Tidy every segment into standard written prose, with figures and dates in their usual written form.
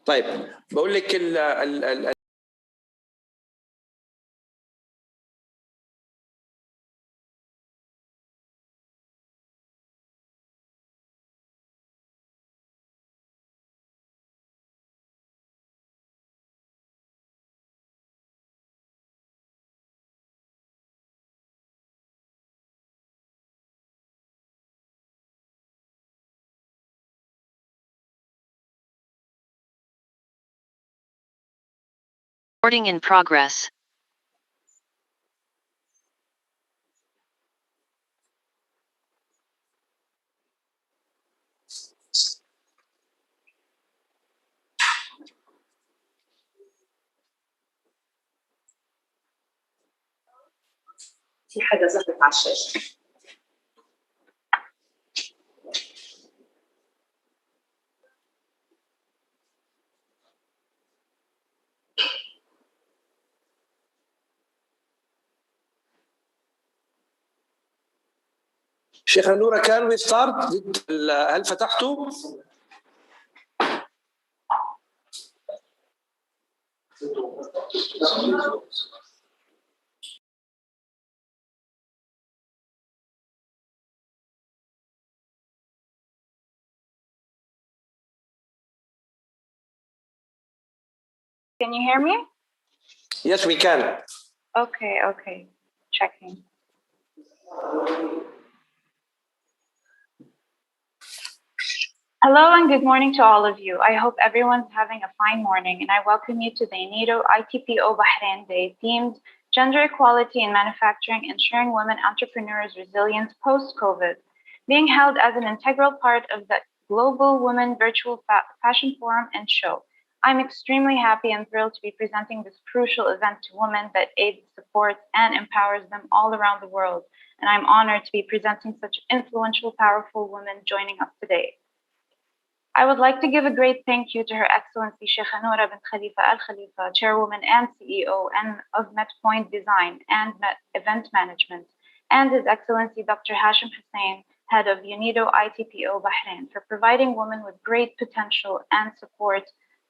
طيب بقول لك Recording in progress. في حاجة ظهرت على الشاشة. شيخة نورة can we start؟ هل فتحتوا؟ Can you hear me? Yes, we can. Okay. Checking. Hello and good morning to all of you. I hope everyone's having a fine morning, and I welcome you to the UNIDO ITPO Bahrain Day themed Gender Equality in Manufacturing, Ensuring Women Entrepreneurs Resilience Post-COVID, being held as an integral part of the Global Women Virtual Fashion Forum and Show. I'm extremely happy and thrilled to be presenting this crucial event to women that aids, supports, and empowers them all around the world. And I'm honored to be presenting such influential, powerful women joining us today. I would like to give a great thank you to Her Excellency Sheikha Noura bint Khalifa Al Khalifa, Chairwoman and CEO of MetPoint Design and Event Management, and His Excellency Dr. Hashim Hussain, Head of UNIDO ITPO Bahrain, for providing women with great potential and support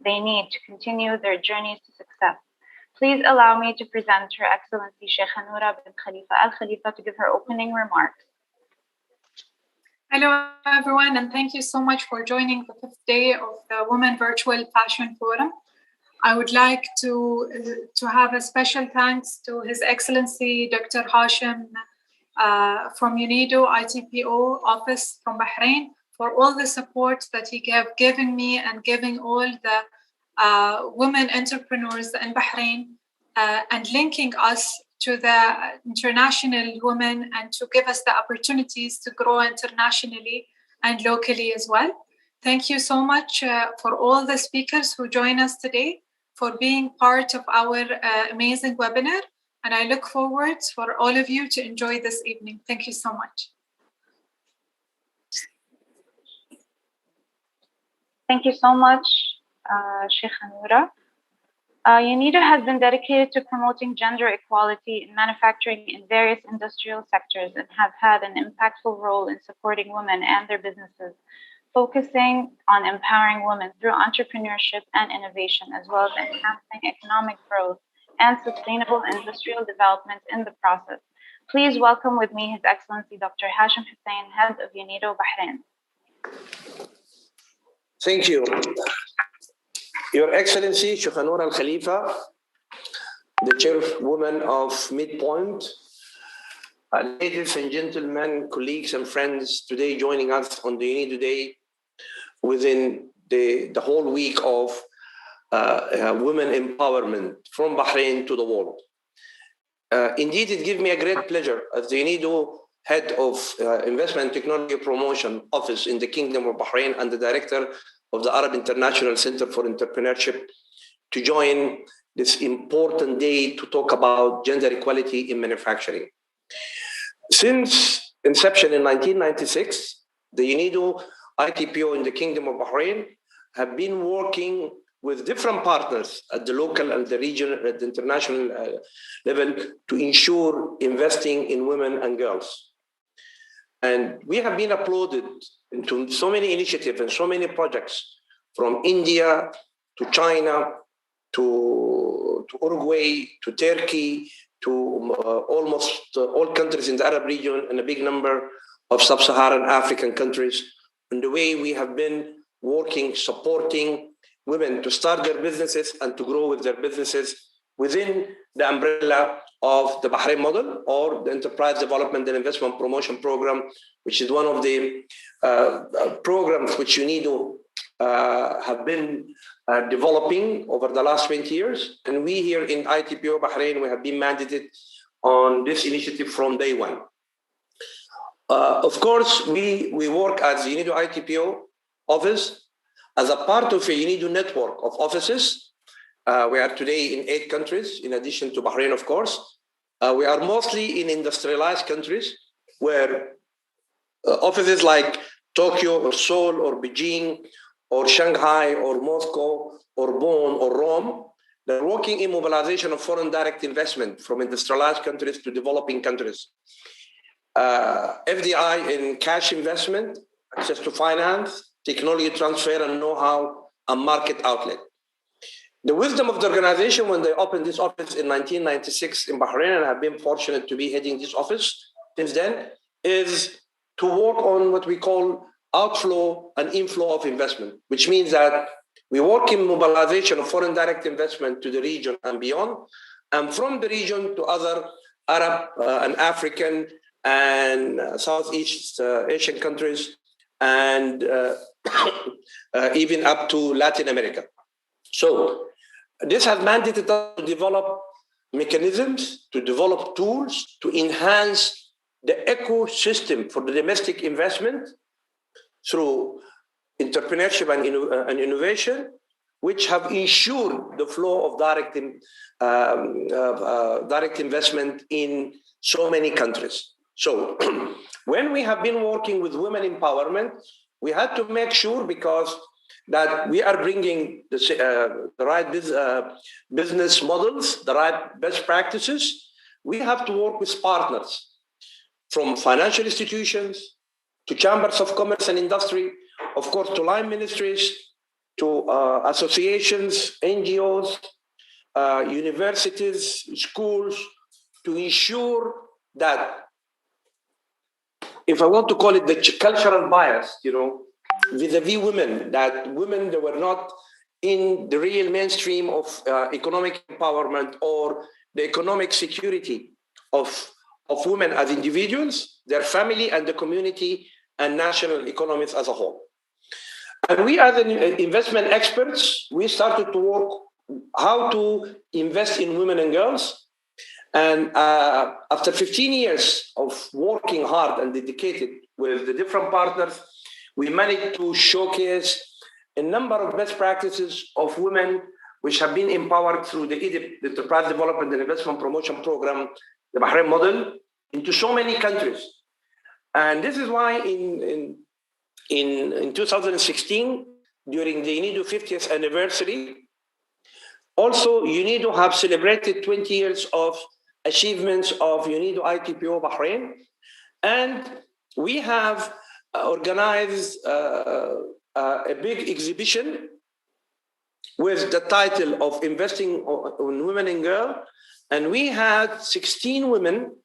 they need to continue their journeys to success. Please allow me to present Her Excellency Sheikha Noura bint Khalifa Al Khalifa to give her opening remarks. Hello, everyone, and thank you so much for joining the fifth day of the Women Virtual Fashion Forum. I would like to have a special thanks to His Excellency Dr. Hashim from UNIDO ITPO office from Bahrain for all the support that he given me and giving all the women entrepreneurs in Bahrain and linking us to the international women and to give us the opportunities to grow internationally and locally as well. Thank you so much for all the speakers who join us today, for being part of our amazing webinar. And I look forward for all of you to enjoy this evening. Thank you so much. Thank you so much, Sheikha Noura. UNIDO has been dedicated to promoting gender equality in manufacturing in various industrial sectors and have had an impactful role in supporting women and their businesses, focusing on empowering women through entrepreneurship and innovation, as well as enhancing economic growth and sustainable industrial development in the process. Please welcome with me His Excellency Dr. Hashim Hussain, Head of UNIDO Bahrain. Thank you. Your Excellency Sheikha Noura Al Khalifa, the chairwoman of MetPoint, ladies and gentlemen, colleagues and friends, today joining us on the UNIDO Day within the whole week of women empowerment from Bahrain to the world. Indeed, it gives me a great pleasure as the UNIDO Head of Investment and Technology Promotion Office in the Kingdom of Bahrain and the Director of the Arab International Center for Entrepreneurship to join this important day to talk about gender equality in manufacturing. Since inception in 1996, the UNIDO ITPO in the Kingdom of Bahrain have been working with different partners at the local and the regional and the international level to ensure investing in women and girls. And we have been applauded into so many initiatives and so many projects from India to China, to Uruguay, to Turkey, to almost all countries in the Arab region, and a big number of sub-Saharan African countries. And the way we have been working, supporting women to start their businesses and to grow with their businesses within the umbrella of the Bahrain model, or the Enterprise Development and Investment Promotion Program, which is one of the programs which UNIDO have been developing over the last 20 years. And we here in ITPO Bahrain, we have been mandated on this initiative from day one. Of course, we work as UNIDO ITPO office as a part of a UNIDO network of offices. We are today in 8 countries, in addition to Bahrain, of course. We are mostly in industrialized countries where offices like Tokyo or Seoul or Beijing or Shanghai or Moscow or Bonn or Rome, they're working in mobilization of foreign direct investment from industrialized countries to developing countries. FDI in cash investment, access to finance, technology transfer and know-how, and market outlet. The wisdom of the organization when they opened this office in 1996 in Bahrain, and I've been fortunate to be heading this office since then, is to work on what we call outflow and inflow of investment, which means that we work in mobilization of foreign direct investment to the region and beyond, and from the region to other Arab and African and Southeast Asian countries, and even up to Latin America. So this has mandated us to develop mechanisms, to develop tools, to enhance the ecosystem for the domestic investment through entrepreneurship and innovation, which have ensured the flow of direct investment in so many countries. So when we have been working with women empowerment, we had to make sure, because that we are bringing the right business models, the right best practices. We have to work with partners, from financial institutions to chambers of commerce and industry, of course, to line ministries, to associations, NGOs, universities, schools, to ensure that, if I want to call it the cultural bias, vis-a-vis women, that women, they were not in the real mainstream of economic empowerment or the economic security of women as individuals, their family and the community and national economies as a whole. And we as investment experts, we started to work how to invest in women and girls. And after 15 years of working hard and dedicated with the different partners, we managed to showcase a number of best practices of women which have been empowered through the EDIP, the Enterprise Development and Investment Promotion Program, the Bahrain model, into so many countries. And this is why in 2016, during the UNIDO 50th anniversary, also UNIDO have celebrated 20 years of achievements of UNIDO ITPO Bahrain. And we have organized a big exhibition with the title of Investing on Women and Girls. And we had 16 women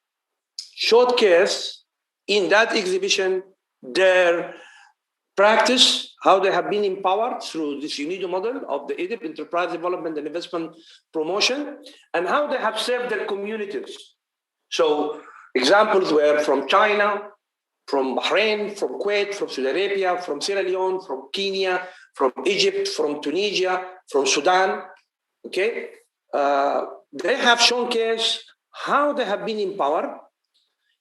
showcase in that exhibition their practice, how they have been empowered through this UNIDO model of the EDIP, Enterprise Development and Investment Promotion, and how they have served their communities. So examples were from China, from Bahrain, from Kuwait, from Saudi Arabia, from Sierra Leone, from Kenya, from Egypt, from Tunisia, from Sudan. Okay, they have showcased how they have been empowered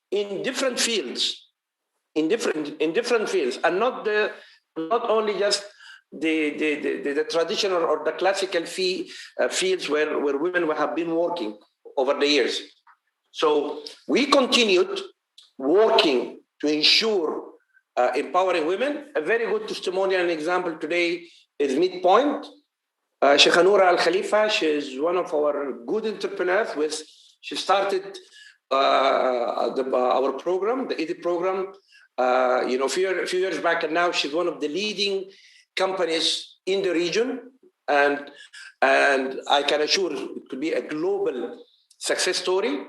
in different fields, in different fields, and not only just the traditional or the classical fields where women have been working over the years. So we continued working to ensure empowering women. A very good testimonial and example today is Midpoint. Sheikha Noura Al Khalifa, she is one of our good entrepreneurs. She started our program, the EDIP program, a few years back, and now she's one of the leading companies in the region and I can assure it could be a global success story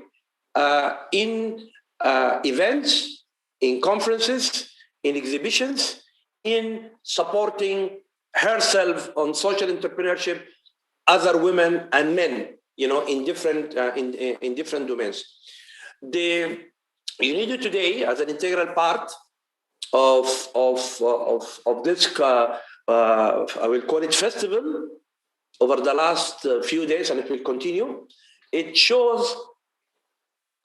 in events, in conferences, in exhibitions, in supporting herself on social entrepreneurship, other women and men, in different domains. The UNIDO today, as an integral part of this, I will call it festival, over the last few days, and it will continue. It shows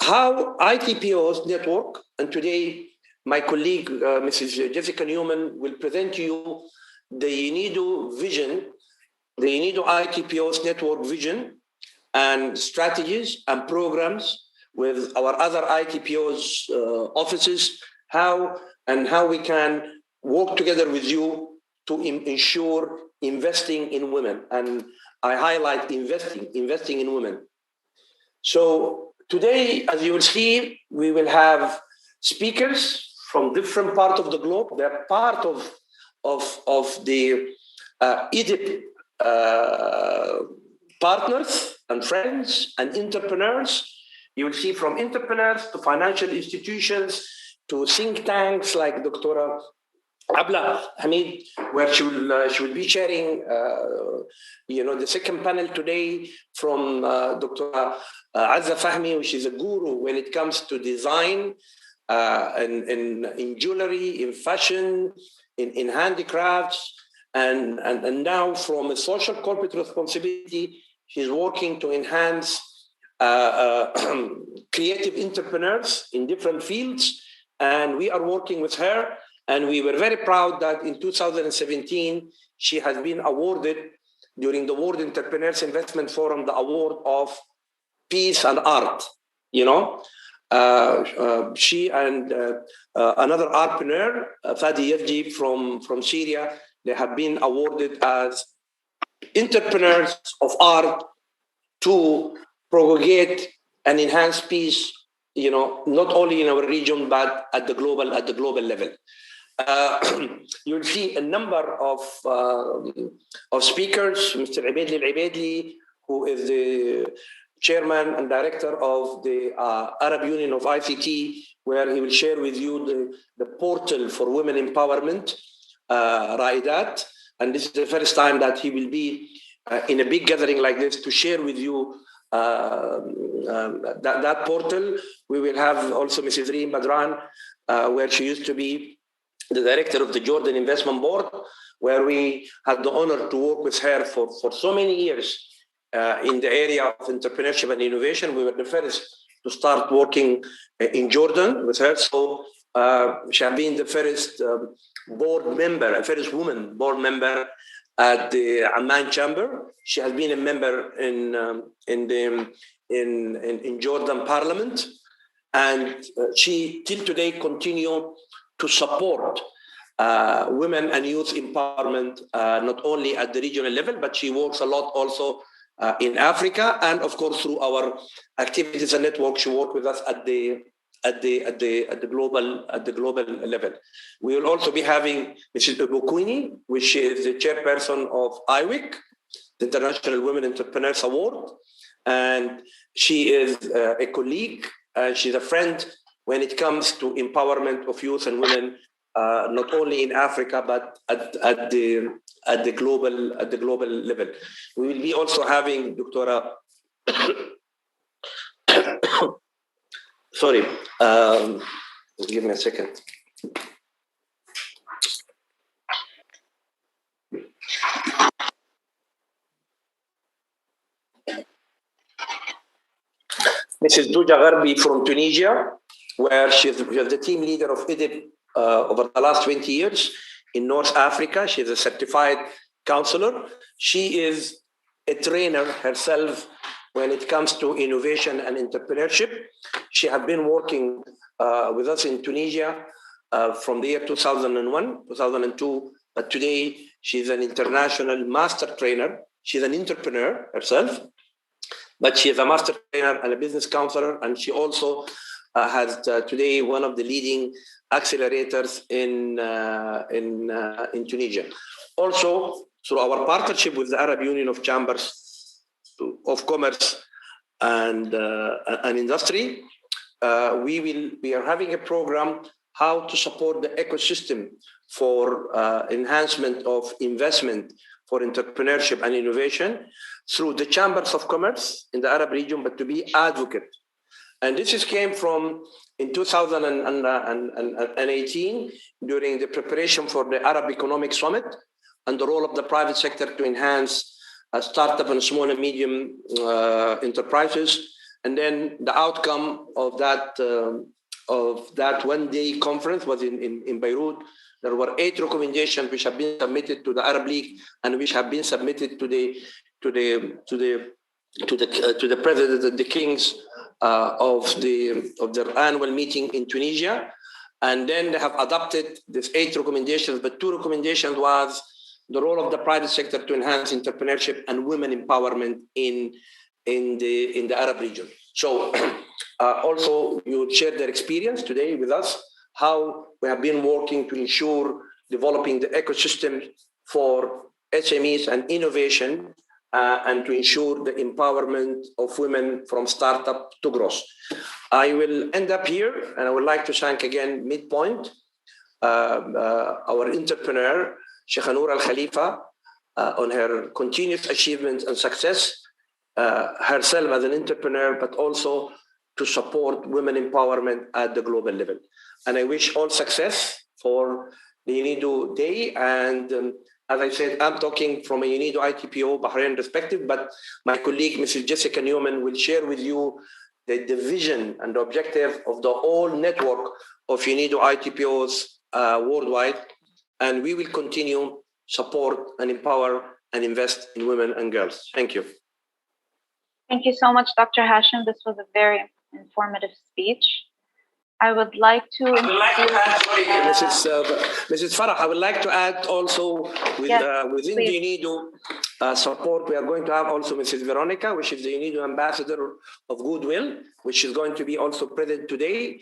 how ITPO's network, and today my colleague, Mrs. Jessica Newman, will present to you the UNIDO vision, the UNIDO ITPO's network vision and strategies and programs with our other ITPO's offices, how we can work together with you to ensure investing in women. And I highlight investing in women. So today, as you will see, we will have speakers from different parts of the globe. They're part of the EDIP partners and friends and entrepreneurs. You will see from entrepreneurs to financial institutions to think tanks like Dr. Abla Hamid, where she will be sharing, the second panel today from Dr. Azza Fahmi, which is a guru when it comes to design, in jewelry, in fashion, in handicrafts, and now from a social corporate responsibility, she's working to enhance creative entrepreneurs in different fields, and we are working with her. And we were very proud that in 2017, she has been awarded during the World Entrepreneurs Investment Forum, the award of Peace and Art. She and another entrepreneur, Fadi Yafji from Syria, they have been awarded as entrepreneurs of art to propagate and enhance peace, not only in our region, but at the global level. You'll see a number of speakers. Mr. Abaidli Al-Abaidli, who is the chairman and director of the Arab Union of ICT, where he will share with you the portal for women empowerment, Raidat. And this is the first time that he will be in a big gathering like this to share with you that portal. We will have also Mrs. Reem Badran, where she used to be the director of the Jordan Investment Board, where we had the honor to work with her for so many years in the area of entrepreneurship and innovation. We were the first to start working in Jordan with her. So she has been the first board member, first woman board member at the Amman Chamber. She has been a member in Jordan Parliament, and she till today continue to support women and youth empowerment, not only at the regional level, but she works a lot also in Africa, and of course through our activities and network, she works with us at the global level. We will also be having Mrs. Ubukwini, which is the chairperson of IWIC, the International Women Entrepreneurs Award, and she is a colleague and she's a friend when it comes to empowerment of youth and women, not only in Africa but at the global level. We will be also having Dr. Sorry, give me a second. Mrs. Douja Gharbi from Tunisia, where she's the team leader of IDIP over the last 20 years in North Africa. She's a certified counselor. She is a trainer herself when it comes to innovation and entrepreneurship. She has been working with us in Tunisia from the year 2001, 2002, but today she's an international master trainer. She's an entrepreneur herself, but she is a master trainer and a business counselor, and she also has today one of the leading accelerators in Tunisia. Also, through our partnership with the Arab Union of Chambers of Commerce and Industry, we are having a program how to support the ecosystem for enhancement of investment for entrepreneurship and innovation through the Chambers of Commerce in the Arab region, but to be advocate. And this came from in 2018 during the preparation for the Arab Economic Summit and the role of the private sector to enhance startup and small and medium enterprises. And then the outcome of that one-day conference was in Beirut. There were 8 recommendations which have been submitted to the Arab League and which have been submitted to the president and the kings of their annual meeting in Tunisia. And then they have adopted these 8 recommendations, but 2 recommendations was the role of the private sector to enhance entrepreneurship and women empowerment in the Arab region. So also you shared their experience today with us, how we have been working to ensure developing the ecosystem for SMEs and innovation and to ensure the empowerment of women from startup to growth. I will end up here, and I would like to thank again Midpoint, our entrepreneur, Sheikha Noor Al Khalifa, on her continuous achievements and success, herself as an entrepreneur, but also to support women empowerment at the global level. And I wish all success for the UNIDO Day. And as I said, I'm talking from a UNIDO ITPO Bahrain perspective, but my colleague, Mrs. Jessica Newman, will share with you the vision and the objective of the whole network of UNIDO ITPOs worldwide. And we will continue support and empower and invest in women and girls. Thank you. Thank you so much, Dr. Hashim. This was a very informative speech. I would like to Mrs. Farah, I would like to add also within the UNIDO support, we are going to have also Mrs. Veronica, which is the UNIDO Ambassador of Goodwill, which is going to be also present today.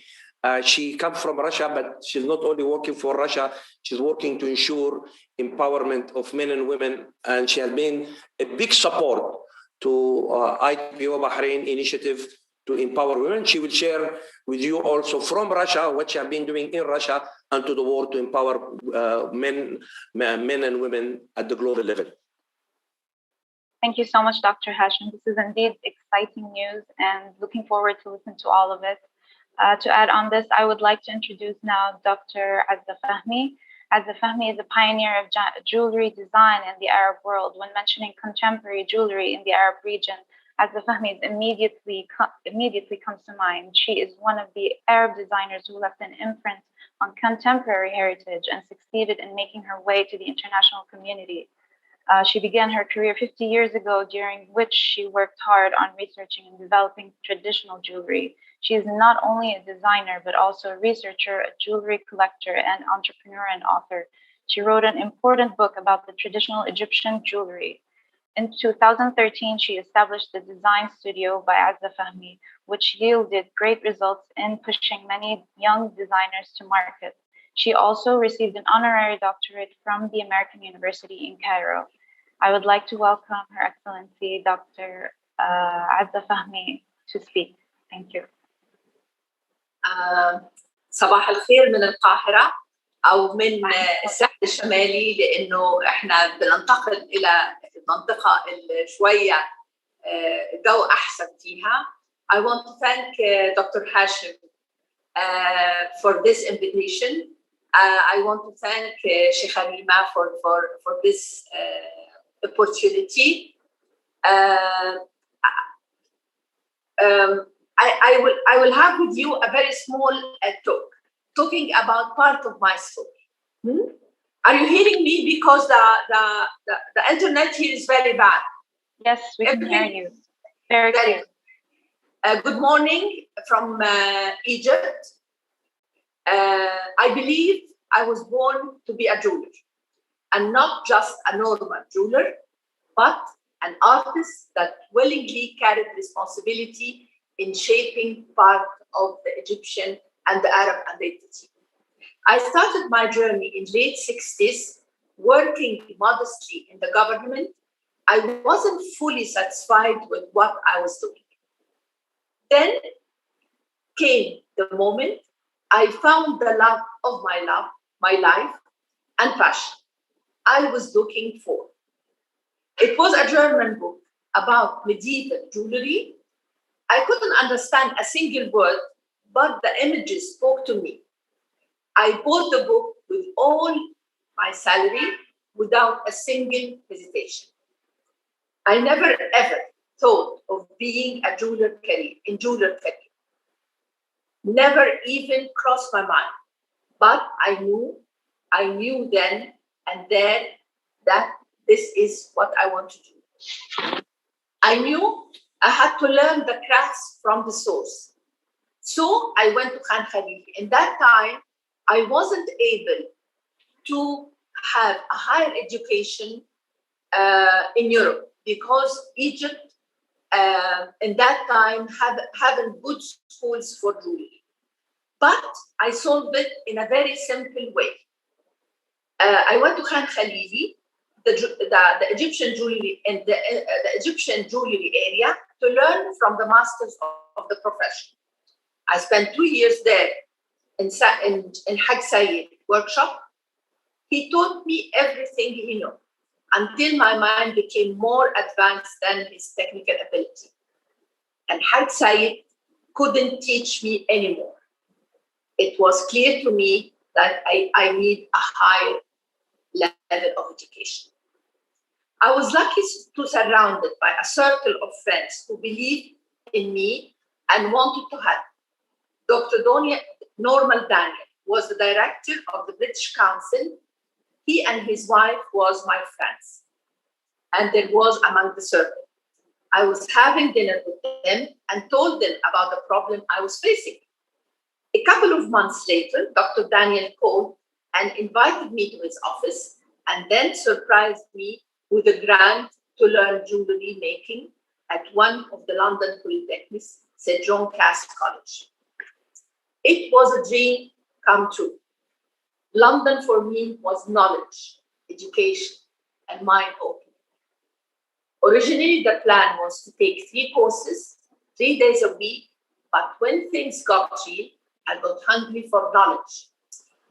She comes from Russia, but she's not only working for Russia, she's working to ensure empowerment of men and women, and she has been a big support to ITPO Bahrain initiative to empower women. She will share with you also from Russia what she has been doing in Russia and to the world to empower men and women at the global level. Thank you so much, Dr. Hashim. This is indeed exciting news and looking forward to listen to all of it. To add on this, I would like to introduce now Dr. Azza Fahmy. Azza Fahmy is a pioneer of jewelry design in the Arab world. When mentioning contemporary jewelry in the Arab region, Azza Fahmy immediately comes to mind. She is one of the Arab designers who left an imprint on contemporary heritage and succeeded in making her way to the international community. She began her career 50 years ago, during which she worked hard on researching and developing traditional jewelry. She is not only a designer, but also a researcher, a jewelry collector, and entrepreneur and author. She wrote an important book about the traditional Egyptian jewelry. In 2013, she established the design studio by Azza Fahmy, which yielded great results in pushing many young designers to market. She also received an honorary doctorate from the American University in Cairo. I would like to welcome Her Excellency Dr. Azza Fahmy to speak. Thank you. صباح الخير من القاهرة أو من الساحل الشمالي، لأنه إحنا بننتقل إلى المنطقة اللي شوية جو أحسن فيها. I want to thank Dr. Hashim for this invitation. I want to thank Sheikh Halima for this opportunity. I will have with you a very small talk, talking about part of my story. Are you hearing me? Because the internet here is very bad. Yes, we can hear you. Very clear. Good morning from Egypt. I believe I was born to be a jeweler, and not just a normal jeweler, but an artist that willingly carried responsibility in shaping part of the Egyptian and the Arab identity. I started my journey in late 60s working modestly in the government, I wasn't fully satisfied with what I was doing. Then came the moment I found the love of my life and passion I was looking for. It was a German book about medieval jewelry. I couldn't understand a single word, but the images spoke to me. I bought the book with all my salary without a single hesitation. I never ever thought of being a jeweler career. Never even crossed my mind. But I knew then and there that this is what I want to do. I knew I had to learn the crafts from the source. So I went to Khan Khalili. In that time, I wasn't able to have a higher education in Europe because Egypt in that time having good schools for jewelry. But I solved it in a very simple way. I went to Khan Khalili, the Egyptian jewelry and the Egyptian jewelry area to learn from the masters of the profession. I spent 2 years there in Haj Sayed workshop. He taught me everything he knew until my mind became more advanced than his technical ability. And Haj Sayed couldn't teach me anymore. It was clear to me that I need a higher level of education. I was lucky to surrounded by a circle of friends who believed in me and wanted to help. Dr. Normal Daniel was the director of the British Council. He and his wife was my friends. And there was among the circle. I was having dinner with them and told them about the problem I was facing. A couple of months later, Dr. Daniel called and invited me to his office and then surprised me with a grant to learn jewelry making at one of the London Polytechnics, St. John Cass College. It was a dream come true. London for me was knowledge, education, and mind-opening. Originally, the plan was to take 3 courses, 3 days a week, but when things got real, I got hungry for knowledge.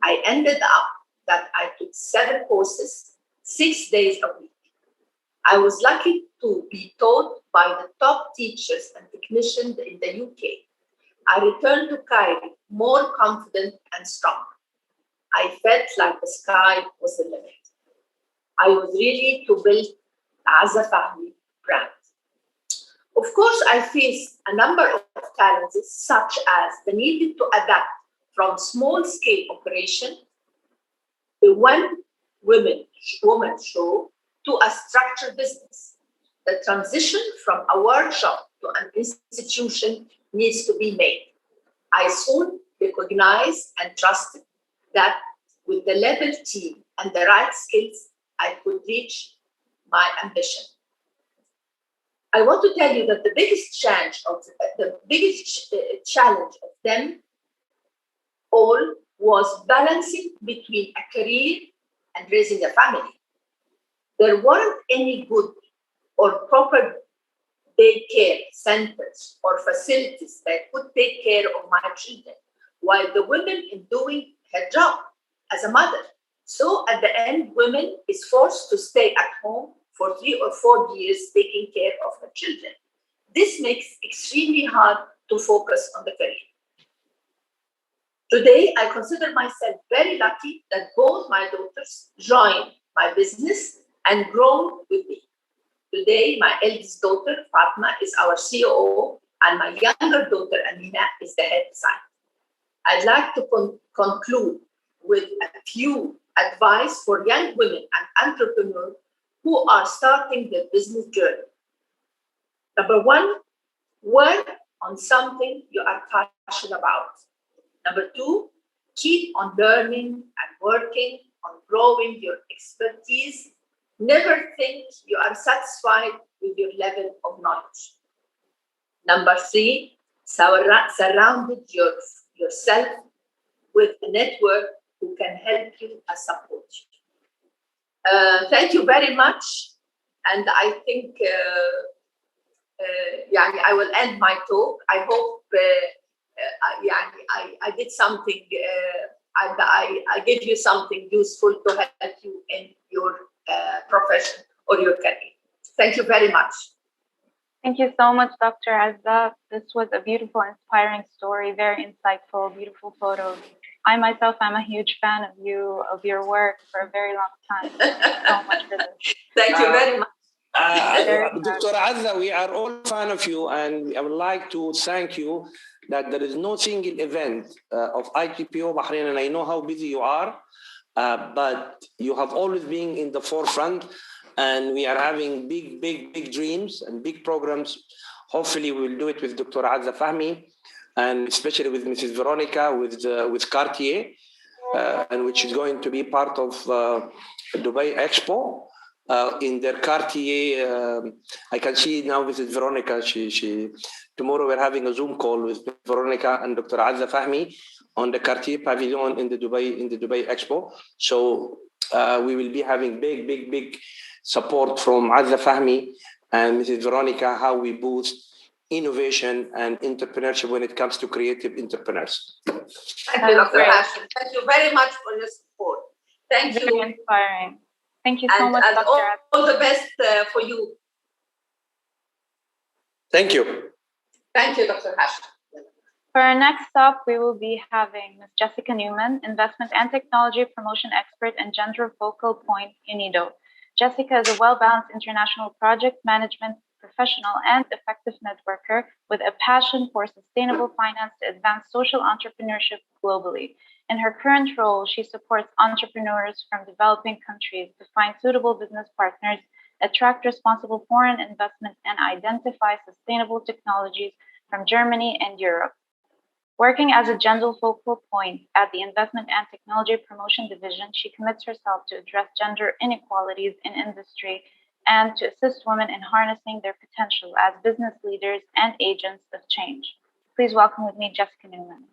I ended up that I took 7 courses, 6 days a week. I was lucky to be taught by the top teachers and technicians in the UK. I returned to Cairo more confident and strong. I felt like the sky was the limit. I was ready to build the Azza Fahmy brand. Of course, I faced a number of challenges, such as the need to adapt from small-scale operation, a one-woman show, to a structured business. The transition from a workshop to an institution needs to be made. I soon recognized and trusted that with the level team and the right skills, I could reach my ambition. I want to tell you that the biggest challenge of them all was balancing between a career and raising a family. There weren't any good or proper daycare centers or facilities that could take care of my children, while the women in doing her job as a mother. So at the end, women is forced to stay at home for 3 or 4 years taking care of her children. This makes it extremely hard to focus on the career. Today, I consider myself very lucky that both my daughters joined my business and grown with me. Today, my eldest daughter, Fatma, is our COO, and my younger daughter, Amina, is the head designer. I'd like to conclude with a few advice for young women and entrepreneurs who are starting their business journey. Number 1, work on something you are passionate about. Number 2, keep on learning and working on growing your expertise. Never think you are satisfied with your level of knowledge. Number 3, surround yourself with a network who can help you and support you. Thank you very much. And I think I will end my talk. I hope I did something, I give you something useful to help you in your profession or your career. Thank you very much. Thank you so much, Dr. Azza. This was a beautiful, inspiring story, very insightful, beautiful photos. I myself am a huge fan of you, of your work for a very long time. Thank you so much for this. Thank you very much. Dr. Azza, we are all a fan of you, and I would like to thank you that there is no single event of ITPO Bahrain, and I know how busy you are, but you have always been in the forefront, and we are having big dreams and big programs. Hopefully we will do it with Dr. Azza Fahmy, and especially with Mrs. Veronica, with Cartier, and which is going to be part of Dubai Expo. In their Cartier, I can see now Mrs. Veronica. She tomorrow we're having a Zoom call with Veronica and Dr. Azza Fahmy on the Cartier pavilion in the Dubai Expo. So we will be having big support from Azza Fahmy and Mrs. Veronica, how we boost innovation and entrepreneurship when it comes to creative entrepreneurs. Thank you, Dr. Hashim. Thank you very much for your support. Thank you. Very inspiring. Thank you so much, and Dr. all the best for you. Thank you. Thank you, Dr. Hashim. For our next stop, we will be having Ms. Jessica Newman, Investment and Technology Promotion Expert and Gender Focal Point, UNIDO. Jessica is a well-balanced international project management professional and effective networker with a passion for sustainable finance to advance social entrepreneurship globally. In her current role, she supports entrepreneurs from developing countries to find suitable business partners, attract responsible foreign investment, and identify sustainable technologies from Germany and Europe. Working as a gender focal point at the Investment and Technology Promotion Division, she commits herself to address gender inequalities in industry and to assist women in harnessing their potential as business leaders and agents of change. Please welcome with me Jessica Newman.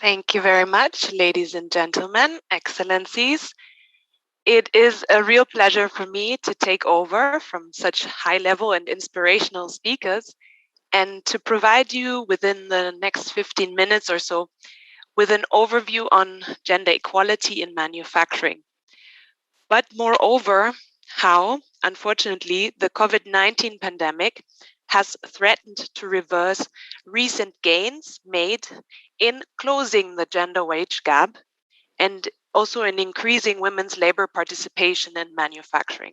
Thank you very much, ladies and gentlemen, excellencies. It is a real pleasure for me to take over from such high-level and inspirational speakers and to provide you within the next 15 minutes or so with an overview on gender equality in manufacturing. But moreover, how, unfortunately, the COVID-19 pandemic has threatened to reverse recent gains made in closing the gender wage gap and also in increasing women's labor participation in manufacturing.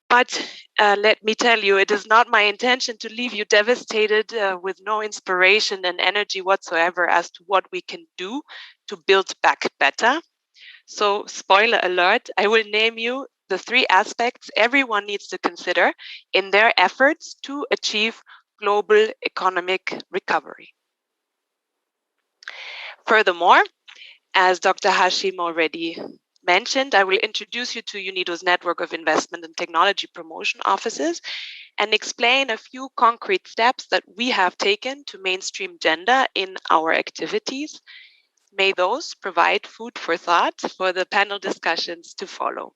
But let me tell you, it is not my intention to leave you devastated with no inspiration and energy whatsoever as to what we can do to build back better. So, spoiler alert, I will name you the 3 aspects everyone needs to consider in their efforts to achieve global economic recovery. Furthermore, as Dr. Hashim already mentioned, I will introduce you to UNIDO's network of investment and technology promotion offices and explain a few concrete steps that we have taken to mainstream gender in our activities. May those provide food for thought for the panel discussions to follow.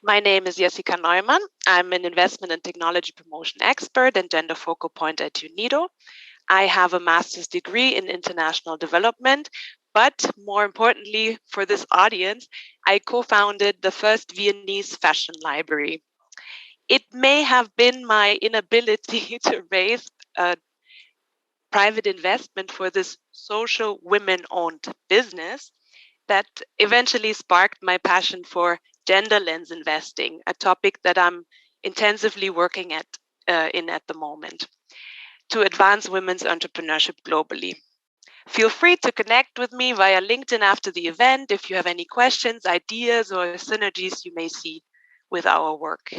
My name is Jessica Neumann. I'm an investment and technology promotion expert and gender focal point at UNIDO. I have a master's degree in international development, but more importantly for this audience, I co-founded the first Viennese fashion library. It may have been my inability to raise private investment for this social women-owned business that eventually sparked my passion for gender lens investing, a topic that I'm intensively working in at the moment to advance women's entrepreneurship globally. Feel free to connect with me via LinkedIn after the event if you have any questions, ideas, or synergies you may see with our work.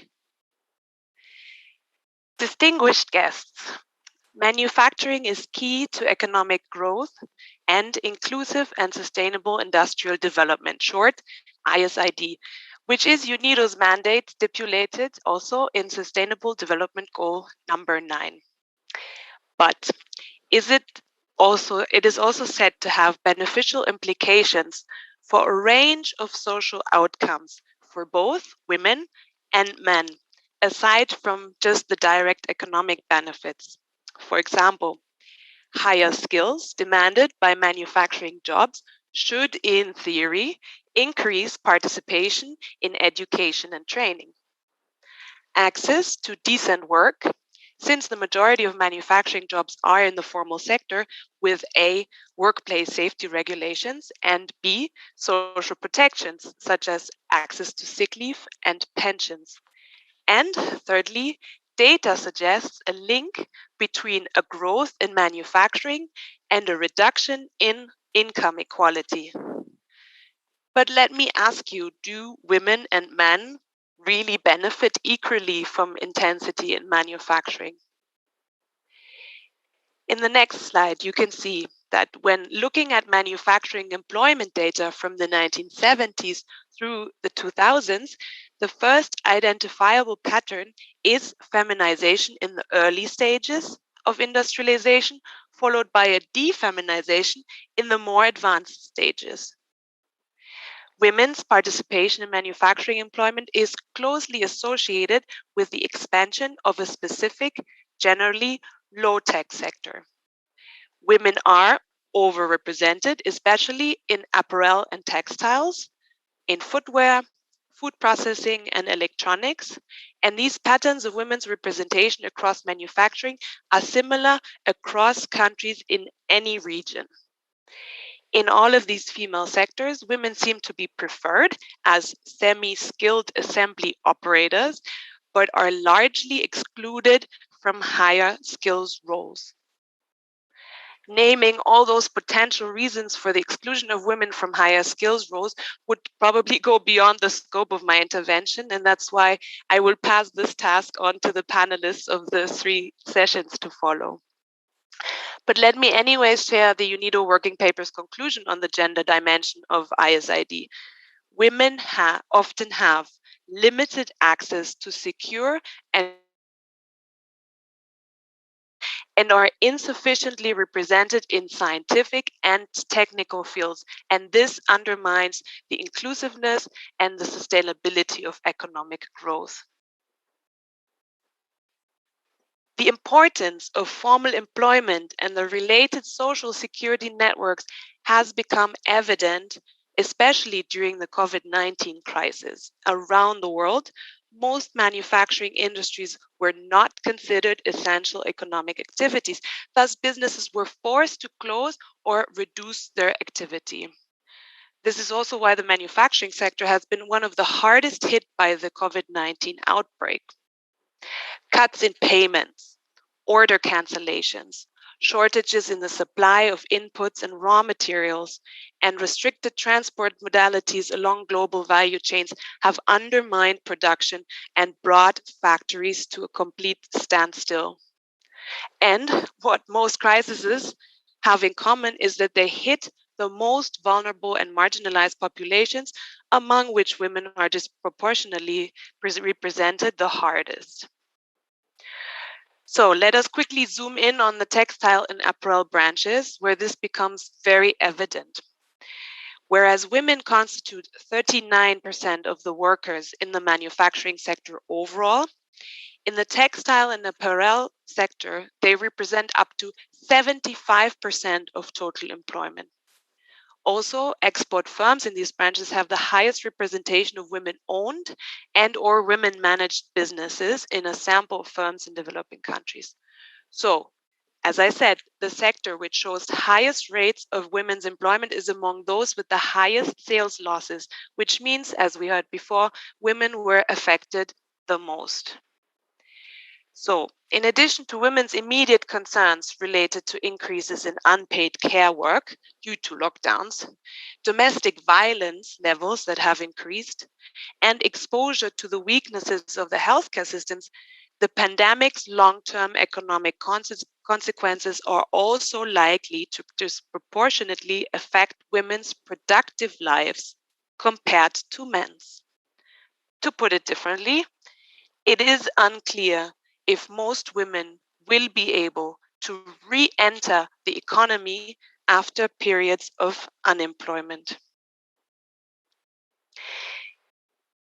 Distinguished guests, manufacturing is key to economic growth and inclusive and sustainable industrial development, short ISID, which is UNIDO's mandate stipulated also in Sustainable Development Goal number 9. But it is also said to have beneficial implications for a range of social outcomes for both women and men, aside from just the direct economic benefits. For example, higher skills demanded by manufacturing jobs should, in theory, increase participation in education and training. Access to decent work, since the majority of manufacturing jobs are in the formal sector with A, workplace safety regulations, and B, social protections such as access to sick leave and pensions. And thirdly, data suggests a link between a growth in manufacturing and a reduction in income equality. But let me ask you, do women and men really benefit equally from intensity in manufacturing? In the next slide, you can see that when looking at manufacturing employment data from the 1970s through the 2000s, the first identifiable pattern is feminization in the early stages of industrialization, followed by a defeminization in the more advanced stages. Women's participation in manufacturing employment is closely associated with the expansion of a specific, generally low-tech sector. Women are overrepresented, especially in apparel and textiles, in footwear, food processing, and electronics. And these patterns of women's representation across manufacturing are similar across countries in any region. In all of these female sectors, women seem to be preferred as semi-skilled assembly operators, but are largely excluded from higher skills roles. Naming all those potential reasons for the exclusion of women from higher skills roles would probably go beyond the scope of my intervention, and that's why I will pass this task on to the panelists of the 3 sessions to follow. But let me anyways share the UNIDO working paper's conclusion on the gender dimension of ISID. Women often have limited access to secure and are insufficiently represented in scientific and technical fields. And this undermines the inclusiveness and the sustainability of economic growth. The importance of formal employment and the related social security networks has become evident, especially during the COVID-19 crisis. Around the world, most manufacturing industries were not considered essential economic activities. Thus, businesses were forced to close or reduce their activity. This is also why the manufacturing sector has been one of the hardest hit by the COVID-19 outbreak. Cuts in payments, order cancellations, shortages in the supply of inputs and raw materials, and restricted transport modalities along global value chains have undermined production and brought factories to a complete standstill. And what most crises have in common is that they hit the most vulnerable and marginalized populations, among which women are disproportionately represented the hardest. So let us quickly zoom in on the textile and apparel branches, where this becomes very evident. Whereas women constitute 39% of the workers in the manufacturing sector overall, in the textile and apparel sector, they represent up to 75% of total employment. Also, export firms in these branches have the highest representation of women-owned and or women-managed businesses in a sample of firms in developing countries. So, as I said, the sector which shows highest rates of women's employment is among those with the highest sales losses, which means, as we heard before, women were affected the most. So, in addition to women's immediate concerns related to increases in unpaid care work due to lockdowns, domestic violence levels that have increased, and exposure to the weaknesses of the healthcare systems, the pandemic's long-term economic consequences are also likely to disproportionately affect women's productive lives compared to men's. To put it differently, it is unclear if most women will be able to re-enter the economy after periods of unemployment.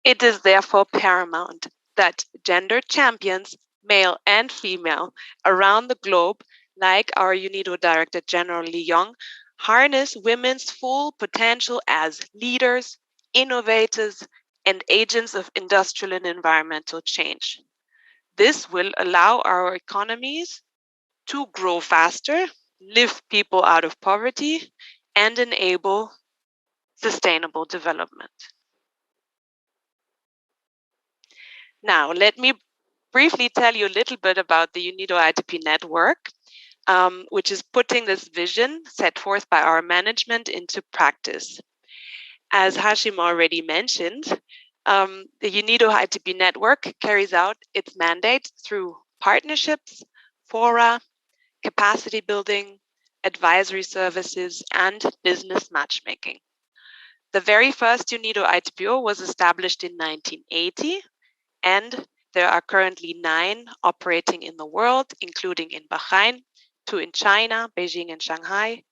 It is therefore paramount that gender champions, male and female, around the globe, like our UNIDO Director General Li Yong, harness women's full potential as leaders, innovators, and agents of industrial and environmental change. This will allow our economies to grow faster, lift people out of poverty, and enable sustainable development. Now, let me briefly tell you a little bit about the UNIDO ITP network, which is putting this vision set forth by our management into practice. As Hashim already mentioned, the UNIDO ITP network carries out its mandate through partnerships, fora, capacity building, advisory services, and business matchmaking. The very first UNIDO ITPO was established in 1980, and there are currently 9 operating in the world, including in Bahrain, 2 in China, Beijing and Shanghai,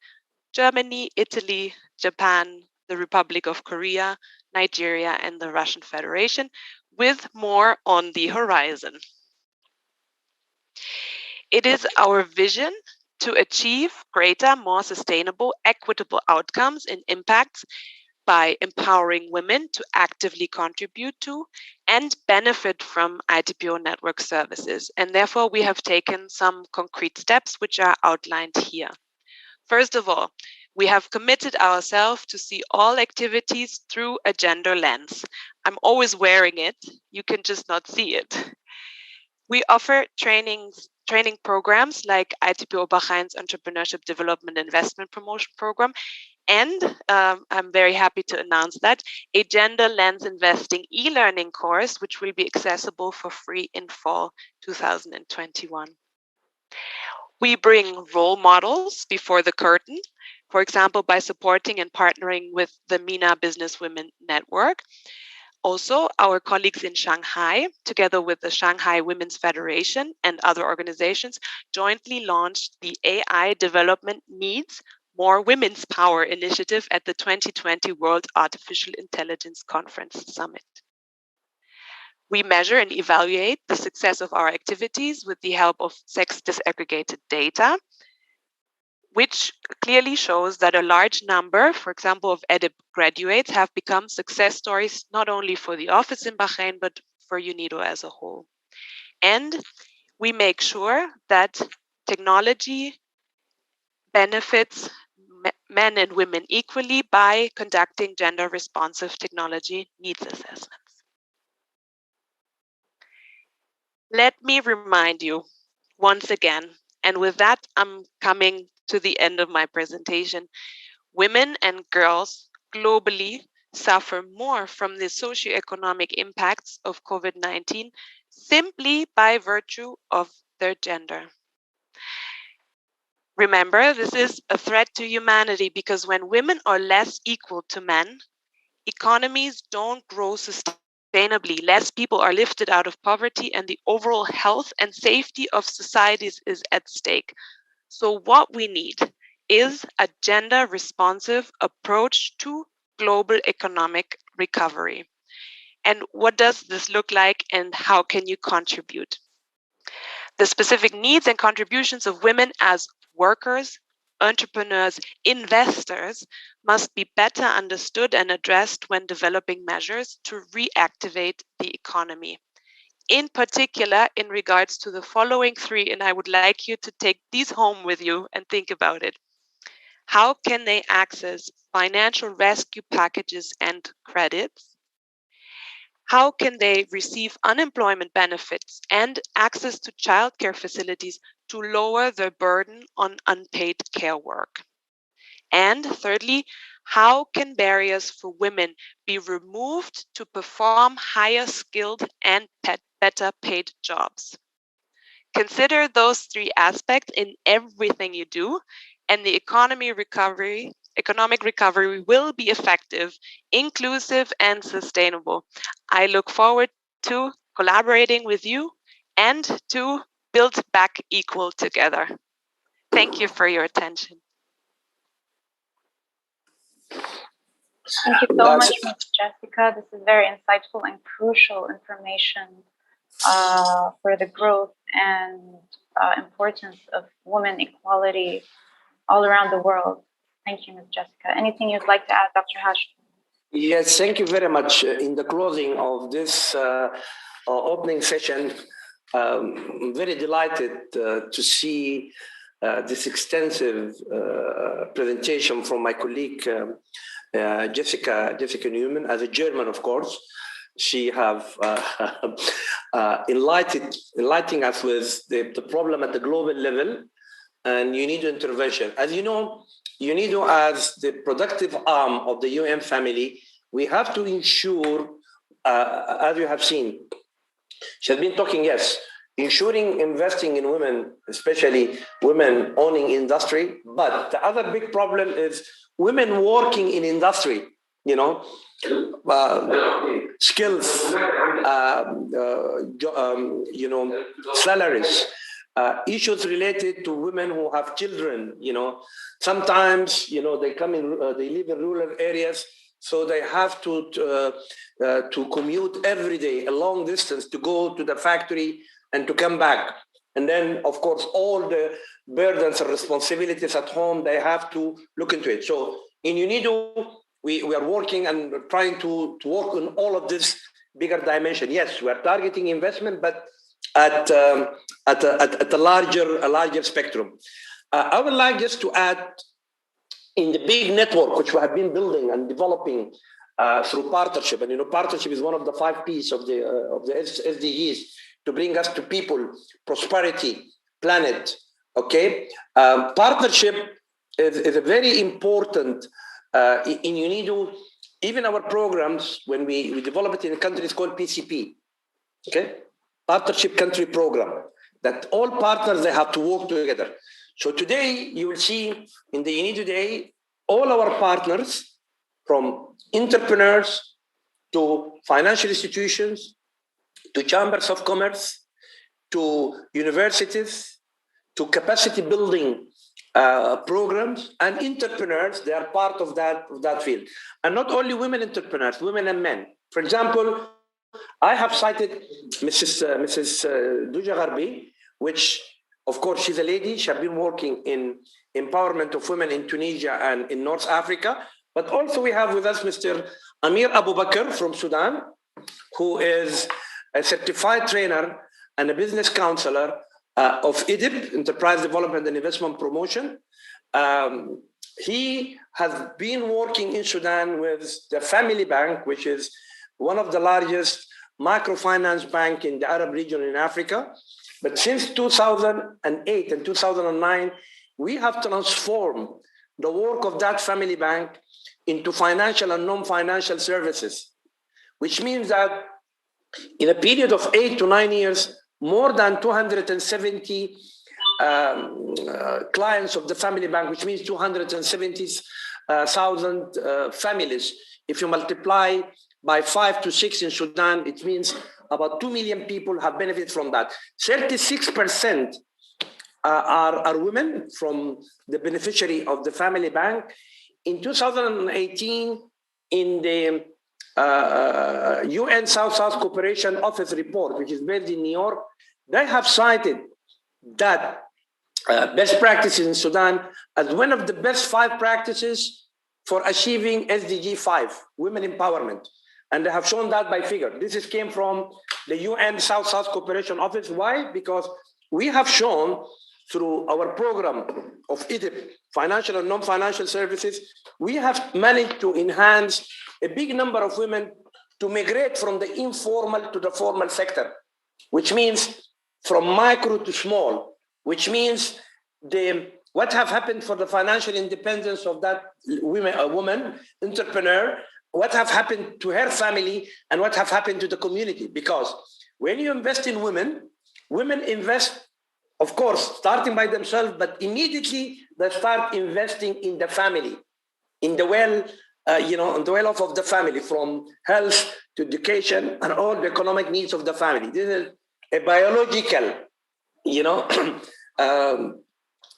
Germany, Italy, Japan, the Republic of Korea, Nigeria, and the Russian Federation, with more on the horizon. It is our vision to achieve greater, more sustainable, equitable outcomes and impacts by empowering women to actively contribute to and benefit from ITPO network services. And therefore, we have taken some concrete steps which are outlined here. First of all, we have committed ourselves to see all activities through a gender lens. I'm always wearing it. You can just not see it. We offer training programs like ITPO Bahrein's Entrepreneurship Development Investment Promotion Program. And I'm very happy to announce that a gender lens investing e-learning course, which will be accessible for free in fall 2021. We bring role models before the curtain, for example, by supporting and partnering with the MENA Business Women Network. Also, our colleagues in Shanghai, together with the Shanghai Women's Federation and other organizations, jointly launched the AI Development Needs More Women's Power initiative at the 2020 World Artificial Intelligence Conference Summit. We measure and evaluate the success of our activities with the help of sex disaggregated data, which clearly shows that a large number, for example, of EDIP graduates have become success stories, not only for the office in Bahrain, but for UNIDO as a whole. And we make sure that technology benefits men and women equally by conducting gender responsive technology needs assessments. Let me remind you once again, and with that, I'm coming to the end of my presentation. Women and girls globally suffer more from the socioeconomic impacts of COVID-19 simply by virtue of their gender. Remember, this is a threat to humanity because when women are less equal to men, economies don't grow sustainably, less people are lifted out of poverty, and the overall health and safety of societies is at stake. So what we need is a gender responsive approach to global economic recovery. And what does this look like and how can you contribute? The specific needs and contributions of women as workers, entrepreneurs, investors must be better understood and addressed when developing measures to reactivate the economy. In particular, in regards to the following 3, and I would like you to take these home with you and think about it. How can they access financial rescue packages and credits? How can they receive unemployment benefits and access to childcare facilities to lower the burden on unpaid care work? And thirdly, how can barriers for women be removed to perform higher skilled and better paid jobs? Consider those 3 aspects in everything you do, and the economy recovery economic recovery will be effective, inclusive, and sustainable. I look forward to collaborating with you and to build back equal together. Thank you for your attention. Thank you so much, Ms. Jessica. This is very insightful and crucial information for the growth and importance of women equality all around the world. Thank you, Ms. Jessica. Anything you'd like to add, Dr. Hashim? Yes, thank you very much. In the closing of this opening session, I'm very delighted to see this extensive presentation from my colleague, Jessica Newman, as a German, of course. She have enlightening us with the problem at the global level and UNIDO intervention. As you know, UNIDO, as the productive arm of the UN family, we have to ensure, as you have seen, she has been talking, yes, ensuring investing in women, especially women owning industry. But the other big problem is women working in industry, skills, salaries, issues related to women who have children, sometimes, they come in, they live in rural areas, so they have to commute every day a long distance to go to the factory and to come back. And then, of course, all the burdens and responsibilities at home, they have to look into it. So in UNIDO, we are working and trying to work on all of this bigger dimension. Yes, we are targeting investment, but at a larger spectrum. I would like just to add, in the big network which we have been building and developing through partnership, and partnership is one of the 5 P's of the SDGs, to bring us to people, prosperity, planet. Okay, partnership is a very important in UNIDO. Even our programs, when we develop it in a country, it's called PCP. Okay, Partnership Country Program. That all partners, they have to work together. So today you will see in the UNIDO Day, all our partners, from entrepreneurs to financial institutions, to chambers of commerce, to universities, to capacity building programs, and entrepreneurs, they are part of that field. And not only women entrepreneurs, women and men. For example, I have cited Mrs. Duja Gharbi, which, of course, she's a lady. She has been working in empowerment of women in Tunisia and in North Africa. But also we have with us Mr. Amir Abu Bakr from Sudan, who is a certified trainer and a business counselor of IDIP, Enterprise Development and Investment Promotion. He has been working in Sudan with the Family Bank, which is one of the largest microfinance bank in the Arab region in Africa. But since 2008 and 2009, we have transformed the work of that family bank into financial and non-financial services, which means that in a period of 8 to 9 years, more than 270 clients of the family bank, which means 270,000 families. If you multiply by 5 to 6 in Sudan, it means about 2 million people have benefited from that. 36% are women from the beneficiary of the family bank. In 2018, in the UN South-South Cooperation Office report, which is based in New York, they have cited that best practices in Sudan as one of the best 5 practices for achieving SDG 5, women empowerment. And they have shown that by figure. This came from the UN South-South Cooperation Office. Why? Because we have shown through our program of IDIP, financial and non-financial services, we have managed to enhance a big number of women to migrate from the informal to the formal sector, which means from micro to small, which means what have happened for the financial independence of that woman entrepreneur, what have happened to her family, and what have happened to the community. Because when you invest in women, women invest, of course, starting by themselves, but immediately they start investing in the family. in the well, on the well-off of the family, from health to education and all the economic needs of the family. This is a biological,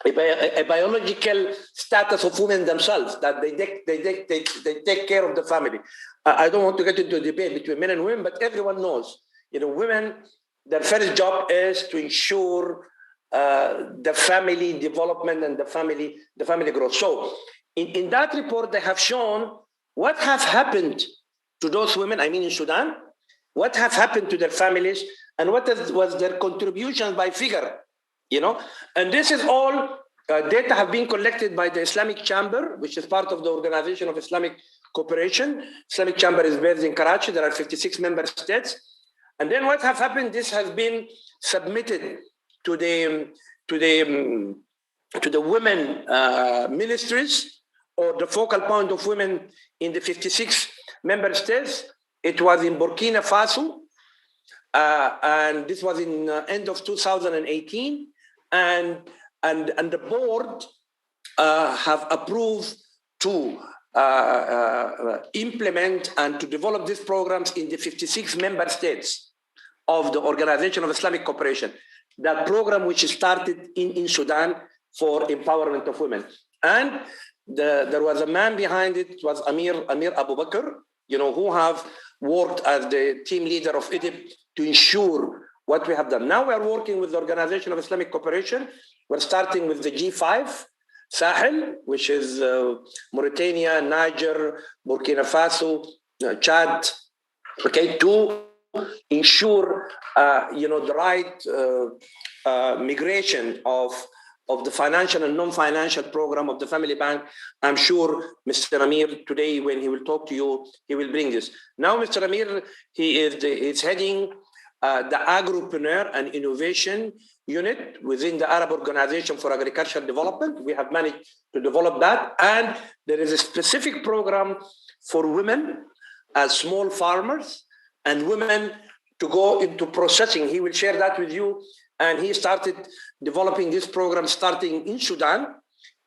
a biological status of women themselves, that they take care of the family. I don't want to get into a debate between men and women, but everyone knows, women, their first job is to ensure the family development and the family growth. So in that report, they have shown what have happened to those women, in Sudan, what have happened to their families, and what was their contribution by figure, And this is all data have been collected by the Islamic Chamber, which is part of the Organization of Islamic Cooperation. Islamic Chamber is based in Karachi. There are 56 member states. And then what have happened, this has been submitted to the women ministries, or the focal point of women in the 56 member states. It was in Burkina Faso, and this was in end of 2018, and the board have approved to implement and to develop these programs in the 56 member states of the Organization of Islamic Cooperation. That program which started in Sudan for empowerment of women. And there was a man behind it, it was Amir Abu Bakr, who have worked as the team leader of Egypt to ensure what we have done. Now we are working with the Organization of Islamic Cooperation. We're starting with the G5 Sahel, which is Mauritania, Niger, Burkina Faso, Chad, to ensure the right migration of the financial and non-financial program of the Family Bank. I'm sure Mr. Amir today, when he will talk to you, he will bring this. Now, Mr. Amir, he's heading the Agropreneur and Innovation Unit within the Arab Organization for Agricultural Development. We have managed to develop that. And there is a specific program for women as small farmers and women to go into processing. He will share that with you. And he started developing this program starting in Sudan,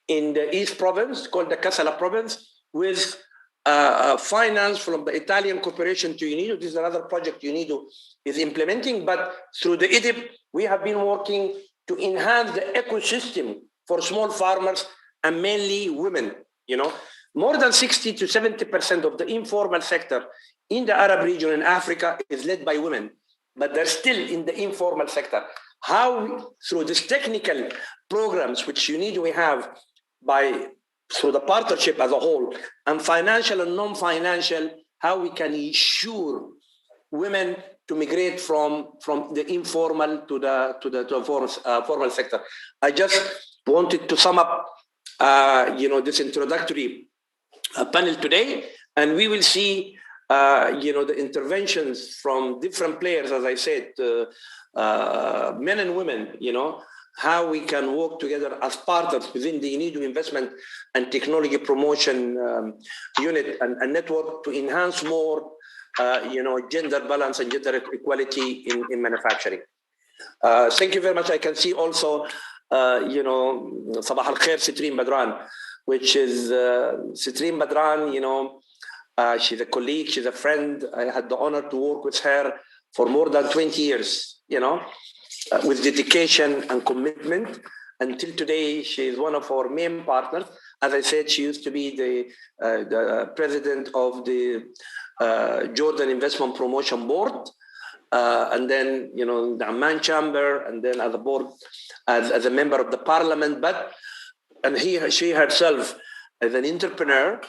in the East Province, called the Kassala Province, with finance from the Italian cooperation to UNIDO. This is another project UNIDO is implementing. But through the IDIB, we have been working to enhance the ecosystem for small farmers and mainly women. More than 60 to 70% of the informal sector in the Arab region in Africa is led by women, but they're still in the informal sector. How, through these technical programs, which we have through the partnership as a whole, and financial and non-financial, how we can ensure women to migrate from the informal to the formal sector. I just wanted to sum up, this introductory panel today, and we will see, the interventions from different players, as I said, men and women, how we can work together as partners within the UNIDO Investment and Technology Promotion Unit and network to enhance more, gender balance and gender equality in manufacturing. Thank you very much. I can see also, Sabah al-Khair Citrine Badran, which is Citrine Badran, she's a colleague, she's a friend. I had the honor to work with her for more than 20 years, with dedication and commitment. Until today, she is one of our main partners. As I said, she used to be the president of the Jordan Investment Promotion Board, and then, the Amman Chamber, and then as a board, as a member of the parliament. She herself is an entrepreneur,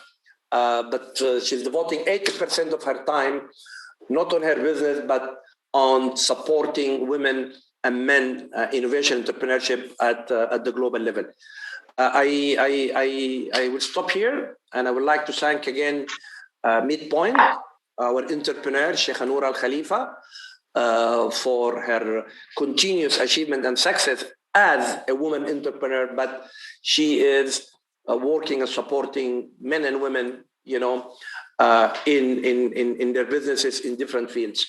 but she's devoting 80% of her time, not on her business, but on supporting women and men innovation entrepreneurship at the global level. I will stop here, and I would like to thank again Midpoint, our entrepreneur, Sheikha Noura Al Khalifa, for her continuous achievement and success as a woman entrepreneur, but she is working and supporting men and women, in their businesses in different fields.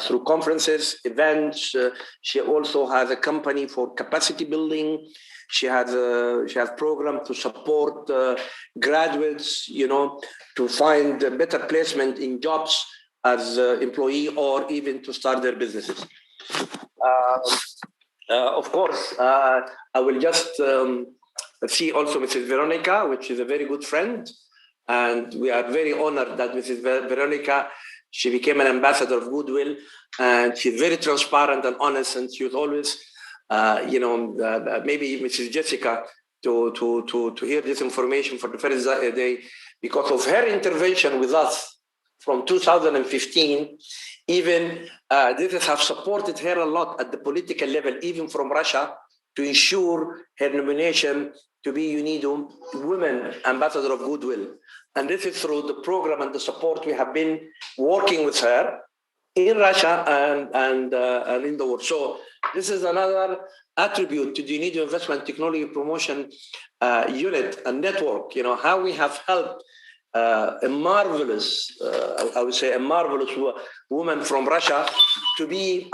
Through conferences, events. She also has a company for capacity building. She has program to support graduates, to find a better placement in jobs as employee or even to start their businesses. Of course, I will just see also Mrs. Veronica, which is a very good friend. And we are very honored that Mrs. Veronica, she became an ambassador of goodwill, and she's very transparent and honest, and she was always, maybe Mrs. Jessica to hear this information for the first day, because of her intervention with us from 2015, even this have supported her a lot at the political level, even from Russia, to ensure her nomination to be UNIDO Women Ambassador of Goodwill. And this is through the program and the support we have been working with her in Russia and in the world. So this is another attribute to the UNIDO Investment Technology Promotion Unit and Network, how we have helped a marvelous, I would say a marvelous woman from Russia to be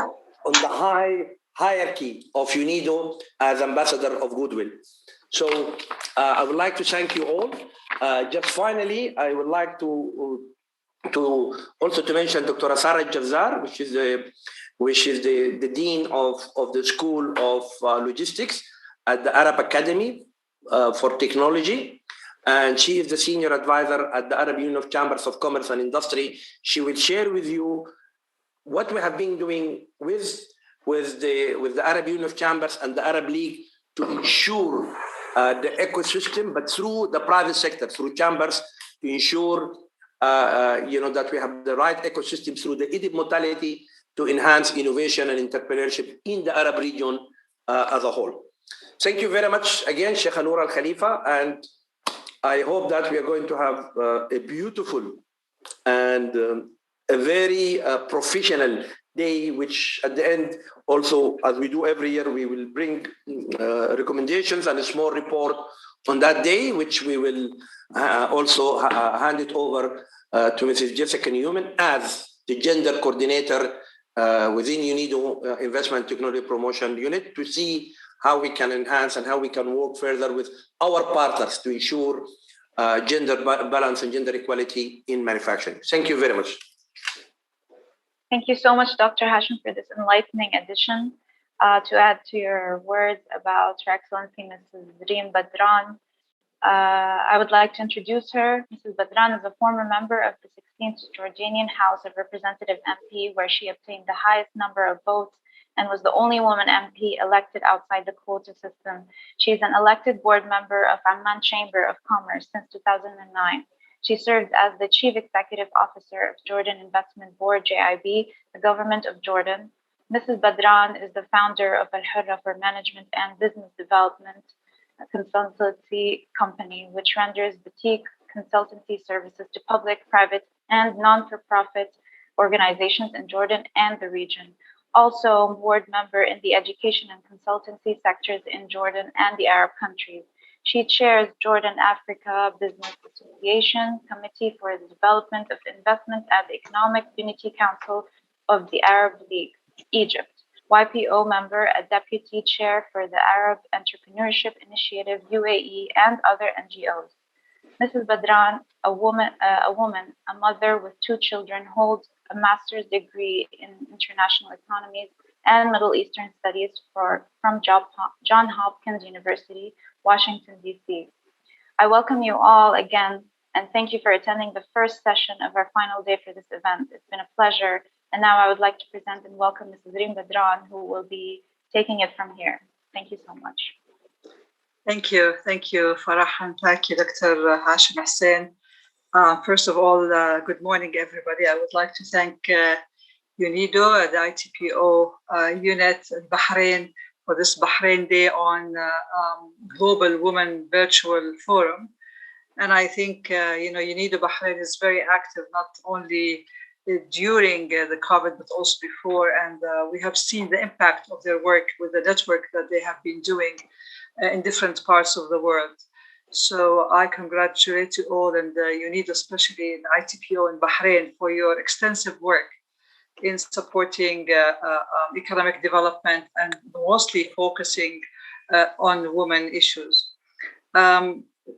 on the high hierarchy of UNIDO as Ambassador of Goodwill. So I would like to thank you all. Just finally, I would like to also to mention Dr. Asara Jazzar, which is the Dean of the School of Logistics at the Arab Academy for Technology. And she is the Senior Advisor at the Arab Union of Chambers of Commerce and Industry. She will share with you what we have been doing with the Arab Union of Chambers and the Arab League to ensure the ecosystem, but through the private sector, through chambers, to ensure that we have the right ecosystem through the EDIB modality to enhance innovation and entrepreneurship in the Arab region as a whole. Thank you very much again, Sheikh Noor Al Khalifa, and I hope that we are going to have a beautiful and a very professional day, which at the end, also, as we do every year, we will bring recommendations and a small report on that day, which we will also hand it over to Mrs. Jessica Newman as the gender coordinator within UNIDO Investment Technology Promotion Unit, to see how we can enhance and how we can work further with our partners to ensure gender balance and gender equality in manufacturing. Thank you very much. Thank you so much, Dr. Hashim, for this enlightening addition. To add to your words about Her Excellency Mrs. Reem Badran, I would like to introduce her. Mrs. Badran is a former member of the 16th Jordanian House of Representative MP, where she obtained the highest number of votes and was the only woman MP elected outside the quota system. She is an elected board member of Amman Chamber of Commerce since 2009. She served as the Chief Executive Officer of Jordan Investment Board, JIB, the government of Jordan. Mrs. Badran is the founder of Al-Hurra for Management and Business Development, a consultancy company which renders boutique consultancy services to public, private, and non-for-profit organizations in Jordan and the region. Also, board member in the education and consultancy sectors in Jordan and the Arab countries. She chairs Jordan Africa Business Association Committee for the Development of Investment at the Economic Unity Council of the Arab League, Egypt. YPO member, a deputy chair for the Arab Entrepreneurship Initiative, UAE, and other NGOs. Mrs. Badran, a woman, a mother with 2 children, holds a master's degree in international economies and Middle Eastern studies from Johns Hopkins University, Washington, D.C. I welcome you all again, and thank you for attending the first session of our final day for this event. It's been a pleasure. And now I would like to present and welcome Mrs. Reem Badran, who will be taking it from here. Thank you so much. Thank you, Farah, and thank you, Dr. Hashim Hussain. First of all, good morning, everybody. I would like to thank UNIDO, the ITPO unit in Bahrain, for this Bahrain Day on Global Women Virtual Forum. And I think, UNIDO Bahrain is very active, not only during the COVID, but also before. And we have seen the impact of their work with the network that they have been doing in different parts of the world. So I congratulate you all, and UNIDO, especially in ITPO in Bahrain, for your extensive work in supporting economic development and mostly focusing on women issues.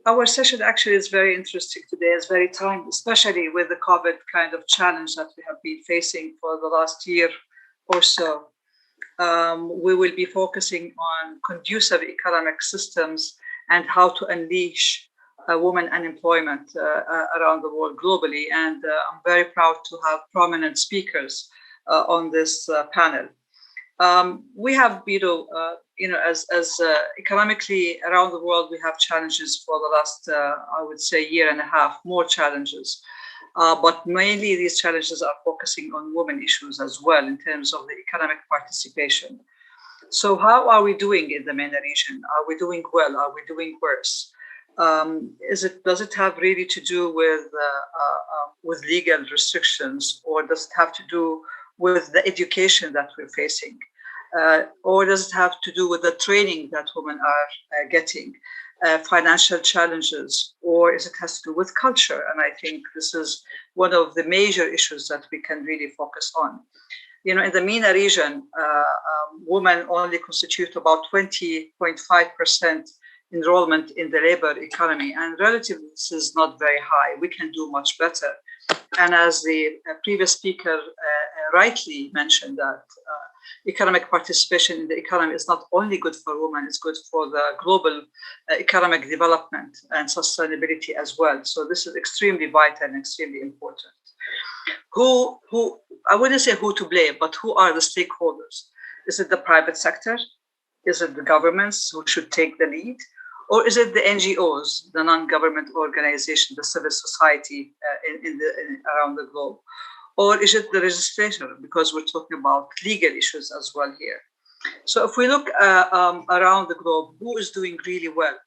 Our session actually is very interesting today. It's very timely, especially with the COVID kind of challenge that we have been facing for the last year or so. We will be focusing on conducive economic systems and how to unleash women unemployment around the world globally. And I'm very proud to have prominent speakers on this panel. We have, as economically around the world, we have challenges for the last, I would say, year and a half, more challenges. But mainly these challenges are focusing on women issues as well in terms of the economic participation. So how are we doing in the MENA region? Are we doing well? Are we doing worse? Does it have really to do with legal restrictions, or does it have to do with the education that we're facing? Or does it have to do with the training that women are getting, financial challenges, or is it has to do with culture? And I think this is one of the major issues that we can really focus on. In the MENA region, women only constitute about 20.5% enrollment in the labor economy, and relatively this is not very high. We can do much better. And as the previous speaker rightly mentioned, that economic participation in the economy is not only good for women, it's good for the global economic development and sustainability as well. So this is extremely vital and extremely important. I wouldn't say who to blame, but who are the stakeholders? Is it the private sector? Is it the governments who should take the lead? Or is it the NGOs, the non-government organization, the civil society around the globe? Or is it the legislature? Because we're talking about legal issues as well here. So if we look around the globe, who is doing really well?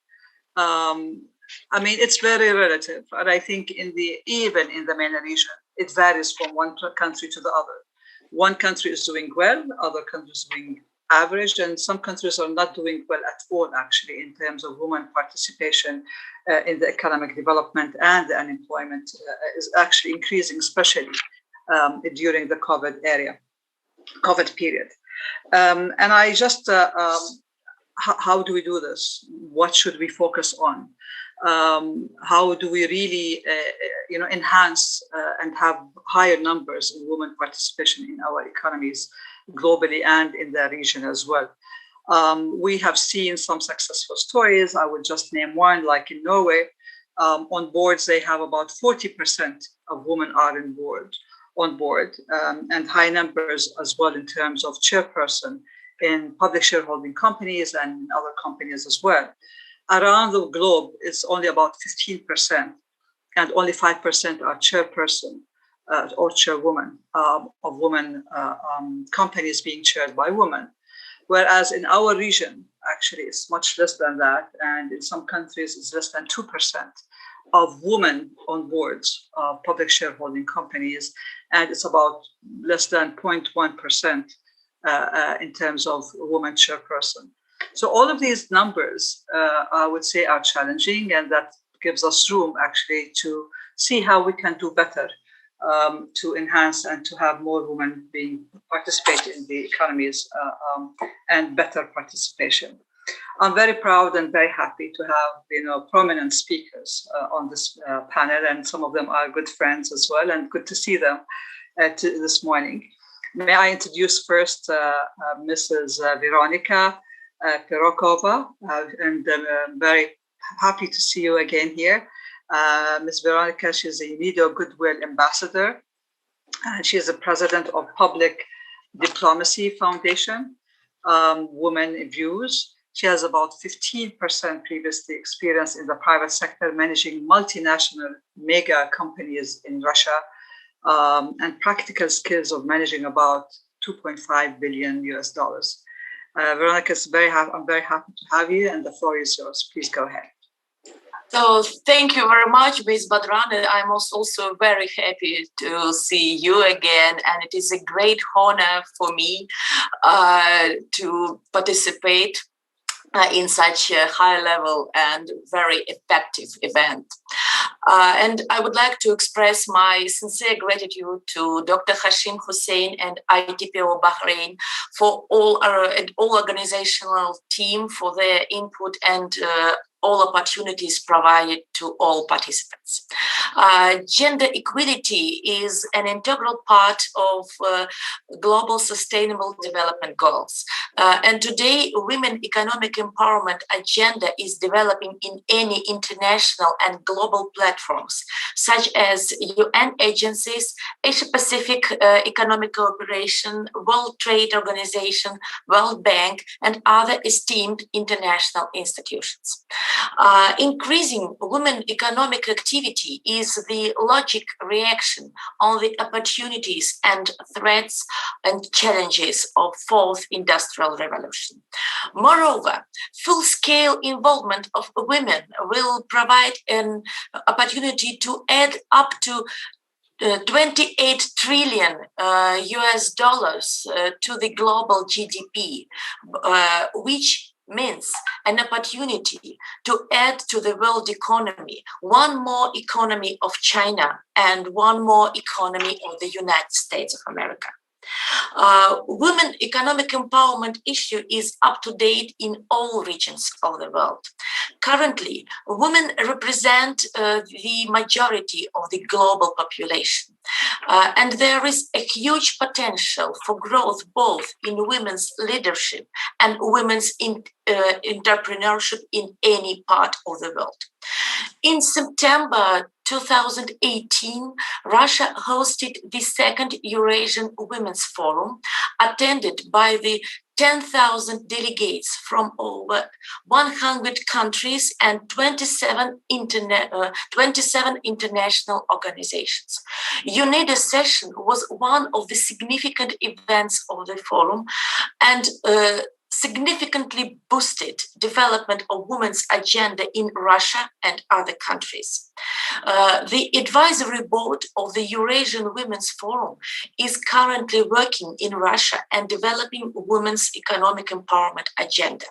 It's very relative. And I think even in the MENA region, it varies from one country to the other. One country is doing well, other countries doing average, and some countries are not doing well at all, actually, in terms of women participation in the economic development, and the unemployment is actually increasing, especially during the COVID period. And I just, how do we do this? What should we focus on? How do we really, enhance and have higher numbers in women participation in our economies globally and in the region as well? We have seen some successful stories. I would just name one, like in Norway. On boards, they have about 40% of women are on board, and high numbers as well in terms of chairperson in public shareholding companies and other companies as well. Around the globe, it's only about 15%, and only 5% are chairperson or chairwoman of women companies being chaired by women. Whereas in our region, actually, it's much less than that. And in some countries, it's less than 2% of women on boards of public shareholding companies. And it's about less than 0.1% in terms of women chairperson. So all of these numbers, I would say, are challenging, and that gives us room actually to see how we can do better to enhance and to have more women participate in the economies and better participation. I'm very proud and very happy to have prominent speakers on this panel, and some of them are good friends as well, and good to see them this morning. May I introduce first Mrs. Veronika Perokova, and I'm very happy to see you again here. Ms. Veronika, she's a UNIDO Goodwill Ambassador, and she is the president of Public Diplomacy Foundation, Women Views. She has about 15% previously experience in the private sector, managing multinational mega companies in Russia, and practical skills of managing about $2.5 billion US. Veronika, I'm very happy to have you, and the floor is yours. Please go ahead. So thank you very much, Ms. Badran. I'm also very happy to see you again, and it is a great honor for me to participate in such a high level and very effective event. And I would like to express my sincere gratitude to Dr. Hashim Hussein and ITPO Bahrain for all organizational team for their input and all opportunities provided to all participants. Gender equality is an integral part of global sustainable development goals. And today, women economic empowerment agenda is developing in any international and global platforms, such as UN agencies, Asia-Pacific Economic Cooperation, World Trade Organization, World Bank, and other esteemed international institutions. Increasing women economic activity is the logic reaction on the opportunities and threats and challenges of fourth industrial revolution. Moreover, full-scale involvement of women will provide an opportunity to add up to 28 trillion US dollars to the global GDP, which means an opportunity to add to the world economy one more economy of China and one more economy of the United States of America. Women economic empowerment issue is up to date in all regions of the world. Currently, women represent the majority of the global population. And there is a huge potential for growth both in women's leadership and women's entrepreneurship in any part of the world. In September 2018, Russia hosted the second Eurasian Women's Forum, attended by the 10,000 delegates from over 100 countries and 27 international organizations. UNIDO's session was one of the significant events of the forum and significantly boosted development of women's agenda in Russia and other countries. The advisory board of the Eurasian Women's Forum is currently working in Russia and developing women's economic empowerment agenda.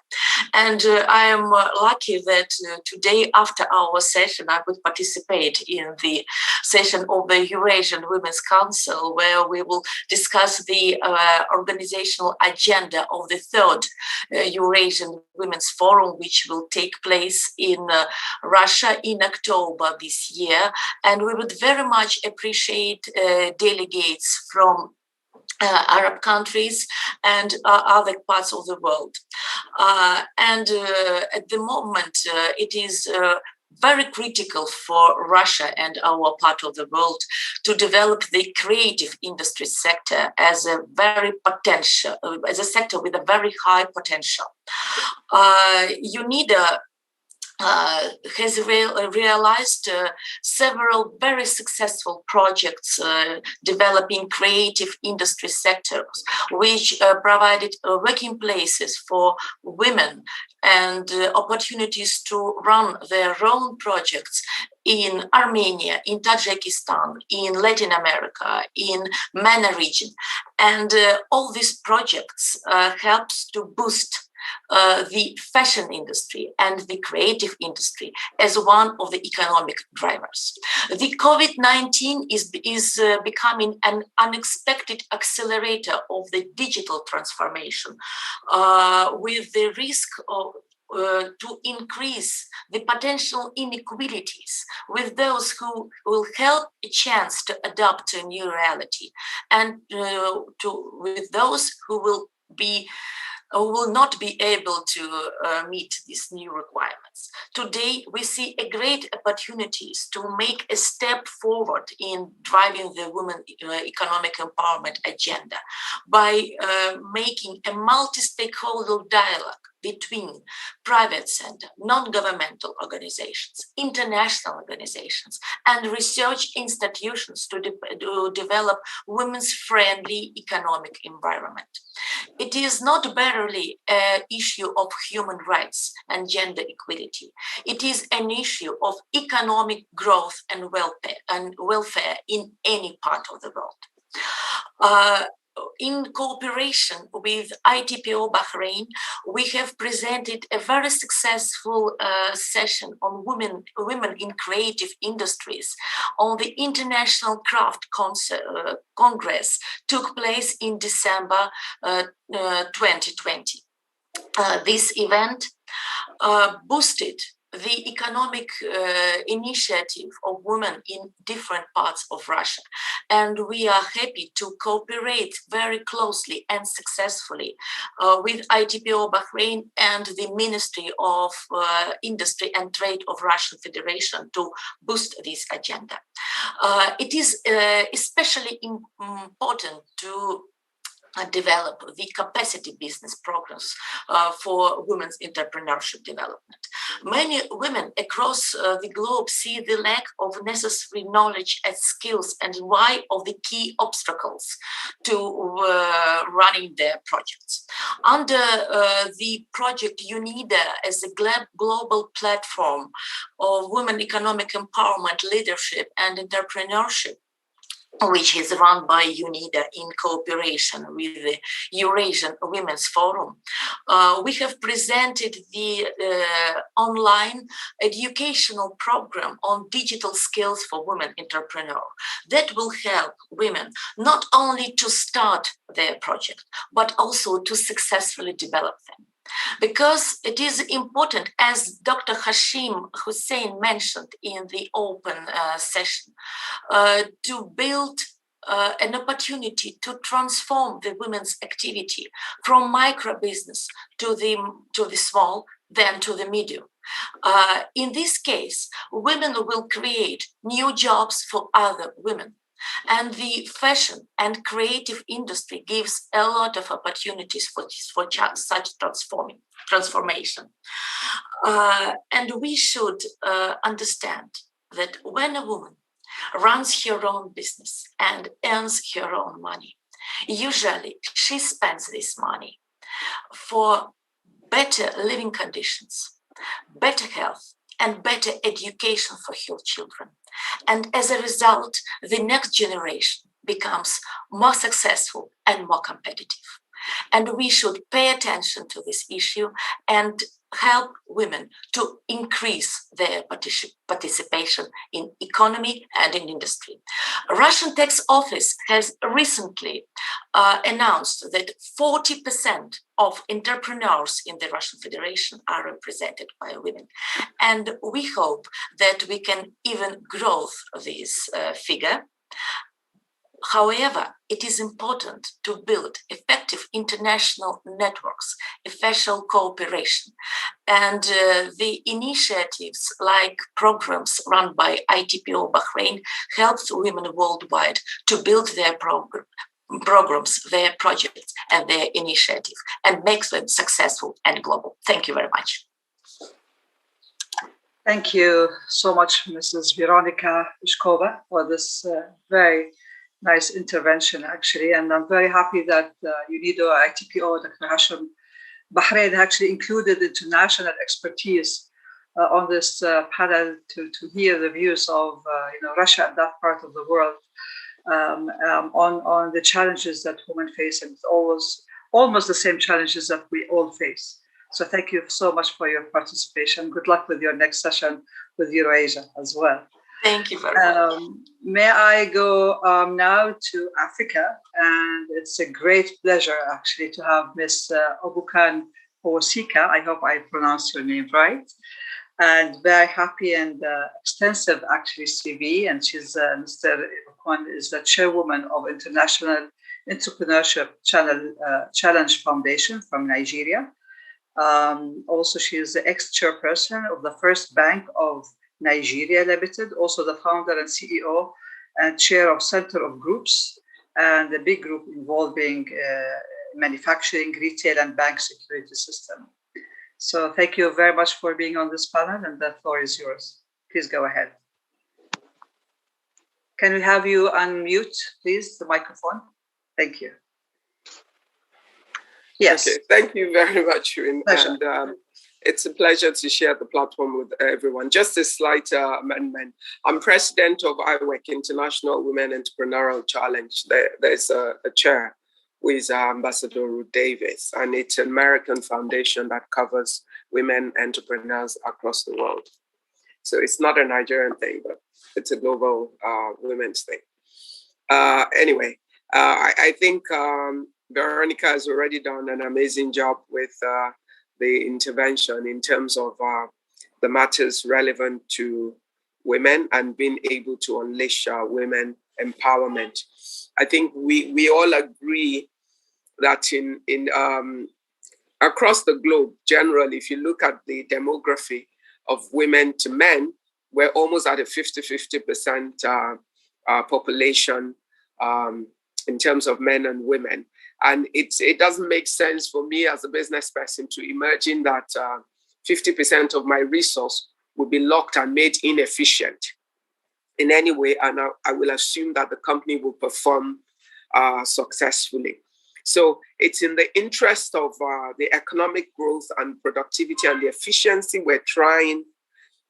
And I am lucky that today after our session, I would participate in the session of the Eurasian Women's Council, where we will discuss the organizational agenda of the third Eurasian Women's Forum, which will take place in Russia in October this year. And we would very much appreciate delegates from Arab countries and other parts of the world. And at the moment, it is very critical for Russia and our part of the world to develop the creative industry sector as a very potential, as a sector with a very high potential. UNIDO has realized several very successful projects developing creative industry sectors, which provided working places for women and opportunities to run their own projects in Armenia, in Tajikistan, in Latin America, in MENA region. And all these projects helps to boost the fashion industry and the creative industry as one of the economic drivers. The COVID-19 is becoming an unexpected accelerator of the digital transformation, with the risk of to increase the potential inequalities with those who will help a chance to adapt to a new reality, and with those who will not be able to meet these new requirements. Today, we see a great opportunities to make a step forward in driving the women economic empowerment agenda by making a multi-stakeholder dialogue between private sector, non-governmental organizations, international organizations, and research institutions to develop women's friendly economic environment. It is not barely an issue of human rights and gender equality. It is an issue of economic growth and welfare in any part of the world. in cooperation with ITPO Bahrain, we have presented a very successful session on women in creative industries on the International Craft Congress, took place in December 2020. This event boosted the economic initiative of women in different parts of Russia. And we are happy to cooperate very closely and successfully with ITPO Bahrain and the Ministry of Industry and Trade of Russian Federation to boost this agenda. It is especially important to develop the capacity business programs for women's entrepreneurship development. Many women across the globe see the lack of necessary knowledge and skills and why of the key obstacles to running their projects. Under the project UNIDA as a global platform of women economic empowerment, leadership and entrepreneurship, which is run by UNIDA in cooperation with the Eurasian Women's Forum. We have presented the online educational program on digital skills for women entrepreneurs that will help women not only to start their project, but also to successfully develop them. Because it is important, as Dr. Hashim Hussein mentioned in the open session, to build an opportunity to transform the women's activity from micro business to the small, then to the medium. In this case, women will create new jobs for other women. And the fashion and creative industry gives a lot of opportunities for such transformation. And we should understand that when a woman runs her own business and earns her own money, usually she spends this money for better living conditions, better health, and better education for her children. And as a result, the next generation becomes more successful and more competitive. And we should pay attention to this issue and help women to increase their participation in economy and in industry. Russian Tax Office has recently announced that 40% of entrepreneurs in the Russian Federation are represented by women. And we hope that we can even grow this figure. However, it is important to build effective international networks, official cooperation, and the initiatives like programs run by ITPO Bahrain helps women worldwide to build their programs, their projects, and their initiative, and makes them successful and global. Thank you very much. Thank you so much, Mrs. Veronika Ushkova, for this very nice intervention, actually. And I'm very happy that UNIDO, ITPO, Dr. Hashim Bahrain actually included international expertise on this panel to hear the views of Russia and that part of the world on the challenges that women face, and almost the same challenges that we all face. So thank you so much for your participation. Good luck with your next session with Eurasia as well. Thank you very much. May I go now to Africa? And it's a great pleasure, actually, to have Ms. Obukan Owosika. I hope I pronounced your name right. And very happy and extensive, actually, CV. And she's, Mr. Obukan is the chairwoman of International Entrepreneurship Challenge Foundation from Nigeria. Also, she is the ex-chairperson of the First Bank of Nigeria Limited, also the founder and CEO and chair of Center of Groups, and a big group involving manufacturing, retail, and bank security system. So thank you very much for being on this panel, and the floor is yours. Please go ahead. Can we have you unmute, please, the microphone? Thank you. Yes. Okay, thank you very much, Rin. And it's a pleasure to share the platform with everyone. Just a slight amendment. I'm president of IWEC, International Women Entrepreneurial Challenge. There's a chair who is Ambassador Ruth Davis, and it's an American foundation that covers women entrepreneurs across the world. So it's not a Nigerian thing, but it's a global women's thing. Anyway, I think Veronica has already done an amazing job with the intervention in terms of the matters relevant to women and being able to unleash women empowerment. I think we all agree that in across the globe, generally, if you look at the demography of women to men, we're almost at a 50-50% population in terms of men and women. And it doesn't make sense for me as a business person to imagine that 50% of my resource will be locked and made inefficient in any way. And I will assume that the company will perform successfully. So it's in the interest of the economic growth and productivity and the efficiency we're trying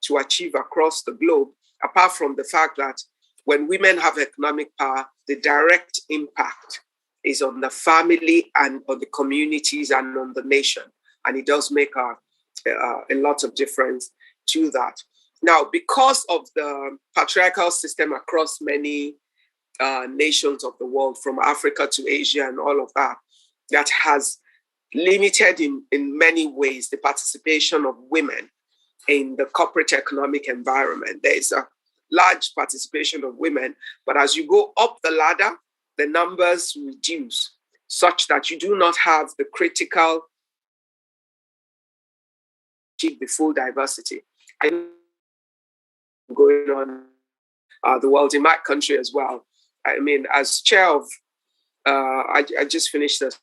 to achieve across the globe, apart from the fact that when women have economic power, the direct impact is on the family and on the communities and on the nation. And it does make a lot of difference to that. Now, because of the patriarchal system across many nations of the world, from Africa to Asia and all of that, that has limited in many ways the participation of women in the corporate economic environment. There is a large participation of women, but as you go up the ladder, the numbers reduce such that you do not have the critical achieve the full diversity. I'm going on the world in my country as well. I mean, as chair of, I just finished this.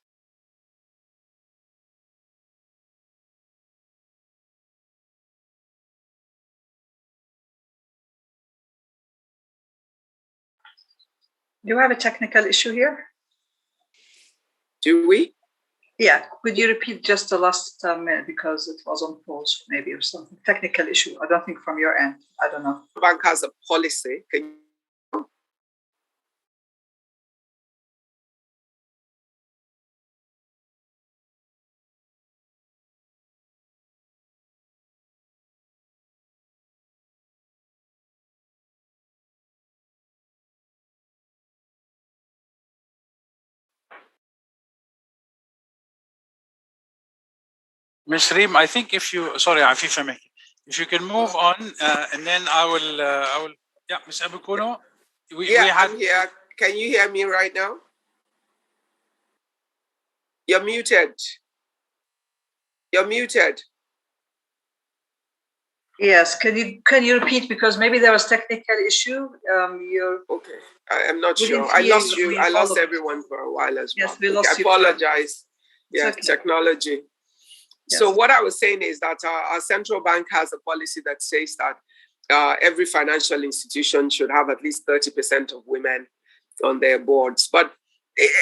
Do you have a technical issue here? Do we? Yeah, could you repeat just the last minute because it was on pause maybe or something? Technical issue, I don't think from your end, I don't know. The bank has a policy. Can you Ms. Reem, I think if you, sorry, Afif, if you can move on, and then I will, yeah, Ms. Abukuno. I'm here. Can you hear me right now? You're muted. You're muted. Yes, can you repeat because maybe there was technical issue. Okay, I am not sure. I lost you. I lost everyone for a while as well. Yes, we lost you. I apologize. Yeah, okay. Technology. Yes. So what I was saying is that our central bank has a policy that says that every financial institution should have at least 30% of women on their boards. But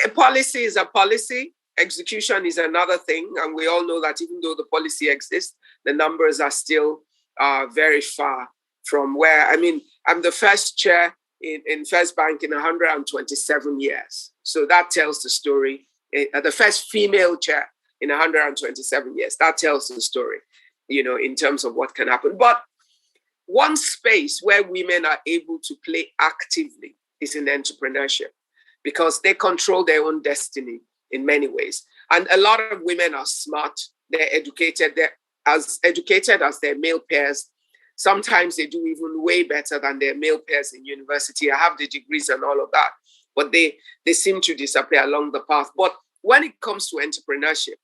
a policy is a policy. Execution is another thing. And we all know that even though the policy exists, the numbers are still very far from where, I mean, I'm the first chair in First Bank in 127 years. So that tells the story. The first female chair in 127 years. That tells the story, you know, in terms of what can happen. But one space where women are able to play actively is in entrepreneurship because they control their own destiny in many ways. And a lot of women are smart. They're educated. They're as educated as their male peers. Sometimes they do even way better than their male peers in university. I have the degrees and all of that, but they seem to disappear along the path. But when it comes to entrepreneurship,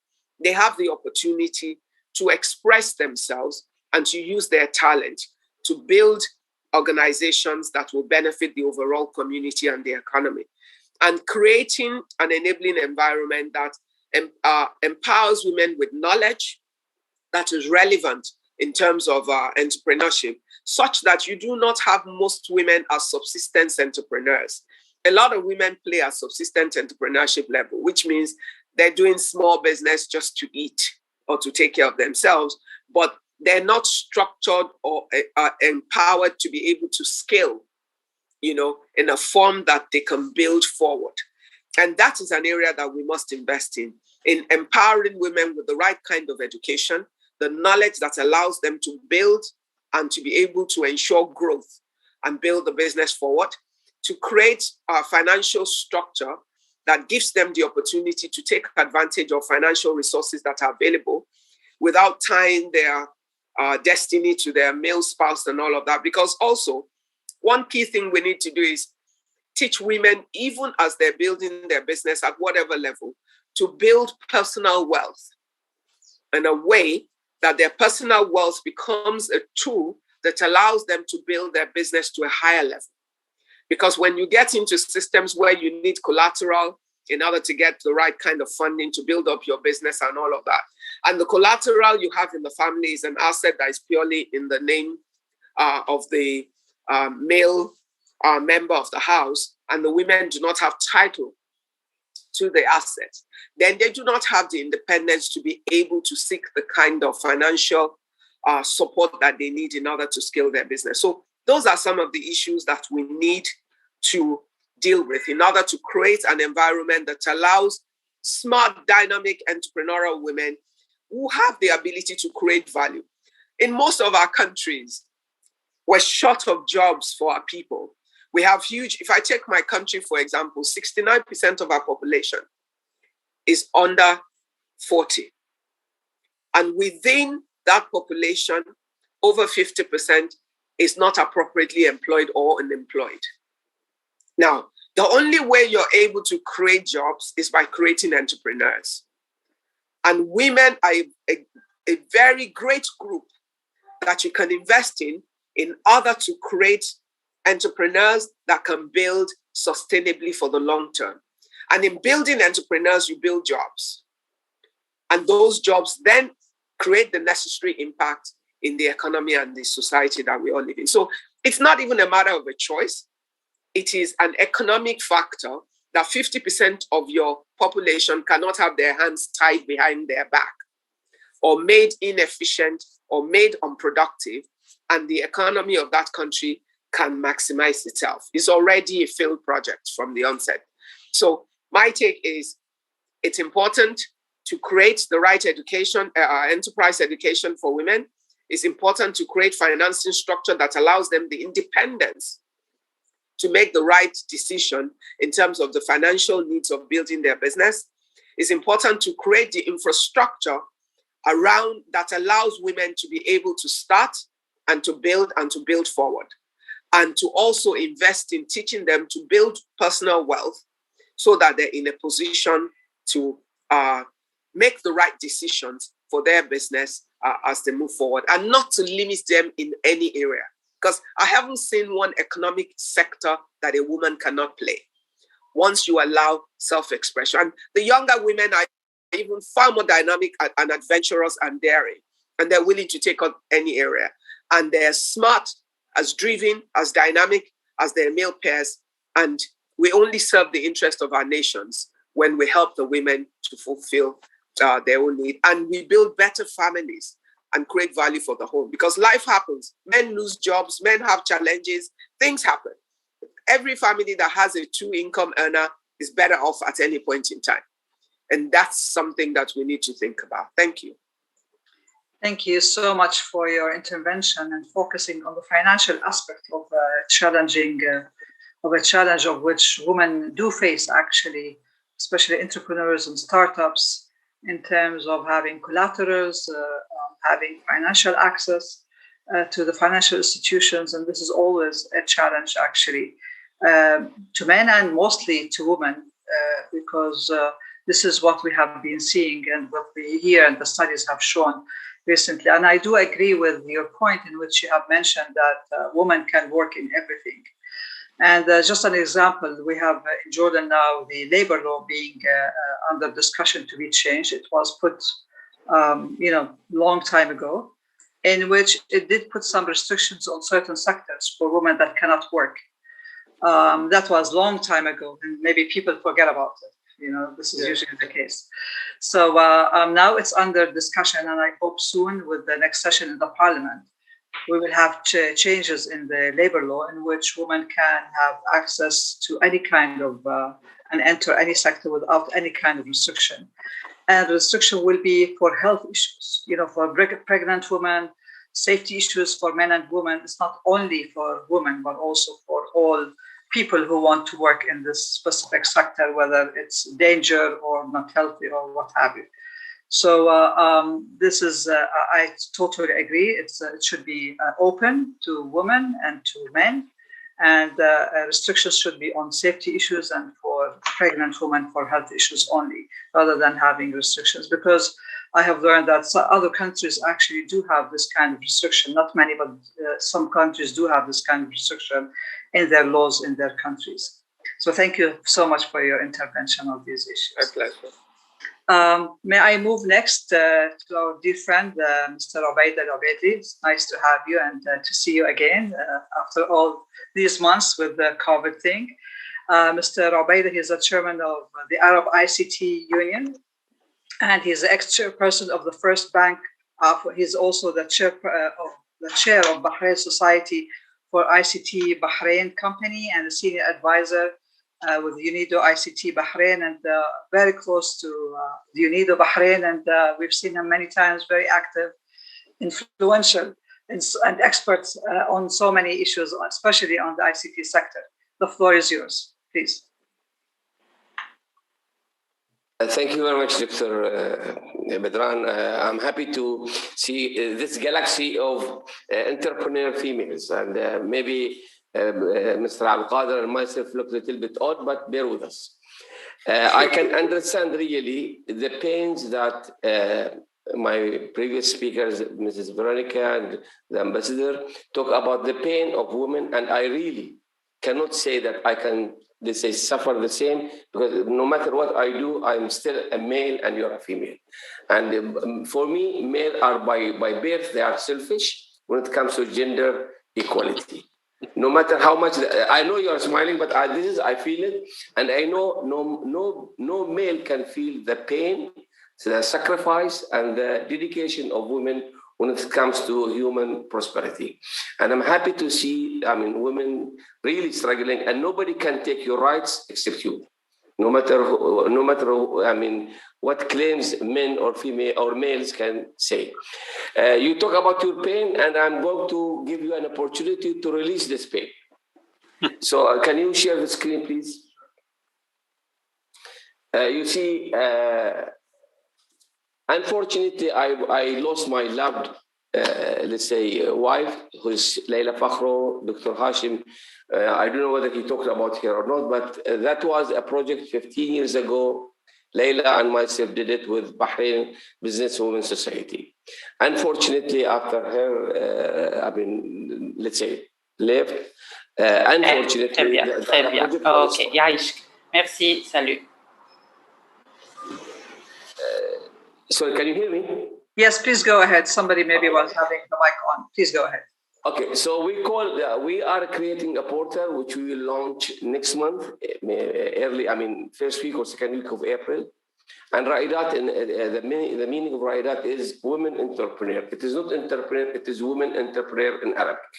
they have the opportunity to express themselves and to use their talent to build organizations that will benefit the overall community and the economy. And creating an enabling environment that empowers women with knowledge that is relevant in terms of entrepreneurship, such that you do not have most women as subsistence entrepreneurs. A lot of women play at subsistence entrepreneurship level, which means they're doing small business just to eat or to take care of themselves, but they're not structured or empowered to be able to scale, you know, in a form that they can build forward. And that is an area that we must invest in empowering women with the right kind of education, the knowledge that allows them to build and to be able to ensure growth and build the business forward, to create a financial structure that gives them the opportunity to take advantage of financial resources that are available without tying their destiny to their male spouse and all of that. Because also, one key thing we need to do is teach women, even as they're building their business at whatever level, to build personal wealth in a way that their personal wealth becomes a tool that allows them to build their business to a higher level. Because when you get into systems where you need collateral in order to get the right kind of funding to build up your business and all of that, and the collateral you have in the family is an asset that is purely in the name of the male member of the house, and the women do not have title to the asset, then they do not have the independence to be able to seek the kind of financial support that they need in order to scale their business. So those are some of the issues that we need to deal with in order to create an environment that allows smart, dynamic, entrepreneurial women who have the ability to create value. In most of our countries, we're short of jobs for our people. We have huge, if I take my country, for example, 69% of our population is under 40. And within that population, over 50% is not appropriately employed or unemployed. Now, the only way you're able to create jobs is by creating entrepreneurs. And women are a very great group that you can invest in order to create entrepreneurs that can build sustainably for the long term. And in building entrepreneurs, you build jobs. And those jobs then create the necessary impact in the economy and the society that we all live in. So it's not even a matter of a choice. It is an economic factor that 50% of your population cannot have their hands tied behind their back or made inefficient or made unproductive, and the economy of that country can maximize itself. It's already a failed project from the onset. So my take is it's important to create the right education, enterprise education for women. It's important to create financing structure that allows them the independence to make the right decision in terms of the financial needs of building their business. It's important to create the infrastructure around that allows women to be able to start and to build forward, and to also invest in teaching them to build personal wealth so that they're in a position to make the right decisions for their business as they move forward, and not to limit them in any area. Because I haven't seen one economic sector that a woman cannot play once you allow self-expression. And the younger women are even far more dynamic and adventurous and daring, and they're willing to take on any area. And they're smart, as driven, as dynamic as their male peers. And we only serve the interest of our nations when we help the women to fulfill their own need. And we build better families and create value for the home, because life happens. Men lose jobs, men have challenges, things happen. Every family that has a 2-income earner is better off at any point in time. And that's something that we need to think about. Thank you. Thank you so much for your intervention and focusing on the financial aspect of a challenge of which women do face, actually, especially entrepreneurs and startups, in terms of having collaterals, having financial access to the financial institutions. And this is always a challenge, actually, to men and mostly to women, because this is what we have been seeing and what we hear and the studies have shown recently. And I do agree with your point in which you have mentioned that women can work in everything. And just an example, we have in Jordan now the labor law being under discussion to be changed. It was put, long time ago, in which it did put some restrictions on certain sectors for women that cannot work. That was long time ago, and maybe people forget about it. This is usually the case. So now it's under discussion, and I hope soon with the next session in the parliament, we will have changes in the labor law in which women can have access to any kind of and enter any sector without any kind of restriction. And the restriction will be for health issues, for pregnant women, safety issues for men and women. It's not only for women, but also for all people who want to work in this specific sector, whether it's danger or not healthy or what have you. So this is, I totally agree. It should be open to women and to men, and restrictions should be on safety issues and for pregnant women for health issues only, rather than having restrictions. Because I have learned that other countries actually do have this kind of restriction. Not many, but some countries do have this kind of restriction in their laws in their countries. So thank you so much for your intervention on these issues. My pleasure. May I move next to our dear friend, Mr. Obaid Al-Obaidi. It's nice to have you and to see you again after all these months with the COVID thing. Mr. Obaid, he's the chairman of the Arab ICT Union, and he's the ex-chairperson of the First Bank. He's also the chair of Bahrain Society for ICT Bahrain Company and a senior advisor with UNIDO ICT Bahrain, and very close to the UNIDO Bahrain. And we've seen him many times, very active, influential, and experts on so many issues, especially on the ICT sector. The floor is yours, please. Thank you very much, Dr. Badran. I'm happy to see this galaxy of entrepreneur females, and maybe Mr. Al-Qadir and myself look a little bit odd, but bear with us. I can understand really the pains that my previous speakers, Mrs. Veronica and the ambassador, talk about the pain of women, and I really cannot say that I can, they say, suffer the same, because no matter what I do, I'm still a male and you're a female. And for me, male are by birth, they are selfish when it comes to gender equality. No matter how much, I know you're smiling, but I feel it. And I know no male can feel the pain, the sacrifice, and the dedication of women when it comes to human prosperity. And I'm happy to see, women really struggling, and nobody can take your rights except you. No matter what claims men or female or males can say. You talk about your pain, and I'm going to give you an opportunity to release this pain. So can you share the screen, please? You see, unfortunately, I lost my loved, let's say, wife, who is Layla Fakhro, Dr. Hashim. I don't know whether he talked about her or not, but that was a project 15 years ago. Layla and myself did it with Bahrain Business Women Society. Unfortunately, after her, let's say, left, unfortunately... Très bien, très bien. OK, Yaïch. Merci, salut. Sorry, can you hear me? Yes, please go ahead. Somebody maybe was having the mic on. Please go ahead. Okay, so we are creating a portal which we will launch next month, first week or second week of April. And Raidat, the meaning of Raidat is women entrepreneur. It is not entrepreneur, it is women entrepreneur in Arabic.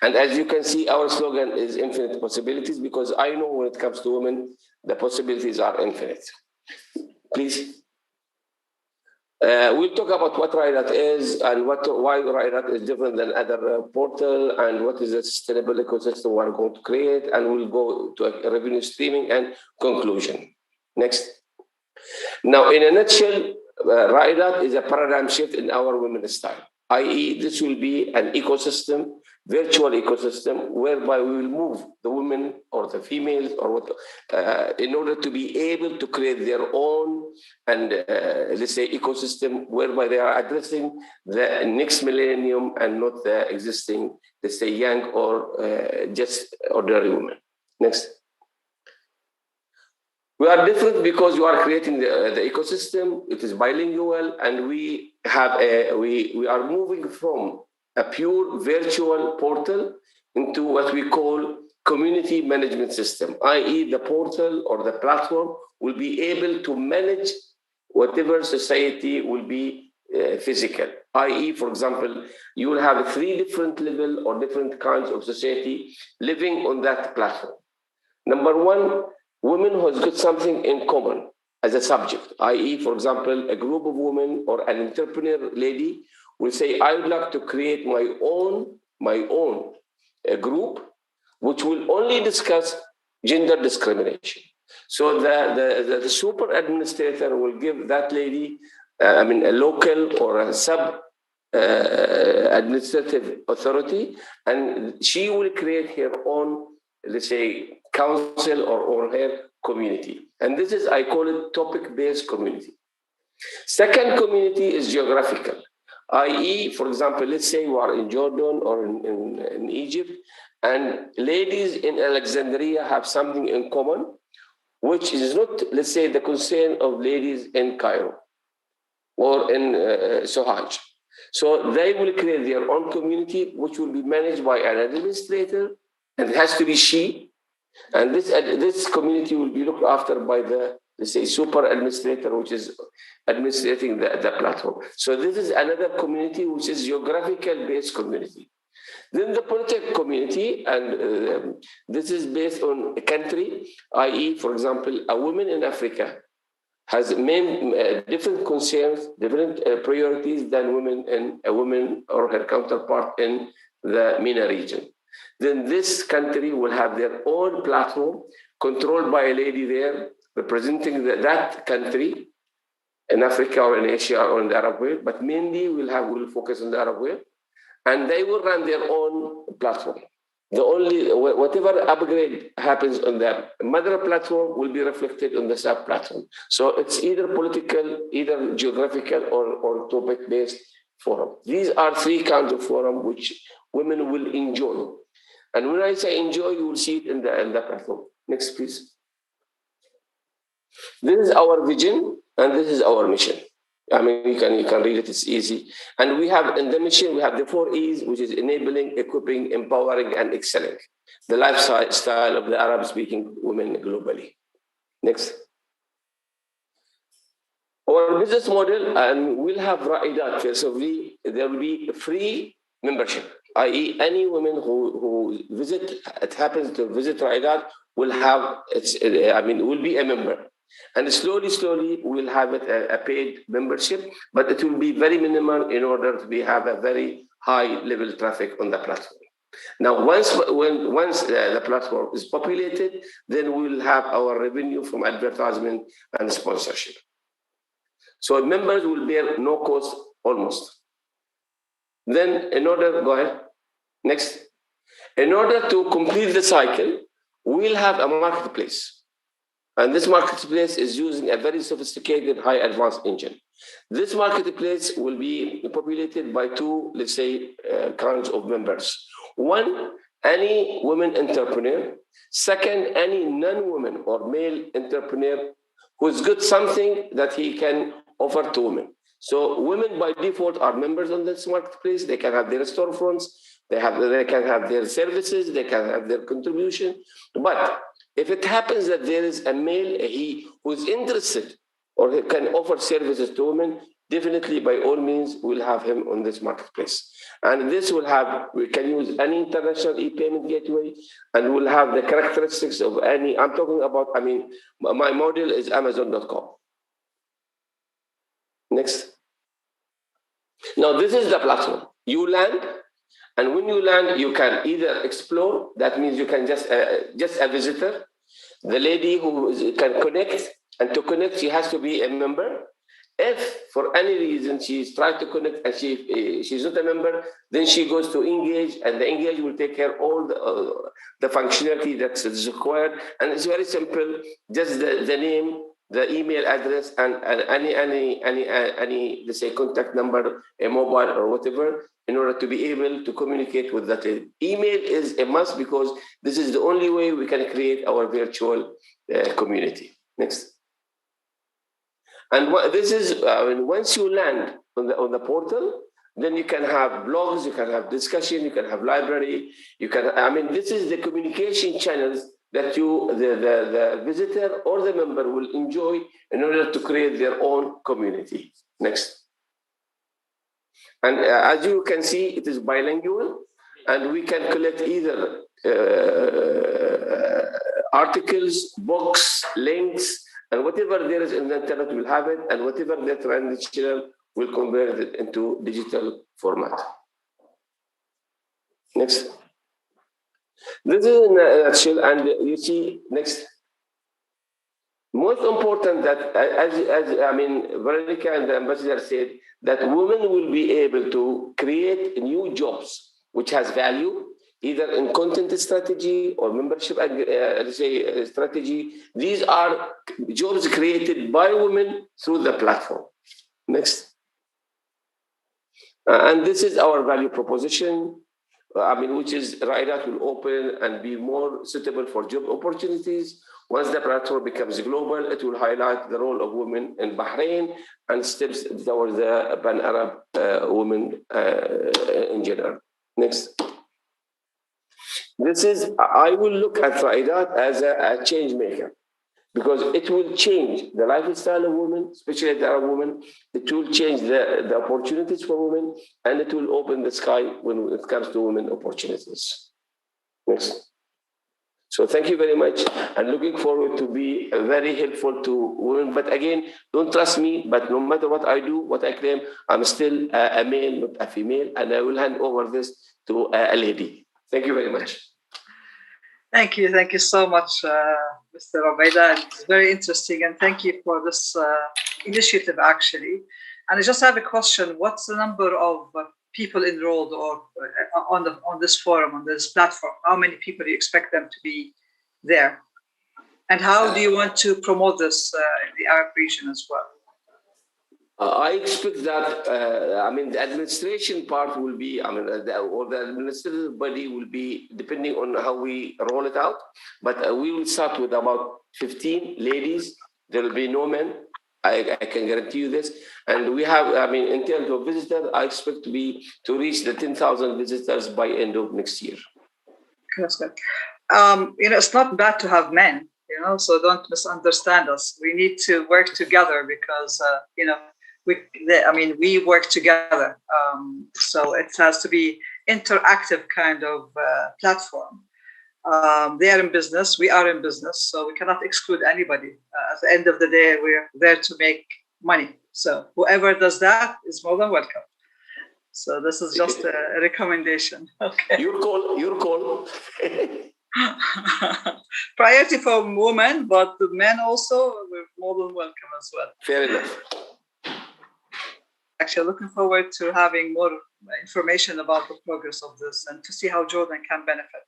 And as you can see, our slogan is infinite possibilities, because I know when it comes to women, the possibilities are infinite. Please. We'll talk about what Raidat is and why Raidat is different than other portal, and what is the sustainable ecosystem we're going to create, and we'll go to a revenue streaming and conclusion. Next. Now, in a nutshell, Raidat is a paradigm shift in our women's style, i.e. this will be an ecosystem, virtual ecosystem, whereby we will move the women or the females or in order to be able to create their own and let's say ecosystem whereby they are addressing the next millennium and not the existing, let's say, young or just ordinary women. Next. We are different because you are creating the ecosystem. It is bilingual, and we are moving from a pure virtual portal into what we call community management system, i.e. the portal or the platform will be able to manage whatever society will be physical, i.e. for example, you will have 3 different levels or different kinds of society living on that platform. Number 1, women who has got something in common as a subject, i.e., for example, a group of women or an entrepreneur lady will say, I would like to create my own group which will only discuss gender discrimination. So the super administrator will give that lady, a local or a sub administrative authority, and she will create her own, let's say, council or her community. And this is, I call it topic-based community. Second community is geographical, i.e., for example, let's say we are in Jordan or in Egypt, and ladies in Alexandria have something in common, which is not, let's say, the concern of ladies in Cairo or in Sohaj. So they will create their own community, which will be managed by an administrator, and it has to be she. And this community will be looked after by the, let's say, super administrator, which is administrating the platform. So this is another community, which is geographical-based community. Then the political community, and this is based on a country, i.e., for example, a woman in Africa has different concerns, different priorities than a woman or her counterpart in the MENA region. Then this country will have their own platform controlled by a lady there representing that country in Africa or in Asia or in the Arab world, but mainly will focus on the Arab world, and they will run their own platform. Whatever upgrade happens on the mother platform will be reflected on the sub platform. So it's either political, either geographical, or topic-based forum. These are three kinds of forum which women will enjoy. And when I say enjoy, you will see it in the platform. Next, please. This is our vision, and this is our mission. I mean, you can read it, it's easy. And we have, in the mission, we have the 4 E's, which is enabling, equipping, empowering, and excelling. The lifestyle of the Arab-speaking women globally. Next. Our business model, and we'll have Ra'idat. Firstly, there will be free membership, i.e. any woman who happens to visit Ra'idat will have, will be a member. And slowly, we'll have it a paid membership, but it will be very minimal in order to have a very high level traffic on the platform. Now, once the platform is populated, then we'll have our revenue from advertisement and sponsorship. So members will bear no cost almost. Then go ahead, next. In order to complete the cycle, we'll have a marketplace. And this marketplace is using a very sophisticated, high advanced engine. This marketplace will be populated by 2, let's say, kinds of members. One, any woman entrepreneur. Second, any non-woman or male entrepreneur who's got something that he can offer to women. So women by default are members on this marketplace. They can have their storefronts, they can have their services, they can have their contribution. But if it happens that there is a male who is interested or can offer services to women, definitely by all means we'll have him on this marketplace. And this we can use any international e-payment gateway, and we'll have the characteristics of any, my model is Amazon.com. Next. Now this is the platform. You land, and when you land, you can either explore, that means you can just a visitor. The lady who can connect, and to connect, she has to be a member. If for any reason she's trying to connect and she's not a member, then she goes to Engage, and the Engage will take care of all the functionality that's required. And it's very simple, just the name, the email address, and any let's say contact number, a mobile or whatever, in order to be able to communicate with that lady. Email is a must because this is the only way we can create our virtual community. Next. And this is once you land on the portal, then you can have blogs, you can have discussion, you can have library, you can. This is the communication channels that the visitor or the member will enjoy in order to create their own community. Next. And as you can see, it is bilingual, and we can collect either articles, books, links, and whatever there is in the internet will have it, and whatever they're traditional will convert it into digital format. Next. This is in a nutshell, and you see, next. Most important that, as I mean, Veronica and the ambassador said, that women will be able to create new jobs, which has value, either in content strategy or membership strategy. These are jobs created by women through the platform. Next. And this is our value proposition, which is Raidat will open and be more suitable for job opportunities. Once the platform becomes global, it will highlight the role of women in Bahrain and steps towards the Pan-Arab women in general. Next. I will look at Raidat as a change maker, because it will change the lifestyle of women, especially the Arab women. It will change the opportunities for women, and it will open the sky when it comes to women opportunities. Next. So thank you very much, and looking forward to be very helpful to women. But again, don't trust me, but no matter what I do, what I claim, I'm still a male, not a female, and I will hand over this to a lady. Thank you very much. Thank you so much, Mr. Obaida. It's very interesting, and thank you for this initiative, actually. And I just have a question. What's the number of people enrolled or on this forum, on this platform? How many people do you expect them to be there? And how do you want to promote this in the Arab region as well? I expect that, the administration part will be, the administrative body will be, depending on how we roll it out, but we will start with about 15 ladies. There will be no men. I can guarantee you this. And we have, in terms of visitors, I expect to reach the 10,000 visitors by end of next year. That's good. It's not bad to have men, so don't misunderstand us. We need to work together because, we work together. So it has to be interactive kind of platform. They are in business, we are in business, so we cannot exclude anybody. At the end of the day, we're there to make money. So whoever does that is more than welcome. So this is just a recommendation. Okay. Your call. Priority for women, but the men also, we're more than welcome as well. Fair enough. Actually, looking forward to having more information about the progress of this and to see how Jordan can benefit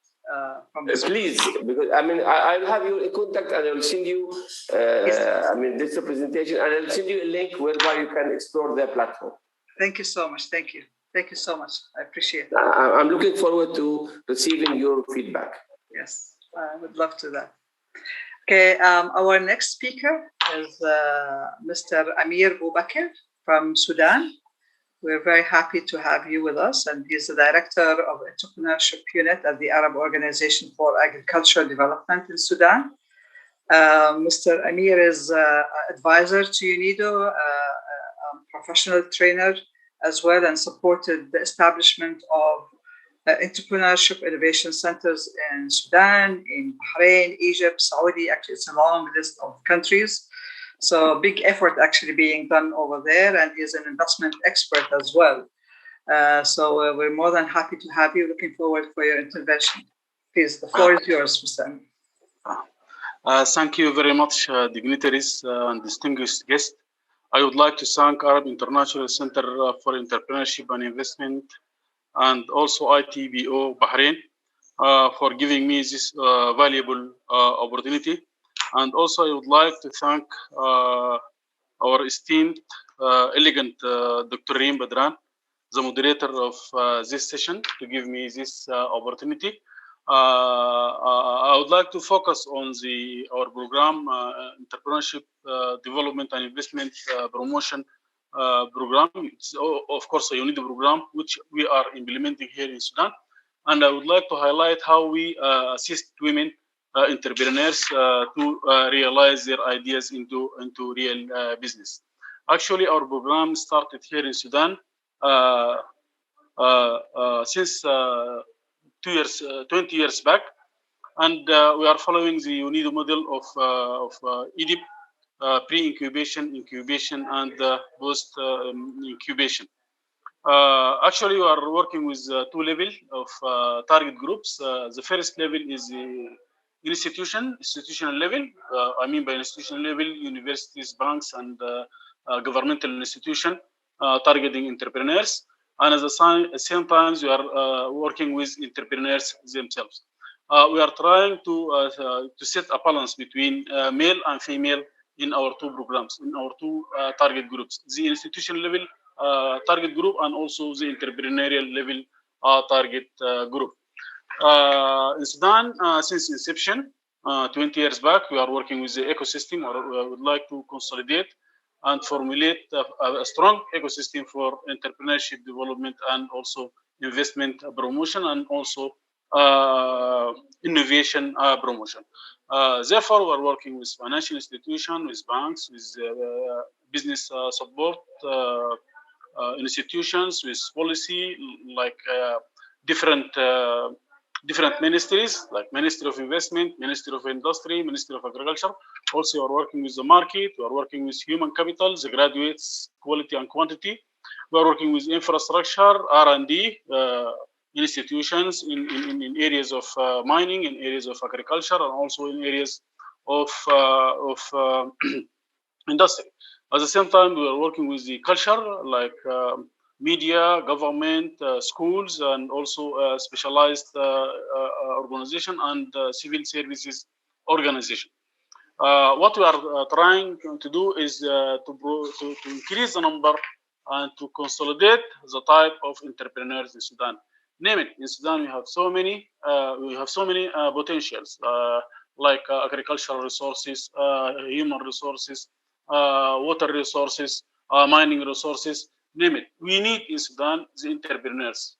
from this. Please, because I'll have you in contact, and I will send you this presentation, and I'll send you a link whereby you can explore their platform. Thank you so much. Thank you so much. I appreciate it. I'm looking forward to receiving your feedback. Yes, I would love to that. Okay, our next speaker is Mr. Amir Boubaker from Sudan. We're very happy to have you with us, and he's the Director of Entrepreneurship Unit at the Arab Organization for Agricultural Development in Sudan. Mr. Amir is advisor to UNIDO, professional trainer as well, and supported the establishment of entrepreneurship innovation centers in Sudan, in Bahrain, Egypt, Saudi. Actually, it's a long list of countries. So big effort actually being done over there, and he's an investment expert as well. So we're more than happy to have you. Looking forward for your intervention. Please, the floor is yours, Mr. Amir. Thank you very much, dignitaries and distinguished guests. I would like to thank Arab International Center for Entrepreneurship and Investment, and also ITBO Bahrain for giving me this valuable opportunity. And also I would like to thank our esteemed, elegant Dr. Reem Badran, the moderator of this session, to give me this opportunity. I would like to focus on our program, Entrepreneurship Development and Investment Promotion Program. It's, of course, a UNIDO program, which we are implementing here in Sudan. And I would like to highlight how we assist women entrepreneurs to realize their ideas into real business. Actually, our program started here in Sudan since 20 years back. And we are following the UNIDO model of EDIP, pre-incubation, incubation, and post-incubation. Actually, we are working with two levels of target groups. The first level is the institutional level. I mean by institutional level, universities, banks, and governmental institutions targeting entrepreneurs. And at the same time, we are working with entrepreneurs themselves. We are trying to set a balance between male and female in our two programs, in our two target groups, the institutional level target group and also the entrepreneurial level target group. In Sudan, since inception, 20 years back, we are working with the ecosystem, or we would like to consolidate and formulate a strong ecosystem for entrepreneurship development and also investment promotion and also innovation promotion. Therefore, we're working with financial institutions, with banks, with business support institutions, with policy, like different ministries, like Ministry of Investment, Ministry of Industry, Ministry of Agriculture. Also, we're working with the market, we're working with human capital, the graduates, quality and quantity. We're working with infrastructure, R&D, institutions in areas of mining, in areas of agriculture, and also in areas of industry. At the same time, we are working with the culture, like media, government, schools, and also specialized organization and civil services organization. What we are trying to do is to increase the number and to consolidate the type of entrepreneurs in Sudan. Name it. In Sudan, we have so many potentials, like agricultural resources, human resources, water resources, mining resources. Name it. We need in Sudan the entrepreneurs,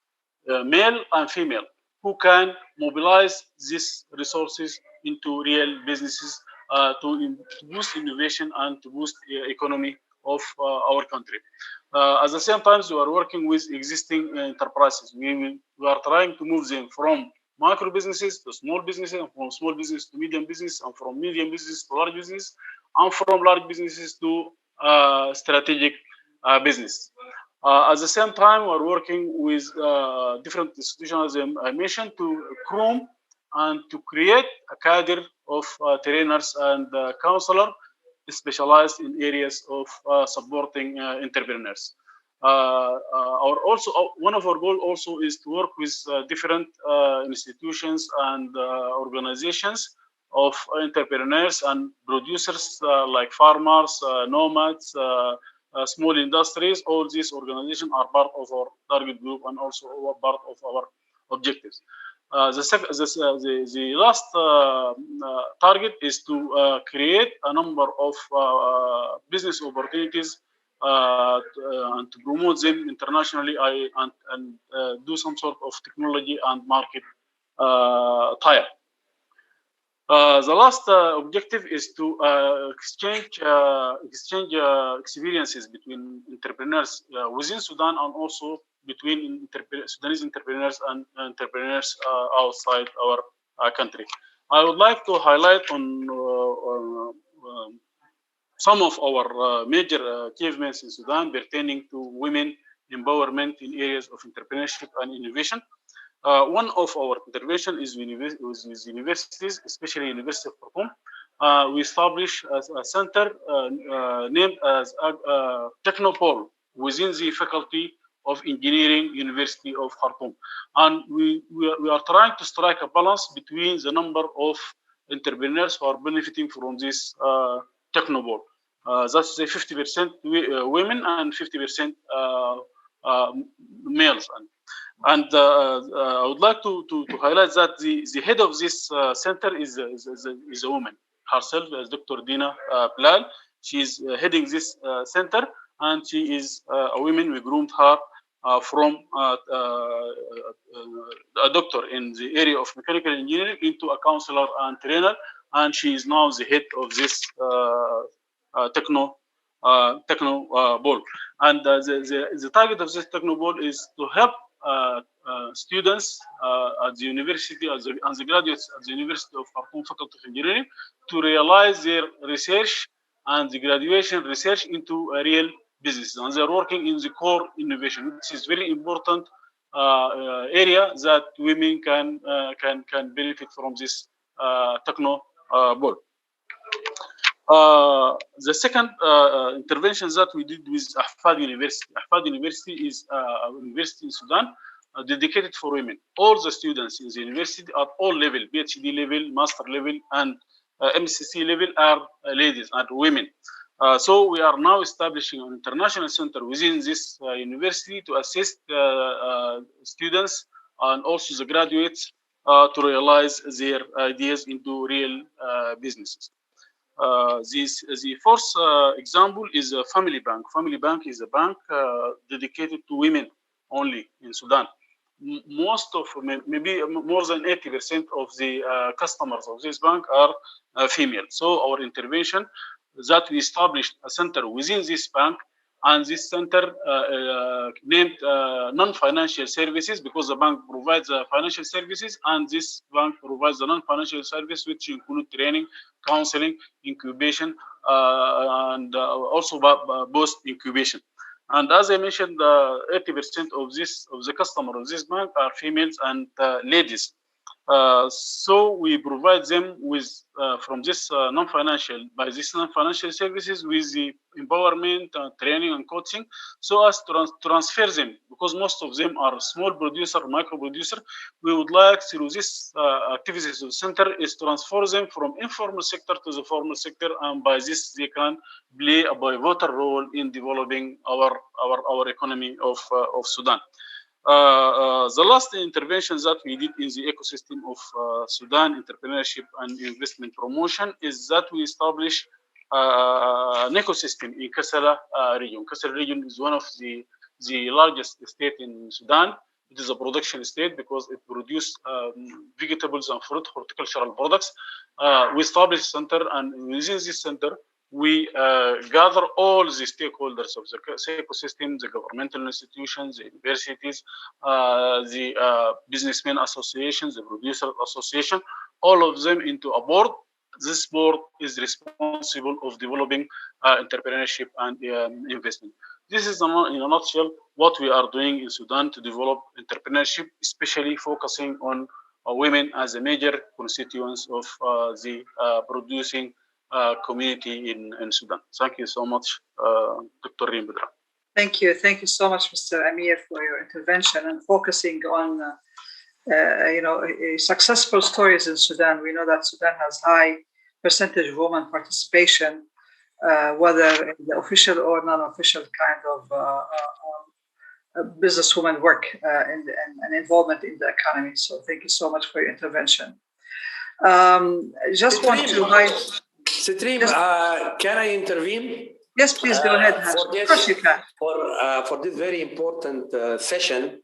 male and female, who can mobilize these resources into real businesses to boost innovation and to boost the economy of our country. At the same time, we are working with existing enterprises. We are trying to move them from micro businesses to small businesses, and from small business to medium business, and from medium business to large business, and from large businesses to strategic business. At the same time, we're working with different institutions, as I mentioned, to groom and to create a cadre of trainers and counselors specialized in areas of supporting entrepreneurs. One of our goals also is to work with different institutions and organizations of entrepreneurs and producers, like farmers, nomads, small industries. All these organizations are part of our target group and also part of our objectives. The last target is to create a number of business opportunities and to promote them internationally and do some sort of technology and market tie-up. The last objective is to exchange experiences between entrepreneurs within Sudan and also between Sudanese entrepreneurs and entrepreneurs outside our country. I would like to highlight on some of our major achievements in Sudan pertaining to women empowerment in areas of entrepreneurship and innovation. One of our intervention is with universities, especially University of Khartoum. We established a center named as Technopole within the Faculty of Engineering, University of Khartoum. And we are trying to strike a balance between the number of entrepreneurs who are benefiting from this Technopole. That's 50% women and 50% males. And I would like to highlight that the head of this center is a woman herself, as Dr. Dina Bilal. She is heading this center, and she is a woman. We groomed her from a doctor in the area of mechanical engineering into a counselor and trainer, and she is now the head of this Technopole. And the target of this Technopole is to help students at the university and the graduates at the University of Khartoum Faculty of Engineering to realize their research and the graduation research into a real business. And they're working in the core innovation, which is very important area that women can benefit from this techno board. The second intervention that we did with Ahfad University. Ahfad University is a university in Sudan dedicated for women. All the students in the university at all level, PhD level, master level, and MCC level are ladies and women. So we are now establishing an international center within this university to assist students and also the graduates to realize their ideas into real businesses. The fourth example is a Family Bank. Family Bank is a bank dedicated to women only in Sudan. Most of, maybe more than 80% of the customers of this bank are female. So our intervention that we established a center within this bank, and this center named non-financial services, because the bank provides financial services, and this bank provides the non-financial service, which include training, counseling, incubation, and also post incubation. And as I mentioned, 80% of the customers of this bank are females and ladies. So we provide them with from this non-financial services with the empowerment, training, and coaching, so as to transfer them, because most of them are small producer, micro producer. We would like through this activities of the center is transfer them from informal sector to the formal sector, and by this they can play a pivotal role in developing our economy of Sudan. The last intervention that we did in the ecosystem of Sudan entrepreneurship and investment promotion is that we established an ecosystem in Kassala region. Kassala region is one of the largest state in Sudan. It is a production state because it produces vegetables and fruit, horticultural products. We established a center, and within this center, we gather all the stakeholders of the ecosystem, the governmental institutions, the universities, the businessmen associations, the producer association, all of them into a board. This board is responsible of developing entrepreneurship and investment. This is in a nutshell what we are doing in Sudan to develop entrepreneurship, especially focusing on women as a major constituents of the producing community in Sudan. Thank you so much, Dr. Reem Badran. Thank you so much, Mr. Amir, for your intervention and focusing on successful stories in Sudan. We know that Sudan has high percentage of women participation, whether in the official or non-official kind of businesswoman work and involvement in the economy. So thank you so much for your intervention. Just want to highlight. Citrim, can I intervene? Yes, please go ahead. Of course you can. For this very important session,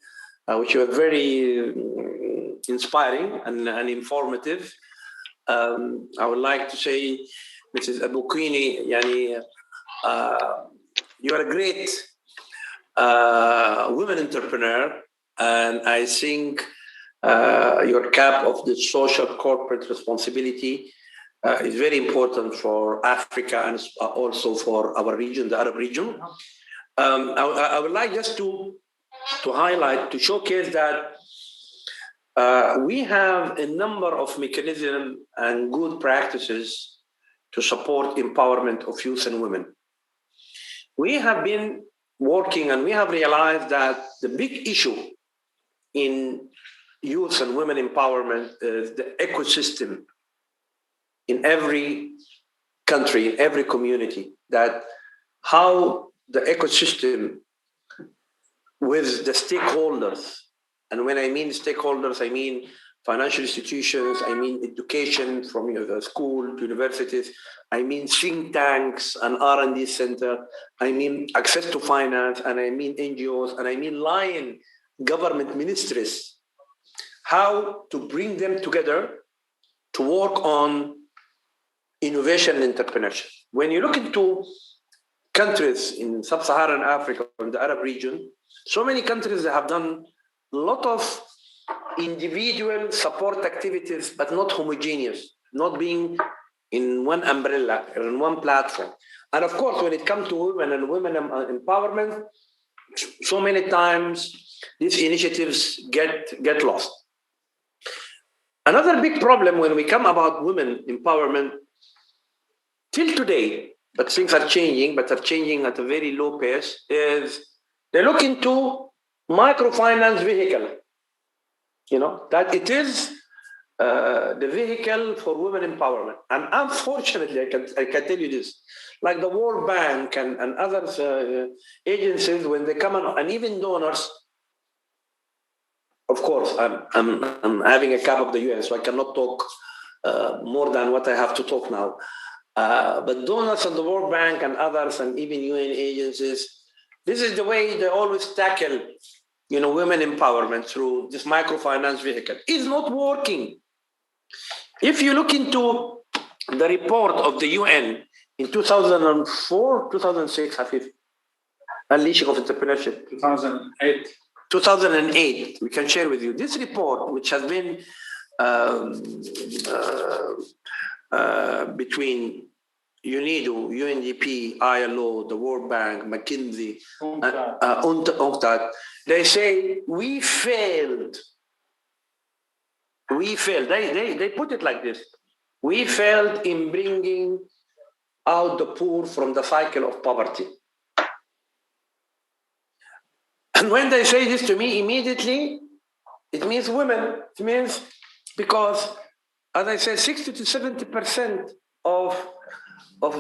which was very inspiring and informative, I would like to say, Mrs. Aboukini, you are a great women entrepreneur, and I think your cap of the social corporate responsibility is very important for Africa and also for our region, the Arab region. I would like just to highlight, to showcase that we have a number of mechanisms and good practices to support empowerment of youth and women. We have been working and we have realized that the big issue in youth and women empowerment is the ecosystem in every country, in every community, that how the ecosystem with the stakeholders, and when I mean stakeholders, I mean financial institutions, I mean education from the school to universities, I mean think tanks and R&D center, I mean access to finance, and I mean NGOs, and I mean line government ministries, how to bring them together to work on innovation and entrepreneurship. When you look into countries in sub-Saharan Africa, in the Arab region, so many countries that have done lot of individual support activities, but not homogeneous, not being in one umbrella or in one platform. And of course, when it comes to women and women empowerment, so many times these initiatives get lost. Another big problem when we come about women empowerment, till today, but things are changing, but are changing at a very low pace, is they look into microfinance vehicle. You know, that it is the vehicle for women empowerment. And unfortunately, I can tell you this, like the World Bank and other agencies, when they come on, and even donors, of course, I'm having a cap of the UN, so I cannot talk more than what I have to talk now. But donors and the World Bank and others, and even UN agencies, this is the way they always tackle, you know, women empowerment through this microfinance vehicle. It's not working. If you look into the report of the UN in 2004, 2006, Hafif, Unleashing of Entrepreneurship. 2008. 2008, we can share with you. This report, which has been between UNIDO, UNDP, ILO, the World Bank, McKinsey, UNCTAD, they say we failed. We failed. They put it like this. We failed in bringing out the poor from the cycle of poverty. And when they say this to me immediately, it means women. It means because, as I said, 60 to 70% of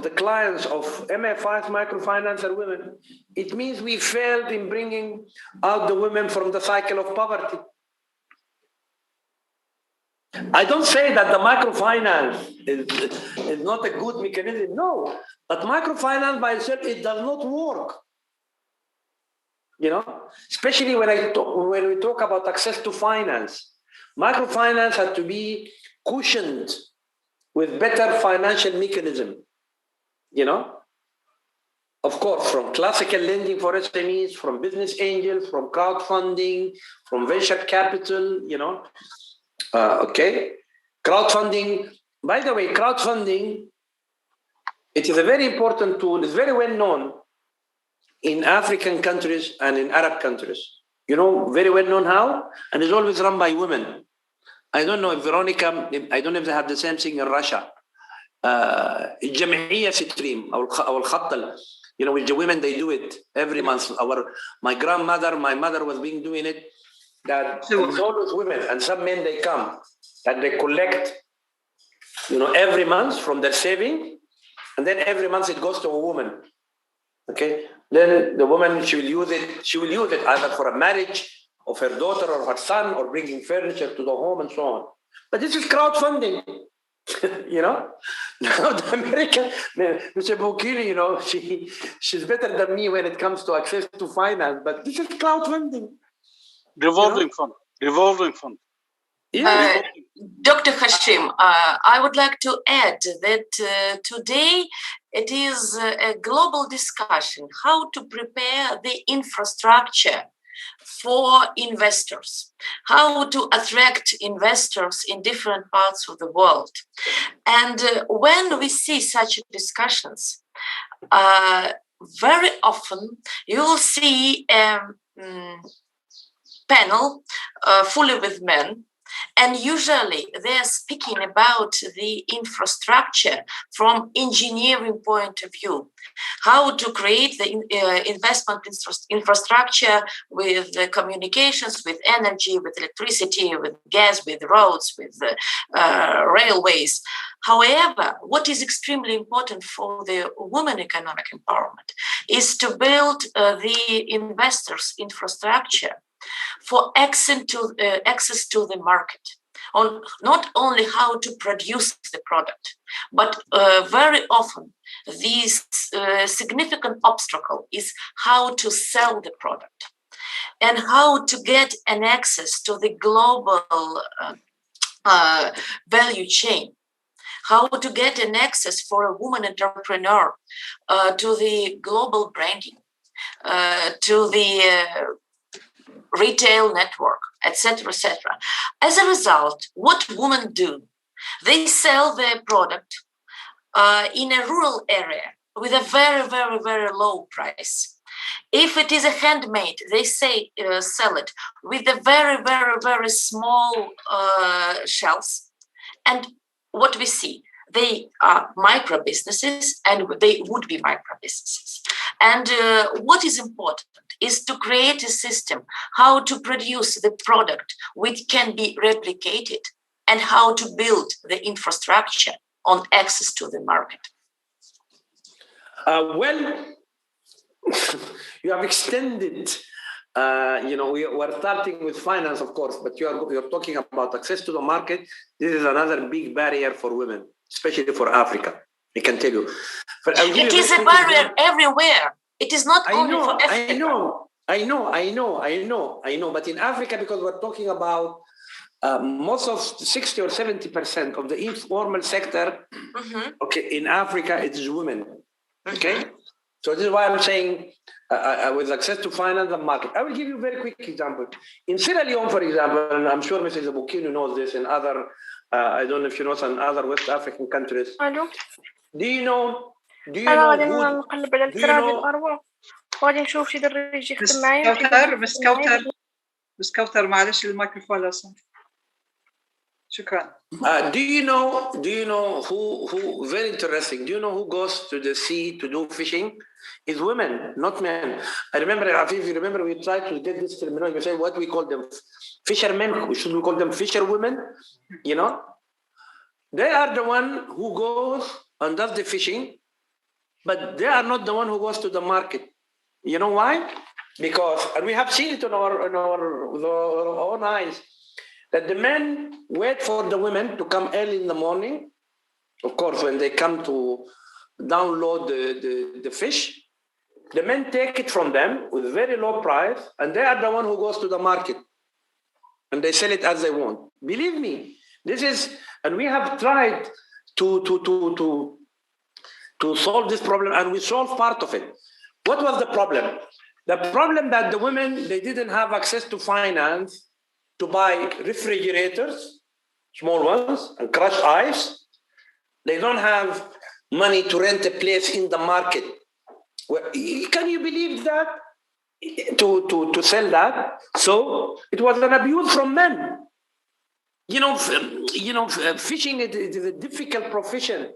the clients of MFIs, microfinance, are women. It means we failed in bringing out the women from the cycle of poverty. I don't say that the microfinance is not a good mechanism, no. But microfinance by itself, it does not work. You know, especially when we talk about access to finance. Microfinance has to be cushioned with better financial mechanism. You know, of course, from classical lending for SMEs, from business angels, from crowdfunding, from venture capital, you know. Okay, crowdfunding. By the way, crowdfunding, it is a very important tool. It's very well known in African countries and in Arab countries. You know, very well known how? And it's always run by women. I don't know if Veronica, I don't know if they have the same thing in Russia. الجمعية ستريم أو الخط, you know, with the women, they do it every month. My grandmother, my mother was being doing it. That it's always women, and some men, they come and they collect, you know, every month from their saving, and then every month it goes to a woman. Okay, then the woman, she will use it either for a marriage of her daughter or her son, or bringing furniture to the home and so on. But this is crowdfunding. You know, now the American, Mr. Bukiri, you know, she's better than me when it comes to access to finance, but this is crowdfunding. Revolving fund. Yeah. Dr. Hashim, I would like to add that today it is a global discussion how to prepare the infrastructure for investors, how to attract investors in different parts of the world. And when we see such discussions, very often you will see a panel fully with men, and usually they're speaking about the infrastructure from engineering point of view, how to create the investment infrastructure with the communications, with energy, with electricity, with gas, with roads, with railways. However, what is extremely important for the women economic empowerment is to build the investors' infrastructure for access to the market, on not only how to produce the product, but very often this significant obstacle is how to sell the product and how to get an access to the global value chain, how to get an access for a woman entrepreneur to the global branding, to the retail network, etc., etc. As a result, what women do, they sell their product in a rural area with a very, very, very low price. If it is a handmade, they sell it with a very, very, very small shelves. And what we see, they are micro businesses, and they would be micro businesses. And what is important is to create a system how to produce the product which can be replicated and how to build the infrastructure on access to the market. Well, you have extended. We're starting with finance, of course, but you're talking about access to the market. This is another big barrier for women, especially for Africa. I can tell you. It is a barrier everywhere. It is not only for Africa. I know. But in Africa, because we're talking about most of 60 or 70% of the informal sector, okay, in Africa, it is women. Okay, so this is why I'm saying with access to finance and market. I will give you a very quick example. In Sierra Leone, for example, and I'm sure Mrs. Abukinu knows this, in other, I don't know if you know some other West African countries. Hello. Do you know غادي نقلب على الكرا ديال الأرواح وغادي نشوف شي دري يجي يخدم معايا. بس كوثر معلش الميكروفون لو سمحت. شكرا. Do you know who very interesting, do you know who goes to the sea to do fishing? Is women, not men. I remember, if you remember, we tried to get this terminology, we say what we call them fishermen, should we call them fisherwomen? You know? They are the one who goes and does the fishing, but they are not the one who goes to the market. You know why? Because, and we have seen it with our own eyes, that the men wait for the women to come early in the morning. Of course, when they come to download the fish, the men take it from them with very low price, and they are the one who goes to the market, and they sell it as they want. Believe me, this is, and we have tried to solve this problem, and we solved part of it. What was the problem? The problem that the women, they didn't have access to finance to buy refrigerators, small ones, and crushed ice. They don't have money to rent a place in the market. Well, can you believe that? To sell that? So it was an abuse from men. Fishing is a difficult profession.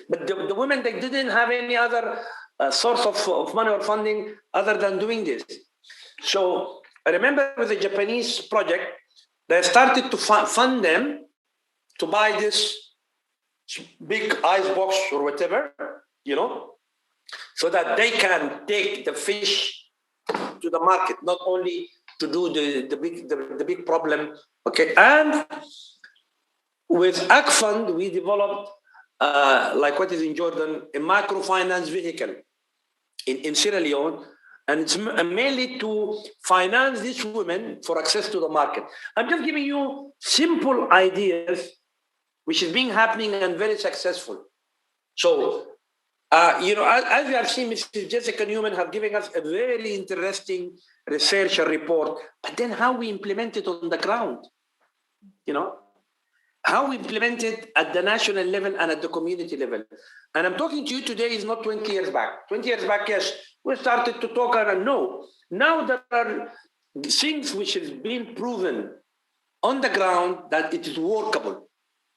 But the women, they didn't have any other source of money or funding other than doing this. So I remember with the Japanese project, they started to fund them to buy this big ice box or whatever, so that they can take the fish to the market, not only to do the big problem. Okay, and with ACFund, we developed like what is in Jordan, a microfinance vehicle in Sierra Leone, and it's mainly to finance these women for access to the market. I'm just giving you simple ideas, which is happening and very successful. So, as you have seen, Mrs. Jessica Newman have given us a very interesting research and report, but then how we implement it on the ground, how we implement it at the national level and at the community level. And I'm talking to you today is not 20 years back. 20 years back, yes, we started to talk and know. Now there are things which has been proven on the ground that it is workable.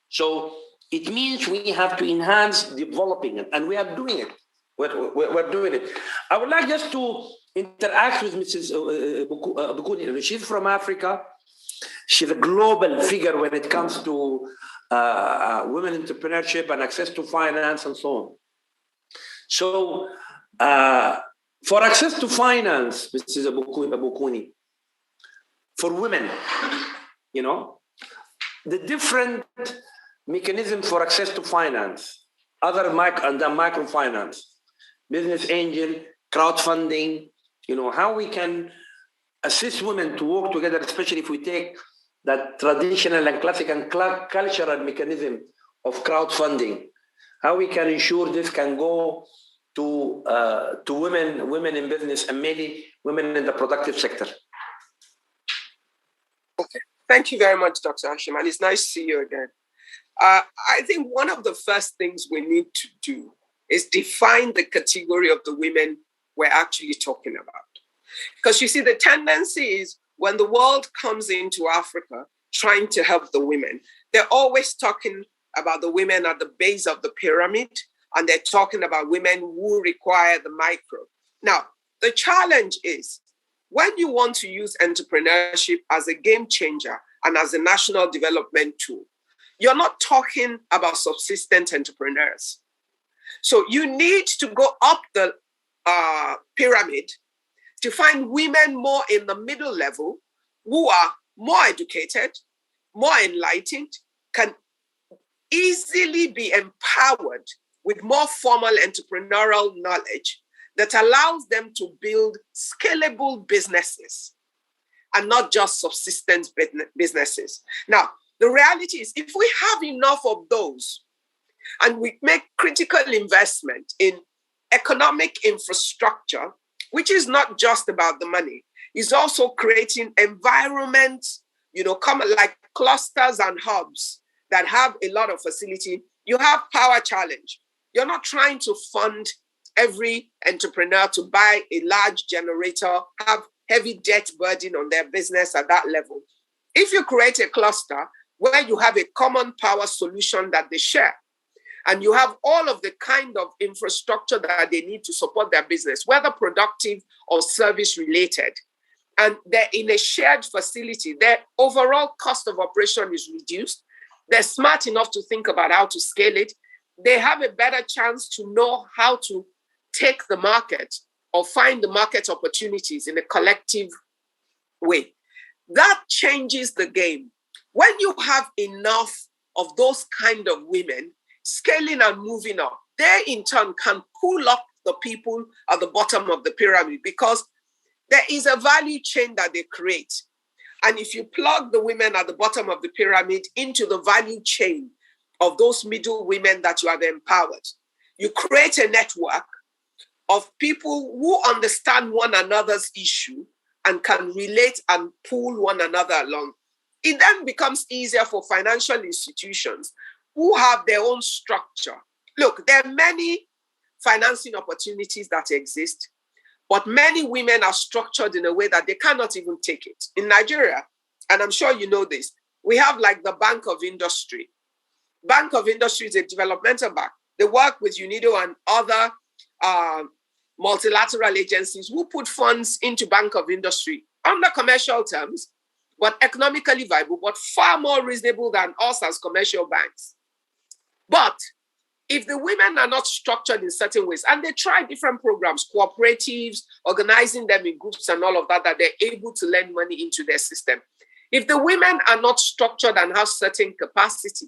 So it means we have to enhance developing it, and we are doing it. We're doing it. I would like just to interact with Mrs. Abukinu. She's from Africa. She's a global figure when it comes to women entrepreneurship and access to finance and so on. So for access to finance, Mrs. Abukinu, for women, the different mechanisms for access to finance, other microfinance, business angel, crowdfunding, how we can assist women to work together, especially if we take that traditional and classic and cultural mechanism of crowdfunding, how we can ensure this can go to women in business and mainly women in the productive sector. Thank you very much, Dr. Hashim, and it's nice to see you again. I think one of the first things we need to do is define the category of the women we're actually talking about. Because you see, the tendency is when the world comes into Africa trying to help the women, they're always talking about the women at the base of the pyramid, and they're talking about women who require the micro. Now, the challenge is when you want to use entrepreneurship as a game changer and as a national development tool, you're not talking about subsistence entrepreneurs. So you need to go up the pyramid to find women more in the middle level who are more educated, more enlightened, can easily be empowered with more formal entrepreneurial knowledge that allows them to build scalable businesses and not just subsistence businesses. Now, the reality is if we have enough of those and we make critical investment in economic infrastructure, which is not just about the money, is also creating environments, common like clusters and hubs that have a lot of facility. You have power challenge. You're not trying to fund every entrepreneur to buy a large generator, have heavy debt burden on their business at that level. If you create a cluster where you have a common power solution that they share, and you have all of the kind of infrastructure that they need to support their business, whether productive or service related, and they're in a shared facility, their overall cost of operation is reduced. They're smart enough to think about how to scale it. They have a better chance to know how to take the market or find the market opportunities in a collective way. That changes the game. When you have enough of those kind of women scaling and moving up, they in turn can pull up the people at the bottom of the pyramid because there is a value chain that they create. And if you plug the women at the bottom of the pyramid into the value chain of those middle women that you have empowered, you create a network of people who understand one another's issue and can relate and pull one another along. It then becomes easier for financial institutions who have their own structure. Look, there are many financing opportunities that exist, but many women are structured in a way that they cannot even take it. In Nigeria, and I'm sure you know this, we have like the Bank of Industry. Bank of Industry is a developmental bank. They work with UNIDO and other multilateral agencies who put funds into Bank of Industry under commercial terms, but economically viable, but far more reasonable than us as commercial banks. But if the women are not structured in certain ways, and they try different programs, cooperatives, organizing them in groups and all of that, that they're able to lend money into their system. If the women are not structured and have certain capacity,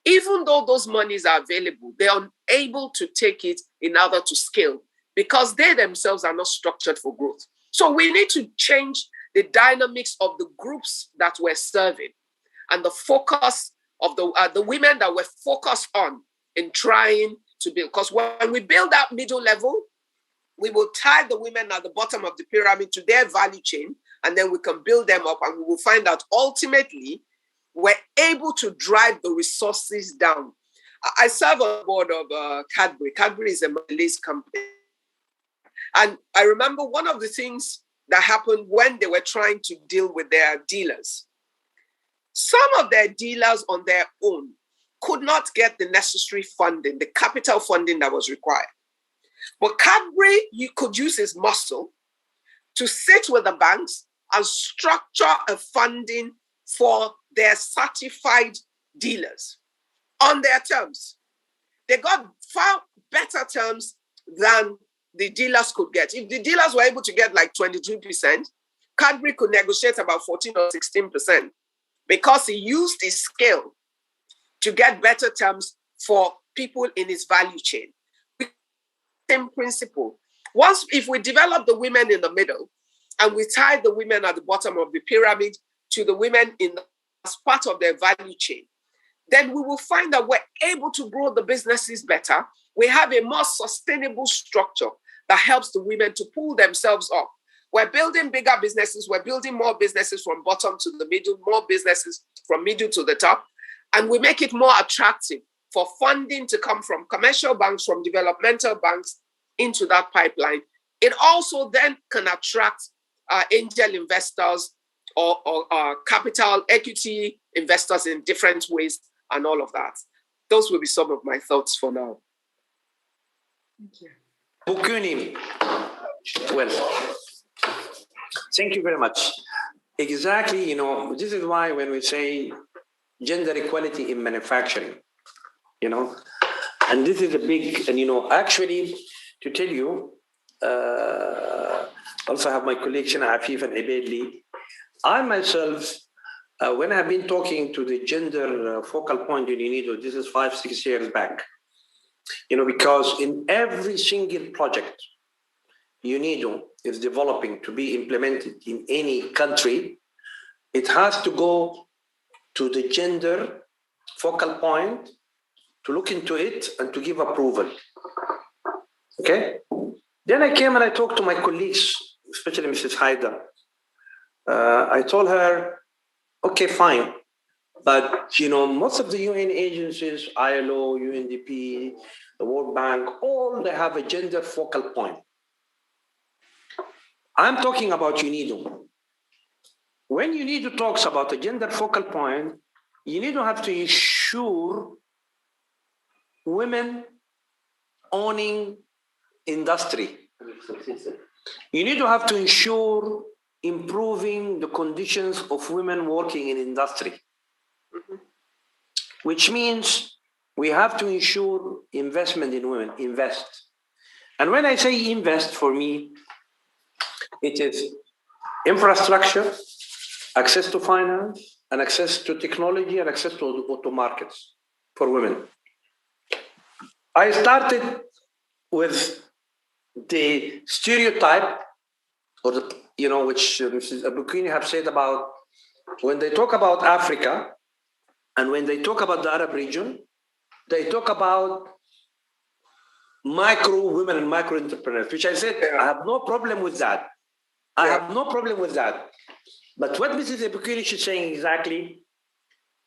even though those monies are available, they're unable to take it in order to scale because they themselves are not structured for growth. So we need to change the dynamics of the groups that we're serving and the focus of the women that we're focused on in trying to build. Because when we build that middle level, we will tie the women at the bottom of the pyramid to their value chain, and then we can build them up, and we will find that ultimately we're able to drive the resources down. I serve on board of Cadbury. Cadbury is a Malaysian company. And I remember one of the things that happened when they were trying to deal with their dealers. Some of their dealers on their own could not get the necessary funding, the capital funding that was required. But Cadbury, you could use his muscle to sit with the banks and structure a funding for their certified dealers on their terms. They got far better terms than the dealers could get. If the dealers were able to get like 22%, Cadbury could negotiate about 14 or 16% because he used his scale to get better terms for people in his value chain. Same principle. Once, if we develop the women in the middle and we tie the women at the bottom of the pyramid to the women as part of their value chain, then we will find that we're able to grow the businesses better. We have a more sustainable structure that helps the women to pull themselves up. we're building bigger businesses, we're building more businesses from bottom to the middle, more businesses from middle to the top, and we make it more attractive for funding to come from commercial banks, from developmental banks into that pipeline. It also then can attract angel investors or capital equity investors in different ways and all of that. Those will be some of my thoughts for now. Thank you. Bukuni, well, thank you very much. Exactly, you know, this is why when we say gender equality in manufacturing, you know, and this is a big, and you know, actually, to tell you, also have my colleague Shana Afif and Ibedli. I myself, when I've been talking to the gender focal point in UNIDO, this is 5-6 years back, you know, because in every single project UNIDO is developing to be implemented in any country, it has to go to the gender focal point to look into it and to give approval. Okay? Then I came and I talked to my colleagues, especially Mrs. Haida. I told her, okay, fine. But, you know, most of the UN agencies, ILO, UNDP, the World Bank, all they have a gender focal point. I'm talking about UNIDO. When UNIDO talks about a gender focal point, UNIDO have to ensure women owning industry. UNIDO have to ensure improving the conditions of women working in industry, which means we have to ensure investment in women, invest. And when I say invest, for me, it is infrastructure, access to finance, and access to technology, and access to markets for women. I started with the stereotype, or the, you know, which Mrs. Abukini have said about when they talk about Africa and when they talk about the Arab region, they talk about micro women and micro entrepreneurs, which I said, I have no problem with that. I have no problem with that. But what Mrs. Abukini is saying exactly,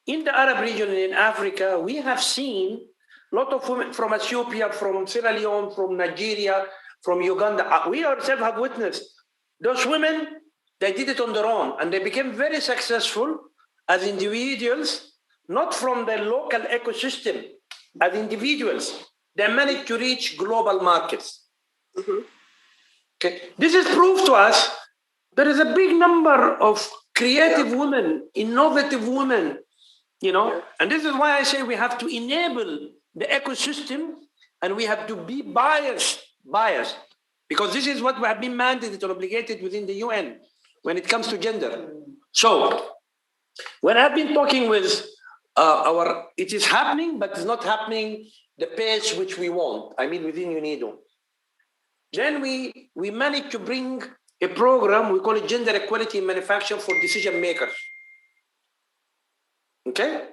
in the Arab region and in Africa, we have seen a lot of women from Ethiopia, from Sierra Leone, from Nigeria, from Uganda. We ourselves have witnessed those women, they did it on their own and they became very successful as individuals, not from the local ecosystem, as individuals. They managed to reach global markets. Okay. This is proof to us there is a big number of creative women, innovative women, you know, and this is why I say we have to enable the ecosystem and we have to be biased, because this is what we have been mandated or obligated within the UN when it comes to gender. So when I've been talking with it is happening, but it's not happening the pace which we want, I mean within UNIDO. Then we managed to bring a program, we call it Gender Equality in Manufacturing for Decision Makers. Okay?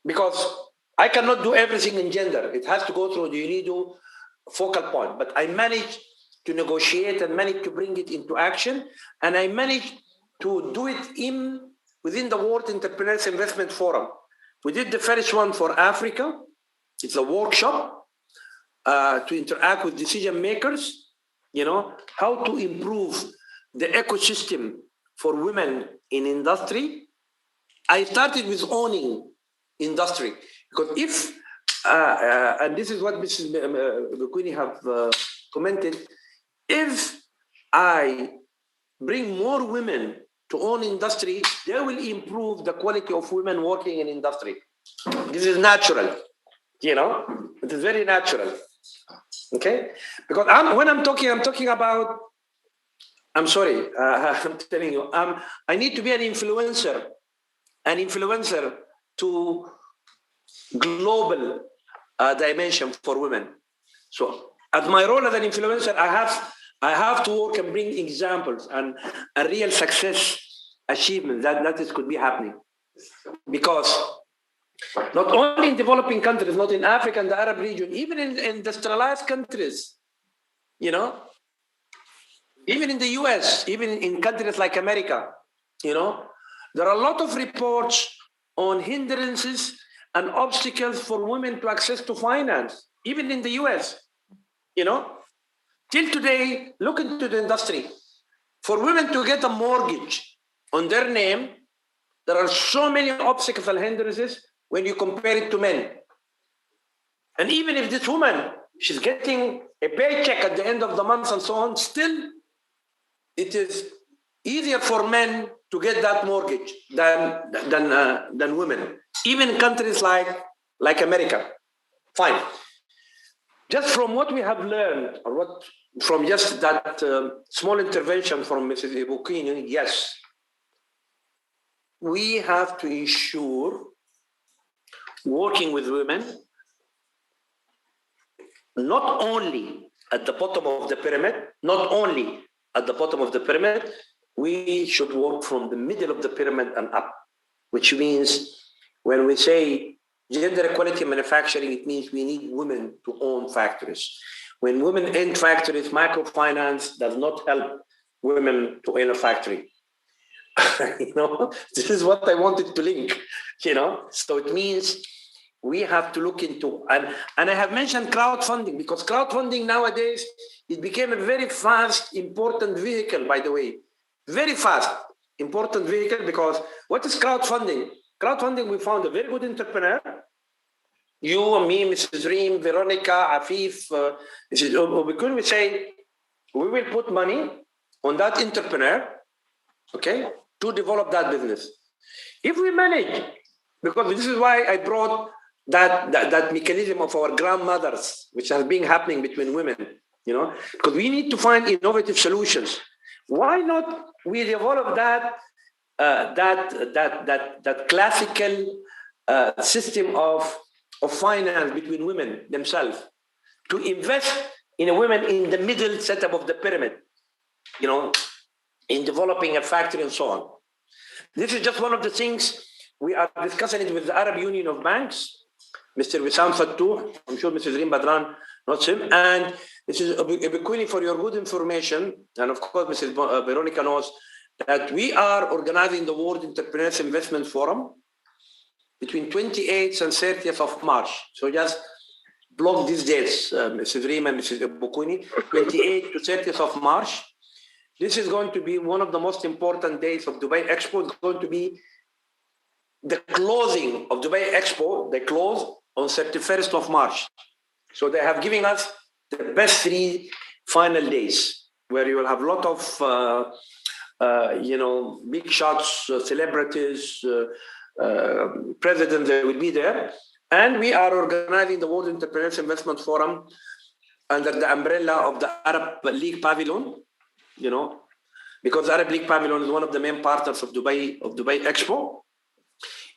Because I cannot do everything in gender. It has to go through the UNIDO focal point. But I managed to negotiate and managed to bring it into action. And I managed to do it within the World Entrepreneurs Investment Forum. We did the first one for Africa. It's a workshop to interact with decision makers, you know, how to improve the ecosystem for women in industry. I started with owning industry, because if, and this is what Mrs. Bukuni have commented, if I bring more women to own industry, they will improve the quality of women working in industry. This is natural, you know, it is very natural. Okay, because when I'm talking about, I'm sorry, I'm telling you, I need to be an influencer to global dimension for women. So as my role as an influencer, I have to work and bring examples and a real success achievement that this could be happening. Because not only in developing countries, not in Africa and the Arab region, even in industrialized countries, you know, Even in the US, even in countries like America, you know, there are a lot of reports on hindrances and obstacles for women to access to finance, even in the US, you know. Till today, look into the industry. For women to get a mortgage on their name, there are so many obstacles and hindrances when you compare it to men. And even if this woman, she's getting a paycheck at the end of the month and so on, still it is easier for men to get that mortgage than women, even in countries like America. Fine. Just from what we have learned, or what from just that small intervention from Mrs. Ebokini, yes, we have to ensure working with women, not only at the bottom of the pyramid, we should work from the middle of the pyramid and up, which means when we say gender equality in manufacturing, it means we need women to own factories. When women own factories, microfinance does not help women to own a factory. You know, this is what I wanted to link, you know. So it means we have to look into, and I have mentioned crowdfunding, because crowdfunding nowadays, it became a very fast, important vehicle, by the way. Very fast, important vehicle, because what is crowdfunding? Crowdfunding, we found a very good entrepreneur. You and me, Mrs. Reem, Veronica, Afif, Mrs. Obikun, we say, we will put money on that entrepreneur, okay, to develop that business. If we manage, because this is why I brought that mechanism of our grandmothers, which has been happening between women, you know, because we need to find innovative solutions. Why not we develop that classical system of finance between women themselves, to invest in a women in the middle setup of the pyramid, you know, in developing a factory and so on. This is just one of the things we are discussing it with the Arab Union of Banks, Mr. Wissam Fattouh, I'm sure Mrs. Reem Badran knows him, and this is Ebekuni, for your good information, and of course Mrs. Veronica knows that we are organizing the World Entrepreneurs Investment Forum between 28th and 30th of March. So just block these dates, Mrs. Reem and Mrs. Ebekuni, 28th to 30th of March. This is going to be one of the most important days of Dubai Expo. It's going to be the closing of Dubai Expo. They close on 31st of March. So they have given us the best 3 final days, where you will have a lot of, you know, big shots, celebrities, presidents, they will be there. And we are organizing the World Entrepreneurs Investment Forum under the umbrella of the Arab League Pavilion, you know, because Arab League Pavilion is one of the main partners of Dubai Expo,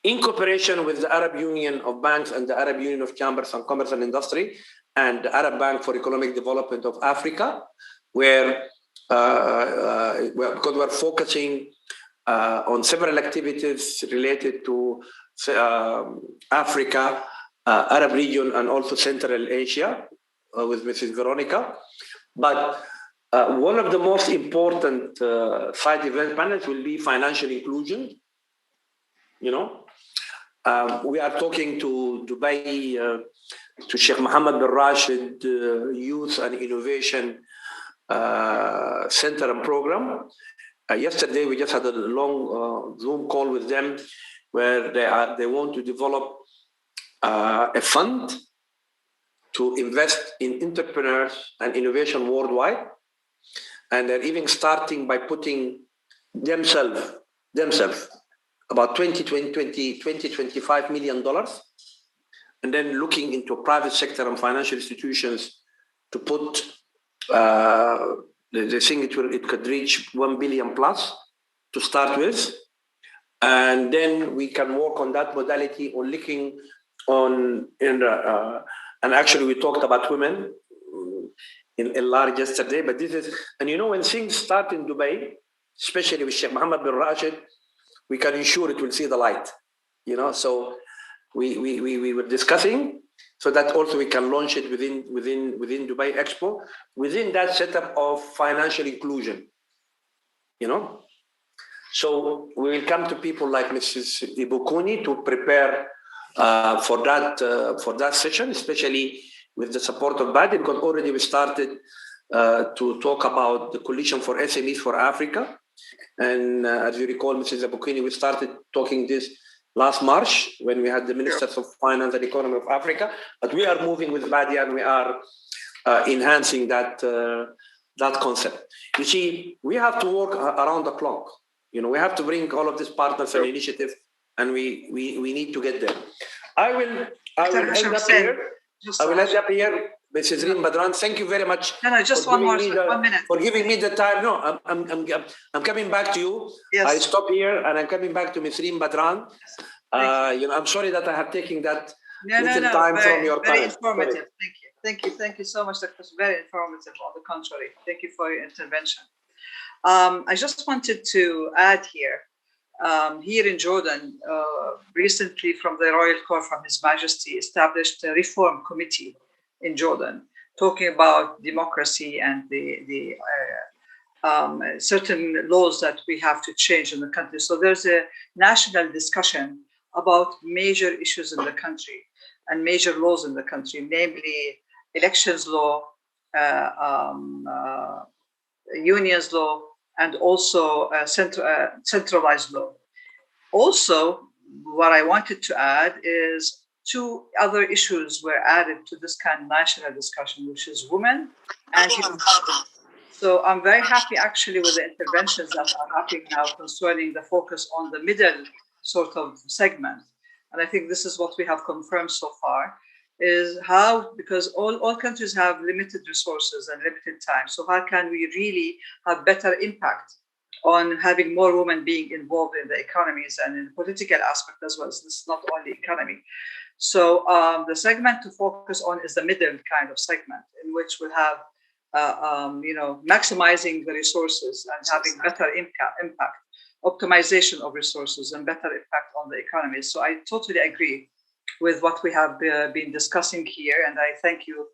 in cooperation with the Arab Union of Banks and the Arab Union of Chambers and Commerce and Industry and the Arab Bank for Economic Development of Africa, where because we're focusing on several activities related to Africa, Arab region, and also Central Asia with Mrs. Veronica. But one of the most important side event panels will be financial inclusion. You know, we are talking to Dubai, to Sheikh Mohammed bin Rashid Youth and Innovation Center and Program. Yesterday, we just had a long Zoom call with them, where they want to develop a fund to invest in entrepreneurs and innovation worldwide. And they're even starting by putting themselves about $25 million, and then looking into private sector and financial institutions to put, they think it could reach 1 billion plus to start with. And then we can work on that modality on looking on, and actually we talked about women in large yesterday, but this is, and you know, when things start in Dubai, especially with Sheikh Mohammed bin Rashid, we can ensure it will see the light, you know. So we were discussing so that also we can launch it within Dubai Expo, within that setup of financial inclusion, you know. So we will come to people like Mrs. Ibukuni to prepare for that session, especially with the support of BADI, because already we started to talk about the Coalition for SMEs for Africa. And as you recall, Mrs. Ibukuni, we started talking this last March when we had the Ministers of Finance and Economy of Africa. But we are moving with BADI and we are enhancing that concept. You see, we have to work around the clock. You know, we have to bring all of these partners and initiatives, and we need to get there. I will end up here. Mrs. Reem Badran, thank you very much. No, just one minute. For giving me the time. No, I'm coming back to you. Yes. I stop here and I'm coming back to Ms. Reem Badran. You know, I'm sorry that I have taken that little time from your time. Very informative. Thank you so much, Dr. Very informative. On the contrary, thank you for your intervention. I just wanted to add here. Here in Jordan, recently from the Royal Court, from His Majesty, established a reform committee in Jordan, talking about democracy and the certain laws that we have to change in the country. So there's a national discussion about major issues in the country and major laws in the country, namely elections law, unions law, and also centralized law. Also, what I wanted to add is 2 other issues were added to this kind of national discussion, which is women and human rights. So I'm very happy actually with the interventions that are happening now concerning the focus on the middle sort of segment. And I think this is what we have confirmed so far, is how, because all countries have limited resources and limited time. So how can we really have better impact on having more women being involved in the economies and in the political aspect as well? So this is not only economy. So the segment to focus on is the middle kind of segment, in which we'll have, maximizing the resources and having better impact, optimization of resources and better impact on the economy. So I totally agree with what we have been discussing here. And I thank you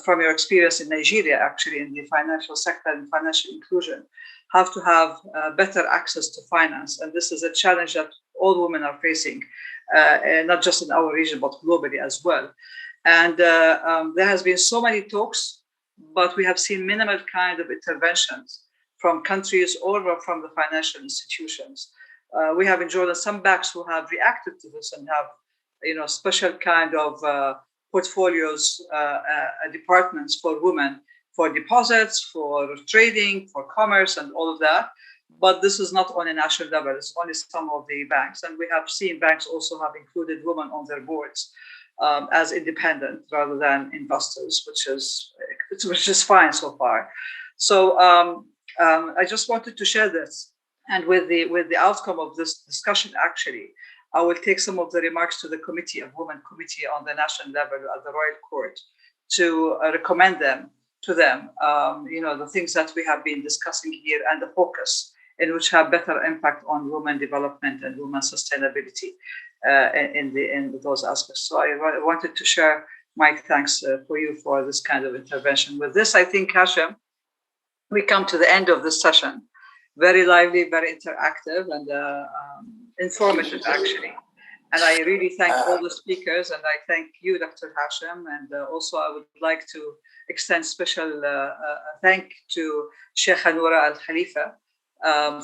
from your experience in Nigeria, actually, in the financial sector and financial inclusion, have to have better access to finance. And this is a challenge that all women are facing, not just in our region, but globally as well. And there has been so many talks, but we have seen minimal kind of interventions from countries or from the financial institutions. We have in Jordan some banks who have reacted to this and have, special kind of portfolios, departments for women, for deposits, for trading, for commerce, and all of that. But this is not on a national level. It's only some of the banks. And we have seen banks also have included women on their boards as independent rather than investors, which is fine so far. So I just wanted to share this. And with the outcome of this discussion, actually, I will take some of the remarks to the Women Committee on the national level at the Royal Court to recommend them to them, the things that we have been discussing here and the focus in which have better impact on women development and women sustainability in those aspects. So I wanted to share my thanks for you for this kind of intervention. With this, I think, Hashem, we come to the end of this session. Very lively, very interactive, and informative, actually. And I really thank all the speakers, and I thank you, Dr. Hashem. And also, I would like to extend special thank to Sheikh Noura Al Khalifa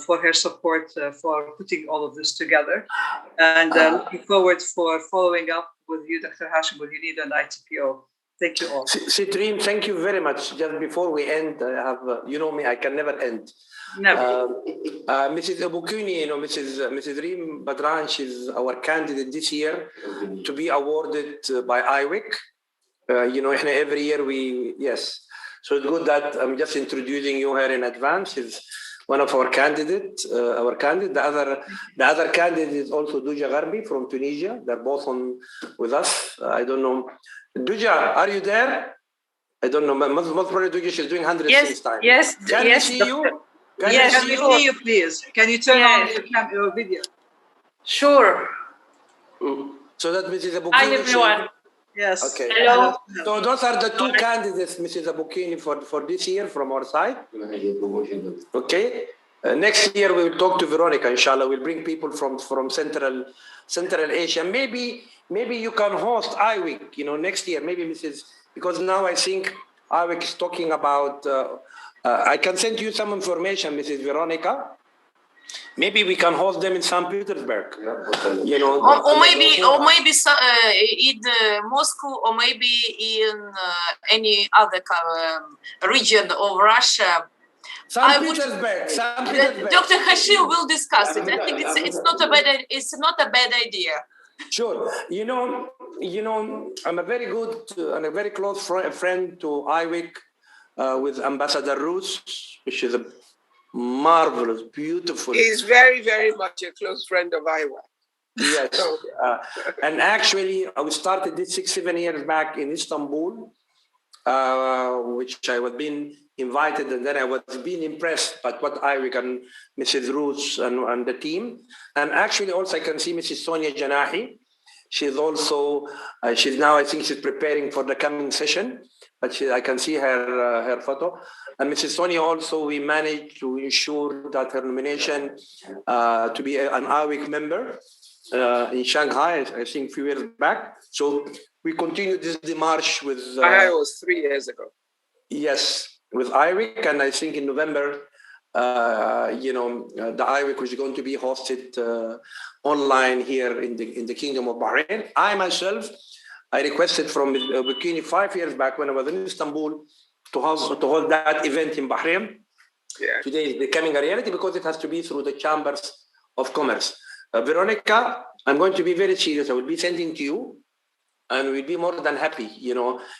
for her support for putting all of this together. And looking forward for following up with you, Dr. Hashem, with UNIDO and ITPO. Thank you all. Citrin, thank you very much. Just before we end, I have, you know me, I can never end. Never. Mrs. Ibukuni, Mrs. Reem Badran, she's our candidate this year to be awarded by IWIC. Every year yes. So it's good that I'm just introducing you here in advance. She's one of our candidates. The other candidate is also Duja Gharbi from Tunisia. They're both on with us. I don't know. Duja, are you there? I don't know. Most probably Duja, she's doing 100 things time. Yes. Can we see you? Can we see you, please? Can you turn on your video? Sure. So that Mrs. Ibukuni. Hi, everyone. Yes. Okay. Hello. So those are the two candidates, Mrs. Abukini, for this year from our side. Okay. Next year we will talk to Veronica. Inshallah, we'll bring people from Central Asia. Maybe you can host IWIC. Next year. Maybe because now I think IWIC is talking about. I can send you some information, Mrs. Veronica. Maybe we can host them in St. Petersburg. Or maybe in Moscow, or maybe in any other region of Russia. St. Petersburg. Dr. Hashim will discuss it. I think it's not a bad idea. Sure. I'm a very good and a very close friend to IWIC with Ambassador Rus, which is a marvelous, beautiful. He's very, very much a close friend of IWIC. Yes. And actually, I started this 6-7 years back in Istanbul, which I was being invited, and then I was being impressed by what IWIC and Mrs. Rus and the team. And actually, also I can see Mrs. Sonia Janahi. She's also, she's now, I think she's preparing for the coming session, but I can see her photo. And Mrs. Sonia also, we managed to ensure that her nomination to be an IWIC member in Shanghai, I think a few years back. So we continued this demarche with... Shanghai was 3 years ago. Yes, with IWIC, and I think in November, the IWIC was going to be hosted online here in the Kingdom of Bahrain. I myself, I requested from Bikini 5 years back when I was in Istanbul to hold that event in Bahrain. Yeah. Today is becoming a reality because it has to be through the chambers of commerce. Veronica, I'm going to be very serious. I will be sending to you, and we'll be more than happy,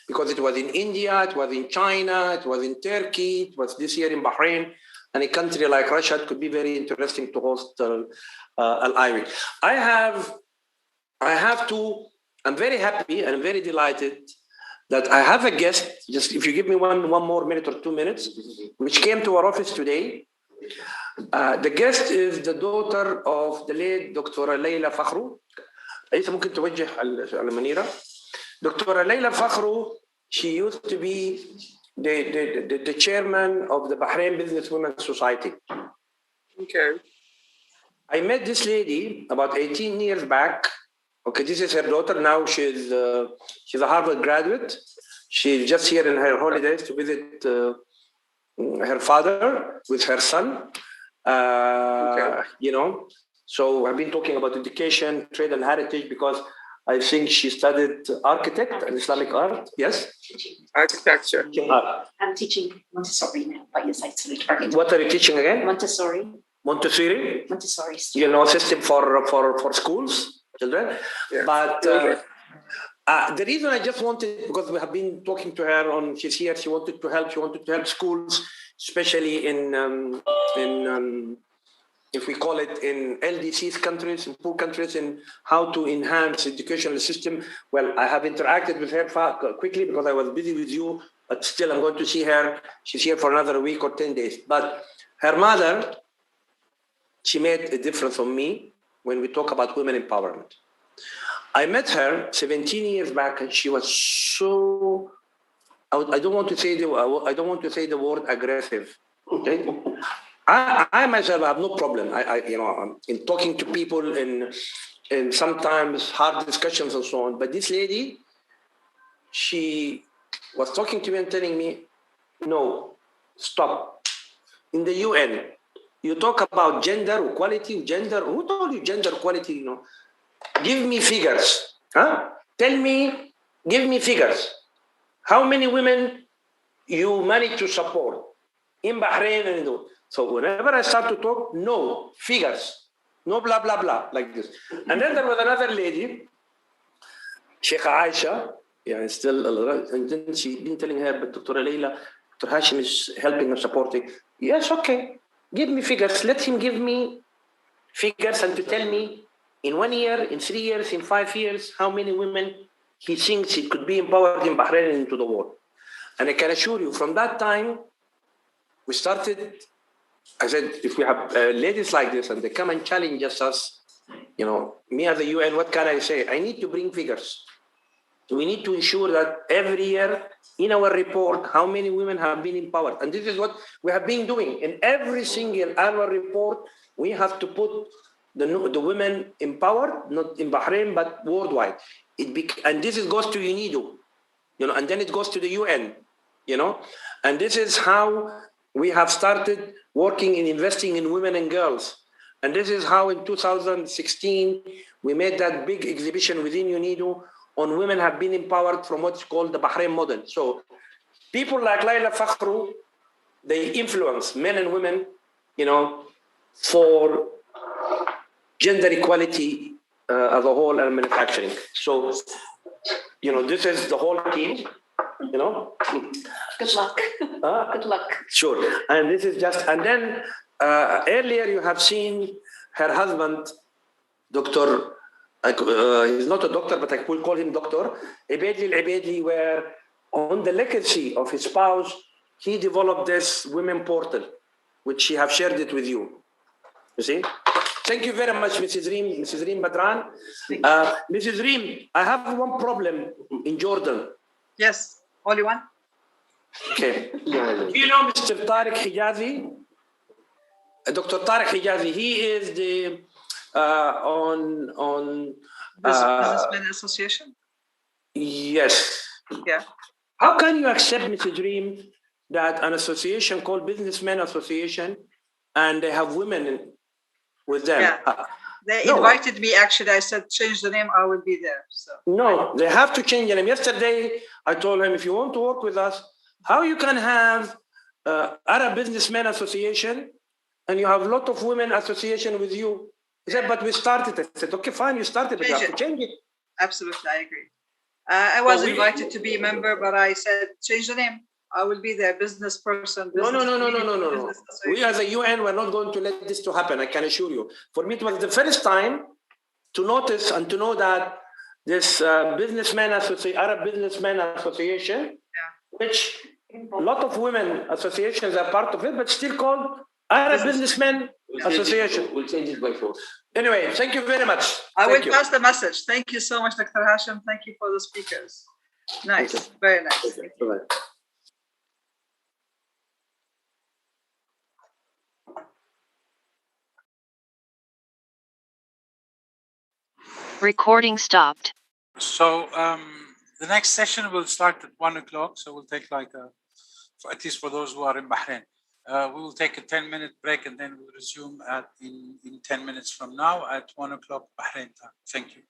because it was in India, it was in China, it was in Turkey, it was this year in Bahrain, and a country like Russia, it could be very interesting to host Al-IWIC. I'm very happy and very delighted that I have a guest, just if you give me one more minute or 2 minutes, which came to our office today. The guest is the daughter of the late Dr. Layla Fakhru. ممكن توجه على منيرة. Dr. Layla Fakhru, she used to be the chairman of the Bahrain Business Women's Society. Okay. I met this lady about 18 years back. Okay, this is her daughter. Now she's a Harvard graduate. She's just here in her holidays to visit her father with her son. So I've been talking about education, trade, and heritage because I think she studied architect and Islamic art. Yes? Architecture. I'm teaching Montessori now by your side. What are you teaching again? Montessori. Montessori? Montessori. System for schools, children. Yeah. But the reason I just wanted, because we have been talking to her she's here, she wanted to help schools, especially in if we call it in LDC's countries, in poor countries, in how to enhance educational system. Well, I have interacted with her quickly because I was busy with you, but still I'm going to see her. She's here for another week or 10 days. But her mother, she made a difference on me when we talk about women empowerment. I met her 17 years back, and she was so, I don't want to say the word aggressive. Okay? I myself have no problem. In talking to people in sometimes hard discussions and so on. But this lady, she was talking to me and telling me, no, stop. In the UN, you talk about gender equality, who told you gender equality? Give me figures. Give me figures. How many women you manage to support in Bahrain and in So whenever I start to talk, no figures, no blah, blah, blah, like this. And then there was another lady, Sheikha Aisha, and then she's been telling her, but Dr. Layla, Dr. Hashim is helping and supporting. Yes, okay, give me figures. Let him give me figures and to tell me in 1 year, in 3 years, in 5 years, how many women he thinks it could be empowered in Bahrain and into the world. And I can assure you, from that time, we started. I said, if we have ladies like this and they come and challenge us, me as the UN, what can I say? I need to bring figures. We need to ensure that every year in our report, how many women have been empowered. And this is what we have been doing. In every single annual report, we have to put the women empowered, not in Bahrain, but worldwide. And this goes to UNIDO, and then it goes to the UN, and this is how we have started working in investing in women and girls. And this is how in 2016, we made that big exhibition within UNIDO on women have been empowered from what's called the Bahrain model. So people like Laila Fakhru, they influence men and women, for gender equality as a whole and manufacturing. So, this is the whole team, Good luck. Good luck. Sure. And this is just, and then earlier you have seen her husband, Dr. He's not a doctor, but I will call him Dr. Ibadli Al-Ibadli, where on the legacy of his spouse, he developed this women portal, which he have shared it with you. You see? Thank you very much, Mrs. Reem Badran. Mrs. Reem, I have one problem in Jordan. Yes, only one. Okay. Do you know Mr. Tariq Hijazi? Dr. Tariq Hijazi, he is the on Businessmen Association? Yes. Yeah. How can you accept, Mr. Dream, that an association called Businessmen Association and they have women with them? Yeah. They invited me, actually. I said, change the name, I will be there. So no, they have to change the name. Yesterday, I told him, if you want to work with us, how you can have Arab Businessmen Association and you have a lot of women association with you? He said, but we started. I said, okay, fine, you started, but you have to change it. Absolutely, I agree. I was invited to be a member, but I said, change the name. I will be there, business person. No. We as a UN, we're not going to let this to happen, I can assure you. For me, it was the first time to notice and to know that this Arab Businessmen Association, which a lot of women associations are part of it, but still called Arab Businessmen Association. We'll change it by force. Anyway, thank you very much. I will pass the message. Thank you so much, Dr. Hashim. Thank you for the speakers. Nice, very nice. Recording stopped. So the next session will start at 1 o'clock. So we'll take like at least for those who are in Bahrain. We will take a 10-minute break and then we'll resume in 10 minutes from now at 1 o'clock Bahrain time. Thank you.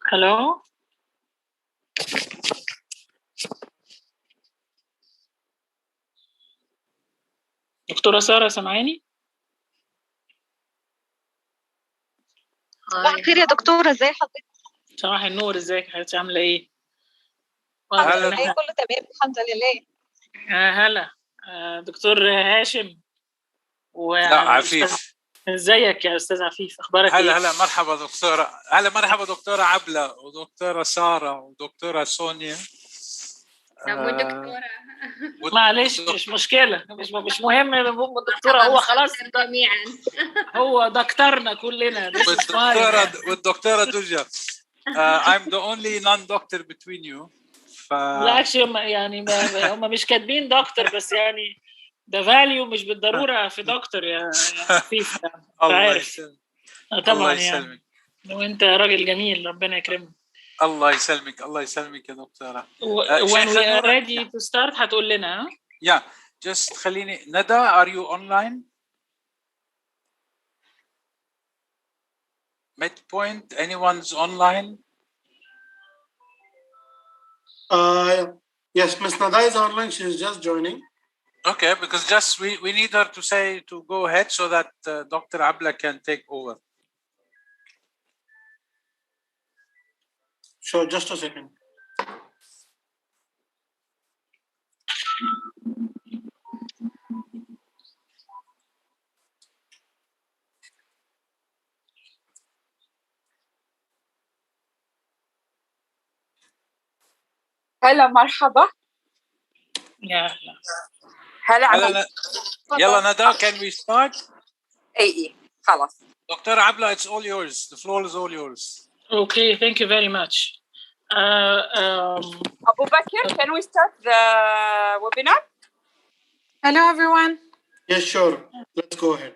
Hello. دكتورة سارة سامعاني؟ صباح الخير يا دكتورة، ازي حضرتك؟ صباح النور، ازيك يا حبيبتي، عاملة ايه؟ الحمد لله كله تمام الحمد لله. هلا دكتور هاشم لا عفيف. ازيك يا استاذ عفيف، اخبارك ايه؟ هلا مرحبا دكتورة، هلا مرحبا دكتورة عبلة ودكتورة سارة ودكتورة سونيا. ودكتورة معلش مش مشكلة، مش مهم الدكتورة، هو خلاص جميعا هو دكتورنا كلنا. والدكتورة دوجا. I'm the only non-doctor between you. لا يعني هم مش كاتبين دكتور، بس يعني ده فاليو مش بالضرورة في دكتور يا عفيف. الله يسلمك. طبعا الله يسلمك. يعني وانت راجل جميل، ربنا يكرمك. الله يسلمك الله يسلمك يا دكتورة. When we are ready to start هتقول لنا. Yeah, just خليني. ندى, are you online? Midpoint, anyone's online? Yes, Ms. Nada is online. She is just joining. Okay, because just we need her to say to go ahead so that Dr. Abla can take over. Sure, just a second. هلا مرحبا. يا هلا يلا ندى, can we start? اي خلاص. Dr. Abla, it's all yours. The floor is all yours. Okay, thank you very much. Abu Bakr, can we start the webinar? Hello everyone. Yes, sure. Let's go ahead.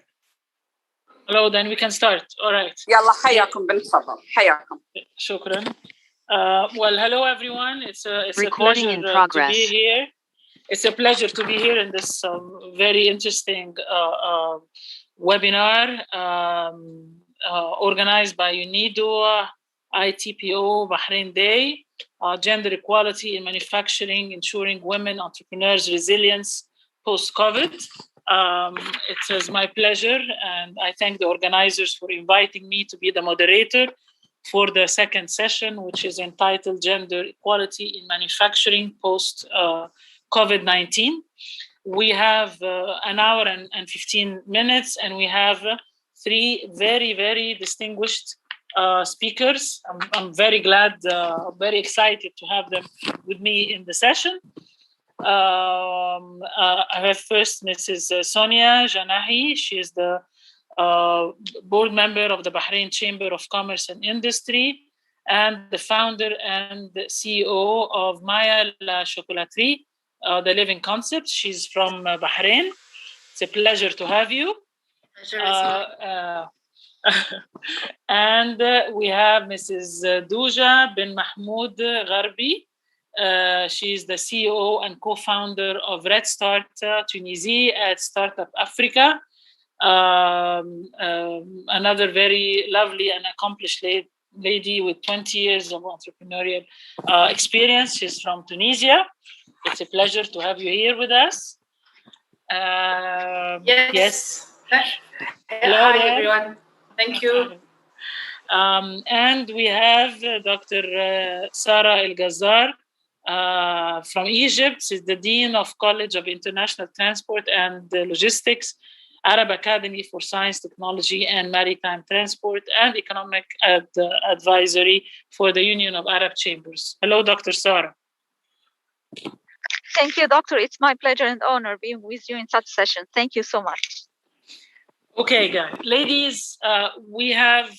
Hello, then we can start. All right. يلا حياكم بنتفضل. حياكم. شكرا. Well, hello everyone. It's Recording a in pleasure progress. to be here. It's a pleasure to be here in this very interesting webinar organized by UNIDO, ITPO, Bahrain Day, Gender Equality in Manufacturing, Ensuring Women Entrepreneurs Resilience Post-COVID. It is my pleasure, and I thank the organizers for inviting me to be the moderator for the second session, which is entitled Gender Equality in Manufacturing Post-COVID-19. We have an hour and 15 minutes, and we have three very, very distinguished speakers. I'm very glad, very excited to have them with me in the session. I have first Mrs. Sonia Janahi. She is the board member of the Bahrain Chamber of Commerce and Industry and the founder and the CEO of Maya La Chocolaterie, the Living Concept. She's from Bahrain. It's a pleasure to have you. And we have Mrs. Douja bin Mahmoud Gharbi. She is the CEO and co-founder of Red Start Tunisie at Startup Africa. Another very lovely and accomplished lady with 20 years of entrepreneurial experience. She's from Tunisia. It's a pleasure to have you here with us. Yes. Hello Hi, there. everyone. Thank you. And we have Dr. Sarah El Ghazar from Egypt. She's the Dean of College of International Transport and Logistics, Arab Academy for Science, Technology, and Maritime Transport, and Economic Advisory for the Union of Arab Chambers. Hello, Dr. Sarah. Thank you, Doctor. It's my pleasure and honor being with you in such session. Thank you so much. Okay, guys. Ladies, we have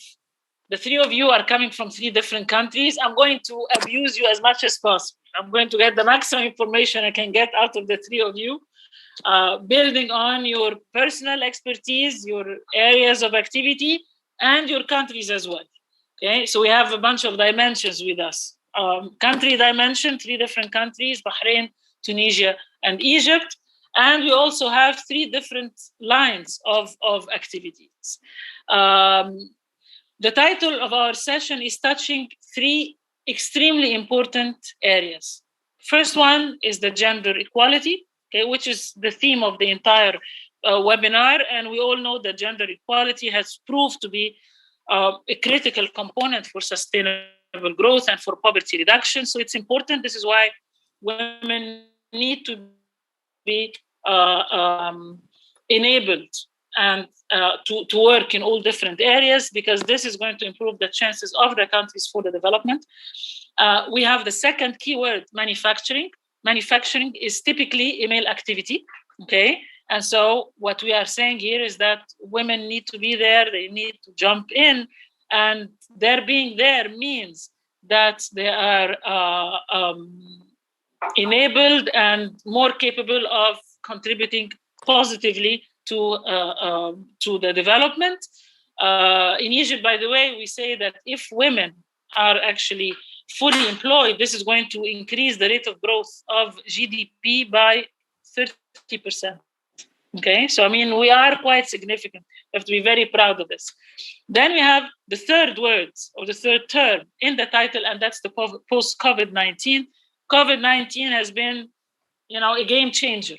the three of you are coming from three different countries. I'm going to abuse you as much as possible. I'm going to get the maximum information I can get out of the three of you, building on your personal expertise, your areas of activity, and your countries as well. Okay, so we have a bunch of dimensions with us. Country dimension, three different countries, Bahrain, Tunisia, and Egypt. And we also have three different lines of activities. the title of our session is touching three extremely important areas. First one is the gender equality, okay, which is the theme of the entire webinar. And we all know that gender equality has proved to be a critical component for sustainable growth and for poverty reduction. So it's important. This is why women need to be enabled and to work in all different areas, because this is going to improve the chances of the countries for the development. We have the second keyword, manufacturing. Manufacturing is typically a male activity, okay? And so what we are saying here is that women need to be there, they need to jump in, and their being there means that they are enabled and more capable of contributing positively to the development. In Egypt, by the way, we say that if women are actually fully employed, this is going to increase the rate of growth of GDP by 30%. Okay, so I mean, we are quite significant. We have to be very proud of this. Then we have the third word, or the third term in the title, and that's the post-COVID-19. COVID-19 has been, a game changer,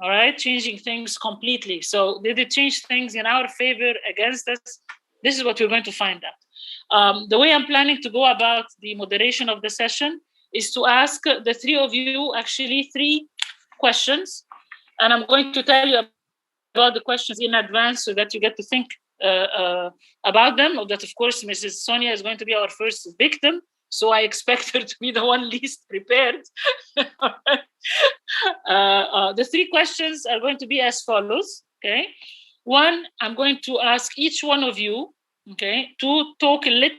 all right? Changing things completely. So did it change things in our favor, against us? This is what we're going to find out. The way I'm planning to go about the moderation of the session is to ask the three of you actually 3 questions. And I'm going to tell you about the questions in advance so that you get to think about them. That, of course, Mrs. Sonia is going to be our first victim. So I expect her to be the one least prepared. The 3 questions are going to be as follows, okay? 1, I'm going to ask each one of you, okay, to talk a little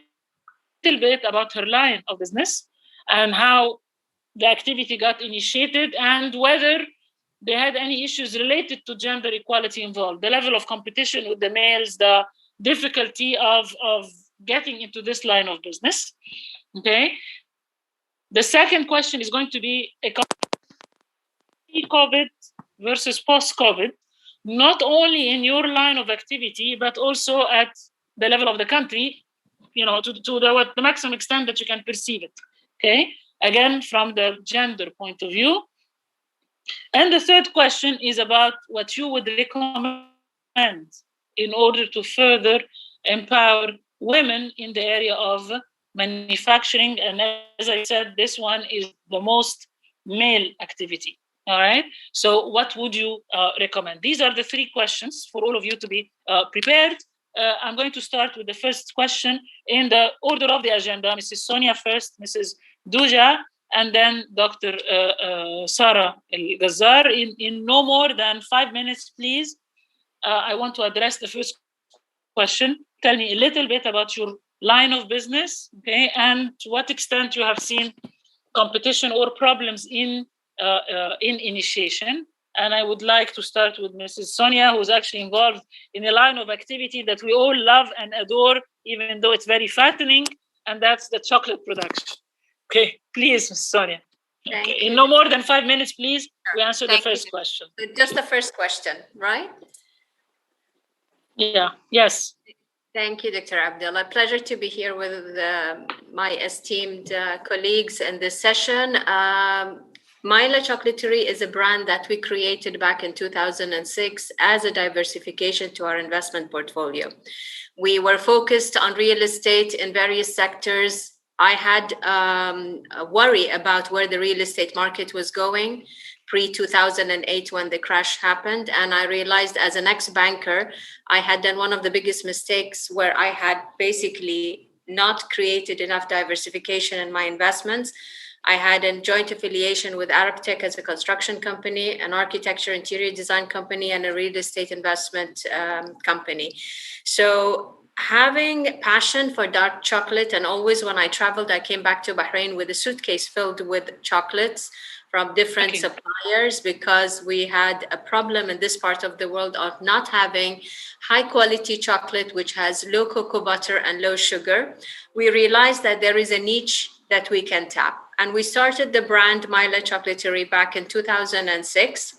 bit about her line of business and how the activity got initiated and whether they had any issues related to gender equality involved, the level of competition with the males, the difficulty of getting into this line of business. Okay. The second question is going to be a COVID versus post-COVID, not only in your line of activity, but also at the level of the country, to the maximum extent that you can perceive it. Okay. Again, from the gender point of view. And the third question is about what you would recommend in order to further empower women in the area of manufacturing. And as I said, this one is the most male activity. All right. So what would you recommend? These are the 3 questions for all of you to be prepared. I'm going to start with the first question in the order of the agenda. Mrs. Sonia first, Mrs. Duja, and then Dr. Sarah El-Ghazar. In no more than 5 minutes, please. I want to address the first question. Tell me a little bit about your line of business, okay, and to what extent you have seen competition or problems in initiation. And I would like to start with Mrs. Sonia, who's actually involved in a line of activity that we all love and adore, even though it's very fattening, and that's the chocolate production. Okay, please, Mrs. Sonia. Okay. In no more than 5 minutes, please, we answer the first question. Just the first question, right? Yeah, yes. Thank you, Dr. Abdullah. Pleasure to be here with my esteemed colleagues in this session. Myla Chocolaterie is a brand that we created back in 2006 as a diversification to our investment portfolio. We were focused on real estate in various sectors. I had a worry about where the real estate market was going pre-2008 when the crash happened. And I realized as an ex-banker, I had done one of the biggest mistakes where I had basically not created enough diversification in my investments. I had a joint affiliation with Arabtech as a construction company, an architecture interior design company, and a real estate investment company. So having passion for dark chocolate, and always when I traveled, I came back to Bahrain with a suitcase filled with chocolates from different suppliers, because we had a problem in this part of the world of not having high quality chocolate, which has low cocoa butter and low sugar. We realized that there is a niche that we can tap. And we started the brand Myla Chocolaterie back in 2006.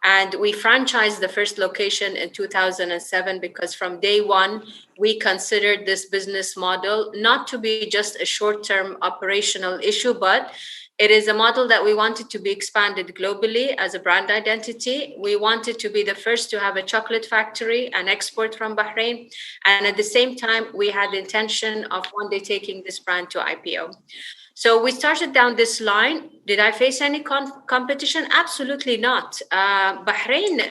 And we franchised the first location in 2007 because from day one, we considered this business model not to be just a short-term operational issue, but it is a model that we wanted to be expanded globally as a brand identity. We wanted to be the first to have a chocolate factory and export from Bahrain. And at the same time, we had the intention of one day taking this brand to IPO. So we started down this line. Did I face any competition? Absolutely not. Bahrain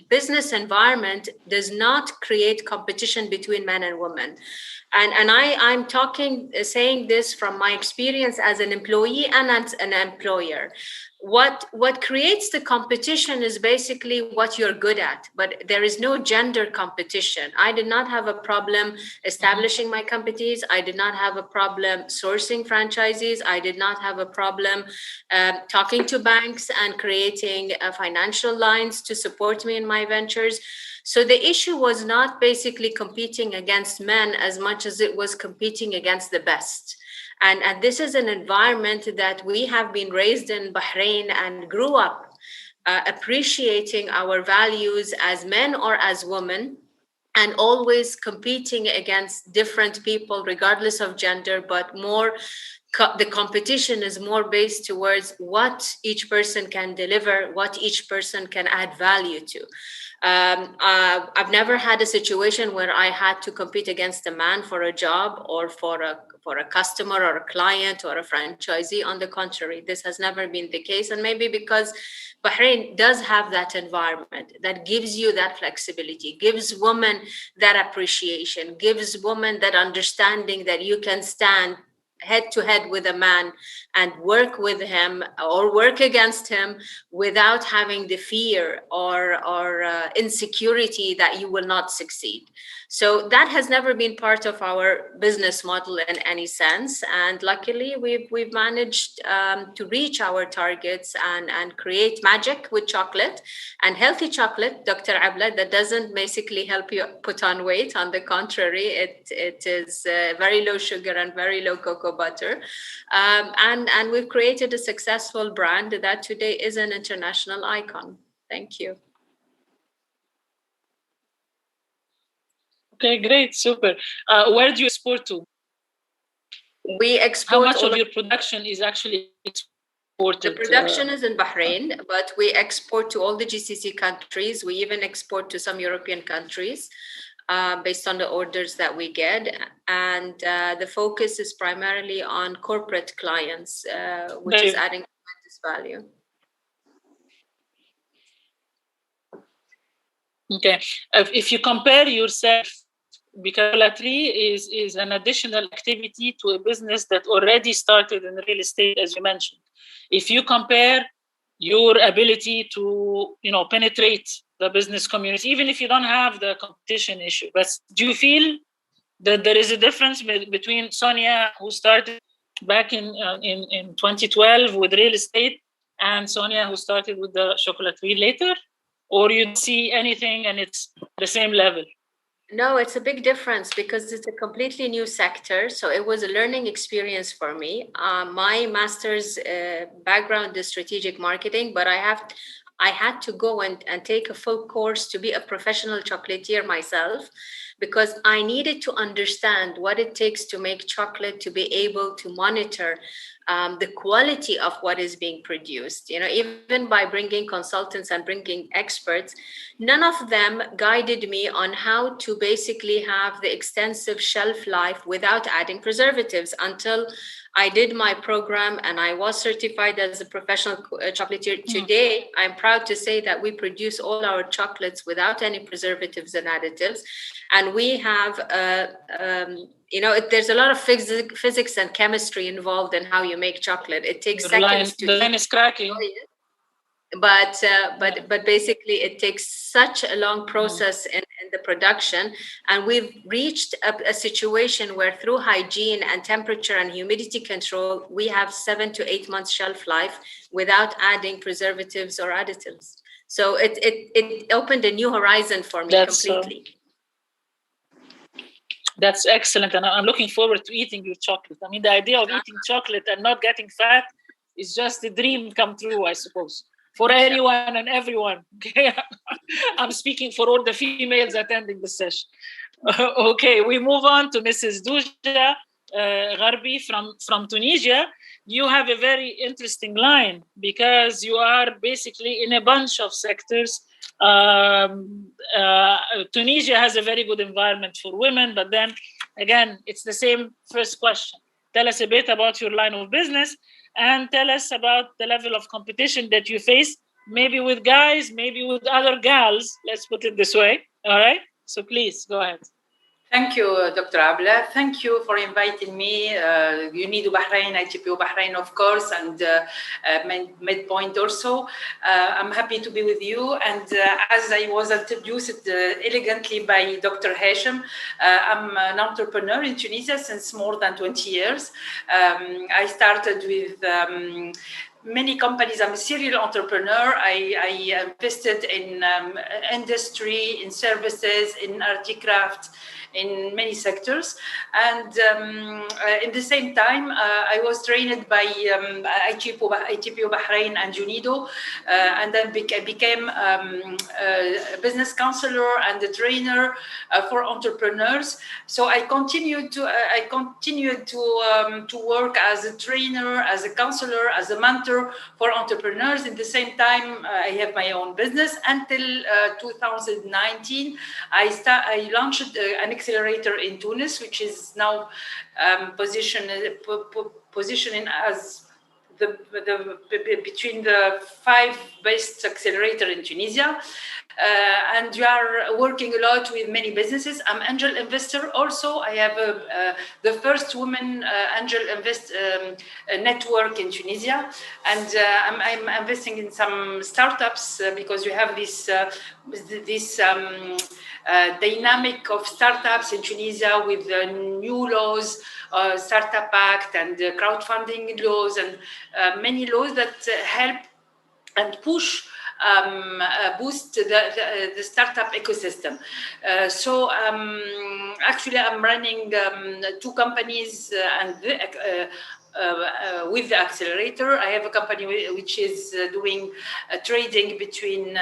business environment does not create competition between men and women. And I'm saying this from my experience as an employee and as an employer. What creates the competition is basically what you're good at, but there is no gender competition. I did not have a problem establishing my companies. I did not have a problem sourcing franchisees. I did not have a problem talking to banks and creating financial lines to support me in my ventures. So the issue was not basically competing against men as much as it was competing against the best. And this is an environment that we have been raised in Bahrain and grew up appreciating our values as men or as women, and always competing against different people regardless of gender, but more the competition is more based towards what each person can deliver, what each person can add value to. I've never had a situation where I had to compete against a man for a job or for a customer or a client or a franchisee. On the contrary, this has never been the case. And maybe because Bahrain does have that environment that gives you that flexibility, gives women that appreciation, gives women that understanding that you can stand head to head with a man and work with him or work against him without having the fear or insecurity that you will not succeed. So that has never been part of our business model in any sense. And luckily, we've managed to reach our targets and create magic with chocolate and healthy chocolate, Dr. Abla, that doesn't basically help you put on weight. On the contrary, it is very low sugar and very low cocoa butter. And we've created a successful brand that today is an international icon. Thank you. Okay, great, super. Where do you export to? We export. How much of your production is actually exported? The production is in Bahrain, but we export to all the GCC countries. We even export to some European countries based on the orders that we get. And the focus is primarily on corporate clients, which is adding tremendous value. Okay, if you compare yourself, because chocolaterie is an additional activity to a business that already started in real estate, as you mentioned. If you compare your ability to, penetrate the business community, even if you don't have the competition issue, but do you feel that there is a difference between Sonia, who started back in 2012 with real estate, and Sonia, who started with the chocolaterie later? Or you see anything and it's the same level? No, it's a big difference because it's a completely new sector. So it was a learning experience for me. My master's background is strategic marketing, but I had to go and take a full course to be a professional chocolatier myself, because I needed to understand what it takes to make chocolate, to be able to monitor the quality of what is being produced. Even by bringing consultants and bringing experts, none of them guided me on how to basically have the extensive shelf life without adding preservatives until I did my program and I was certified as a professional chocolatier. Today, I'm proud to say that we produce all our chocolates without any preservatives and additives. And we have, there's a lot of physics and chemistry involved in how you make chocolate. It takes seconds to. The line is cracking. But basically, it takes such a long process in the production, and we've reached a situation where through hygiene and temperature and humidity control, we have 7 to 8 months shelf life without adding preservatives or additives. So it opened a new horizon for me completely. That's excellent, and I'm looking forward to eating your chocolate. I mean, the idea of eating chocolate and not getting fat is just a dream come true, I suppose. for anyone and everyone. Okay, I'm speaking for all the females attending the session. Okay, we move on to Mrs. Douja Gharbi from Tunisia. You have a very interesting line because you are basically in a bunch of sectors. Tunisia has a very good environment for women, but then again, it's the same first question. Tell us a bit about your line of business and tell us about the level of competition that you face, maybe with guys, maybe with other gals, let's put it this way. All right, so please go ahead. Thank you, Dr. Abla. Thank you for inviting me. UNIDO Bahrain, ITPO Bahrain, of course, and Midpoint also. I'm happy to be with you. And as I was introduced elegantly by Dr. Hashim, I'm an entrepreneur in Tunisia since more than 20 years. I started with many companies. I'm a serial entrepreneur. I invested in industry, in services, in articraft, in many sectors. And in the same time, I was trained by ITPO Bahrain and UNIDO, and then became a business counselor and a trainer for entrepreneurs. So I continued to work as a trainer, as a counselor, as a mentor for entrepreneurs. In the same time, I have my own business until 2019. I launched an accelerator in Tunis, which is now positioning as between the 5 best accelerator in Tunisia. And we are working a lot with many businesses. I'm angel investor also. I have the first women angel network in Tunisia, and I'm investing in some startups because we have this dynamic of startups in Tunisia with new laws, Startup Act and crowdfunding laws, and many laws that help and push boost the startup ecosystem. So actually I'm running 2 companies and with the accelerator. I have a company which is doing trading between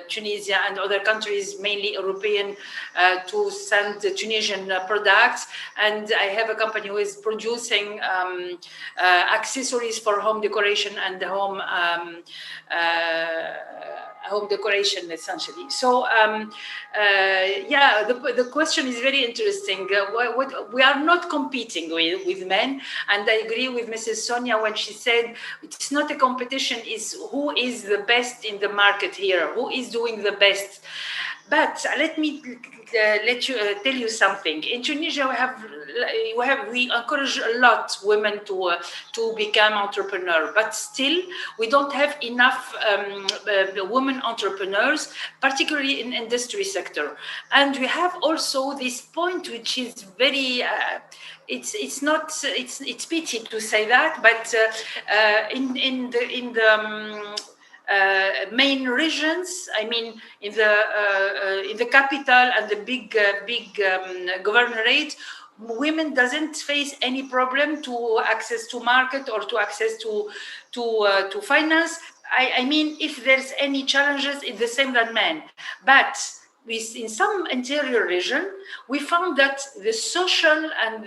Tunisia and other countries, mainly European, to send Tunisian products. And I have a company who is producing accessories for home decoration and home decoration, essentially. So yeah, the question is very interesting. We are not competing with men, and I agree with Mrs. Sonia when she said it's not a competition, is who is the best in the market here, who is doing the best. But let me tell you something. In Tunisia, we encourage a lot women to become entrepreneurs, but still we don't have enough women entrepreneurs, particularly in industry sector. And we have also this point, which is very. It's pity to say that, but in the main regions, I mean, in the capital and the big governorate, women doesn't face any problem to access to market or to access to finance. I mean, if there's any challenges, it's the same than men. But in some interior region, we found that the social and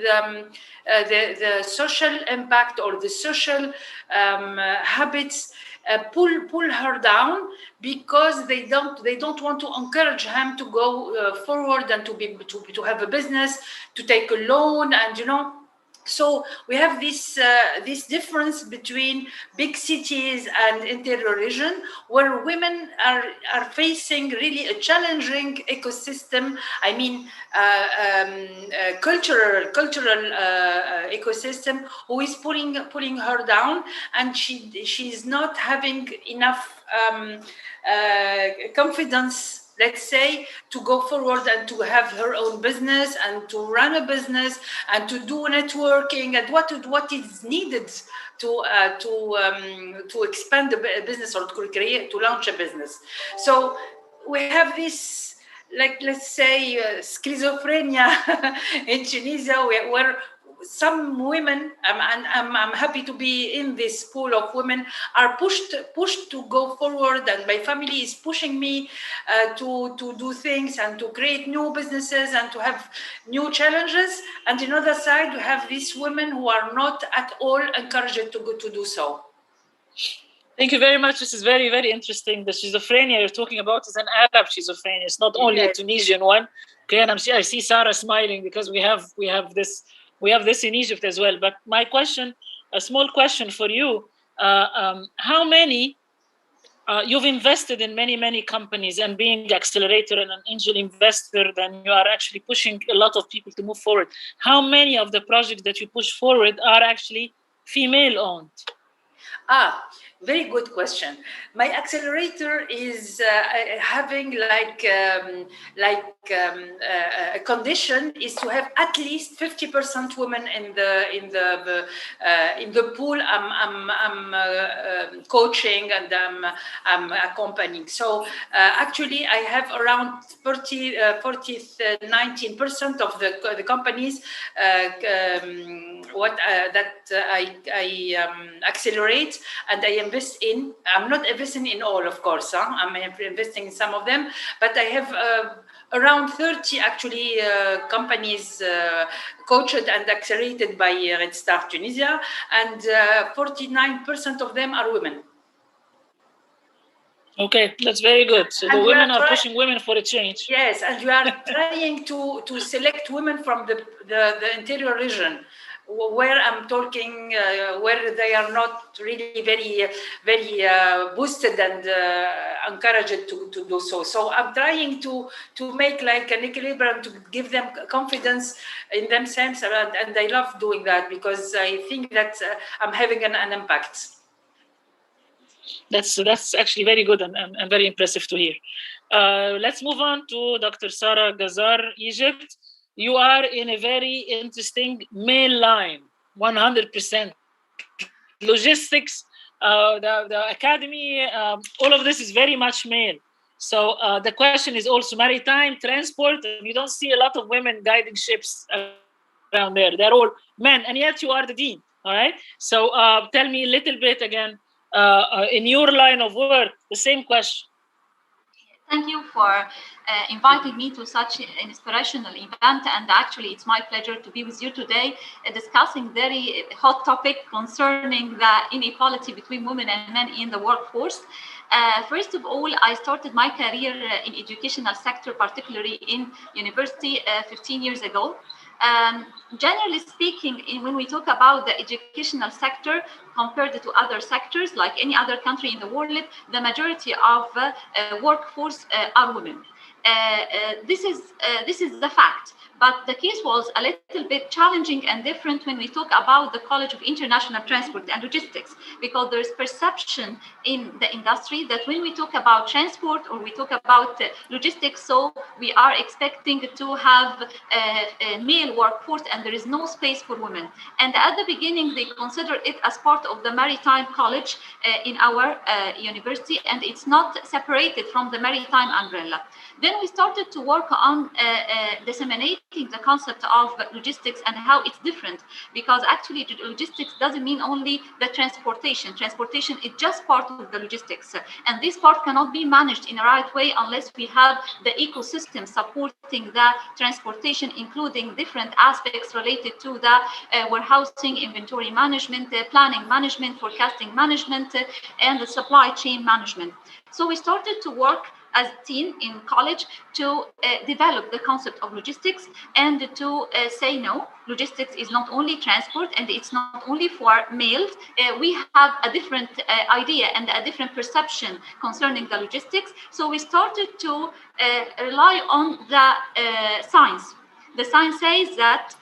the social impact or the social habits pull her down, because they don't want to encourage him to go forward and to have a business, to take a loan, and So we have this difference between big cities and interior region, where women are facing really a challenging ecosystem. I mean, cultural ecosystem, who is pulling her down, and she's not having enough confidence, let's say, to go forward and to have her own business and to run a business and to do networking and what is needed to expand the business or to launch a business. So we have this, like, let's say, schizophrenia in Tunisia, where some women, and I'm happy to be in this pool of women, are pushed to go forward, and my family is pushing me to do things and to create new businesses and to have new challenges. And on the other side, we have these women who are not at all encouraged to do so. Thank you very much. This is very, very interesting. The schizophrenia you're talking about is an Arab schizophrenia. It's not only a Tunisian one. Okay, and I see Sarah smiling because we have this in Egypt as well. But my question, a small question for you: how many? You've invested in many companies, and being accelerator and an angel investor, then you are actually pushing a lot of people to move forward. How many of the projects that you push forward are actually female-owned? Very good question. My accelerator is having a condition is to have at least 50% women in the pool I'm coaching and I'm accompanying. So actually, I have around 19% of the companies that I accelerate and I invest in. I'm not investing in all, of course. I'm investing in some of them, but I have around 30 actually companies coached and accelerated by Red Star Tunisia, and 49% of them are women. Okay, that's very good. So the women are pushing women for a change. Yes, and we are trying to select women from the interior region, where I'm talking, where they are not really very boosted and encouraged to do so. So I'm trying to make like an equilibrium to give them confidence in themselves, and I love doing that because I think that I'm having an impact. That's actually very good and very impressive to hear. Let's move on to Dr. Sarah Ghazar, Egypt. You are in a very interesting male line, 100%. Logistics, the academy, all of this is very much male. So the question is also maritime, transport, and you don't see a lot of women guiding ships around there. They're all men, and yet you are the dean, all right? So tell me a little bit again, in your line of work, the same question. Thank you for inviting me to such an inspirational event, and actually it's my pleasure to be with you today discussing very hot topic concerning the inequality between women and men in the workforce. First of all, I started my career in educational sector, particularly in university 15 years ago. Generally speaking, when we talk about the educational sector compared to other sectors, like any other country in the world, the majority of workforce are women. This is the fact. But the case was a little bit challenging and different when we talk about the College of International Transport and Logistics, because there is perception in the industry that when we talk about transport or we talk about logistics, so we are expecting to have a male workforce and there is no space for women. And at the beginning, they consider it as part of the maritime college in our university, and it's not separated from the maritime umbrella. Then we started to work on disseminating the concept of logistics and how it's different, because actually logistics doesn't mean only the transportation. Transportation is just part of the logistics, and this part cannot be managed in a right way unless we have the ecosystem supporting the transportation, including different aspects related to the warehousing, inventory management, planning management, forecasting management, and the supply chain management. So we started to work as a team in college to develop the concept of logistics and to say no, logistics is not only transport and it's not only for males. We have a different idea and a different perception concerning the logistics. So we started to rely on the science. The science says that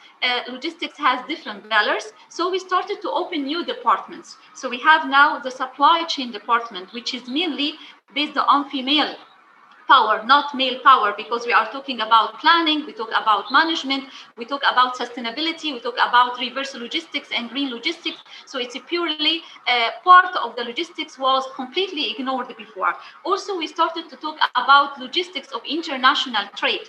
logistics has different values, so we started to open new departments. So we have now the supply chain department, which is mainly based on female power, not male power, because we are talking about planning, we talk about management, we talk about sustainability, we talk about reverse logistics and green logistics. So it's a purely part of the logistics was completely ignored before. Also, we started to talk about logistics of international trade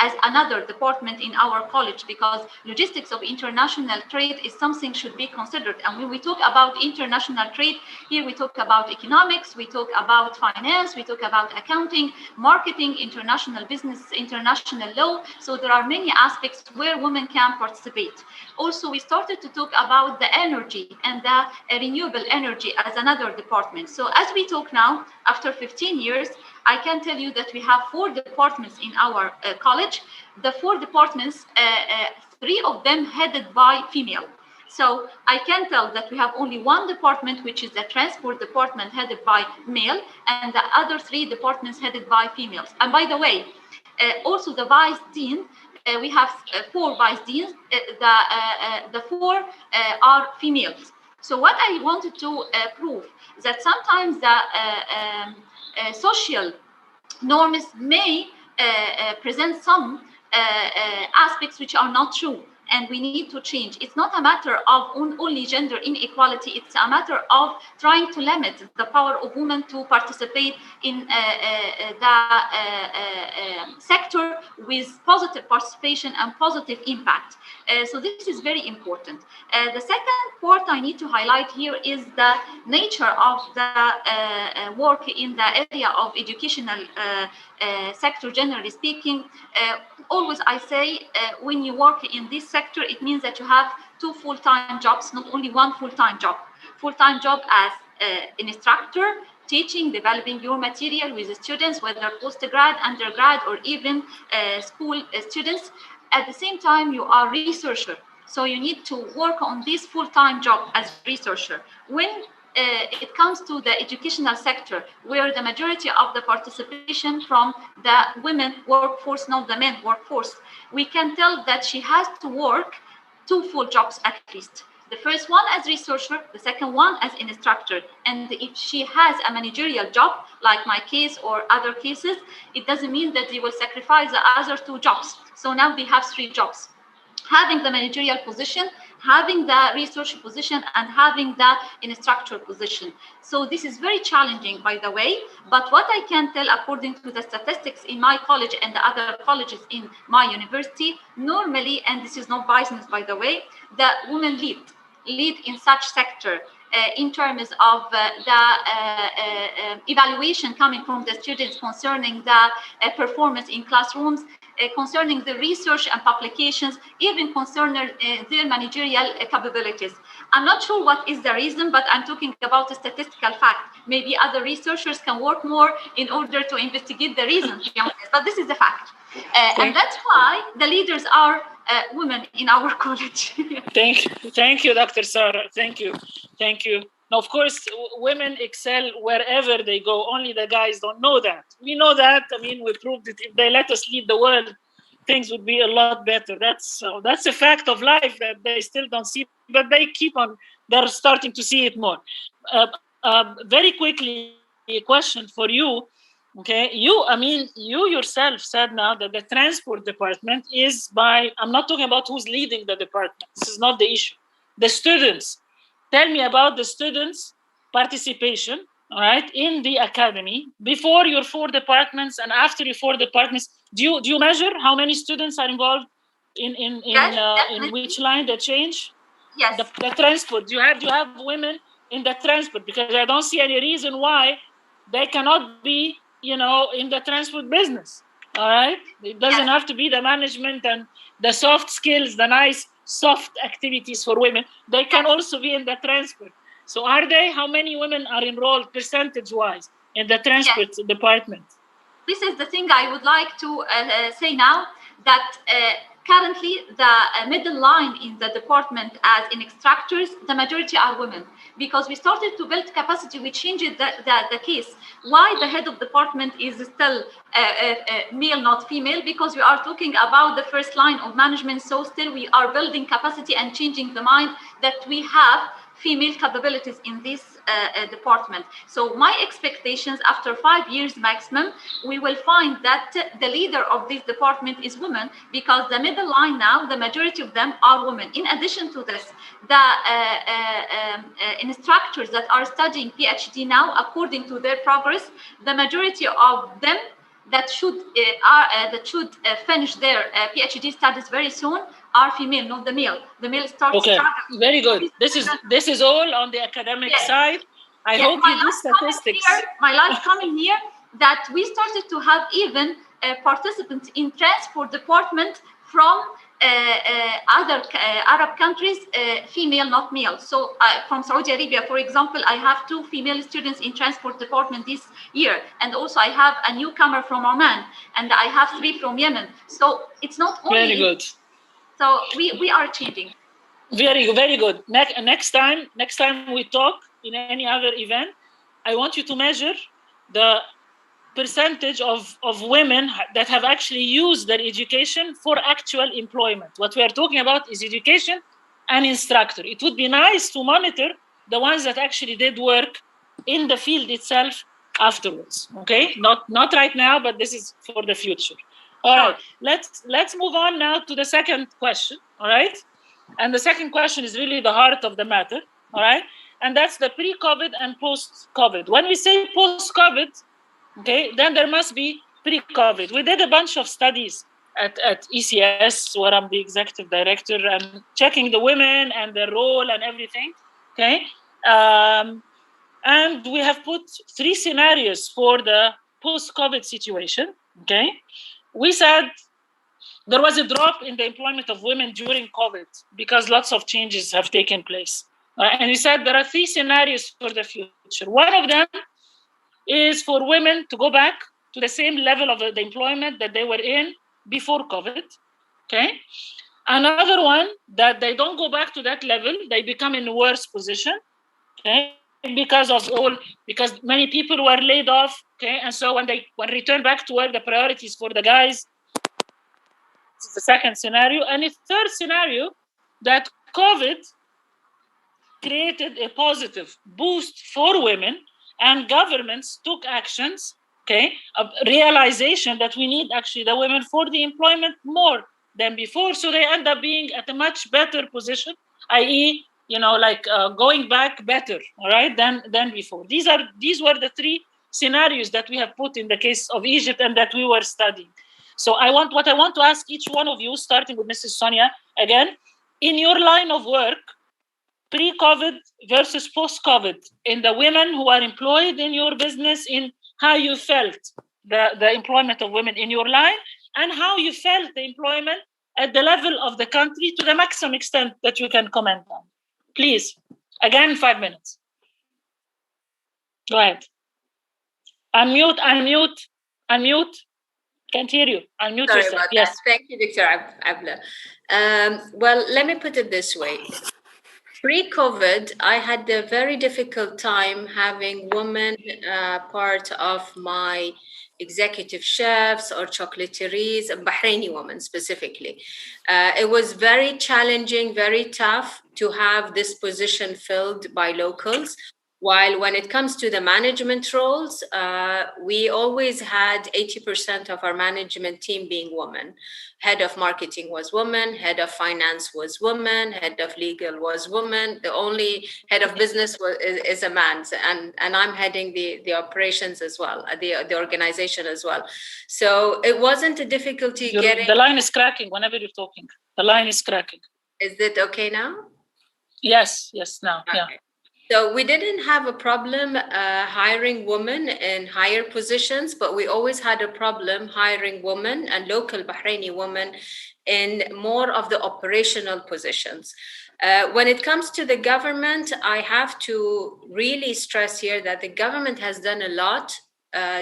as another department in our college, because logistics of international trade is something should be considered. And when we talk about international trade, here we talk about economics, we talk about finance, we talk about accounting, marketing, international business, international law. So there are many aspects where women can participate. Also, we started to talk about the energy and the renewable energy as another department. So as we talk now, after 15 years, I can tell you that we have 4 departments in our college. The 4 departments, 3 of them headed by female. So I can tell that we have only 1 department, which is the transport department headed by male, and the other 3 departments headed by females. And by the way, also the vice dean, we have 4 vice deans, the 4 are females. So what I wanted to prove is that sometimes the social norms may present some aspects which are not true, and we need to change. It's not a matter of only gender inequality, it's a matter of trying to limit the power of women to participate in the sector with positive participation and positive impact. So this is very important. The second part I need to highlight here is the nature of the work in the area of educational sector, generally speaking. Always I say, when you work in this sector, it means that you have 2 full-time jobs, not only 1 full-time job. Full-time job as an instructor, teaching, developing your material with the students, whether post-grad, undergrad, or even school students. At the same time, you are a researcher. So you need to work on this full-time job as researcher. When it comes to the educational sector, where the majority of the participation from the women workforce, not the men workforce, we can tell that she has to work 2 full jobs at least. The first one as researcher, the second one as an instructor. And if she has a managerial job, like my case or other cases, it doesn't mean that they will sacrifice the other 2 jobs. So now they have 3 jobs. Having the managerial position, having the research position, and having the instructor position. So this is very challenging, by the way, but what I can tell according to the statistics in my college and the other colleges in my university, normally, and this is not biasness, by the way, the women lead in such sector in terms of the evaluation coming from the students concerning the performance in classrooms, concerning the research and publications, even concerning their managerial capabilities. I'm not sure what is the reason, but I'm talking about a statistical fact. Maybe other researchers can work more in order to investigate the reasons behind this, but this is the fact. And that's why the leaders are women in our college. Thank you, Dr. Sarah. Thank you. Now, of course, women excel wherever they go. Only the guys don't know that. We know that. I mean, we proved it. If they let us lead the world, things would be a lot better. That's a fact of life that they still don't see, but they're starting to see it more. Very quickly, a question for you. Okay, you yourself said now that the transport department is I'm not talking about who's leading the department. This is not the issue. The students. Tell me about the students' participation, all right, in the academy before your 4 departments and after your 4 departments. Do you measure how many students are involved in which line they change? Yes. The transport. Do you have women in the transport? Because I don't see any reason why they cannot be, in the transport business. All right. It doesn't have to be the management and the soft skills, the nice soft activities for women. They can also be in the transport. So how many women are enrolled percentage-wise in the transport department? This is the thing I would like to say now, that currently the middle line in the department as in instructors, the majority are women, because we started to build capacity. We changed the case. Why the head of department is still male, not female? Because we are talking about the first line of management. So still we are building capacity and changing the mind that we have female capabilities in this department. So my expectations after 5 years maximum, we will find that the leader of this department is woman, because the middle line now, the majority of them are women. In addition to this, the instructors that are studying PhD now, according to their progress, the majority of them that should finish their PhD studies very soon are female, not the male. The male starts. Okay, very good. This is all on the academic side. I hope you do statistics. My last comment here that we started to have even participants in transport department from other Arab countries, female, not male. So from Saudi Arabia, for example, I have 2 female students in transport department this year. And also I have a newcomer from Oman, and I have 3 from Yemen. So it's not only... Very good. So we are changing. Very good. Next time we talk in any other event, I want you to measure the percentage of women that have actually used their education for actual employment. What we are talking about is education and instructor. It would be nice to monitor the ones that actually did work in the field itself afterwards. Okay, not right now, but this is for the future. All right, let's move on now to the second question. All right, and the second question is really the heart of the matter. All right, and that's the pre-COVID and post-COVID. When we say post-COVID, okay, then there must be pre-COVID. We did a bunch of studies at ECS, where I'm the executive director, and checking the women and their role and everything. Okay, and we have put 3 scenarios for the post-COVID situation. Okay, we said there was a drop in the employment of women during COVID because lots of changes have taken place. And we said there are 3 scenarios for the future. One of them is for women to go back to the same level of the employment that they were in before COVID. Okay. Another one, that they don't go back to that level, they become in a worse position. Okay. Because many people were laid off. Okay. And so when return back to work, the priorities for the guys. This is the second scenario. And the third scenario, that COVID created a positive boost for women, and governments took actions, okay, a realization that we need actually the women for the employment more than before. So they end up being at a much better position, i.e., going back better, all right, than before. These were the 3 scenarios that we have put in the case of Egypt and that we were studying. So I want to ask each one of you, starting with Mrs. Sonia, again, in your line of work, pre-COVID versus post-COVID, in the women who are employed in your business, in how you felt the employment of women in your line, and how you felt the employment at the level of the country to the maximum extent that you can comment on. Please, again, 5 minutes. Go ahead. Unmute. Can't hear you. Unmute Sorry yourself. about Yes. that. Thank you, Dr. Abla. Well, let me put it this way. Pre-COVID, I had a very difficult time having women part of my executive chefs or chocolatiers, Bahraini women specifically. It was very challenging, very tough to have this position filled by locals. While when it comes to the management roles, we always had 80% of our management team being women. Head of marketing was woman, head of finance was woman, head of legal was woman. The only head of business is a man, and I'm heading the operations as well, the organization as well. So it wasn't a difficulty getting... The line is cracking whenever you're talking. The line is cracking. Is it okay now? Yes, now, okay. Yeah. So we didn't have a problem hiring women in higher positions, but we always had a problem hiring women and local Bahraini women in more of the operational positions. When it comes to the government, I have to really stress here that the government has done a lot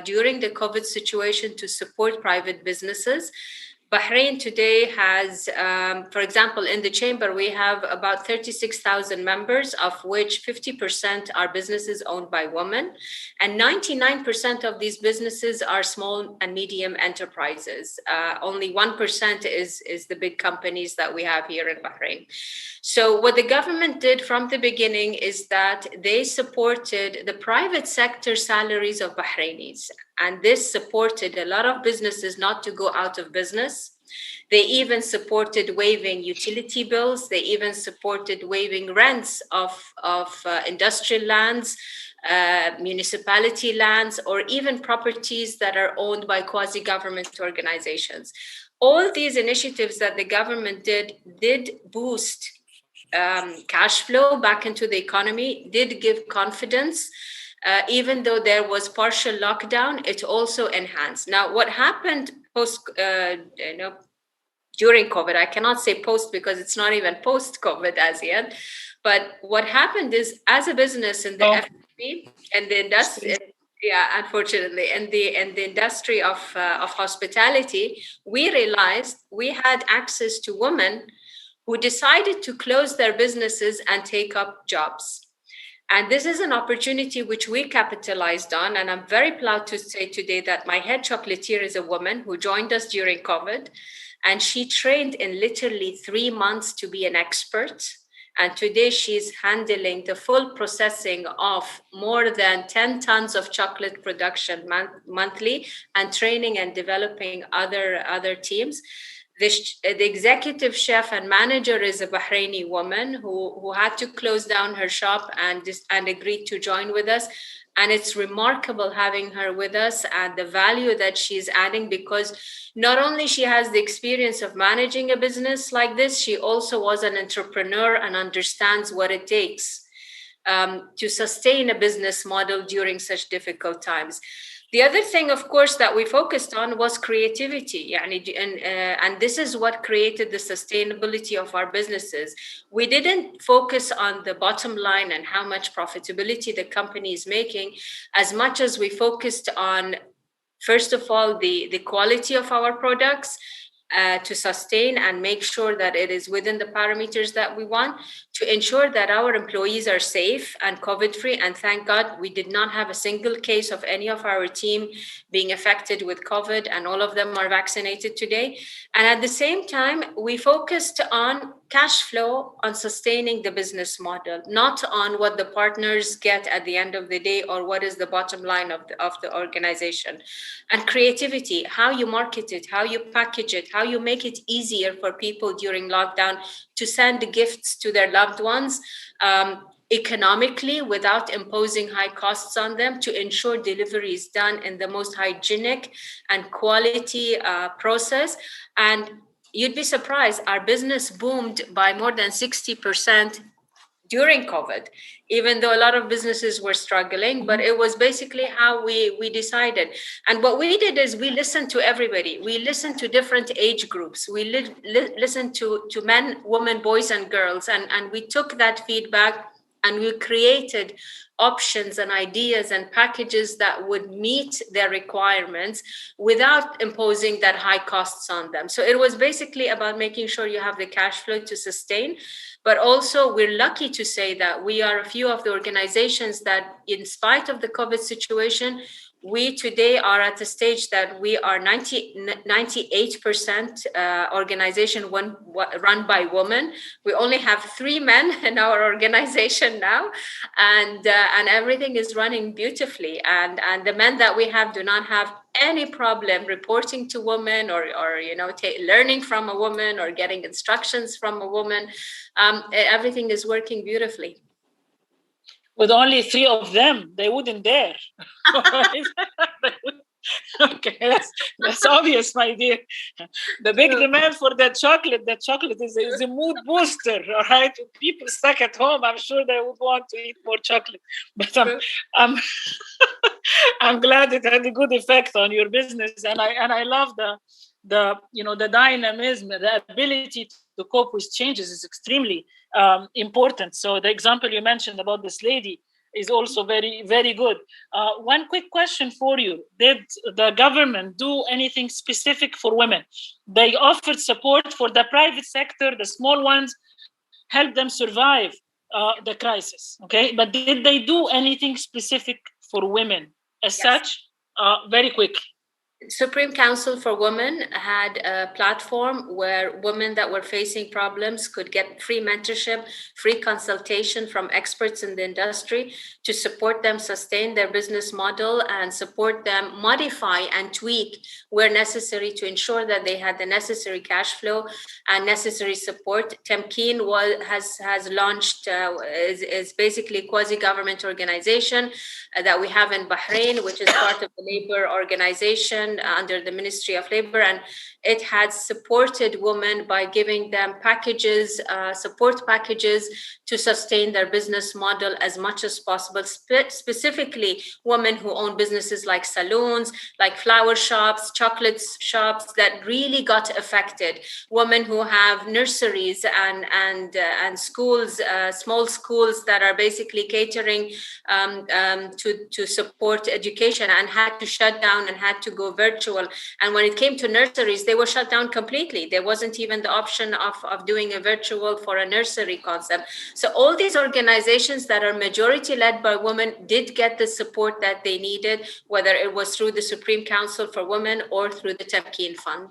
during the COVID situation to support private businesses. Bahrain today has, for example, in the chamber, we have about 36,000 members, of which 50% are businesses owned by women. And 99% of these businesses are small and medium enterprises. Only 1% is the big companies that we have here in Bahrain. So what the government did from the beginning is that they supported the private sector salaries of Bahrainis. And this supported a lot of businesses not to go out of business. They even supported waiving utility bills. They even supported waiving rents of industrial lands, municipality lands, or even properties that are owned by quasi-government organizations. All these initiatives that the government did boost cash flow back into the economy, did give confidence. Even though there was partial lockdown, it also enhanced. Now, what happened during COVID, I cannot say post because it's not even post-COVID as yet, but what happened is, as a business in the FMCG and the industry, unfortunately, and the industry of hospitality, we realized we had access to women who decided to close their businesses and take up jobs. And this is an opportunity which we capitalized on. And I'm very proud to say today that my head chocolatier is a woman who joined us during COVID. And she trained in literally 3 months to be an expert. And today she's handling the full processing of more than 10 tons of chocolate production monthly, and training and developing other teams. The executive chef and manager is a Bahraini woman who had to close down her shop and agreed to join with us. And it's remarkable having her with us and the value that she's adding, because not only she has the experience of managing a business like this, she also was an entrepreneur and understands what it takes to sustain a business model during such difficult times. The other thing, of course, that we focused on was creativity. And this is what created the sustainability of our businesses. We didn't focus on the bottom line and how much profitability the company is making, as much as we focused on, first of all, the quality of our products, to sustain and make sure that it is within the parameters that we want, to ensure that our employees are safe and COVID-free. And thank God we did not have a single case of any of our team being affected with COVID, and all of them are vaccinated today. And at the same time, we focused on cash flow, on sustaining the business model, not on what the partners get at the end of the day or what is the bottom line of the organization. And creativity, how you market it, how you package it, how you make it easier for people during lockdown to send gifts to their loved ones economically without imposing high costs on them, to ensure delivery is done in the most hygienic and quality process. And you'd be surprised, our business boomed by more than 60% during COVID, even though a lot of businesses were struggling, but it was basically how we decided. And what we did is we listened to everybody. We listened to different age groups. We listened to men, women, boys, and girls. And we took that feedback and we created options and ideas and packages that would meet their requirements without imposing that high costs on them. So it was basically about making sure you have the cash flow to sustain. But also, we're lucky to say that we are a few of the organizations that, in spite of the COVID situation, we today are at the stage that we are 98% organization run by women. We only have 3 men in our organization now, and everything is running beautifully. And the men that we have do not have any problem reporting to women or learning from a woman or getting instructions from a woman. Everything is working beautifully. With only 3 of them, they wouldn't dare. Okay, that's obvious, my dear. The big demand for that chocolate is a mood booster, all right? People stuck at home, I'm sure they would want to eat more chocolate. But I'm glad it had a good effect on your business, and I love the dynamism, the ability to cope with changes is extremely important. So the example you mentioned about this lady, is also very, very good. One quick question for you. Did the government do anything specific for women? They offered support for the private sector, the small ones, help them survive the crisis, okay? But did they do anything specific for women as such? Very quick. Supreme Council for Women had a platform where women that were facing problems could get free mentorship, free consultation from experts in the industry to support them sustain their business model and support them modify and tweak where necessary to ensure that they had the necessary cash flow and necessary support. Temkeen has launched, is basically a quasi-government organization that we have in Bahrain, which is part of the labor organization under the Ministry of Labor, and it had supported women by giving them packages, support packages to sustain their business model as much as possible, specifically women who own businesses like salons, like flower shops, chocolate shops that really got affected, women who have nurseries and schools, small schools that are basically catering to support education and had to shut down and had to go virtual. And when it came to nurseries, they were shut down completely. There wasn't even the option of doing a virtual for a nursery concept. So all these organizations that are majority led by women did get the support that they needed, whether it was through the Supreme Council for Women or through the Temkeen Fund.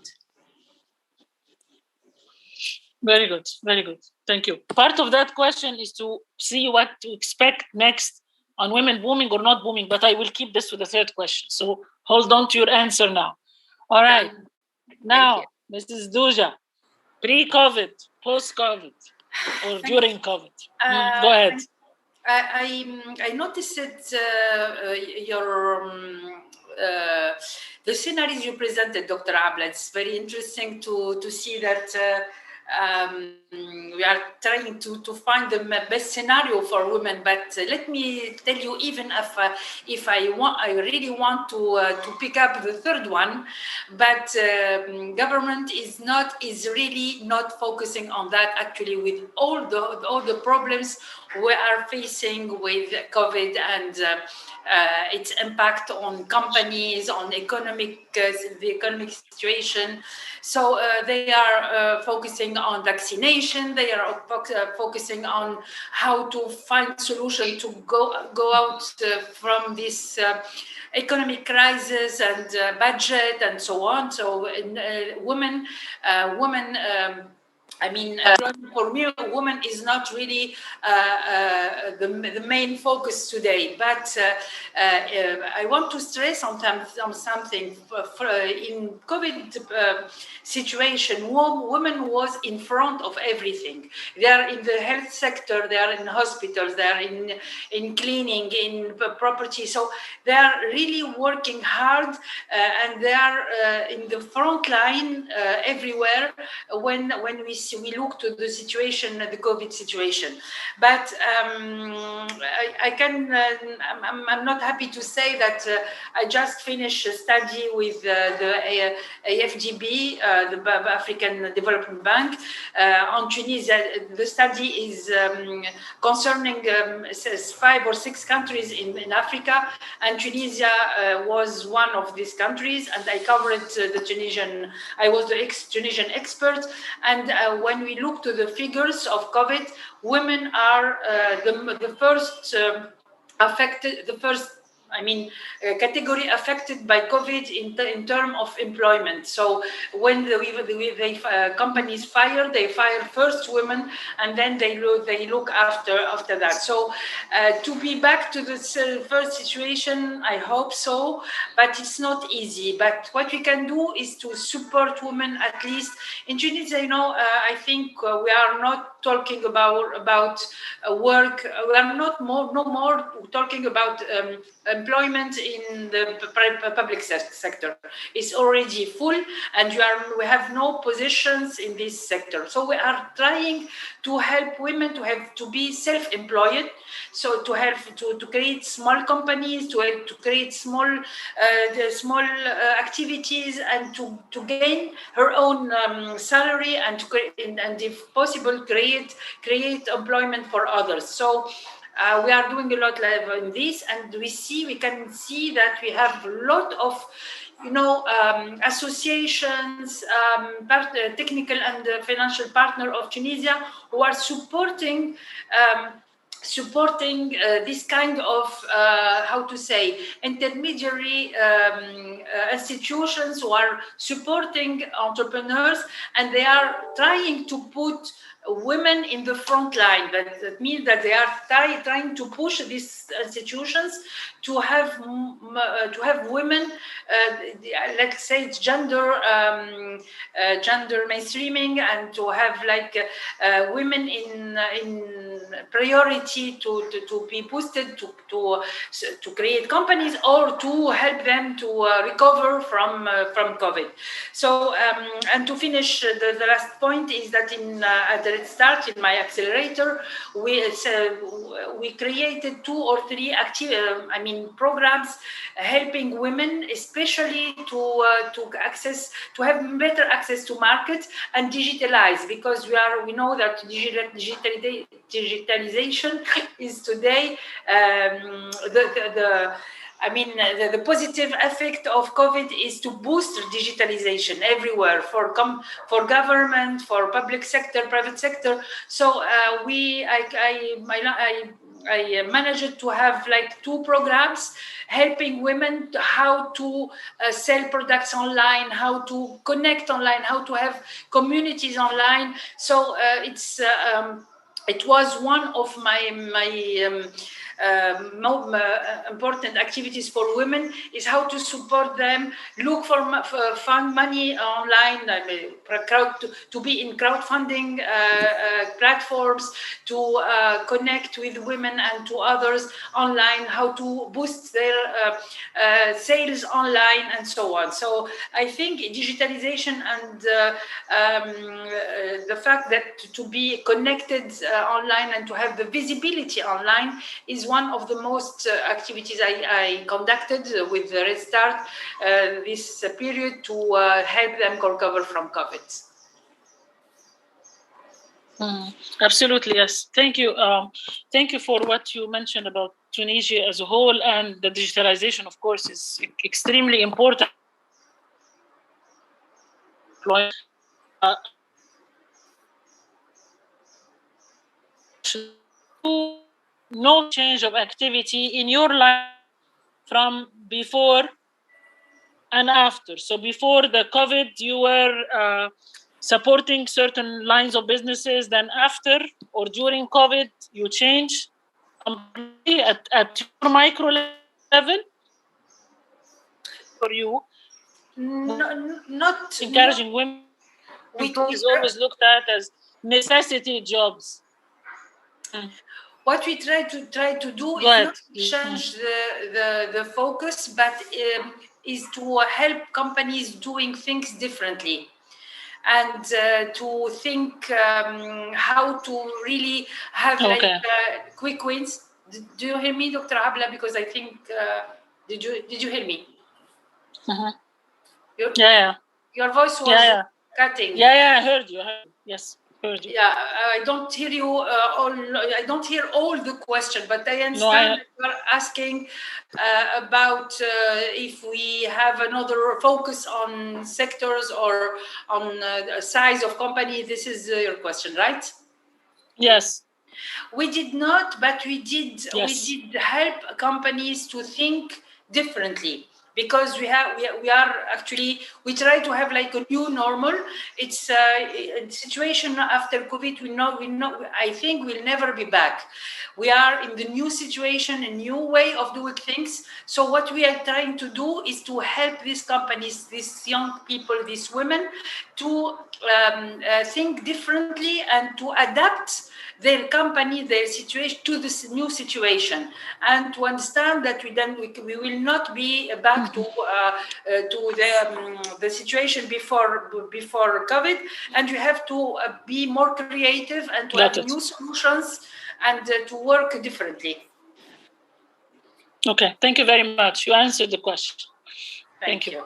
Very good, very good. Thank you. Part of that question is to see what to expect next on women booming or not booming, but I will keep this to the third question. So hold on to your answer now. All right. Now, Mrs. Duja, pre-COVID, post-COVID, or during COVID. Go ahead. I noticed your the scenarios you presented, Dr. Abla. It's very interesting to see that we are trying to find the best scenario for women. But let me tell you, even if I really want to pick up the third one, but government is really not focusing on that. Actually, with all the problems we are facing with COVID and its impact on companies, on the economic situation. So they are focusing on vaccination. They are focusing on how to find solution to go out from this economic crisis and budget and so on. So women. For me, woman is not really the main focus today. But I want to stress on something. In COVID situation, women was in front of everything. They are in the health sector. They are in hospitals. They are in cleaning, in property. So they are really working hard, and they are in the front line everywhere. When we look to the situation, the COVID situation. But I'm not happy to say that I just finished a study with the AFDB, the African Development Bank, on Tunisia. The study is concerning 5 or 6 countries in Africa, and Tunisia was one of these countries, and I covered the Tunisian, I was the Tunisian expert, and when we look to the figures of COVID, women are the first affected, category affected by COVID in terms of employment. So when companies fire, they fire first women, and then they look after that. So to be back to the first situation, I hope so, but it's not easy. But what we can do is to support women, at least in Tunisia. I think we are not talking about work. We are no more talking about employment in the public sector. It's already full, and we have no positions in this sector. So we are trying to help women to be self-employed. So to help to create small companies, to create small activities, and to gain her own salary, and to create, and if possible create employment for others. So We are doing a lot in this, and we can see that we have a lot of associations, technical and financial partner of Tunisia who are supporting this kind of intermediary institutions who are supporting entrepreneurs, and they are trying to put women in the front line. That means that they are trying to push these institutions to have women, let's say it's gender mainstreaming, and to have women in priority to be boosted to create companies or to help them to recover from COVID. So and to finish, the last point is that at the start in my accelerator, we created 2 or 3 programs helping women, especially to have better access to markets and digitalize, because we know that digitalization is today the positive effect of COVID is to boost digitalization everywhere for government, for public sector, private sector. So I managed to have 2 programs helping women how to sell products online, how to connect online, how to have communities online. So it was one of my important activities for women, is how to support them, look for fund money online, to be in crowdfunding platforms, to connect with women and to others online, how to boost their sales online, and so on. So I think digitalization and the fact that to be connected online and to have the visibility online is one of the most activities I conducted with the Restart this period to help them recover from COVID. Absolutely, yes. Thank you. Thank you for what you mentioned about Tunisia as a whole, and the digitalization, of course, is extremely important. No change of activity in your life from before and after. So before the COVID, you were supporting certain lines of businesses. Then after or during COVID, you change at your micro level for you. Not encouraging women. Is always looked at as necessity jobs. What we try to do is not change the focus, but is to help companies doing things differently, and to think how to really have quick wins. Do you hear me, Dr. Abla? Because I think did you hear me? Your voice was cutting. I heard you. Yes. Yeah, I don't hear you I don't hear all the question, but I understand you are asking about if we have another focus on sectors or on size of company. This is your question, right? Yes. We did not, but we did. Yes. We did help companies to think differently. Because we try to have a new normal. It's a situation after COVID. We know. I think we'll never be back. We are in the new situation, a new way of doing things. So what we are trying to do is to help these companies, these young people, these women, to think differently and to adapt their company, their situation to this new situation, and to understand that we will not be back to the situation before COVID, and we have to be more creative and to have new solutions and to work differently. Okay, thank you very much. You answered the question. Thank you.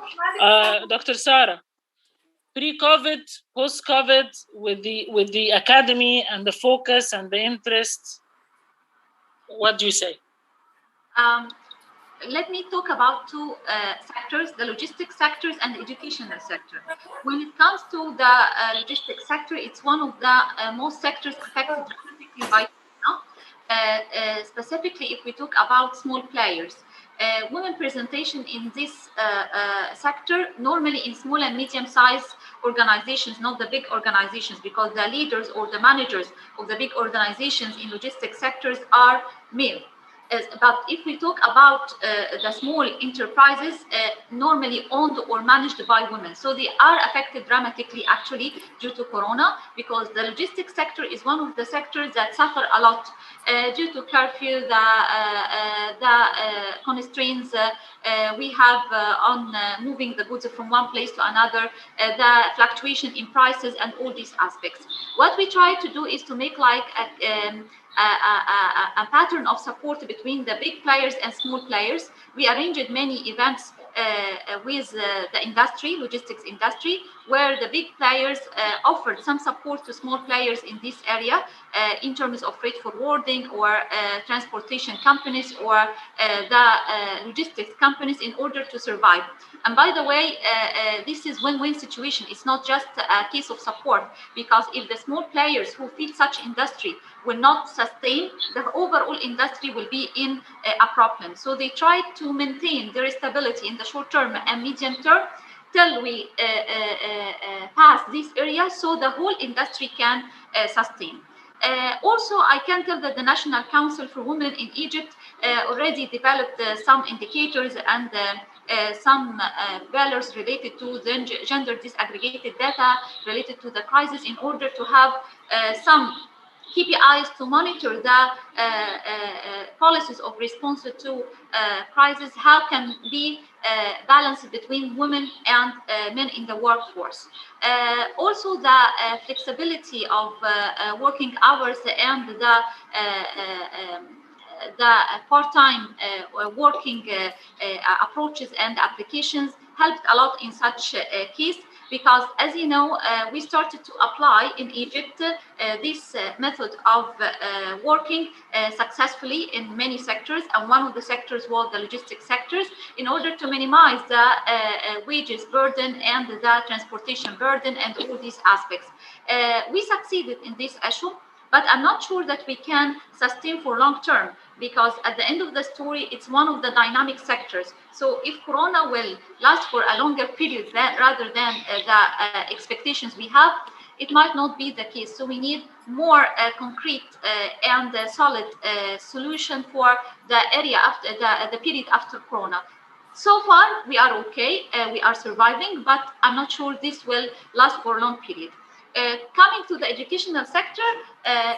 Dr. Sarah, pre-COVID, post-COVID, with the academy and the focus and the interest, what do you say? Let me talk about two sectors, the logistics sectors and the educational sector. When it comes to the logistics sector, it's one of the most sectors affected dramatically by corona. Specifically, if we talk about small players. Women presentation in this sector, normally in small and medium-sized organizations, not the big organizations, because the leaders or the managers of the big organizations in logistics sectors are male. But if we talk about the small enterprises, normally owned or managed by women, so they are affected dramatically actually due to corona, because the logistics sector is one of the sectors that suffer a lot due to curfew, the constraints we have on moving the goods from one place to another, the fluctuation in prices and all these aspects. What we try to do is to make like a pattern of support between the big players and small players. We arranged many events with the industry, logistics industry, where the big players offered some support to small players in this area in terms of freight forwarding or transportation companies or the logistics companies in order to survive. And by the way, this is win-win situation. It's not just a case of support, because if the small players who feed such industry will not sustain, the overall industry will be in a problem. So they try to maintain their stability in the short term and medium term till we pass this area, so the whole industry can sustain. Also, I can tell that the National Council for Women in Egypt already developed some indicators and some values related to the gender disaggregated data related to the crisis in order to have some KPIs to monitor the policies of response to crisis, how can be balanced between women and men in the workforce. Also, the flexibility of working hours and the part-time working approaches and applications helped a lot in such a case, because as you know, we started to apply in Egypt this method of working successfully in many sectors, and one of the sectors was the logistics sectors, in order to minimize the wages burden and the transportation burden and all these aspects. We succeeded in this issue, but I'm not sure that we can sustain for long term, because at the end of the story, it's one of the dynamic sectors. So if Corona will last for a longer period rather than the expectations we have, it might not be the case. So we need more concrete and solid solution for the area after the period after Corona. So far, we are okay, we are surviving, but I'm not sure this will last for a long period. Coming to the educational sector,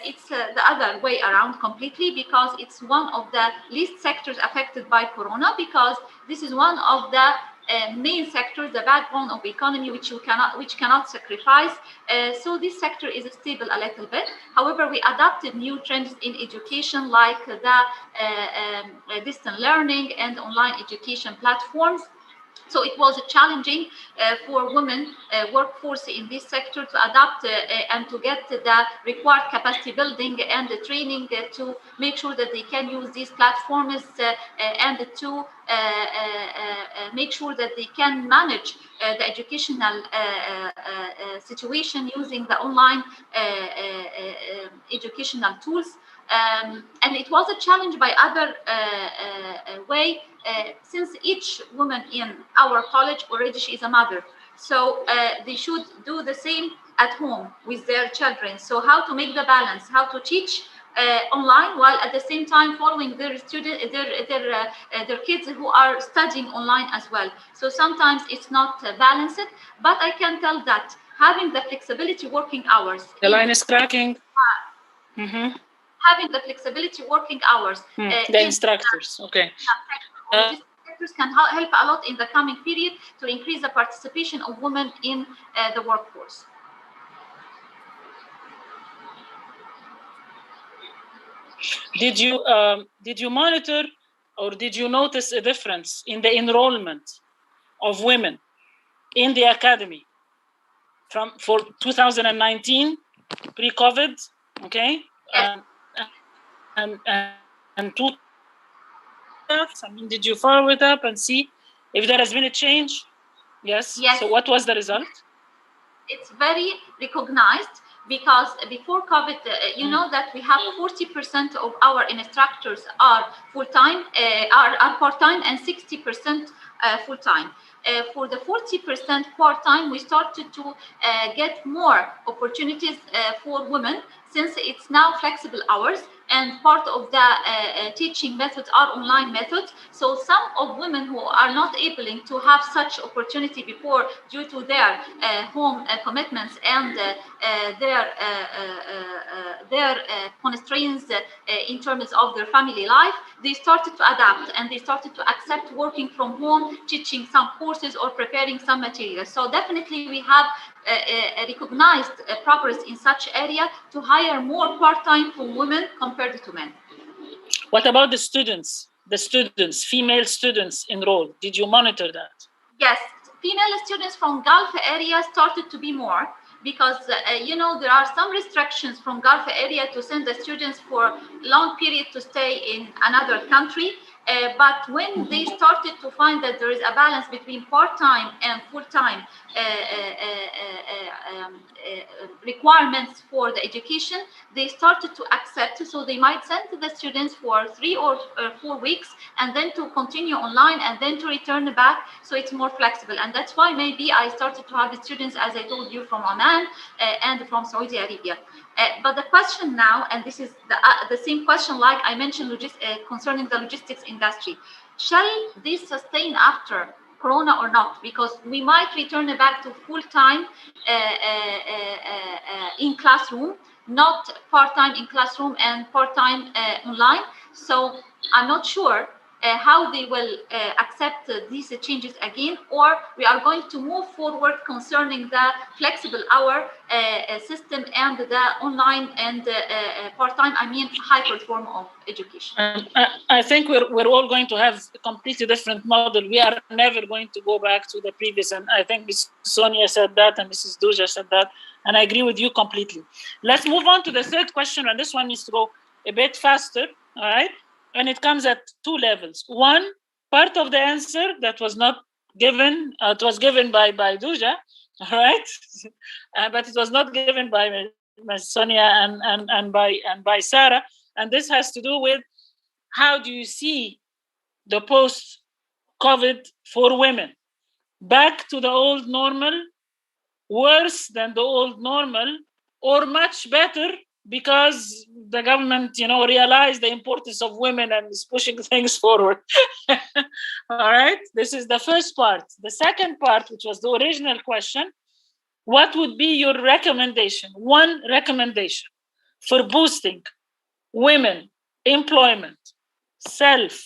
it's the other way around completely, because it's one of the least sectors affected by Corona, because this is one of the main sectors, the backbone of the economy, which cannot sacrifice. So this sector is stable a little bit. However, we adopted new trends in education, like the distant learning and online education platforms. So it was challenging for women workforce in this sector to adapt and to get the required capacity building and the training to make sure that they can use these platforms and to make sure that they can manage the educational situation using the online educational tools. And it was a challenge by other way, since each woman in our college already she is a mother, so they should do the same at home with their children. So how to make the balance, how to teach online while at the same time following their student, their kids who are studying online as well. So sometimes it's not balanced, but I can tell that having the flexibility working hours. The line is cracking. Having the flexibility working hours. The instructors, okay. Sectors can help a lot in the coming period to increase the participation of women in the workforce. Did you monitor or did you notice a difference in the enrollment of women in the academy for 2019 pre-COVID? Okay. Yes. two. I mean, did you follow it up and see if there has been a change? Yes. Yes. So what was the result? It's very recognized because before COVID, you know that we have 40% of our instructors are full-time, are part-time, and 60% full-time. For the 40% part-time, we started to get more opportunities for women, since it's now flexible hours, and part of the teaching methods are online methods. So some of women who are not able to have such opportunity before due to their home commitments and their constraints in terms of their family life, they started to adapt and they started to accept working from home, teaching some courses or preparing some materials. So definitely we have recognized progress in such area to hire more part-time for women compared to men. What about the students? The students, female students enrolled. Did you monitor that? Yes, female students from Gulf area started to be more because you know, there are some restrictions from Gulf area to send the students for long period to stay in another country. But when they started to find that there is a balance between part-time and full-time requirements for the education, they started to accept. So they might send the students for 3 or 4 weeks and then to continue online and then to return back. So it's more flexible. And that's why maybe I started to have students, as I told you, from Oman and from Saudi Arabia. But the question now, and this is the same question like I mentioned concerning the logistics industry, shall this sustain after Corona or not? Because we might return back to full-time in classroom, not part-time in classroom and part-time online. So I'm not sure how they will accept these changes again, or we are going to move forward concerning the flexible hour system and the online and part-time, I mean hybrid form of education. I think we're all going to have a completely different model. We are never going to go back to the previous, and I think Ms. Sonia said that and Mrs. Duja said that, and I agree with you completely. Let's move on to the third question, and this one needs to go a bit faster, all right? And it comes at 2 levels. One, part of the answer that was not given, it was given by Duja, all right? But it was not given by Ms. Sonia and by Sarah. And this has to do with how do you see the post-COVID for women? Back to the old normal, worse than the old normal, or much better because the government, you know, realized the importance of women and is pushing things forward. All right, this is the first part. The second part, which was the original question, what would be your recommendation? One recommendation for boosting women employment, self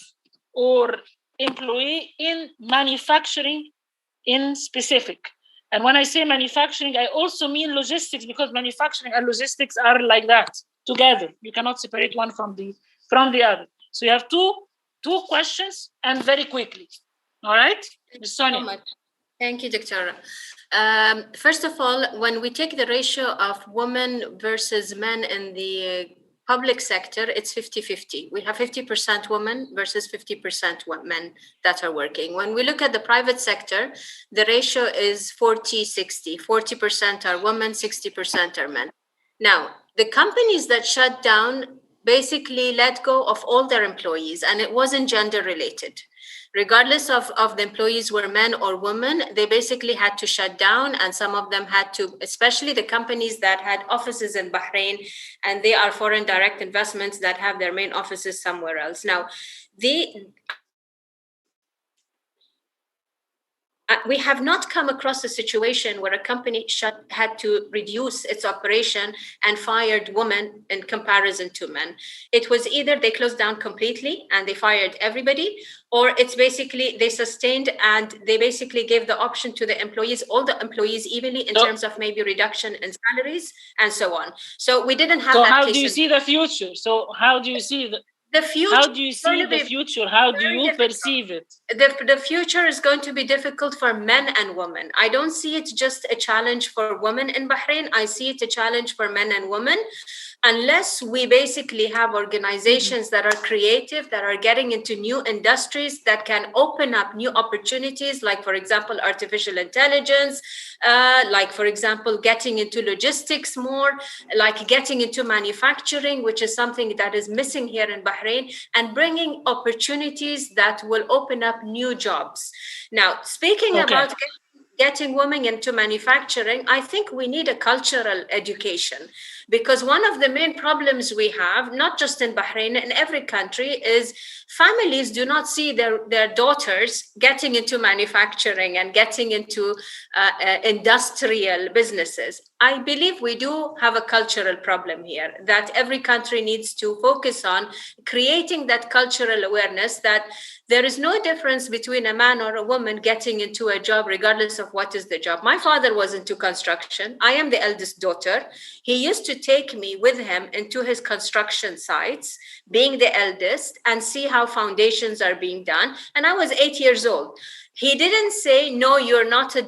or employee in manufacturing in specific. And when I say manufacturing, I also mean logistics, because manufacturing and logistics are like that together. You cannot separate one from the other. So you have two questions, and very quickly. All right, Ms. Sonia. So much. Thank you, Dr. First of all, when we take the ratio of women versus men in the public sector, it's 50-50. We have 50% women versus 50% men that are working. When we look at the private sector, the ratio is 40-60. 40% are women, 60% are men. Now, the companies that shut down basically let go of all their employees, and it wasn't gender related. Regardless of the employees were men or women, they basically had to shut down, and some of them had to, especially the companies that had offices in Bahrain, and they are foreign direct investments that have their main offices somewhere else. Now, we have not come across a situation where a company had to reduce its operation and fired women in comparison to men. It was either they closed down completely and they fired everybody, or it's basically they sustained and they basically gave the option to the employees, all the employees evenly in terms of maybe reduction in salaries and so on. So we didn't have that. So how do you see the future? So how do you see The future. How do you see the future? How do you perceive it? The future is going to be difficult for men and women. I don't see it just a challenge for women in Bahrain. I see it a challenge for men and women. Unless we basically have organizations that are creative, that are getting into new industries, that can open up new opportunities, like, for example, artificial intelligence, like, for example, getting into logistics more, like getting into manufacturing, which is something that is missing here in Bahrain, and bringing opportunities that will open up new jobs. Now, speaking about getting women into manufacturing, I think we need a cultural education, because one of the main problems we have, not just in Bahrain, in every country, is families do not see their daughters getting into manufacturing and getting into industrial businesses. I believe we do have a cultural problem here that every country needs to focus on, creating that cultural awareness that there is no difference between a man or a woman getting into a job, regardless of what is the job. My father was into construction. I am the eldest daughter. He used to take me with him into his construction sites, being the eldest, and see how foundations are being done. And I was 8 years old. He didn't say, no, you're not a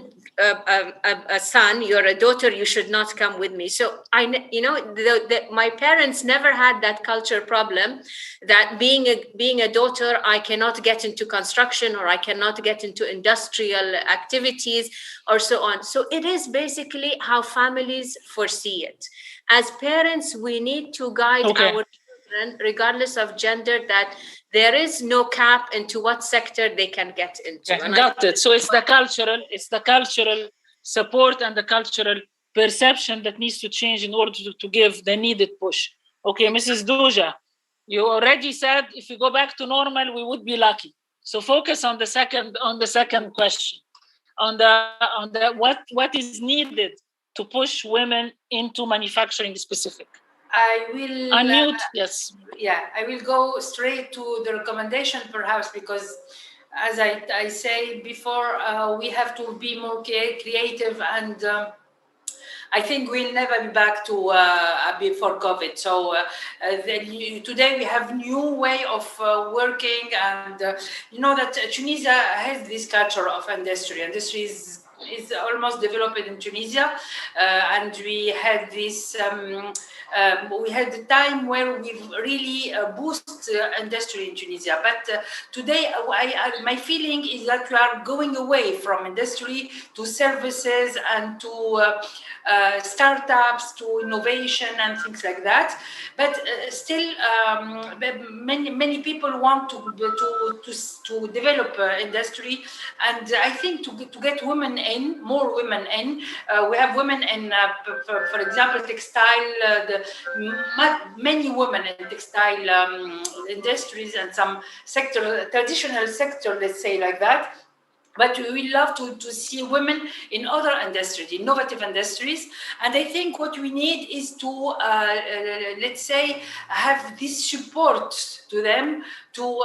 son, you're a daughter, you should not come with me. So my parents never had that culture problem that being a daughter, I cannot get into construction, or I cannot get into industrial activities, or so on. So it is basically how families foresee it. As parents, we need to guide our children, regardless of gender, that there is no cap into what sector they can get into. Got it. So it's the cultural support and the cultural perception that needs to change in order to give the needed push. Okay, Mrs. Douja, you already said if we go back to normal, we would be lucky. So focus on the second question, on the what is needed to push women into manufacturing specific. I will unmute. Yes. Yeah, I will go straight to the recommendation, perhaps, because as I say before, we have to be more creative, and I think we'll never be back to before COVID. So today we have new way of working, and you know that Tunisia has this culture of industry. Industry is almost developed in Tunisia, and we had this. We had the time where we really boost industry in Tunisia. But today, my feeling is that we are going away from industry to services and to startups, to innovation and things like that. But still, many people want to develop industry, and I think to get women in, more women in. We have women in, for example, textile. Many women in textile industries and some traditional sector, let's say like that. But we love to see women in other industries, innovative industries. And I think what we need is to, let's say, have this support to them to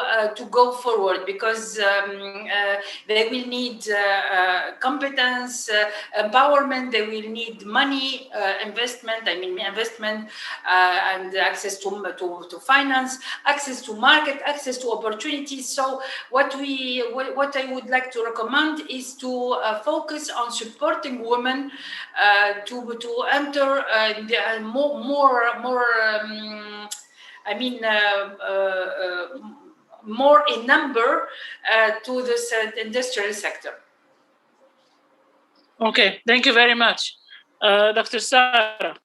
go forward, because they will need competence, empowerment, they will need money, investment, and access to finance, access to market, access to opportunities. So what I would like to recommend is to focus on supporting women to enter more in number to this industrial sector. Okay, thank you very much. Dr. Sarah,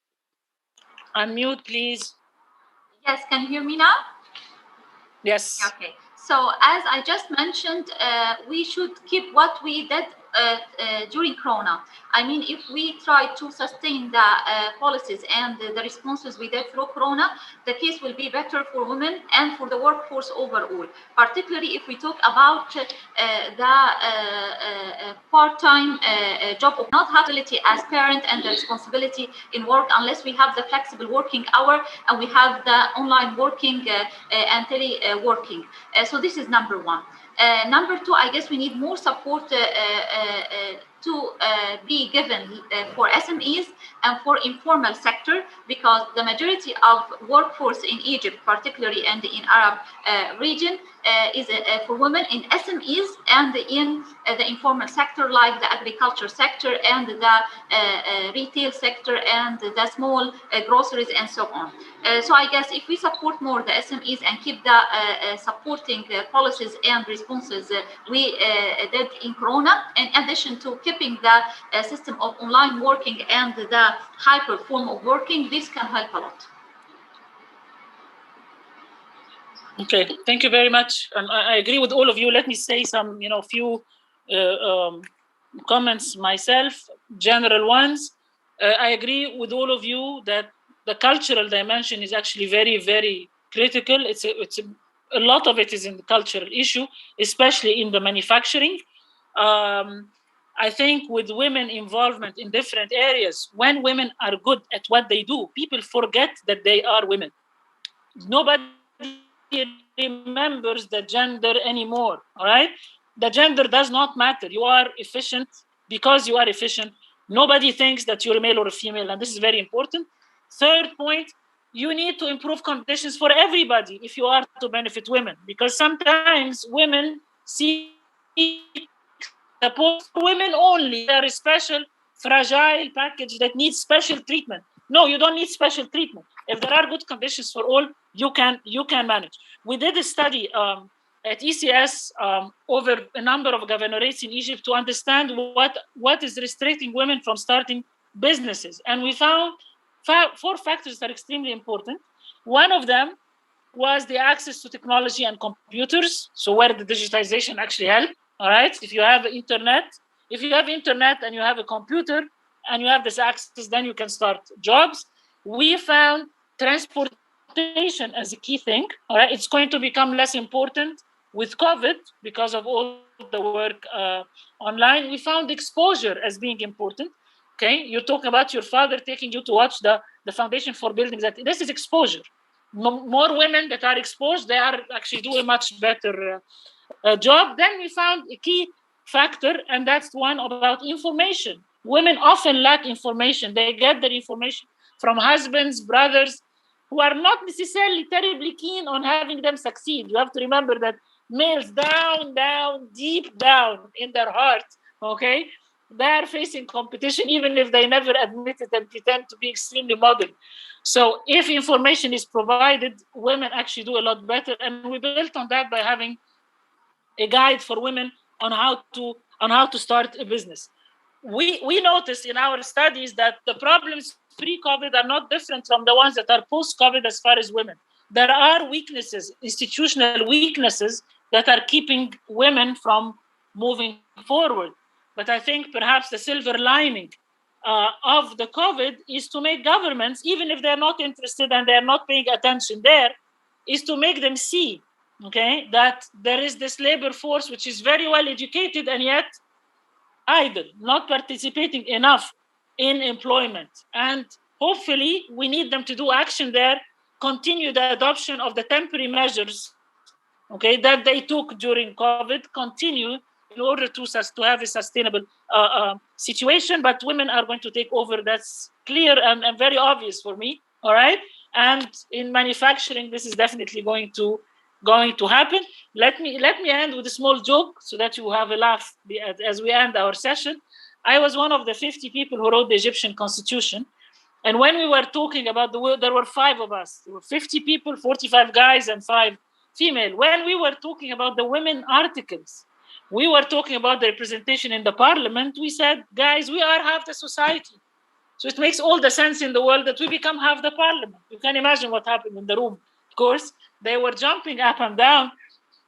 unmute, please. Yes, can you hear me now? Yes. Okay. So as I just mentioned, we should keep what we did during Corona. I mean, if we try to sustain the policies and the responses we did through Corona, the case will be better for women and for the workforce overall. Particularly if we talk about the part-time job of not have ability as parent and the responsibility in work unless we have the flexible working hour and we have the online working and tele-working. So this is number one. Number two, I guess we need more support to be given for SMEs and for informal sector, because the majority of workforce in Egypt, particularly and in Arab region, is for women in SMEs and in the informal sector, like the agriculture sector and the retail sector and the small groceries and so on. So I guess if we support more the SMEs and keep the supporting policies and responses we did in Corona, in addition to keeping the system of online working and the hyper form of working, this can help a lot. Okay, thank you very much, and I agree with all of you. Let me say some, few comments myself, general ones. I agree with all of you that the cultural dimension is actually very, very critical. A lot of it is in the cultural issue, especially in the manufacturing. I think with women involvement in different areas, when women are good at what they do, people forget that they are women. Nobody remembers the gender anymore, all right? The gender does not matter. You are efficient because you are efficient. Nobody thinks that you're a male or a female, and this is very important. Third point, you need to improve conditions for everybody if you are to benefit women, because sometimes women see the post women only. There is special, fragile package that needs special treatment. No, you don't need special treatment. If there are good conditions for all, you can manage. We did a study at ECS over a number of governorates in Egypt to understand what is restricting women from starting businesses. And we found 4 factors that are extremely important. One of them was the access to technology and computers. So where the digitization actually helped, all right? If you have internet and you have a computer and you have this access, then you can start jobs. We found transportation as a key thing, all right? It's going to become less important with COVID because of all the work online. We found exposure as being important. Okay, you talk about your father taking you to watch the Foundation for Buildings. That this is exposure. More women that are exposed, they are actually doing a much better job. Then we found a key factor, and that's one about information. Women often lack information. They get their information from husbands, brothers, who are not necessarily terribly keen on having them succeed. You have to remember that males down, deep down in their heart, okay, they are facing competition, even if they never admit it and pretend to be extremely modern. So if information is provided, women actually do a lot better. And we built on that by having a guide for women on how to start a business. We noticed in our studies that the problems pre-COVID are not different from the ones that are post-COVID as far as women. There are weaknesses, institutional weaknesses, that are keeping women from moving forward. But I think perhaps the silver lining of the COVID is to make governments, even if they're not interested and they're not paying attention there, is to make them see, okay, that there is this labor force which is very well educated and yet idle, not participating enough in employment. And hopefully we need them to do action there, continue the adoption of the temporary measures, okay, that they took during COVID, continue in order to have a sustainable situation. But women are going to take over. That's clear and very obvious for me, all right? And in manufacturing, this is definitely going to happen. Let me end with a small joke so that you have a laugh as we end our session. I was one of the 50 people who wrote the Egyptian constitution. And when we were talking about the world, there were 5 of us. There were 50 people, 45 guys and 5 female. When we were talking about the women articles, we were talking about the representation in the parliament. We said, guys, we are half the society. So it makes all the sense in the world that we become half the parliament. You can imagine what happened in the room. Of course, they were jumping up and down.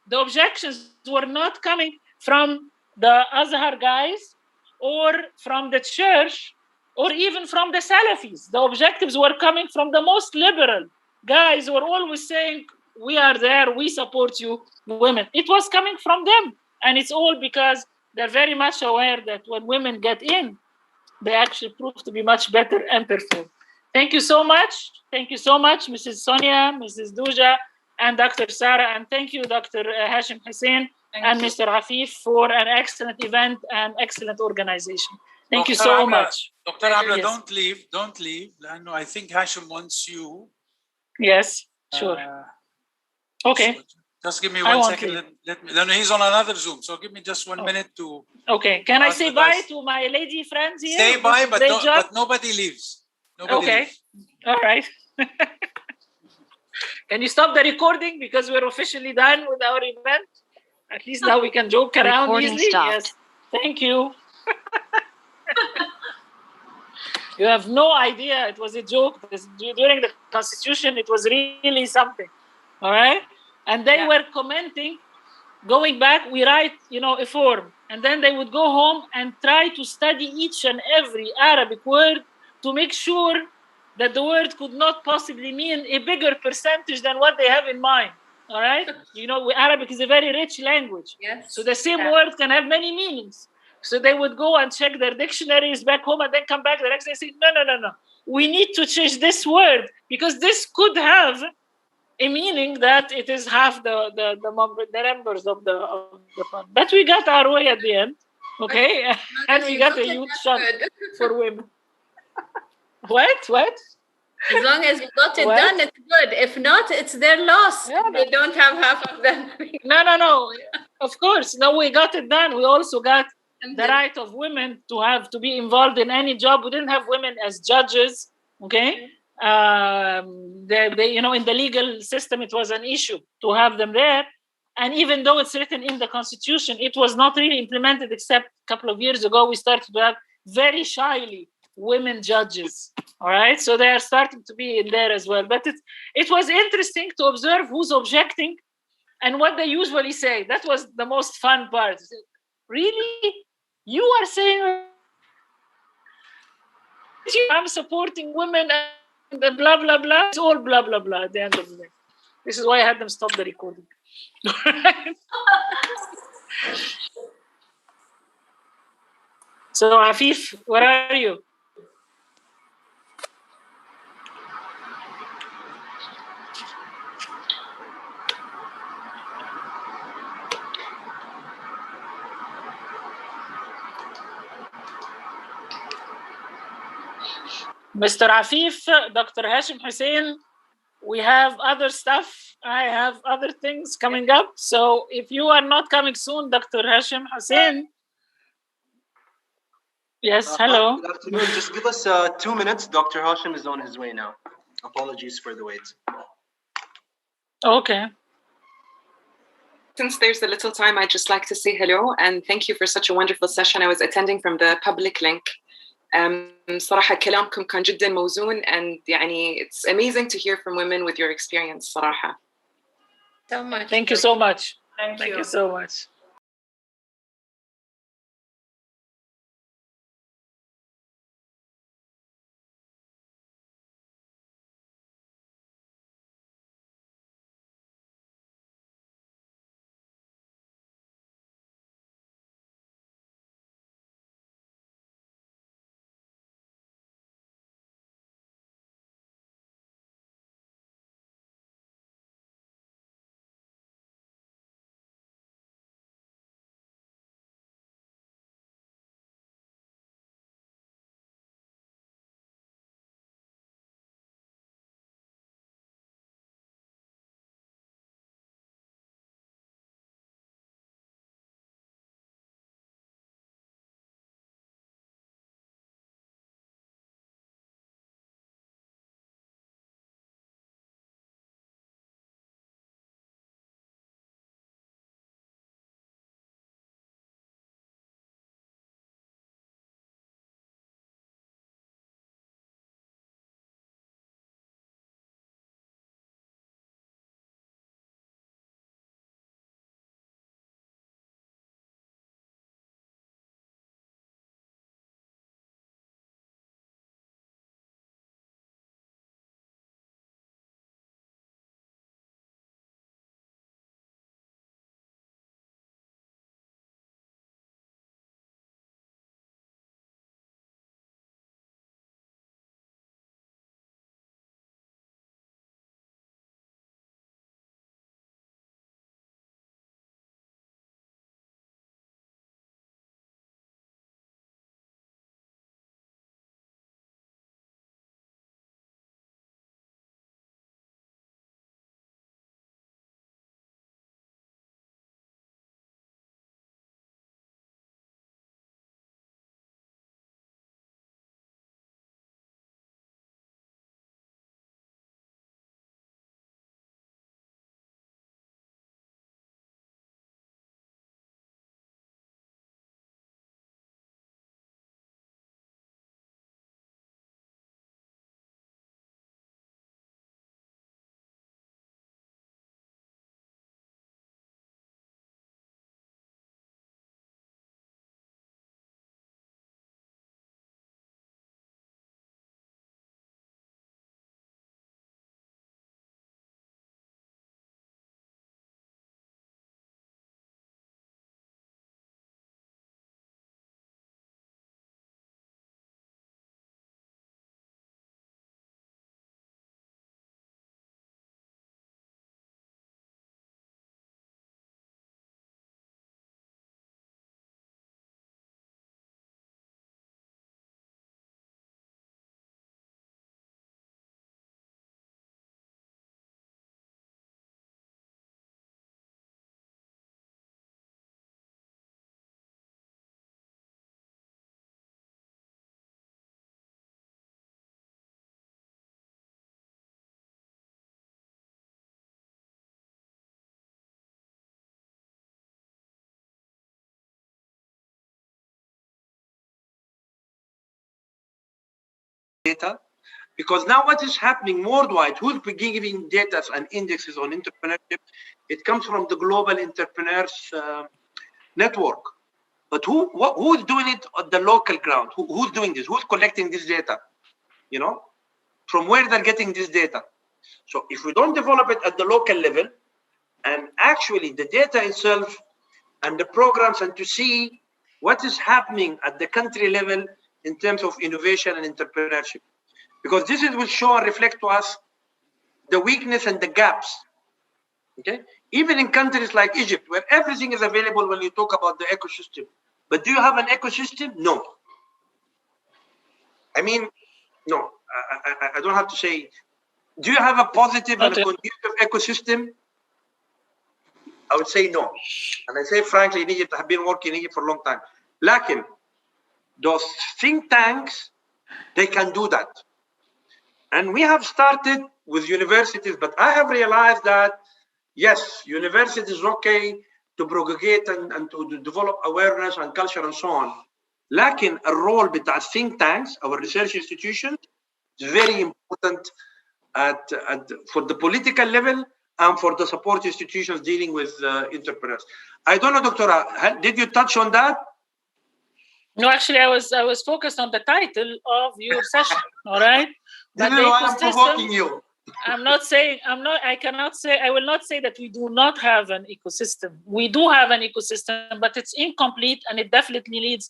The objections were not coming from the Azhar guys or from the church or even from the Salafis. The objectives were coming from the most liberal guys who were always saying, we are there, we support you, women. It was coming from them. And it's all because they're very much aware that when women get in, they actually prove to be much better and perform. Thank you so much. Thank you so much, Mrs. Sonia, Mrs. Duja, and Dr. Sarah. And thank you, Dr. Hashim Hussein, and Mr. Afif for an excellent event and excellent organization. Thank you so much. Dr. Abla, Yes. don't leave. I think Hashim wants you. Yes, sure. Okay. Just give me I 1 won't second. leave. Let me. No, he's on another Zoom, so give me just 1 minute to. Okay. Can I say bye advertise. to my lady friends here? Say bye, but, Great job. but nobody leaves. Nobody Okay. leaves. All right. Can you stop the recording because we're officially done with our event? At least now we can joke around Recording easily. stopped. Yes. Thank you. You have no idea. It was a joke. During the Constitution, it was really something. All right. And they were commenting, going back, we write, a form. And then they would go home and try to study each and every Arabic word to make sure that the word could not possibly mean a bigger percentage than what they have in mind. All right. Arabic is a very rich language. Yes. So the same word can have many meanings. So they would go and check their dictionaries back home and then come back the next day and say, no. We need to change this word because this could have a meaning that it is half the numbers of the fund. But we got our way at the end, okay? And we got a huge shot for women. What? As long as you got it What? done, it's good. If not, it's their loss. They don't have half of them. No. Of course. No, we got it done. We also got the right of women to be involved in any job. We didn't have women as judges, okay? In the legal system, it was an issue to have them there. And even though it's written in the Constitution, it was not really implemented except a couple of years ago. We started to have very shyly women judges. All right. So they are starting to be in there as well. But it was interesting to observe who's objecting and what they usually say. That was the most fun part. Really? You are saying I'm supporting women and the blah, blah, blah. It's all blah, blah, blah at the end of the day. This is why I had them stop the recording. So, Afif, where are you? Mr. Afif, Dr. Hashim Hussein, we have other stuff. I have other things coming up. So if you are not coming soon, Dr. Hashim Hussein. Yes, hello. Good afternoon. Just give us 2 minutes. Dr. Hashim is on his way now. Apologies for the wait. Okay. Since there's a little time, I'd just like to say hello and thank you for such a wonderful session. I was attending from the public link. صراحة كلامكم كان جدا موزون and يعني it's amazing to hear from women with your experience صراحة. So much. Thank you so much. Thank you. You so much. data, because now what is happening worldwide, who's giving data and indexes on entrepreneurship? It comes from the Global Entrepreneurs Network. But who's doing it at the local ground? Who's doing this? Who's collecting this data? You know, from where they're getting this data. So if we don't develop it at the local level, and actually the data itself and the programs, and to see what is happening at the country level in terms of innovation and entrepreneurship, because this will show and reflect to us the weakness and the gaps. Okay, even in countries like Egypt, where everything is available when you talk about the ecosystem, but do you have an ecosystem? No. I mean, no. I don't have to say. Do you have a positive and a conducive ecosystem? I would say no. And I say frankly, in Egypt, I have been working in Egypt for a long time. Lakin, those think tanks, they can do that. And we have started with universities, but I have realized that, yes, universities are okay to propagate and to develop awareness and culture and so on. Lakin, a role between think tanks, our research institutions, is very important for the political level and for the support institutions dealing with entrepreneurs. I don't know, Doctora, did you touch on that? No, actually, I was focused on the title of your session. All right. This is why I'm provoking you. I will not say that we do not have an ecosystem. We do have an ecosystem, but it's incomplete, and it definitely needs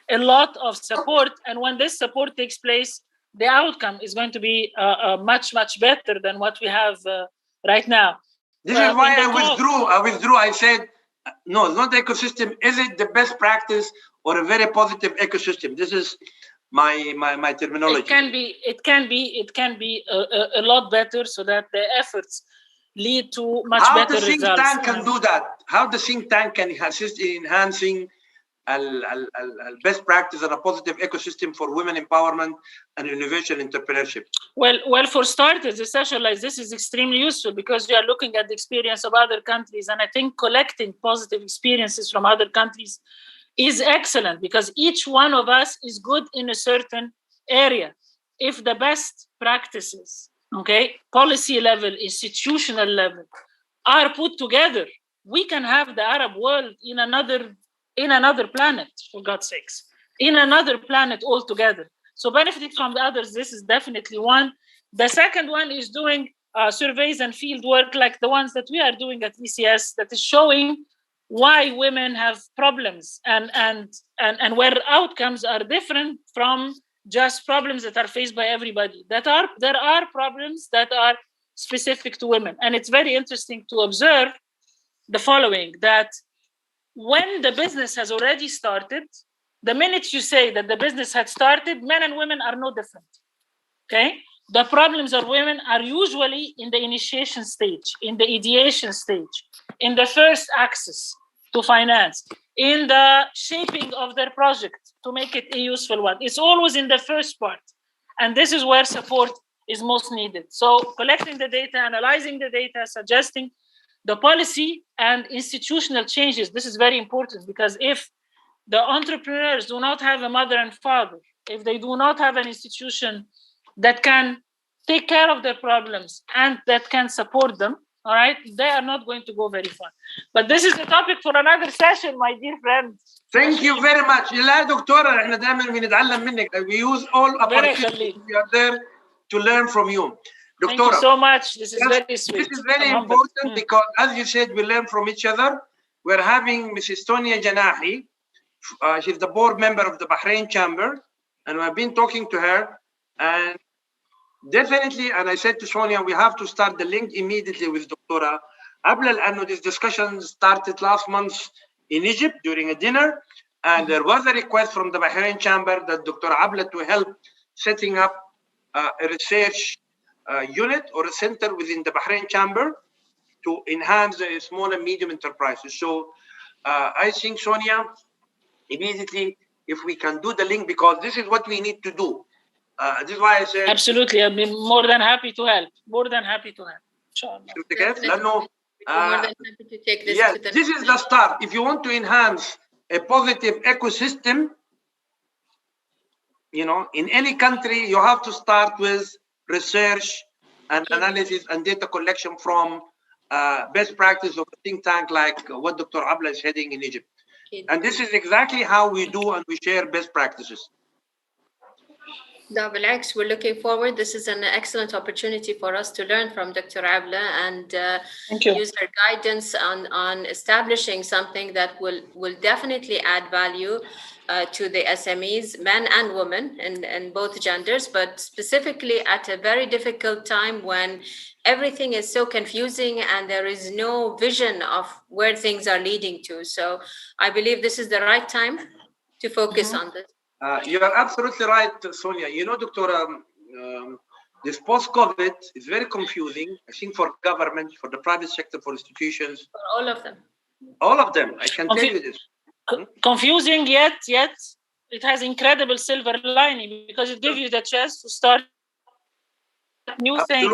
a lot of support. And when this support takes place, the outcome is going to be much, much better than what we have right now. This is why I withdrew. I said, no, it's not the ecosystem. Is it the best practice or a very positive ecosystem? This is my terminology. It can be a lot better, so that the efforts lead to much better results. How the think tank can do that? How the think tank can assist in enhancing best practice and a positive ecosystem for women empowerment and innovation entrepreneurship? Well, for starters, a session like this is extremely useful because you are looking at the experience of other countries, and I think collecting positive experiences from other countries is excellent, because each one of us is good in a certain area. If the best practices, policy level, institutional level, are put together, we can have the Arab world in another planet, for God's sakes, in another planet altogether. So benefiting from the others, this is definitely one. The second one is doing surveys and field work like the ones that we are doing at ECS, that is showing why women have problems and where outcomes are different from just problems that are faced by everybody. There are problems that are specific to women. And it's very interesting to observe the following, that when the business has already started, the minute you say that the business had started, men and women are no different. Okay? The problems of women are usually in the initiation stage, in the ideation stage, in the first access to finance, in the shaping of their project to make it a useful one. It's always in the first part. And this is where support is most needed. So collecting the data, analyzing the data, suggesting the policy and institutional changes. This is very important, because if the entrepreneurs do not have a mother and father, if they do not have an institution that can take care of their problems and that can support them, all right, they are not going to go very far. But this is a topic for another session, my dear friend. Thank you very much. لا دكتورة، احنا دائما بنتعلم منك. We use all opportunities. We are there to learn from you. Thank you so much. This is very sweet. This is very important because, as you said, we learn from each other. We're having Mrs. Tonia Janahi. She's the board member of the Bahrain Chamber, and I've been talking to her. And definitely, and I said to Sonia, we have to start the link immediately with Doctora Abla. And this discussion started last month in Egypt during a dinner, and there was a request from the Bahrain Chamber that Doctora Abla to help setting up a research unit or a center within the Bahrain Chamber to enhance the small and medium enterprises. So I think, Sonia, immediately, if we can do the link, because this is what we need to do. This is why I said... Absolutely, I'll be more than happy to help. More than happy to help. More than happy to take this. Yes, this is the start. If you want to enhance a positive ecosystem, you know, in any country, you have to start with research and analysis and data collection from best practice of a think tank like what Dr. Abla is heading in Egypt. And this is exactly how we do and we share best practices. Alex, we're looking forward. This is an excellent opportunity for us to learn from Dr. Abla and use her guidance on establishing something that will definitely add value to the SMEs, men and women, and both genders, but specifically at a very difficult time when everything is so confusing and there is no vision of where things are leading to. So I believe this is the right time to focus on this. You are absolutely right, Sonia. You know, Doctor, this post-COVID is very confusing, I think, for government, for the private sector, for institutions. For all of them. All of them, I can tell you this. Confusing, yet it has incredible silver lining because it gives you the chance to start new things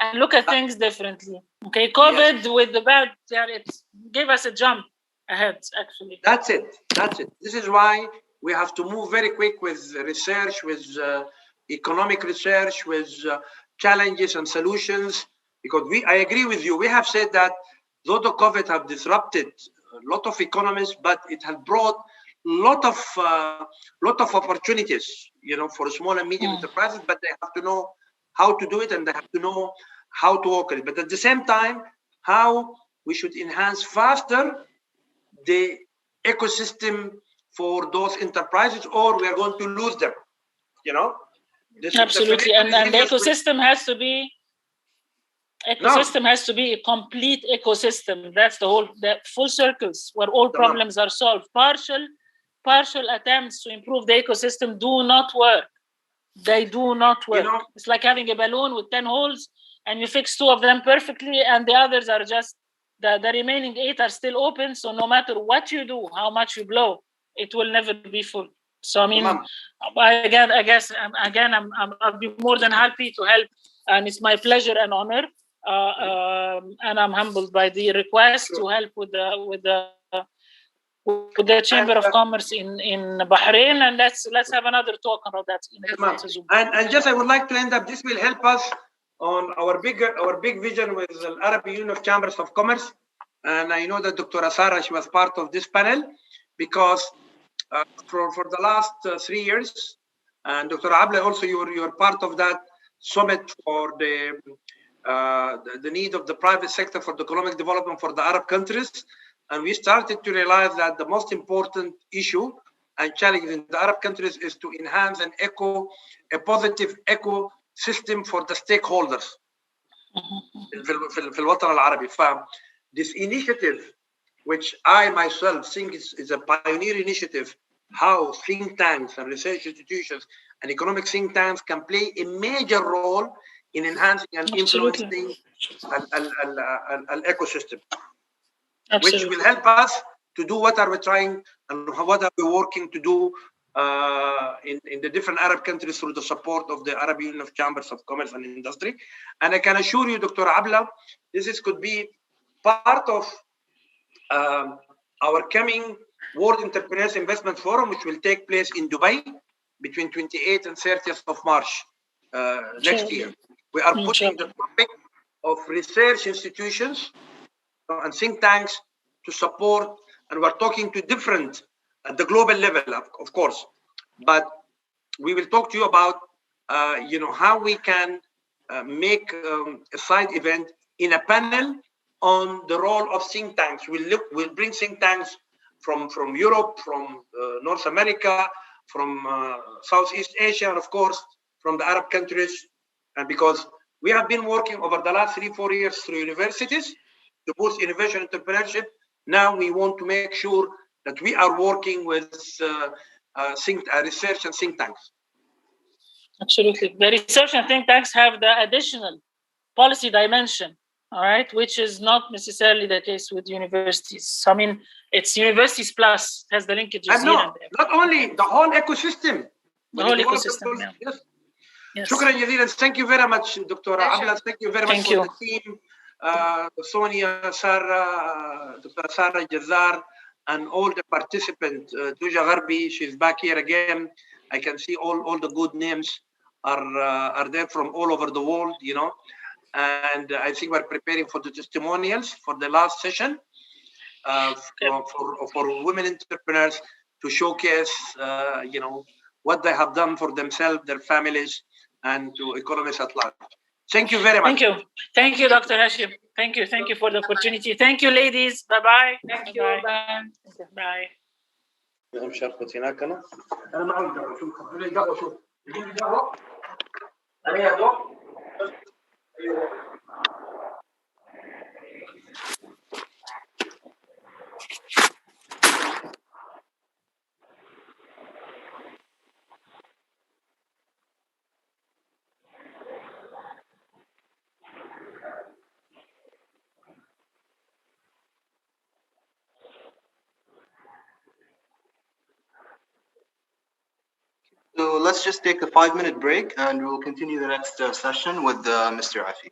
and look at things differently. Okay, COVID with the bad, it gave us a jump ahead, actually. That's it. This is why we have to move very quick with research, with economic research, with challenges and solutions. Because I agree with you. We have said that though the COVID have disrupted a lot of economies, but it has brought lot of opportunities, you know, for small and medium enterprises. But they have to know how to do it, and they have to know how to work it. But at the same time, how we should enhance faster the ecosystem for those enterprises, or we are going to lose them. You know, absolutely, and the ecosystem has to be. Has to be a complete ecosystem. That's the full circles where all problems are solved. Partial attempts to improve the ecosystem do not work. They do not work. You know, it's like having a balloon with 10 holes and you fix 2 of them perfectly and the others are just, the remaining 8 are still open. So no matter what you do, how much you blow, it will never be full. So I mean, I'll be more than happy to help, and it's my pleasure and honor. And I'm humbled by the request to help with the Chamber of Commerce in Bahrain, and let's have another talk about that. And just I would like to end up. This will help us on our big vision with the Arab Union of Chambers of Commerce. And I know that Dr. Sarah, she was part of this panel because for the last 3 years, and Dr. Abla also you were part of that summit for the need of the private sector for the economic development for the Arab countries. And we started to realize that the most important issue and challenge in the Arab countries is to enhance a positive ecosystem for the stakeholders. في الوطن العربي. This initiative, which I myself think is a pioneer initiative, how think tanks and research institutions and economic think tanks can play a major role in enhancing and influencing an ecosystem, which will help us to do what are we trying and what are we working to do in the different Arab countries through the support of the Arab Union of Chambers of Commerce and Industry. And I can assure you, Dr. Abla, could be part of our coming World Entrepreneurs Investment Forum, which will take place in Dubai between 28th and 30th of March next year. We are putting the topic of research institutions and think tanks to support, and we're talking to different at the global level, of course. But we will talk to you about, how we can make a side event in a panel on the role of think tanks. We'll bring think tanks from Europe, from North America, from Southeast Asia, and of course, from the Arab countries. And because we have been working over the last 3-4 years through universities to boost innovation and entrepreneurship, now we want to make sure that we are working with research and think tanks. Absolutely. The research and think tanks have the additional policy dimension, all right, which is not necessarily the case with universities. So, I mean, it's universities plus, has the linkages and here and there. Not only, the whole ecosystem. The whole ecosystem, yeah. Yes. Shukran jazeelan. Thank you very much, Dr. Abla. Thank you very much for the team. Sonia, Sarah, Dr. Sarah Jazar, and all the participants. Duja Gharbi, she's back here again. I can see all the good names are there from all over the world, you know. And I think we're preparing for the testimonials for the last session for women entrepreneurs to showcase, you know, what they have done for themselves, their families, and to economies at large. Thank you very much. Thank you, Dr. Hashim. Thank you for the opportunity. Thank you, ladies. Bye-bye. Thank you. Bye. Bye. مش هاخد هناك انا ما عندي قهوه شوف خذوا لي قهوه شوف يجيب لي قهوه انا يا دوب So let's just take a 5-minute break and we'll continue the next session with Mr. Afi.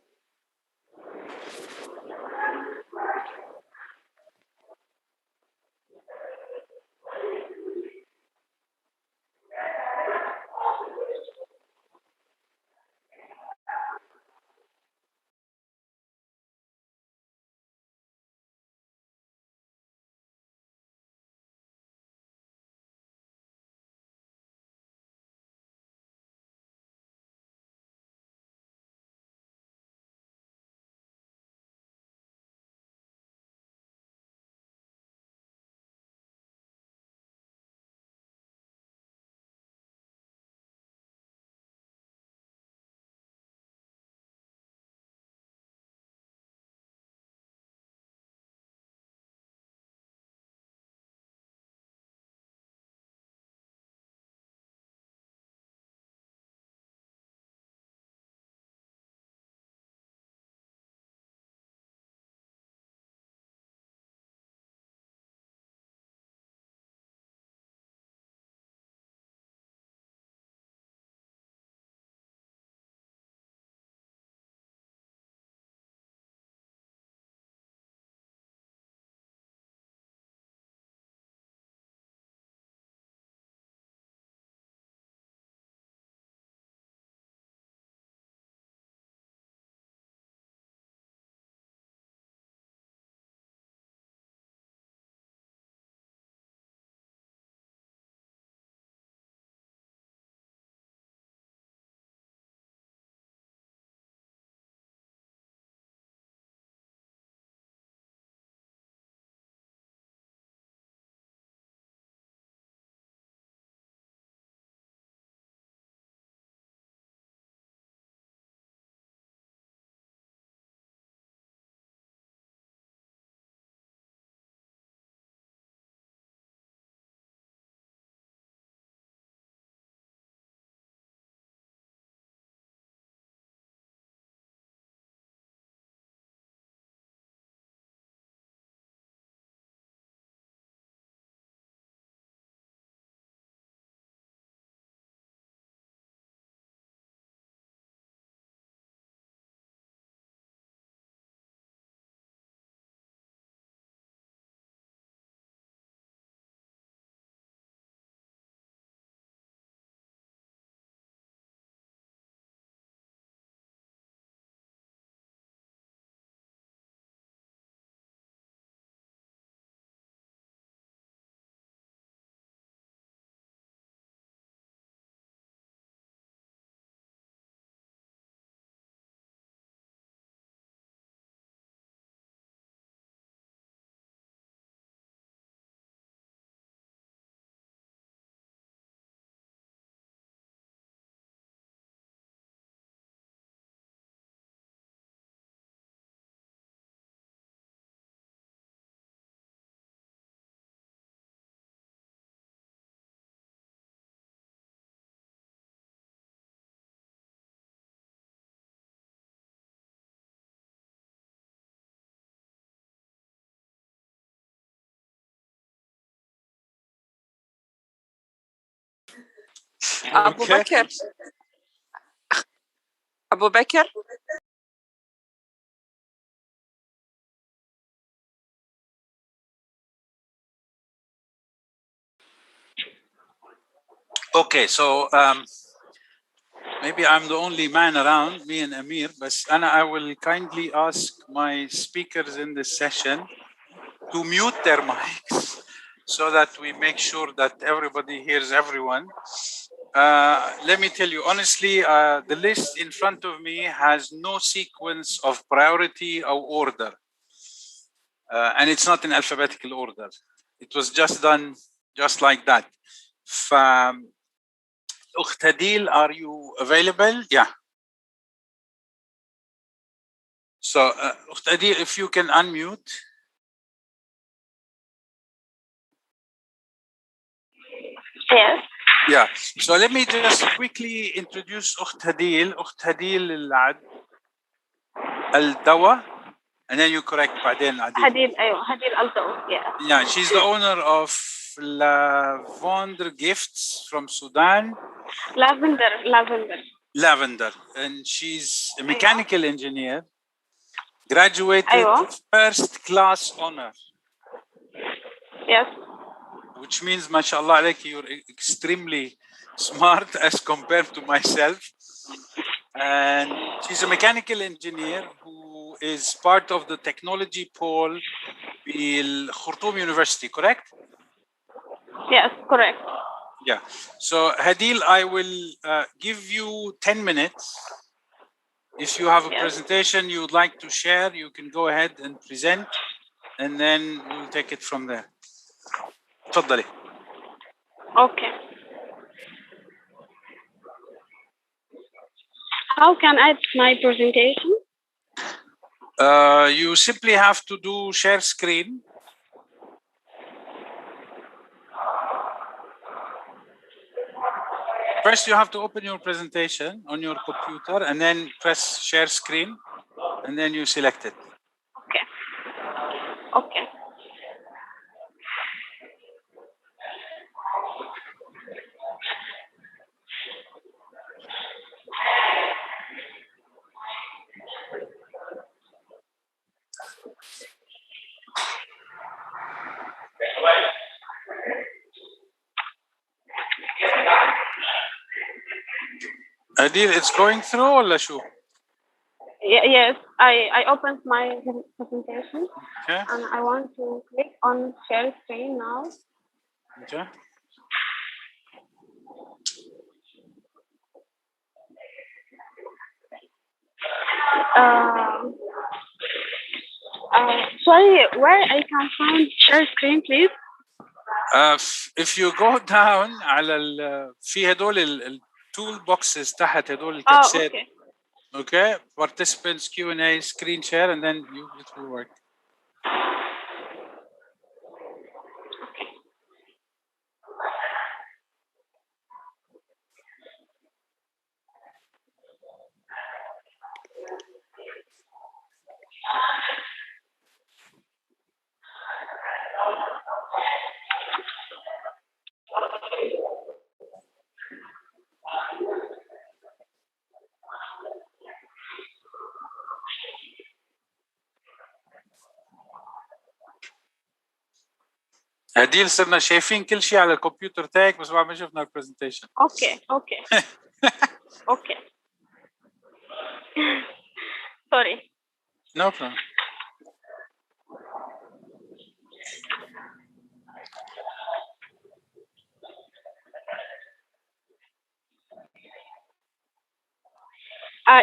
أبو بكر أبو بكر Okay, so maybe I'm the only man around, me and Amir, but I will kindly ask my speakers in this session to mute their mics so that we make sure that everybody hears everyone. Let me tell you, honestly, the list in front of me has no sequence of priority or order. And it's not in alphabetical order. It was just done just like that. Ukht Hadil, are you available? Yeah. So, Ukht Hadil, if you can unmute. Yes. Yeah. So let me just quickly introduce Ukht Hadil. Ukht Hadil Al-Dawa. And then you correct بعدين Adil. Hadil Al-Dawa, yeah. Yeah, she's the owner of Lavender Gifts from Sudan. Lavender. And she's a mechanical engineer, graduated first class honor. Yes. Which means, mashallah alayki, you're extremely smart as compared to myself. And she's a mechanical engineer who is part of the technology pole in Khartoum University, correct? Yes, correct. Yeah. So Hadil, I will give you 10 minutes. If you have a presentation you would like to share, you can go ahead and present, and then we'll take it from there. تفضلي. Okay. How can I add my presentation? You simply have to do share screen. First, you have to open your presentation on your computer and then press share screen, and then you select it. Okay. Okay. Adil, it's going through or شو? Yes, I opened my presentation. Okay. And I want to click on share screen now. Okay. Sorry, where I can find share screen, please? If you go down على في هدول التول boxes تحت هدول الكبسات. Okay. Participants, Q&A, screen share, and then it will work. هديل صرنا شايفين كل شيء على الكمبيوتر تاعك بس ما شفنا البرزنتيشن. Okay. Okay. Sorry. No problem.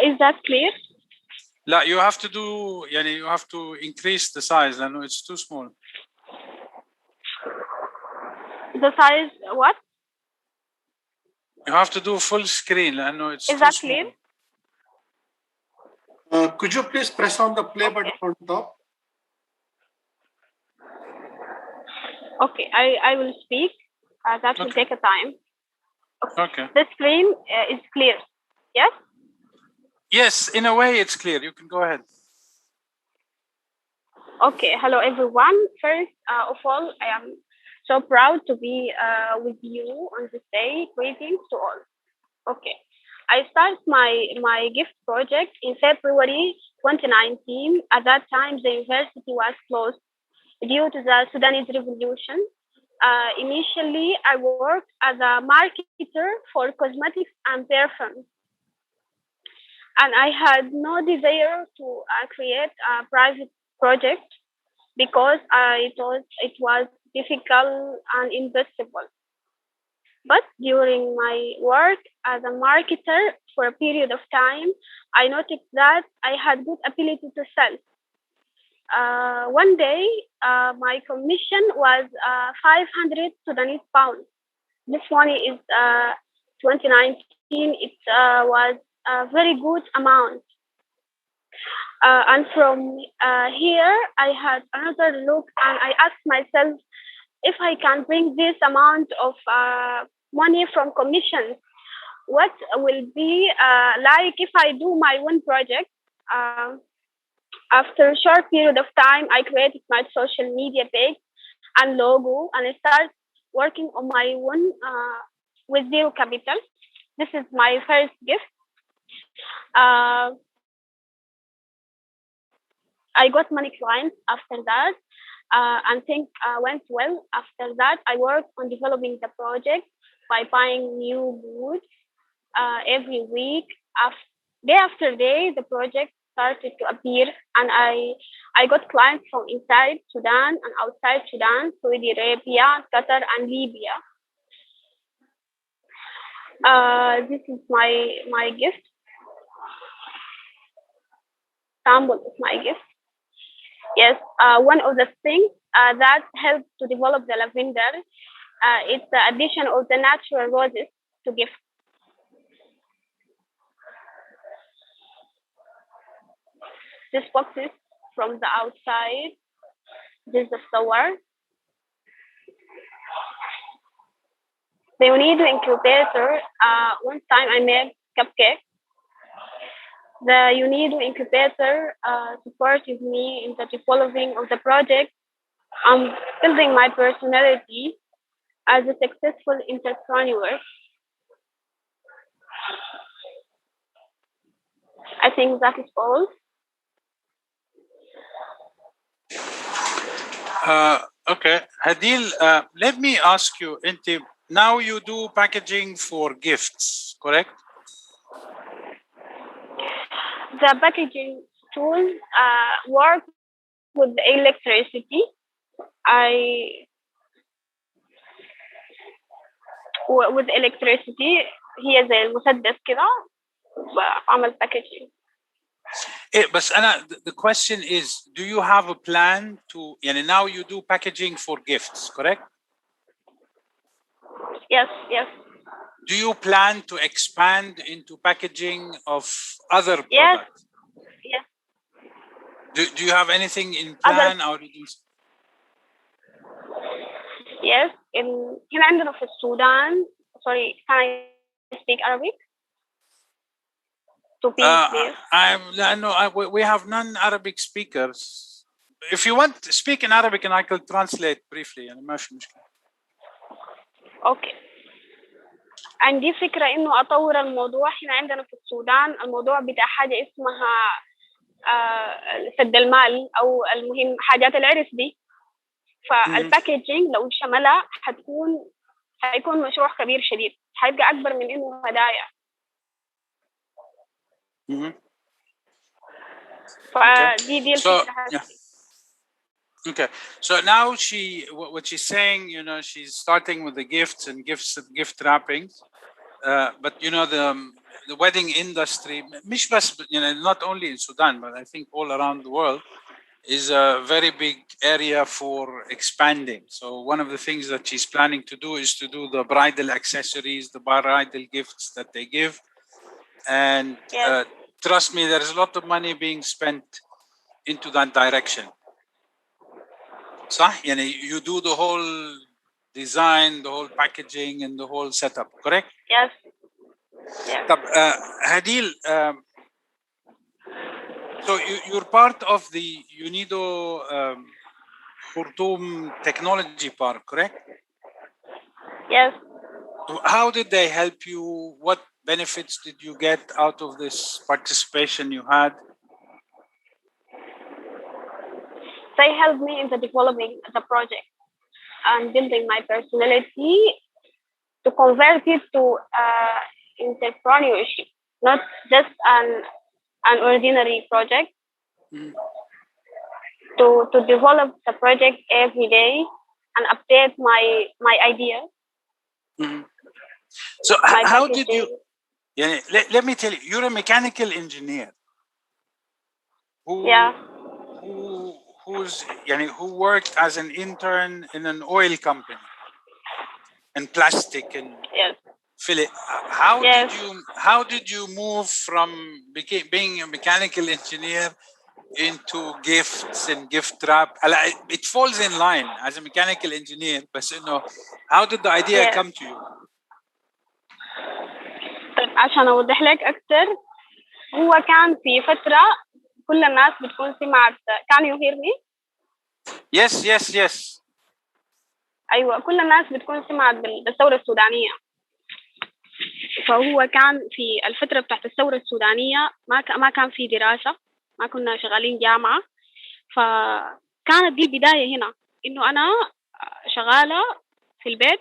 Is that clear? لا, you have to do you have to increase the size لأنه it's too small. The size what? You have to do full screen لأنه it's Is that clear? Could you please press on the play button on top? Okay, I will speak. That will take a time. Okay. The screen is clear. Yes? Yes, in a way it's clear. You can go ahead. Okay, hello everyone. First of all, I am so proud to be with you on this day. Greetings to all. Okay, I started my gift project in February 2019. At that time, the university was closed due to the Sudanese revolution. Initially, I worked as a marketer for cosmetics and perfumes. And I had no desire to create a private project because I thought it was difficult and invisible. But during my work as a marketer for a period of time, I noticed that I had good ability to sell. One day, my commission was 500 Sudanese pounds. This money is 2019. It was a very good amount. And from here, I had another look and I asked myself if I can bring this amount of money from commissions, what will be like if I do my own project. After a short period of time, I created my social media page and logo, and I started working on my own with zero capital. This is my first gift. I got many clients after that, and things went well. After that, I worked on developing the project by buying new goods every week. Day after day, the project started to appear, and I got clients from inside Sudan and outside Sudan, Saudi Arabia, Qatar, and Libya. This is my gift. Sample of my gift. Yes, one of the things that helped to develop the lavender is the addition of the natural roses to gift. This box is from the outside. This is the flower. The UNIDO incubator, one time I made cupcake. The UNIDO incubator supported me in the developing of the project. I'm building my personality as a successful entrepreneur. I think that is all. Okay, Hadil, let me ask you, Inti, now you do packaging for gifts, correct? The packaging tools work with electricity. with electricity هي زي المسدس كده بعمل packaging. But Anna, the question is, do you have a plan to, now you do packaging for gifts, correct? Yes, yes. Do you plan to expand into packaging of other products? Yes. Do you have anything in plan? Yes. هنا عندنا في السودان. Sorry, can I speak Arabic? We have non-Arabic speakers. If you want to speak in Arabic, and I can translate briefly. Okay. عندي فكرة إنه أطور الموضوع. هنا عندنا في السودان الموضوع بتاع حاجة اسمها سد المال أو المهم حاجات العرس دي. فالباكيجينج لو شملها هيكون مشروع كبير شديد. هيبقى أكبر من إنه هدايا. Okay. So now what she's saying, she's starting with the gifts and gift wrappings, but the wedding industry, not only in Sudan, but I think all around the world, is a very big area for expanding. So one of the things that she's planning to do is to do the bridal accessories, the bridal gifts that they give, and trust me, there's a lot of money being spent into that direction. صح؟ you do the whole design, the whole packaging, and the whole setup, correct? Yes. طب Hadil, so you're part of the UNIDO Khartoum Technology Park, correct? Yes. How did they help you? What benefits did you get out of this participation you had? They helped me in the developing the project. and building my personality to convert it to entrepreneurship, not just an ordinary project. To develop the project every day and update my ideas. So how did you? Yeah, let me tell you, you're a mechanical engineer. Who worked as an intern in an oil company and plastic and fillet. How did you move from being a mechanical engineer into gifts and gift wrap? It falls in line as a mechanical engineer, but how did the idea come to you? طيب عشان أوضح لك أكثر، هو كان في فترة كل الناس بتكون سمعت. Can you hear me? Yes. أيوة، كل الناس بتكون سمعت بالثورة السودانية. فهو كان في الفترة بتاعت الثورة السودانية ما كان في دراسة، ما كنا شغالين جامعة، فكانت دي البداية هنا، إنه أنا شغالة في البيت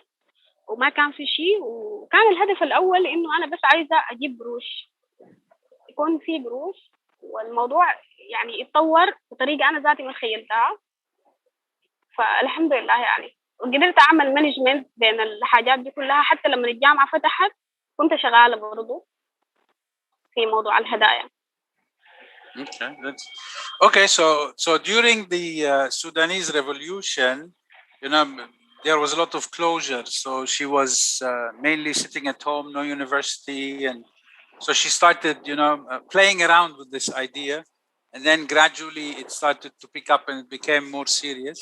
وما كان في شيء، وكان الهدف الأول إنه أنا بس عايزة أجيب قروش، يكون في قروش، والموضوع يعني يتطور بطريقة أنا ذاتي ما تخيلتها. فالحمد لله يعني قدرت أعمل مانجمنت بين الحاجات دي كلها، حتى لما الجامعة فتحت كنت شغالة برضو في موضوع الهدايا. Okay. So during the Sudanese revolution, there was a lot of closure. So she was mainly sitting at home, no university, and so she started, playing around with this idea, and then gradually it started to pick up and it became more serious.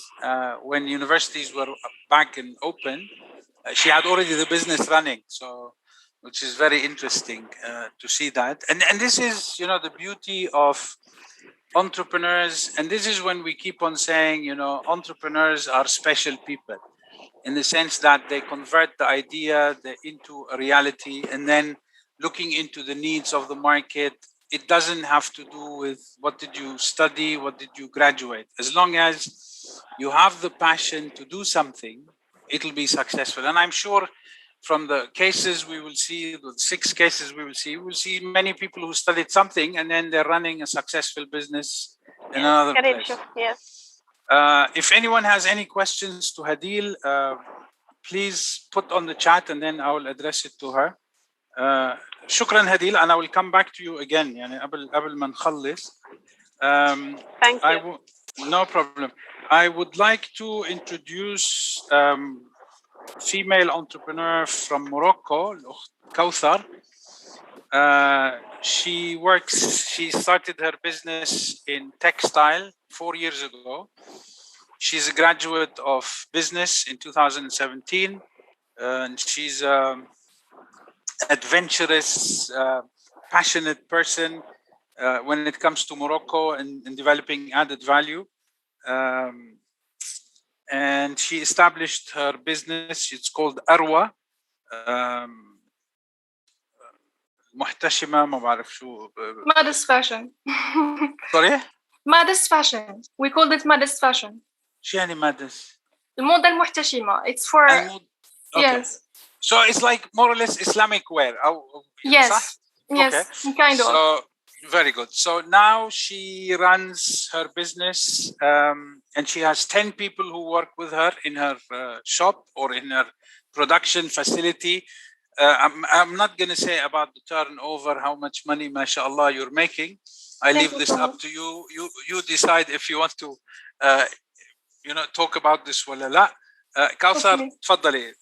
When universities were back and open, she had already the business running. So, which is very interesting to see that. And this is, the beauty of entrepreneurs. And this is when we keep on saying, entrepreneurs are special people in the sense that they convert the idea into a reality, and then looking into the needs of the market. It doesn't have to do with what did you study, what did you graduate. As long as you have the passion to do something, it'll be successful. And I'm sure from the cases we will see, the 6 cases we will see many people who studied something and then they're running a successful business in another place. Yes. If anyone has any questions to Hadil, please put on the chat and then I will address it to her. شكرا Hadil, and I will come back to you again يعني قبل ما نخلص. Thank you. No problem. I would like to introduce female entrepreneur from Morocco, Kauthar. She started her business in textile 4 years ago. She's a graduate of business in 2017, and she's adventurous, passionate person when it comes to Morocco and developing added value. And she established her business. It's called Arwa. محتشمة ما بعرف شو. Modest fashion. Sorry? Modest fashion. We called it modest fashion. شو يعني modest? الموضة المحتشمة. It's for yes. So it's like more or less Islamic wear. Yes. صح? Yes. Okay. Kind of. So very good. So now she runs her business, and she has 10 people who work with her in her shop or in her production facility. I'm not going to say about the turnover, how much money, mashallah, you're making. I leave this up to you. You decide if you want to, talk about this ولا لا. Kauthar, تفضلي.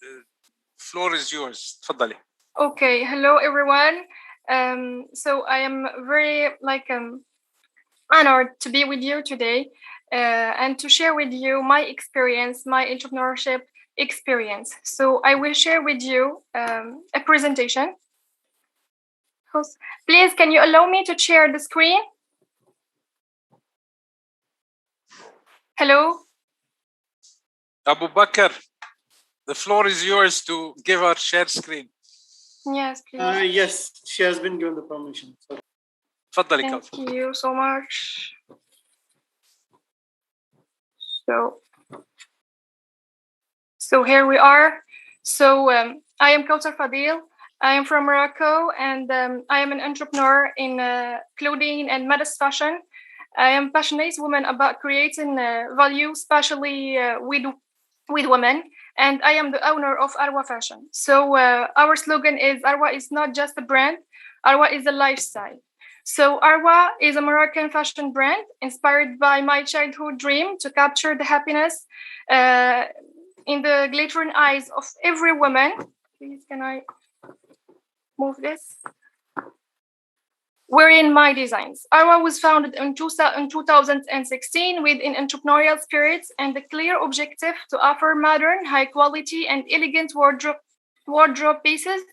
Floor is yours. تفضلي. Okay. Hello, everyone. So I am very honored to be with you today and to share with you my experience, my entrepreneurship experience. So I will share with you a presentation. Please, can you allow me to share the screen? Hello? Abu Bakr, the floor is yours to give her share screen. Yes, please. Yes, she has been given the permission. تفضلي Thank you so much. So So here we are. So I am Kautar Fadil. I am from Morocco, and I am an entrepreneur in clothing and modest fashion. I am a passionate woman about creating value, especially with women, and I am the owner of Arwa Fashion. So our slogan is Arwa is not just a brand, Arwa is a lifestyle. So Arwa is a Moroccan fashion brand inspired by my childhood dream to capture the happiness in the glittering eyes of every woman. Please, can I move this? Wearing my designs. Arwa was founded in 2016 with an entrepreneurial spirit and the clear objective to offer modern, high quality, and elegant wardrobe pieces,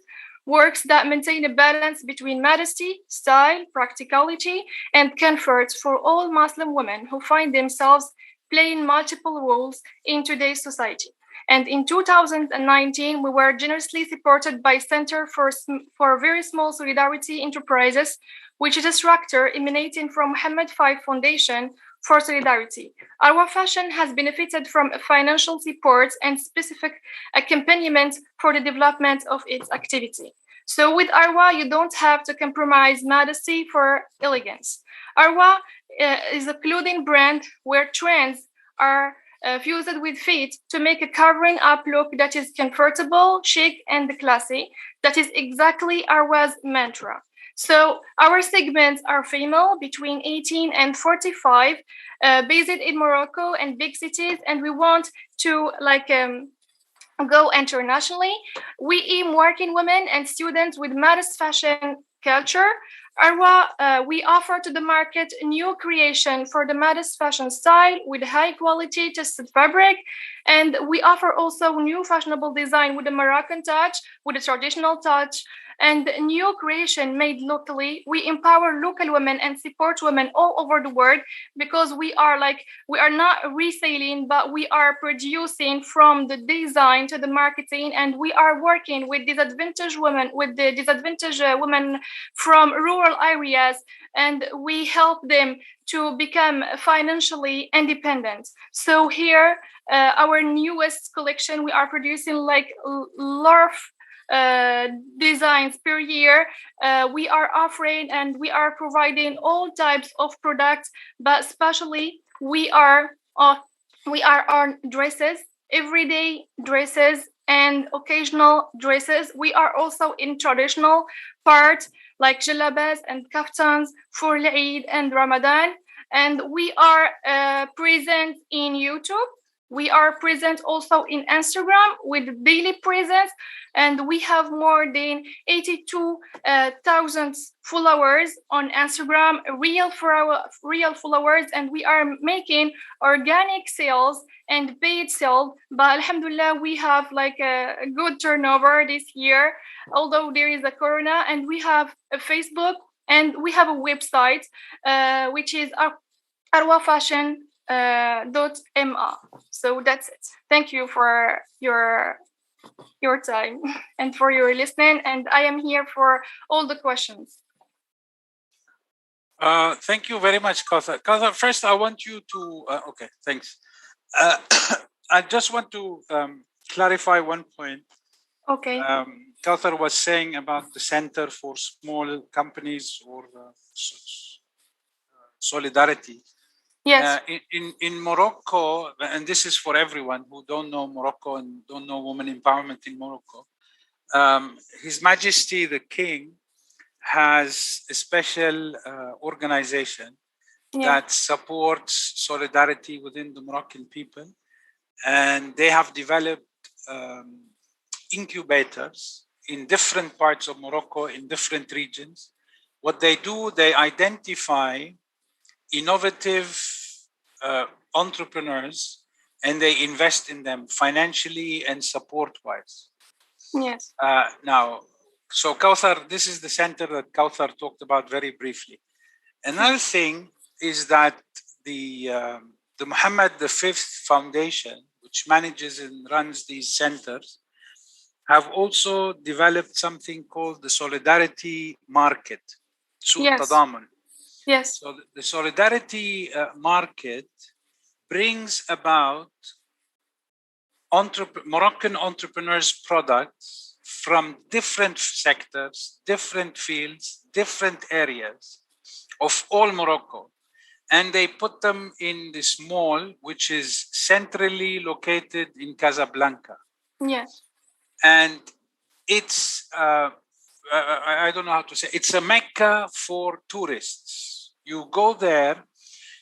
works that maintain a balance between modesty, style, practicality, and comfort for all Muslim women who find themselves playing multiple roles in today's society. And in 2019, we were generously supported by Center for Very Small Solidarity Enterprises, which is a structure emanating from Mohammed V Foundation for Solidarity. Arwa Fashion has benefited from financial support and specific accompaniment for the development of its activity. So with Arwa, you don't have to compromise modesty for elegance. Arwa is a clothing brand where trends are fused with fit to make a covering up look that is comfortable, chic, and classy. That is exactly Arwa's mantra. So our segments are female between 18 and 45, based in Morocco and big cities, and we want to go internationally. We aim working women and students with modest fashion culture. Arwa, we offer to the market a new creation for the modest fashion style with high quality tested fabric. And we offer also new fashionable design with a Moroccan touch, with a traditional touch, and new creation made locally. We empower local women and support women all over the world because we are not reselling, but we are producing from the design to the marketing, and we are working with disadvantaged women, from rural areas, and we help them to become financially independent. So here, our newest collection, we are producing large designs per year. We are offering and we are providing all types of products, but especially we are on dresses, everyday dresses and occasional dresses. We are also in traditional parts like jalabas and kaftans for Eid and Ramadan. And we are present in YouTube. We are present also in Instagram with daily presence, and we have more than 82,000 followers on Instagram, real followers, and we are making organic sales and paid sales. But alhamdulillah, we have a good turnover this year, although there is a corona, and we have a Facebook and we have a website, which is arwafashion.ma. So that's it. Thank you for your time and for your listening, and I am here for all the questions. Thank you very much, Kautar. Kautar, first I want you to okay, thanks. I just want to clarify one point. Okay. Kautar was saying about the Center for Small Companies or Solidarity. Yes. In Morocco, and this is for everyone who don't know Morocco and don't know women empowerment in Morocco, His Majesty the King has a special organization that supports solidarity within the Moroccan people. And they have developed incubators in different parts of Morocco, in different regions. What they do, they identify innovative entrepreneurs and they invest in them financially and support-wise. Yes. Now, so Kautar, this is the center that Kautar talked about very briefly. Another thing is that the Mohammed V Foundation, which manages and runs these centers, have also developed something called the Solidarity Market, Suq Tadamun. Yes. So the Solidarity Market brings about Moroccan entrepreneurs' products from different sectors, different fields, different areas of all Morocco. And they put them in this mall, which is centrally located in Casablanca. Yes. And it's, I don't know how to say, it's a Mecca for tourists. You go there,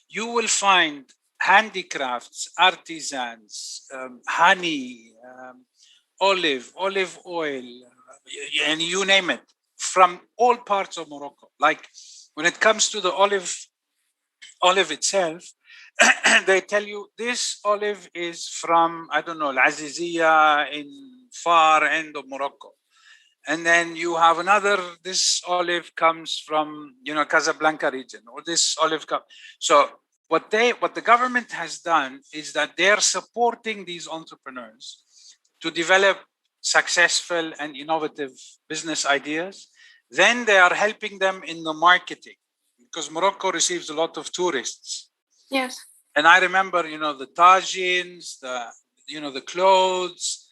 you will find handicrafts, artisans, honey, olive oil, and you name it, from all parts of Morocco. Like when it comes to the olive itself, they tell you this olive is from, I don't know, Al-Aziziyah in far end of Morocco. And then you have another, this olive comes from, Casablanca region, or this olive comes. So what the government has done is that they're supporting these entrepreneurs to develop successful and innovative business ideas. Then they are helping them in the marketing, because Morocco receives a lot of tourists. Yes. And I remember, the tagines, the clothes,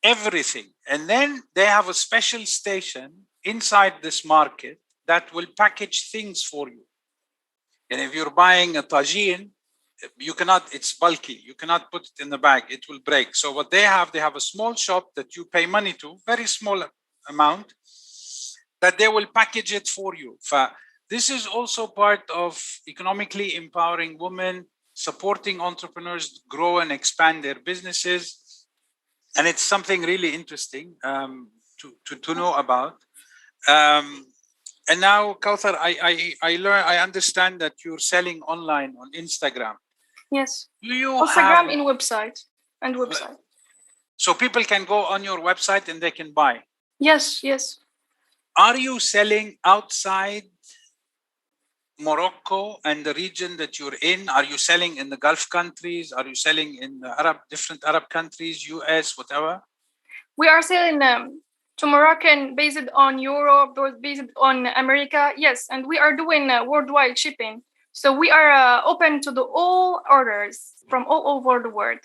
everything. And then they have a special station inside this market that will package things for you. And if you're buying a tagine, you cannot, it's bulky. You cannot put it in the bag. It will break. So what they have a small shop that you pay money to, very small amount, that they will package it for you. This is also part of economically empowering women, supporting entrepreneurs grow and expand their businesses. And it's something really interesting to know about. And now, Kauthar, I understand that you're selling online on Instagram. Yes. Do you Instagram have, in website. So people can go on your website and they can buy? Yes. Are you selling outside Morocco and the region that you're in? Are you selling in the Gulf countries? Are you selling in the different Arab countries, US, whatever? We are selling to Moroccan based on Europe, based on America. Yes, and we are doing worldwide shipping. So we are open to all orders from all over the world.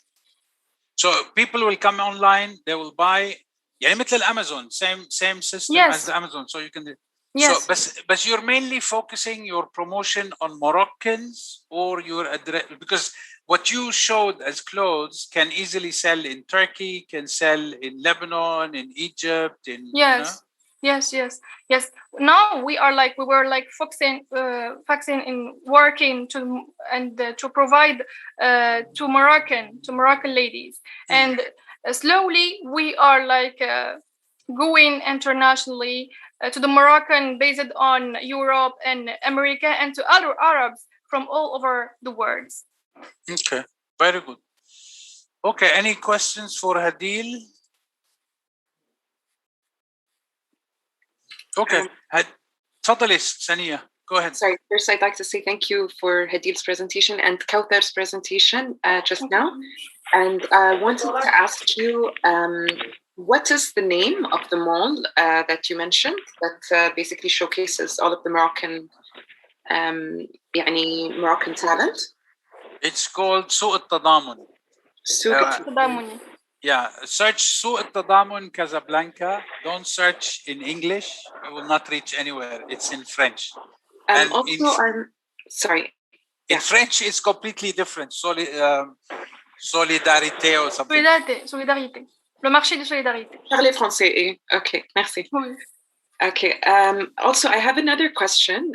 So people will come online, they will buy. يعني مثل Amazon, same system as the Amazon. So you can. Yes. So, but you're mainly focusing your promotion on Moroccans, or your address, because what you showed as clothes can easily sell in Turkey, can sell in Lebanon, in Egypt, in Yes. Now we were focusing in working to provide to Moroccan ladies, and slowly we are going internationally to the Moroccan based on Europe and America, and to other Arabs from all over the world. Okay, very good. Okay, any questions for Hadil? Okay, تفضلي Sania, go ahead. Sorry, first I'd like to say thank you for Hadil's presentation and Kautar's presentation just now. And I wanted to ask you, what is the name of the mall that you mentioned that basically showcases all of the Moroccan Moroccan talent? It's called سوق التضامن. Yeah, search سوق التضامن Casablanca. Don't search in English. You will not reach anywhere. It's in French. And also, sorry. In French, it's completely different. Solidarité or something. Solidarité. Le marché de solidarité. Parlez français. Okay, merci. Oui. Okay. Also, I have another question.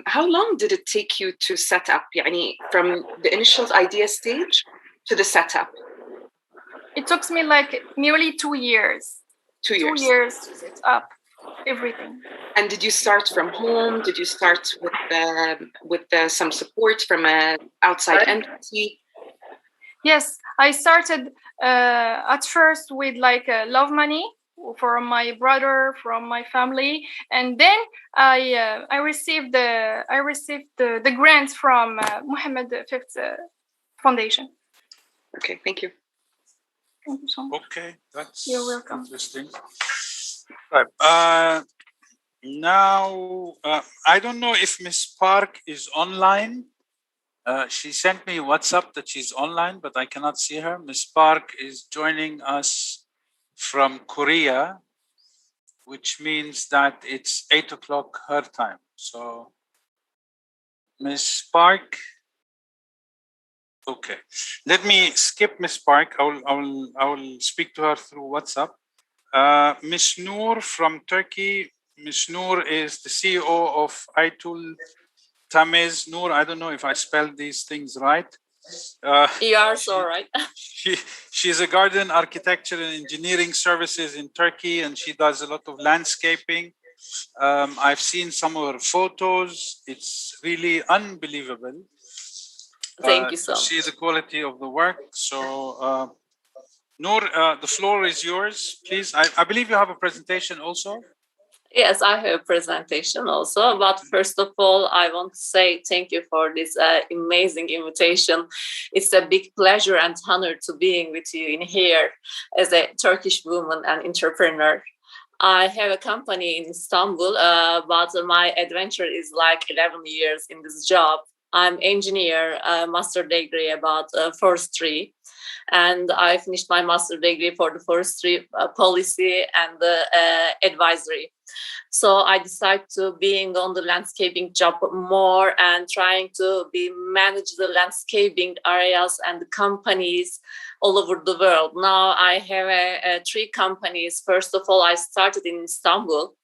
How long did it take you to set up, from the initial idea stage to the setup? It took me nearly 2 years. 2 years. 2 years to set up everything. And did you start from home? Did you start with some support from an outside entity? Yes, I started at first with love money from my brother, from my family, and then I received the grant from Mohammed V Foundation. Okay, thank you. Thank you so much. Okay, that's You're welcome. Interesting. Right. Now, I don't know if Ms. Park is online. She sent me WhatsApp that she's online, but I cannot see her. Ms. Park is joining us from Korea, which means that it's 8 o'clock her time. So, Ms. Park. Okay, let me skip Ms. Park. I will speak to her through WhatsApp. Ms. Noor from Turkey. Ms. Noor is the CEO of Aitul Tamiz. Noor, I don't know if I spelled these things right. You are so right. She's a garden architecture and engineering services in Turkey, and she does a lot of landscaping. I've seen some of her photos. It's really unbelievable. Thank you so much. See the quality of the work. So, Noor, the floor is yours, please. I believe you have a presentation also. Yes, I have a presentation also. But first of all, I want to say thank you for this amazing invitation. It's a big pleasure and honor to being with you in here as a Turkish woman and entrepreneur. I have a company in Istanbul, but my adventure is like 11 years in this job. I'm engineer, master degree about forestry, and I finished my master degree for the forestry policy and advisory. So I decided to being on the landscaping job more and trying to manage the landscaping areas and the companies all over the world. Now I have 3 companies. First of all, I started in Istanbul,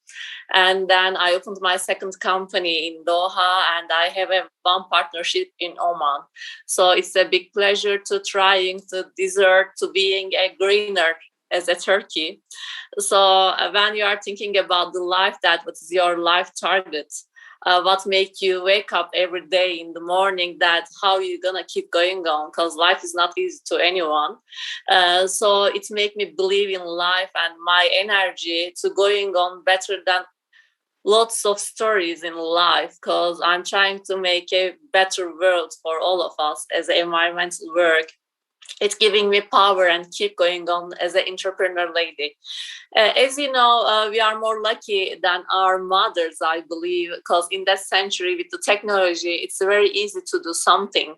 and then I opened my second company in Doha, and I have one partnership in Oman. So it's a big pleasure to trying to desert to being a greener as a Turkey. So when you are thinking about the life, what is your life target? What make you wake up every day in the morning, that how you gonna keep going on, because life is not easy to anyone. So it make me believe in life and my energy to going on better than lots of stories in life, because I'm trying to make a better world for all of us as environmental work. It's giving me power and keep going on as an entrepreneur lady. As you know, we are more lucky than our mothers, I believe, because in that century with the technology, it's very easy to do something.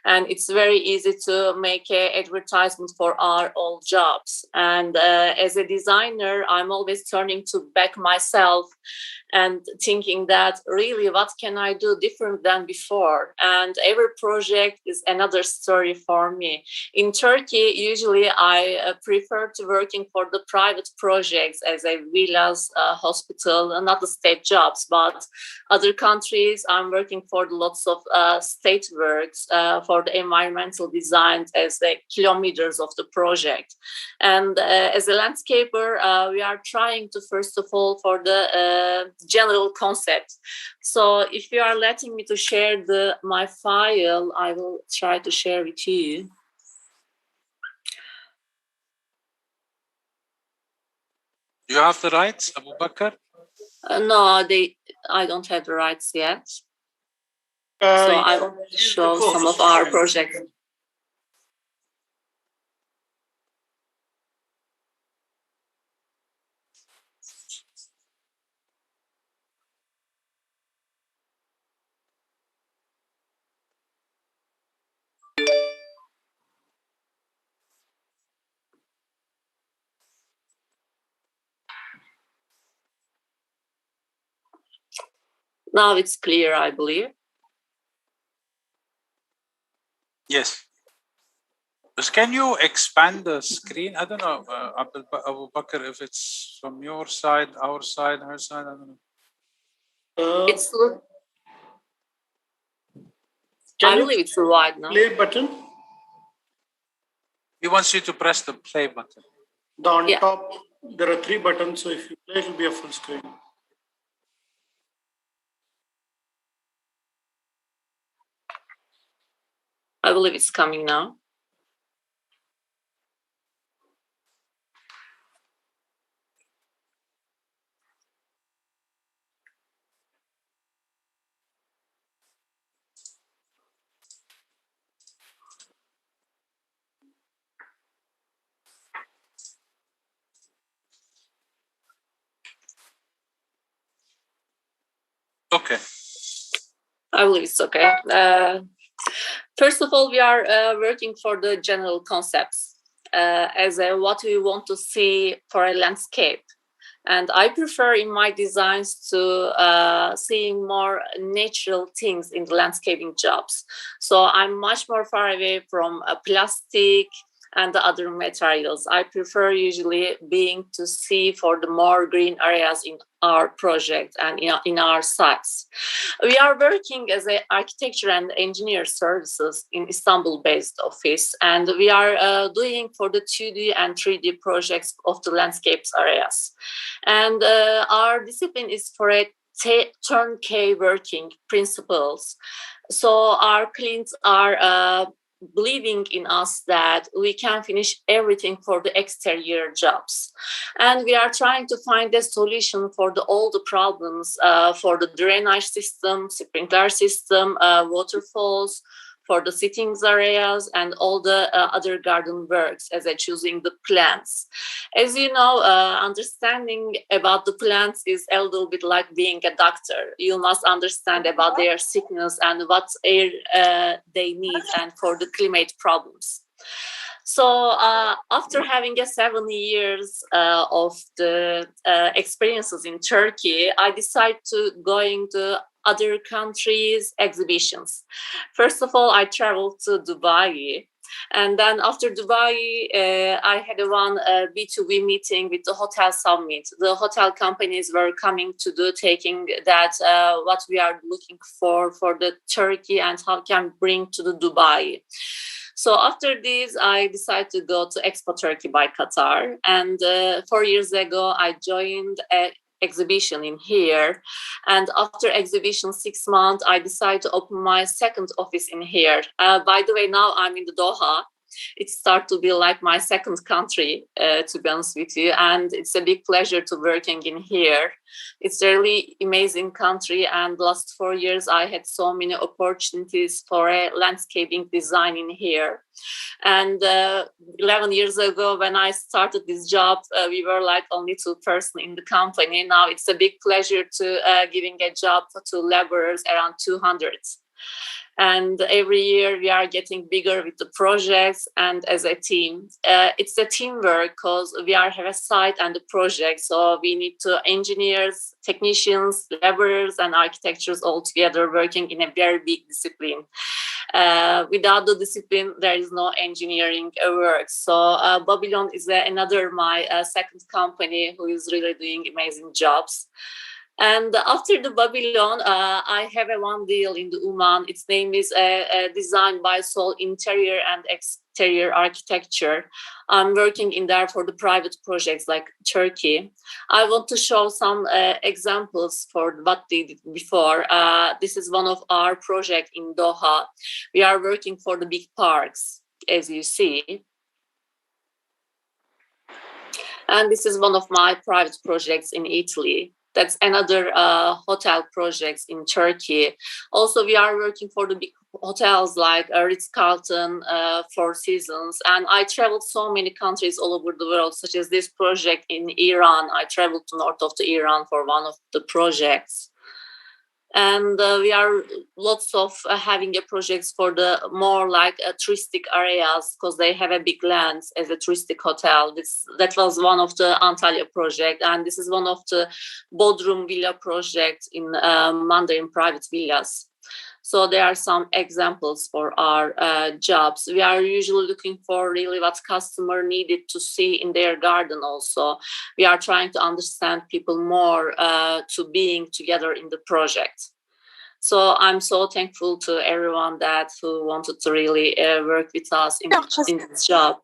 And it's very easy to make an advertisement for our old jobs. And as a designer, I'm always turning to back myself and thinking that really what can I do different than before? And every project is another story for me. In Turkey, usually I prefer to working for the private projects as a villas, hospital, not the state jobs, but other countries I'm working for lots of state works for the environmental design as the kilometers of the project. And as a landscaper, we are trying to first of all for the general concept. So if you are letting me to share my file, I will try to share with you. You have the rights, Abu Bakr? No, I don't have the rights yet. So I will show some of our projects. Now it's clear, I believe. Yes. But can you expand the screen? I don't know, Abu Bakr, if it's from your side, our side, her side, I don't know. It's I believe it's wide now. Play button. He wants you to press the play button. On top, there are 3 buttons, so if you play, it will be a full screen. I believe it's coming now. Okay. I believe it's okay. First of all, we are working for the general concepts as what we want to see for a landscape. And I prefer in my designs to seeing more natural things in the landscaping jobs. So I'm much more far away from plastic and the other materials. I prefer usually being to see for the more green areas in our project and in our sites. We are working as an architecture and engineer services in Istanbul-based office, and we are doing for the 2D and 3D projects of the landscapes areas. And our discipline is for a turnkey working principles. So our clients are believing in us that we can finish everything for the exterior jobs. And we are trying to find a solution for all the problems for the drainage system, sprinkler system, waterfalls, for the sitting areas and all the other garden works as choosing the plants. As you know, understanding about the plants is a little bit like being a doctor. You must understand about their sickness and what air they need and for the climate problems. So after having 7 years of the experiences in Turkey, I decided to going to other countries' exhibitions. First of all, I traveled to Dubai. And then after Dubai, I had one B2B meeting with the Hotel Summit. The hotel companies were coming to do taking that what we are looking for the Turkey and how can bring to the Dubai. So after this, I decided to go to Expo Turkey by Qatar. And 4 years ago, I joined an exhibition in here. And after exhibition 6 months, I decided to open my second office in here. By the way, now I'm in the Doha. It started to be like my second country, to be honest with you. And it's a big pleasure to working in here. It's a really amazing country. And last 4 years, I had so many opportunities for a landscaping design in here. And 11 years ago, when I started this job, we were like only 2 persons in the company. Now it's a big pleasure to giving a job to laborers around 200. And every year we are getting bigger with the projects and as a team. It's a teamwork because we have a site and a project. So we need engineers, technicians, laborers, and architects all together working in a very big discipline. Without the discipline, there is no engineering work. So Babylon is another my second company who is really doing amazing jobs. And after the Babylon, I have one deal in the Oman. Its name is Design by Soul Interior and Exterior Architecture. I'm working in there for the private projects like Turkey. I want to show some examples for what they did before. This is one of our projects in Doha. We are working for the big parks, as you see. And this is one of my private projects in Italy. That's another hotel projects in Turkey. Also, we are working for the big hotels like Ritz-Carlton, Four Seasons. And I traveled so many countries all over the world, such as this project in Iran. I traveled to north of Iran for one of the projects. And we are lots of having projects for the more like touristic areas because they have a big land as a touristic hotel. That was one of the Antalya project, and this is one of the Bodrum Villa projects in Mandarin private villas. So there are some examples for our jobs. We are usually looking for really what customer needed to see in their garden also. We are trying to understand people more to being together in the project. So I'm so thankful to everyone who wanted to really work with us in this job.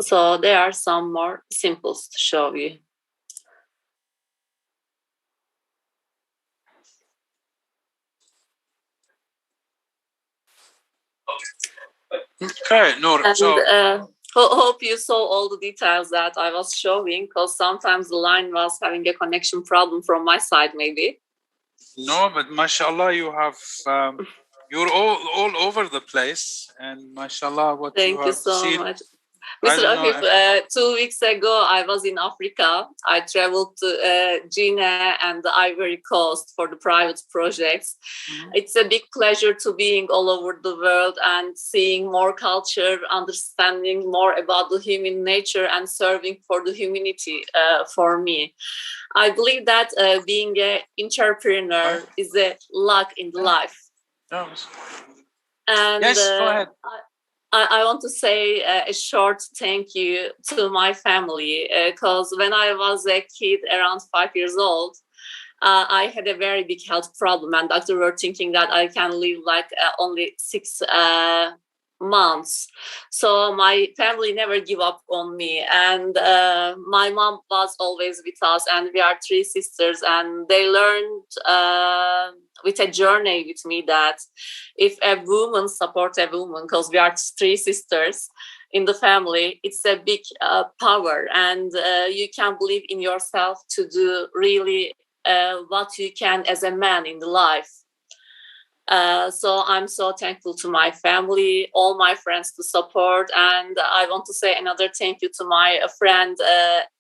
So there are some more simples to show you. Okay, Noor. And, hope you saw all the details that I was showing, because sometimes the line was having a connection problem from my side, maybe. No, but mashallah, you have you're all over the place, and mashallah, what Thank you you have so seen much. Mr. Afif, 2 weeks ago, I was in Africa. I traveled to Guinea and the Ivory Coast for the private projects. It's a big pleasure to being all over the world and seeing more culture, understanding more about the human nature and serving for the humanity for me. I believe that being an entrepreneur is a luck in life. And yes, go ahead. I want to say a short thank you to my family because when I was a kid around 5 years old, I had a very big health problem and doctors were thinking that I can live like only 6 months. So my family never give up on me, and my mom was always with us, and we are 3 sisters, and they learned with a journey with me that if a woman supports a woman, because we are 3 sisters in the family, it's a big power, and you can believe in yourself to do really what you can as a man in the life. So I'm so thankful to my family, all my friends to support, and I want to say another thank you to my friend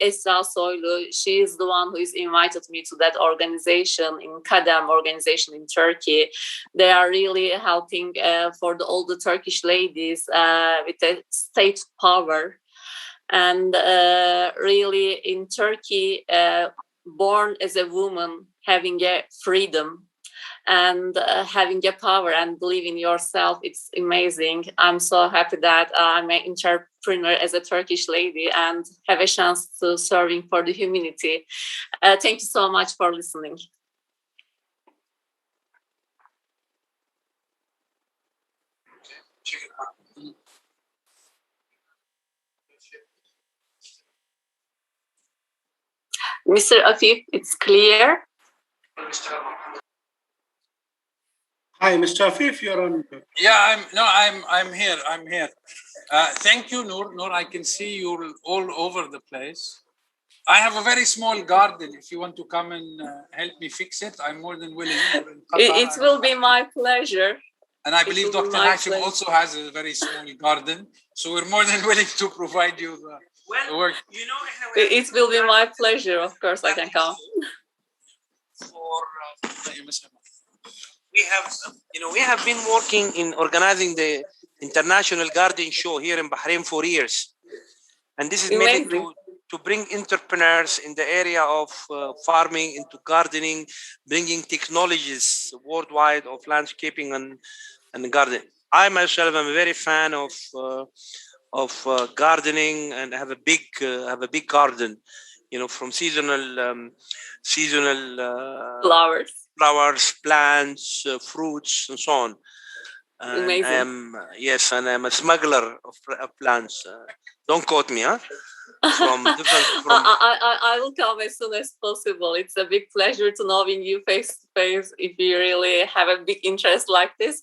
Esra Soylu. She is the one who is invited me to that organization, in Kadem organization in Turkey. They are really helping for all the Turkish ladies with the state power, and really in Turkey, born as a woman, having a freedom and having a power and believe in yourself, it's amazing. I'm so happy that I'm an entrepreneur as a Turkish lady and have a chance to serving for the humanity. Thank you so much for listening. Mr. Afif, it's clear. Hi, Mr. Afif, you're on. Yeah, I'm here. I'm here. Thank you, Noor. Noor, I can see you all over the place. I have a very small garden. If you want to come and help me fix it, I'm more than willing. It will be my pleasure. And I believe Dr. Hashim also has a very small garden. So we're more than willing to provide you the work. You know, it will be my pleasure. Of course, I can come. We have been working in organizing the International Garden Show here in Bahrain for years. And this is mainly to bring entrepreneurs in the area of farming into gardening, bringing technologies worldwide of landscaping and gardening. I myself am a very fan of gardening and have a big garden, from seasonal flowers, plants, fruits, and so on. Amazing. And I'm a smuggler of plants. Don't quote me, huh? I will come as soon as possible. It's a big pleasure to knowing you face to face. If you really have a big interest like this,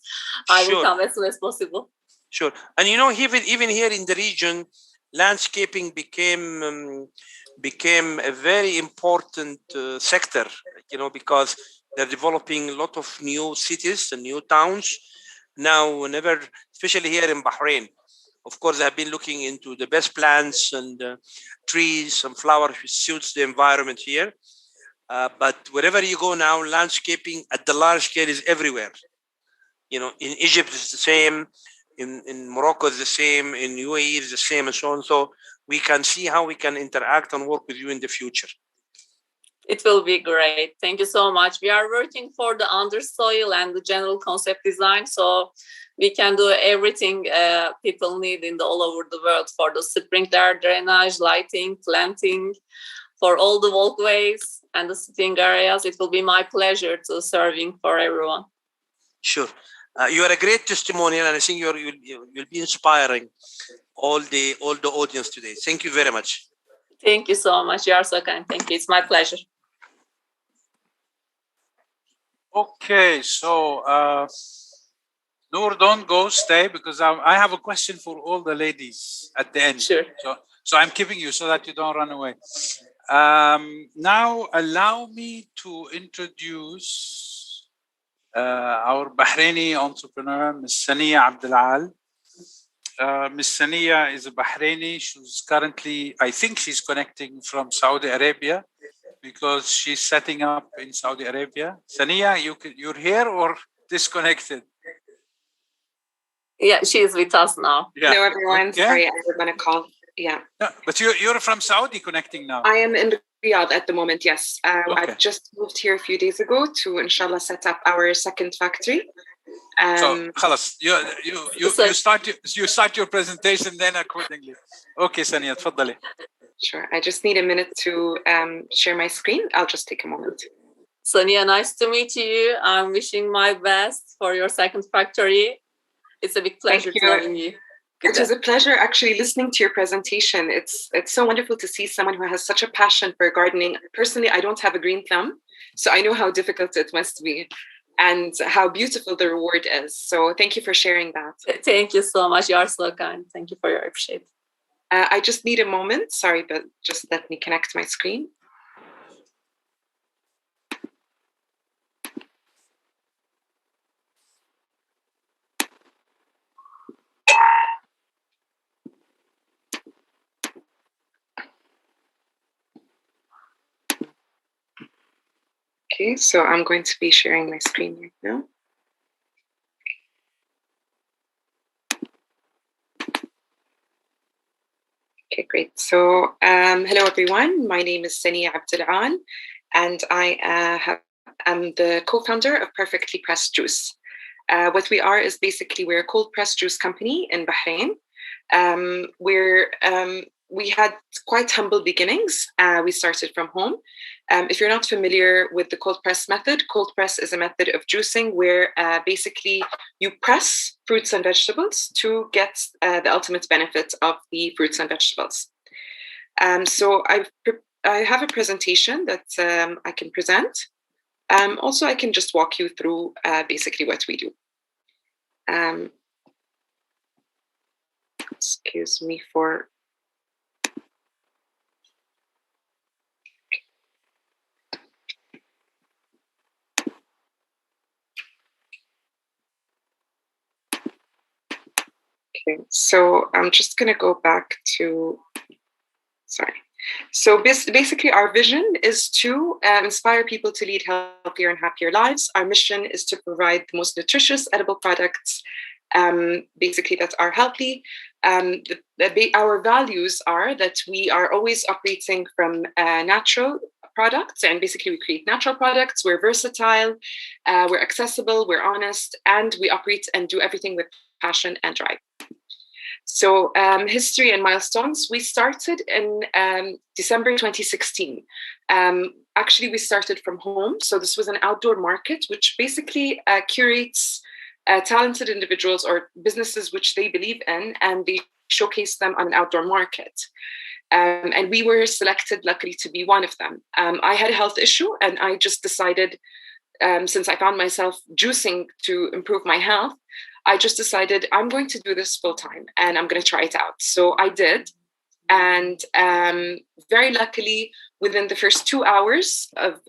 I will come as soon as possible. Sure. And even here in the region, landscaping became a very important sector, because they're developing a lot of new cities and new towns now, especially here in Bahrain. Of course, I've been looking into the best plants and trees and flowers which suits the environment here. But wherever you go now, landscaping at the large scale is everywhere. In Egypt it's the same, in Morocco it's the same, in UAE it's the same, and so on. So we can see how we can interact and work with you in the future. It will be great. Thank you so much. We are working for the undersoil and the general concept design, so we can do everything people need all over the world for the sprinkler, drainage, lighting, planting, for all the walkways and the sitting areas. It will be my pleasure to serving for everyone. Sure. You are a great testimonial, and I think you'll be inspiring all the audience today. Thank you very much. Thank you so much. You are so kind. Thank you. It's my pleasure. Okay, so Noor, don't go, stay, because I have a question for all the ladies at the end. Sure. So I'm keeping you so that you don't run away. Now allow me to introduce our Bahraini entrepreneur, Ms. Sania Abdel Al. Miss Sania is a Bahraini. She's currently, I think she's connecting from Saudi Arabia because she's setting up in Saudi Arabia. Sania, you're here or disconnected? Yeah, she is with us now. Yeah. Hello, everyone. Yeah. Sorry, I was going to call. Yeah. No, but you're from Saudi connecting now. I am in Riyadh at the moment, yes. Okay. I just moved here a few days ago to, inshallah, set up our second factory. So, خلاص, you start your presentation then accordingly. Okay, Sania, تفضلي. Sure. I just need a minute to share my screen. I'll just take a moment. Sonia, nice to meet you. I'm wishing my best for your second factory. It's a big pleasure Thank you. knowing you. It was a pleasure actually listening to your presentation. It's so wonderful to see someone who has such a passion for gardening. Personally, I don't have a green thumb, so I know how difficult it must be and how beautiful the reward is. So thank you for sharing that. Thank you so much. You are so kind. Thank you for your appreciation. I just need a moment. Sorry, but just let me connect my screen. Okay, so I'm going to be sharing my screen right now. Okay, great. So hello, everyone. My name is Sania Abdelaan, and I am the co-founder of Perfectly Pressed Juice. What we are is basically we're a cold pressed juice company in Bahrain. We had quite humble beginnings. We started from home. If you're not familiar with the cold press method, cold press is a method of juicing where basically you press fruits and vegetables to get the ultimate benefit of the fruits and vegetables. So I have a presentation that I can present. Also, I can just walk you through basically what we do. Excuse me for... Okay, so I'm just going to go back to, sorry. So basically our vision is to inspire people to lead healthier and happier lives. Our mission is to provide the most nutritious edible products, basically that are healthy. Our values are that we are always operating from natural products, and basically we create natural products. We're versatile, we're accessible, we're honest, and we operate and do everything with passion and drive. So history and milestones, we started in December 2016. Actually, we started from home. So this was an outdoor market, which basically curates talented individuals or businesses which they believe in, and they showcase them on an outdoor market. And we were selected, luckily, to be one of them. I had a health issue, and I just decided, since I found myself juicing to improve my health, I just decided I'm going to do this full time and I'm going to try it out. So I did. And very luckily, within the first 2 hours of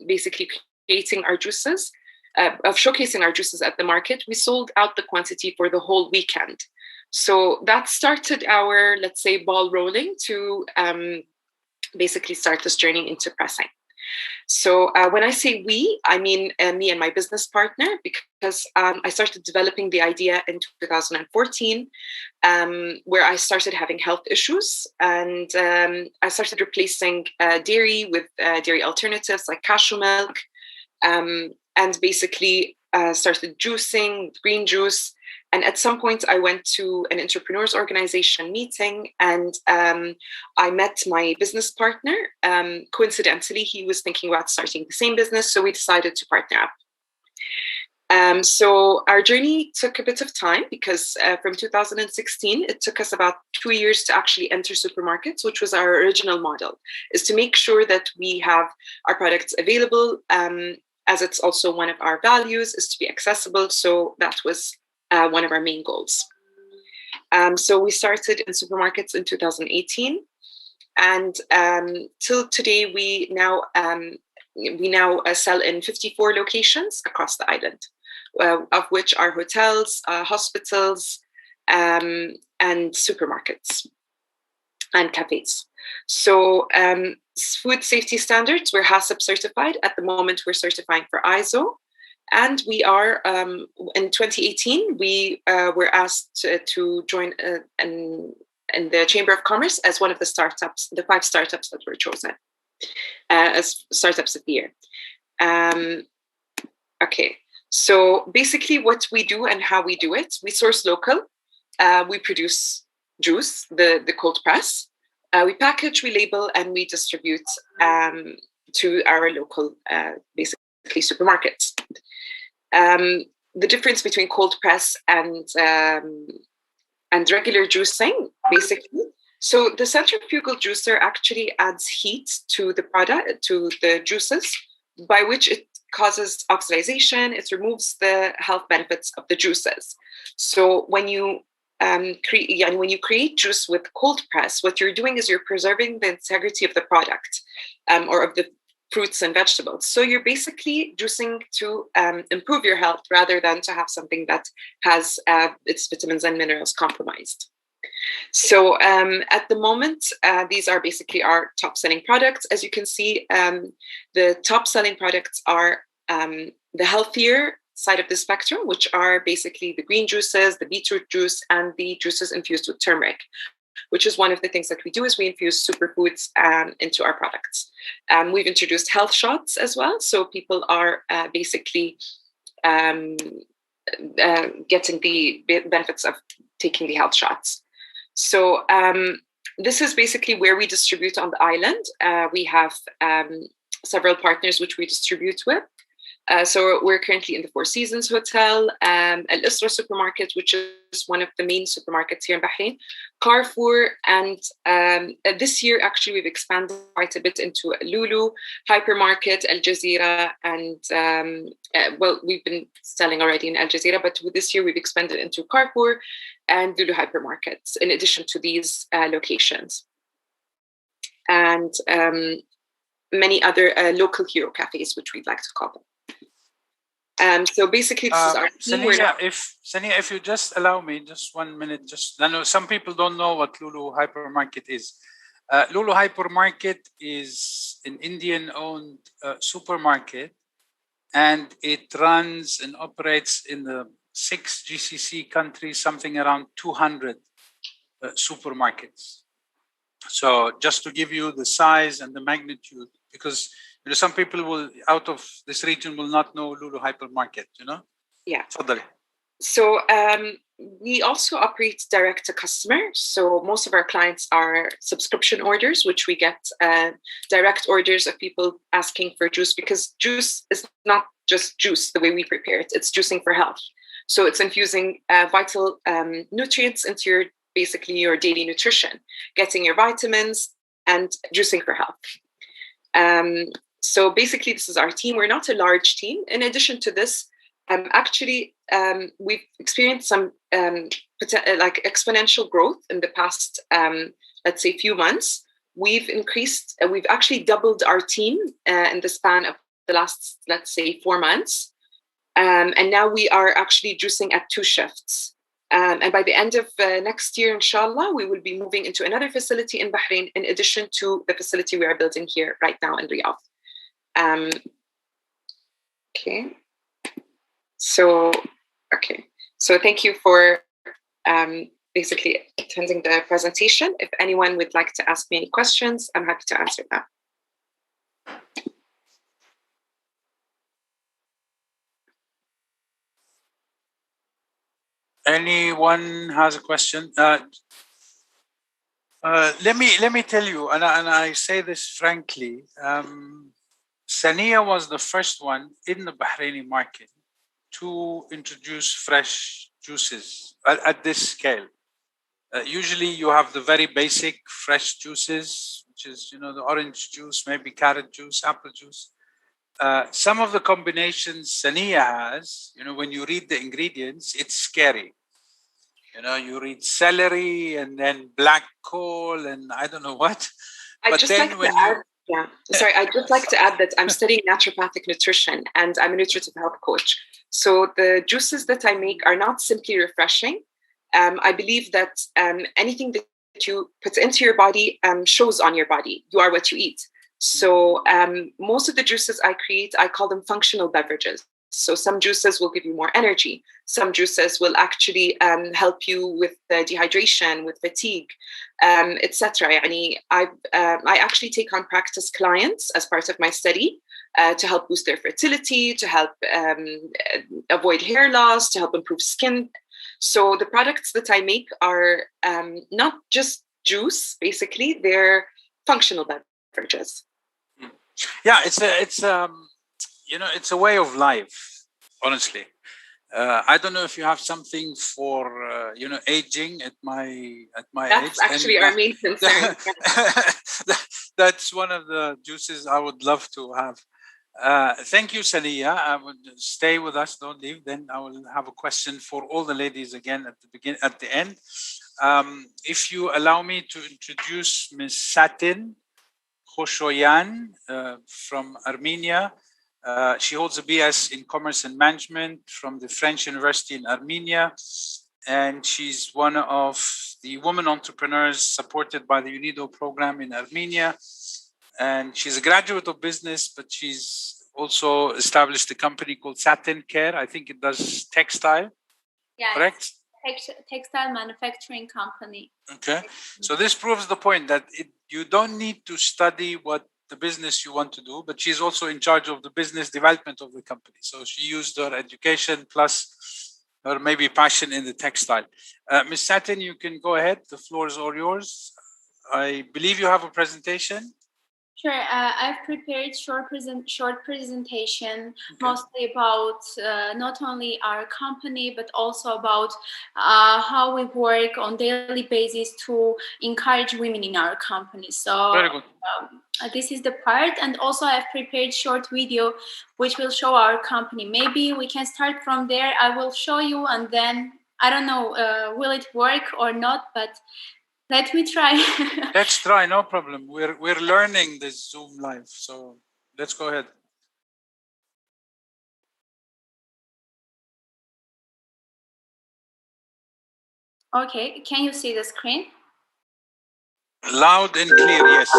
basically creating our juices, of showcasing our juices at the market, we sold out the quantity for the whole weekend. So that started our, let's say, ball rolling to basically start this journey into pressing. So when I say we, I mean me and my business partner, because I started developing the idea in 2014, where I started having health issues, and I started replacing dairy with dairy alternatives like cashew milk, and basically started juicing, green juice. And at some point, I went to an entrepreneurs organization meeting, and I met my business partner. Coincidentally, he was thinking about starting the same business, so we decided to partner up. So our journey took a bit of time because from 2016, it took us about 2 years to actually enter supermarkets, which was our original model, is to make sure that we have our products available, as it's also one of our values, is to be accessible. So that was one of our main goals. So we started in supermarkets in 2018, and till today we now sell in 54 locations across the island, of which are hotels, hospitals, and and supermarkets and cafes. So food safety standards, we're HACCP certified. At the moment, we're certifying for ISO. And we are, in 2018, we were asked to join in the Chamber of Commerce as one of the startups, the 5 startups that were chosen as startups of the year. Okay, so basically what we do and how we do it, we source local, we produce juice, the cold press, we package, we label, and we distribute to our local, basically supermarkets. The difference between cold press and regular juicing, basically. So the centrifugal juicer actually adds heat to the product, to the juices, by which it causes oxidation. It removes the health benefits of the juices. So when you create juice with cold press, what you're doing is you're preserving the integrity of the product or of the fruits and vegetables. So you're basically juicing to improve your health rather than to have something that has its vitamins and minerals compromised. So at the moment, these are basically our top selling products. As you can see, the top selling products are the healthier side of the spectrum, which are basically the green juices, the beetroot juice, and the juices infused with turmeric, which is one of the things that we do is we infuse superfoods into our products. We've introduced health shots as well. So people are basically getting the benefits of taking the health shots. So this is basically where we distribute on the island. We have several partners which we distribute with. So we're currently in the Four Seasons Hotel, Al Isra supermarket, which is one of the main supermarkets here in Bahrain, Carrefour, and this year actually we've expanded quite a bit into Lulu, Hypermarket, Al Jazeera, and well, we've been selling already in Al Jazeera, but this year we've expanded into Carrefour and Lulu Hypermarkets, in addition to these locations. And many other local hero cafes, which we'd like to call them. So basically, this is our Sania, if you just allow me just 1 minute, I know some people don't know what Lulu Hypermarket is. Lulu Hypermarket is an Indian-owned supermarket, and it runs and operates in the 6 GCC countries, something around 200 supermarkets. So just to give you the size and the magnitude, because some people will out of this region will not know Lulu Hypermarket, Yeah. Tfadali. So we also operate direct to customer. So most of our clients are subscription orders, which we get direct orders of people asking for juice, because juice is not just juice the way we prepare it. It's juicing for health. So it's infusing vital nutrients into basically your daily nutrition, getting your vitamins and juicing for health. So basically, this is our team. We're not a large team. In addition to this, actually, we've experienced some like exponential growth in the past, let's say, few months. We've actually doubled our team in the span of the last, let's say, 4 months. And now we are actually juicing at 2 shifts. And by the end of next year, inshallah, we will be moving into another facility in Bahrain, in addition to the facility we are building here right now in Riyadh. Okay. So thank you for basically attending the presentation. If anyone would like to ask me any questions, I'm happy to answer them. Anyone has a question? Let me tell you, and I say this frankly. Sania was the first one in the Bahraini market to introduce fresh juices at this scale. Usually, you have the very basic fresh juices, which is the orange juice, maybe carrot juice, apple juice. Some of the combinations Sania has, when you read the ingredients, it's scary. You read celery and then black coal and I don't know what. I'd just like to add that I'm studying naturopathic nutrition and I'm a nutritive health coach. So the juices that I make are not simply refreshing. I believe that anything that you put into your body shows on your body. You are what you eat. So most of the juices I create, I call them functional beverages. So some juices will give you more energy. Some juices will actually help you with dehydration, with fatigue, etc. I actually take on practice clients as part of my study to help boost their fertility, to help avoid hair loss, to help improve skin. So the products that I make are not just juice, basically, they're functional beverages. Yeah, it's a way of life, honestly. I don't know if you have something for aging at my age. That's actually our main concern. That's one of the juices I would love to have. Thank you, Sania. I would stay with us, don't leave. Then I will have a question for all the ladies again at the end. If you allow me to introduce Ms. Satin Khoshoyan from Armenia. She holds a BS in Commerce and Management from the French University in Armenia. And she's one of the women entrepreneurs supported by the UNIDO program in Armenia. And she's a graduate of business, but she's also established a company called Satin Care. I think it does textile, correct? Textile manufacturing company. Okay, so this proves the point that you don't need to study what the business you want to do, but she's also in charge of the business development of the company. So she used her education plus her maybe passion in the textile. Ms. Satin, you can go ahead. The floor is all yours. I believe you have a presentation. Sure. I've prepared short presentation, mostly about not only our company, but also about how we work on daily basis to encourage women in our company. So very good. This is the part, and also I've prepared short video which will show our company. Maybe we can start from there. I will show you, and then I don't know will it work or not, but let me try. Let's try, no problem. We're learning this Zoom live, so let's go ahead. Okay, can you see the screen? Loud and clear, yes.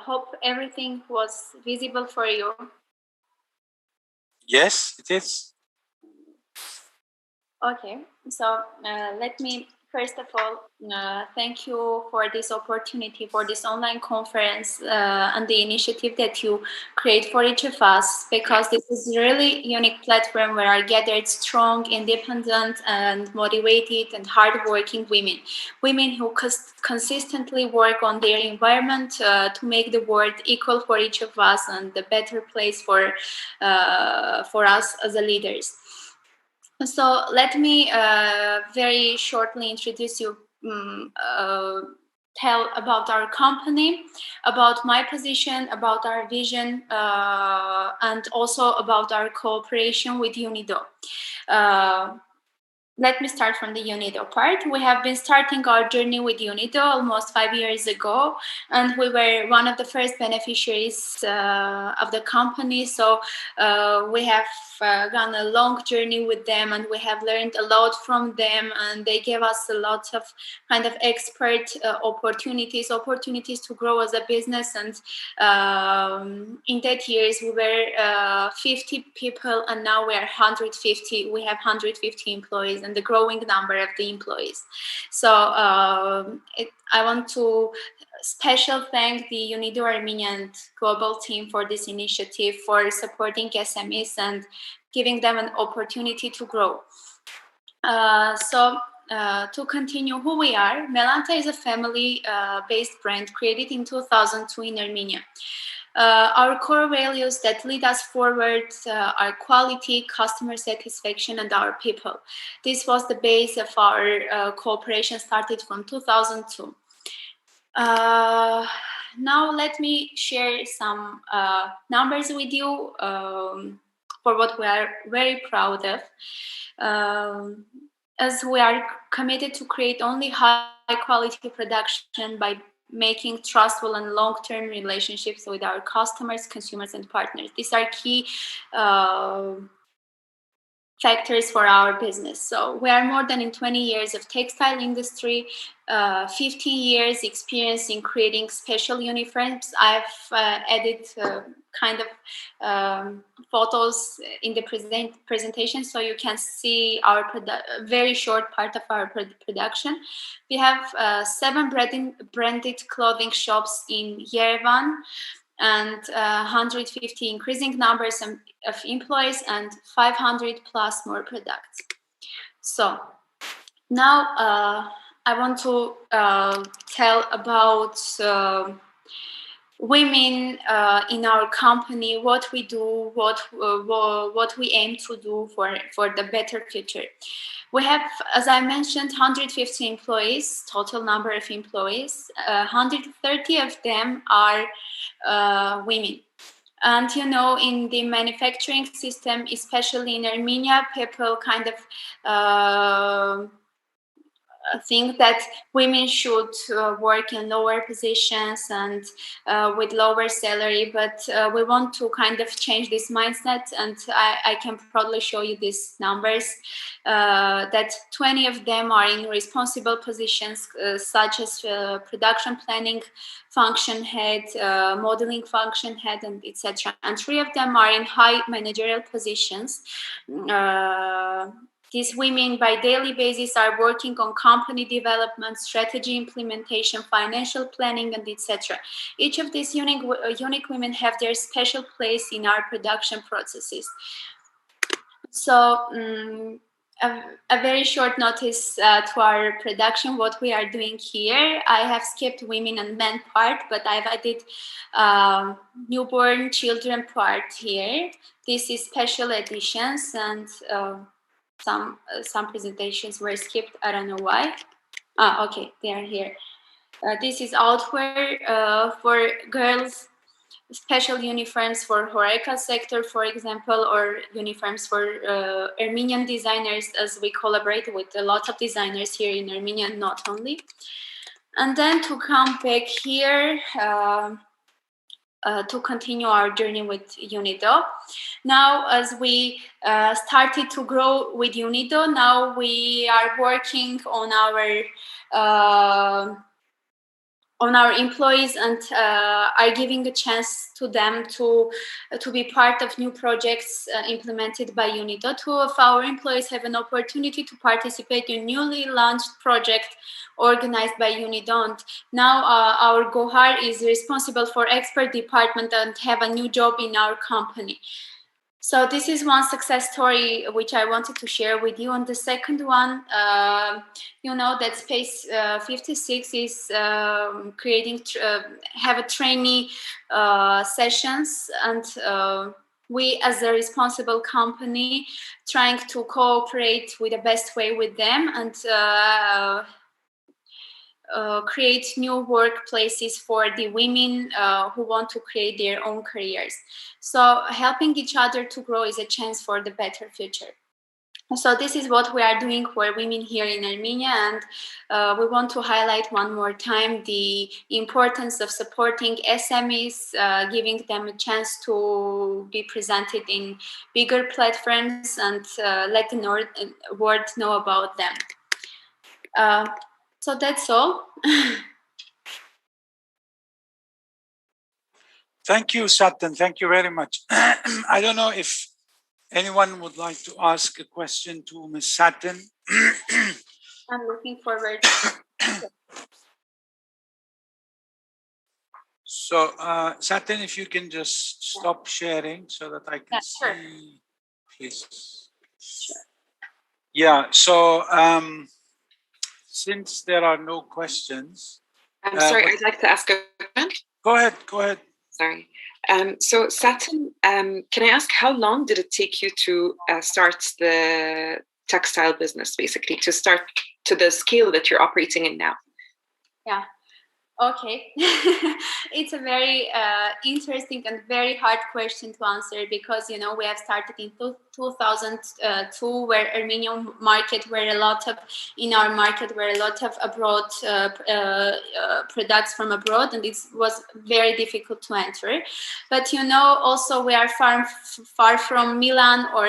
Hope everything was visible for you. Yes, it is. Okay, so let me first of all thank you for this opportunity, for this online conference and the initiative that you create for each of us, because this is a really unique platform where I gathered strong, independent and motivated and hardworking women who consistently work on their environment to make the world equal for each of us and a better place for us as a leaders. So let me very shortly introduce you, tell about our company, about my position, about our vision, and also about our cooperation with UNIDO. Let me start from the UNIDO part. We have been starting our journey with UNIDO almost 5 years ago, and we were one of the first beneficiaries of the company. So we have gone a long journey with them, and we have learned a lot from them, and they gave us a lot of kind of expert opportunities to grow as a business. And in that years, we were 50 people, and now we are 150. We have 150 employees. and the growing number of the employees. So I want to special thank the UNIDO Armenian global team for this initiative, for supporting SMEs and giving them an opportunity to grow. To continue who we are, Melanta is a family-based brand created in 2002 in Armenia. Our core values that lead us forward are quality, customer satisfaction, and our people. This was the base of our cooperation started from 2002. Now let me share some numbers with you for what we are very proud of. As we are committed to create only high quality production by making trustful and long-term relationships with our customers, consumers, and partners. These are key factors for our business. So we are more than in 20 years of textile industry, 15 years experience in creating special uniforms. I've added kind of photos in the presentation so you can see our very short part of our production. We have 7 branded clothing shops in Yerevan, and 150 increasing numbers of employees and 500 plus more products. So now I want to tell about women in our company, what we do, what we aim to do for the better future. We have, as I mentioned, 150 employees, total number of employees. 130 of them are women. And you know, in the manufacturing system, especially in Armenia, people kind of think that women should work in lower positions and with lower salary, but we want to kind of change this mindset, and I can proudly show you these numbers, that 20 of them are in responsible positions such as production planning function head, modeling function head, and etc. And 3 of them are in high managerial positions. These women, by daily basis, are working on company development, strategy implementation, financial planning, and etc. Each of these unique women have their special place in our production processes. So, a very short notice to our production, what we are doing here. I have skipped women and men part, but I've added newborn children part here. This is special editions, and some presentations were skipped. I don't know why. Okay, they are here. This is outwear for girls, special uniforms for HoReCa sector, for example, or uniforms for Armenian designers, as we collaborate with a lot of designers here in Armenia, not only. And then to come back here, to continue our journey with UNIDO. Now, as we started to grow with UNIDO, now we are working on our employees and are giving a chance to them to be part of new projects implemented by UNIDO. 2 of our employees have an opportunity to participate in newly launched project organized by UNIDO. And now our Gohar is responsible for expert department and have a new job in our company. So this is one success story which I wanted to share with you. And the second one, you know that Space 56 is creating, have a trainee sessions, and we as a responsible company trying to cooperate with the best way with them and create new workplaces for the women who want to create their own careers. So helping each other to grow is a chance for the better future. So this is what we are doing for women here in Armenia, and we want to highlight one more time the importance of supporting SMEs, giving them a chance to be presented in bigger platforms, and let the world know about them. So that's all. Thank you, Satan. Thank you very much. I don't know if anyone would like to ask a question to Ms. Satan. I'm looking forward. So, Satin, if you can just stop sharing so that I can see, sure. please. Yeah, so since there are no questions. I'm sorry, I'd like to ask a question. Go ahead. Sorry. So Satin, can I ask how long did it take you to start the textile business, basically, to start to the scale that you're operating in now? Yeah. Okay. It's a very interesting and very hard question to answer because, we have started in 2002 where Armenian market were a lot of abroad products from abroad, and it was very difficult to enter. But, also we are far from Milan or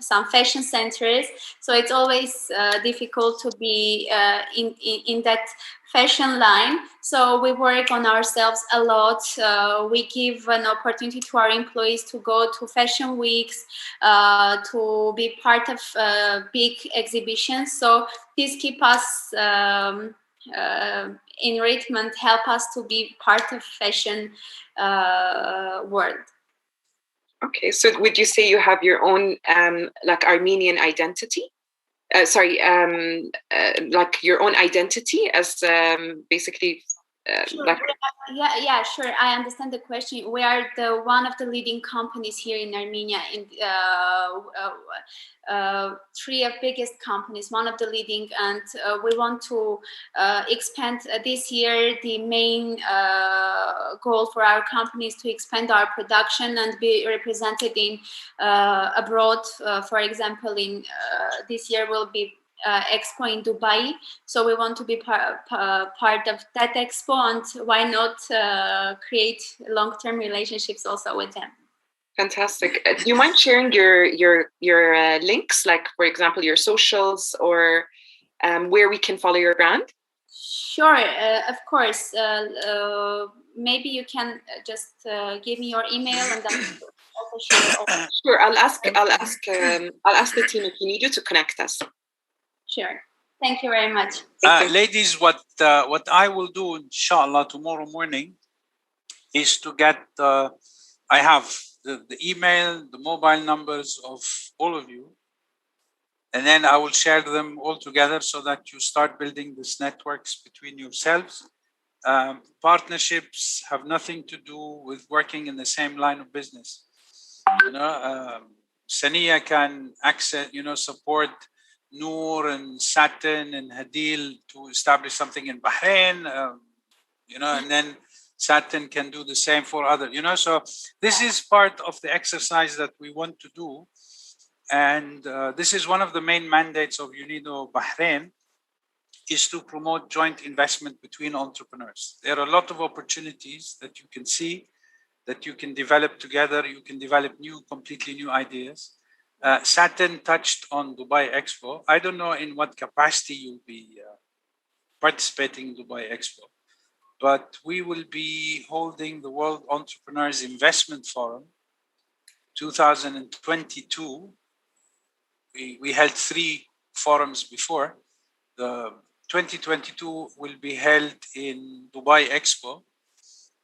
some fashion centers. So it's always difficult to be in that fashion line. So we work on ourselves a lot. We give an opportunity to our employees to go to fashion weeks, to be part of big exhibitions. So this keep us in rhythm, help us to be part of fashion world. Okay, so would you say you have your own like Armenian identity? Like your own identity as basically Sure. like. Yeah, sure. I understand the question. We are one of the leading companies here in Armenia, in three of biggest companies, one of the leading, and we want to expand this year. The main goal for our company is to expand our production and be represented in abroad. For example, in this year will be expo in Dubai, so we want to be part of that expo, and why not create long-term relationships also with them. Fantastic. Do you mind sharing your links, like for example your socials, or where we can follow your brand? Sure, of course. Maybe you can just give me your email, and then also share. Sure, I'll ask the team if you need you to connect us. Sure. Thank you very much. Ladies, what I will do, inshallah, tomorrow morning is to get, I have the email, the mobile numbers of all of you, and then I will share them all together so that you start building these networks between yourselves. Partnerships have nothing to do with working in the same line of business. Sania can access, support Noor and Satin and Hadil to establish something in Bahrain, and then Satin can do the same for others, So this is part of the exercise that we want to do. And this is one of the main mandates of UNIDO Bahrain, is to promote joint investment between entrepreneurs. There are a lot of opportunities that you can see, that you can develop together. You can develop completely new ideas. Satin touched on Dubai Expo. I don't know in what capacity you'll be participating in Dubai Expo, but we will be holding the World Entrepreneurs Investment Forum 2022. We held 3 forums before. The 2022 will be held in Dubai Expo,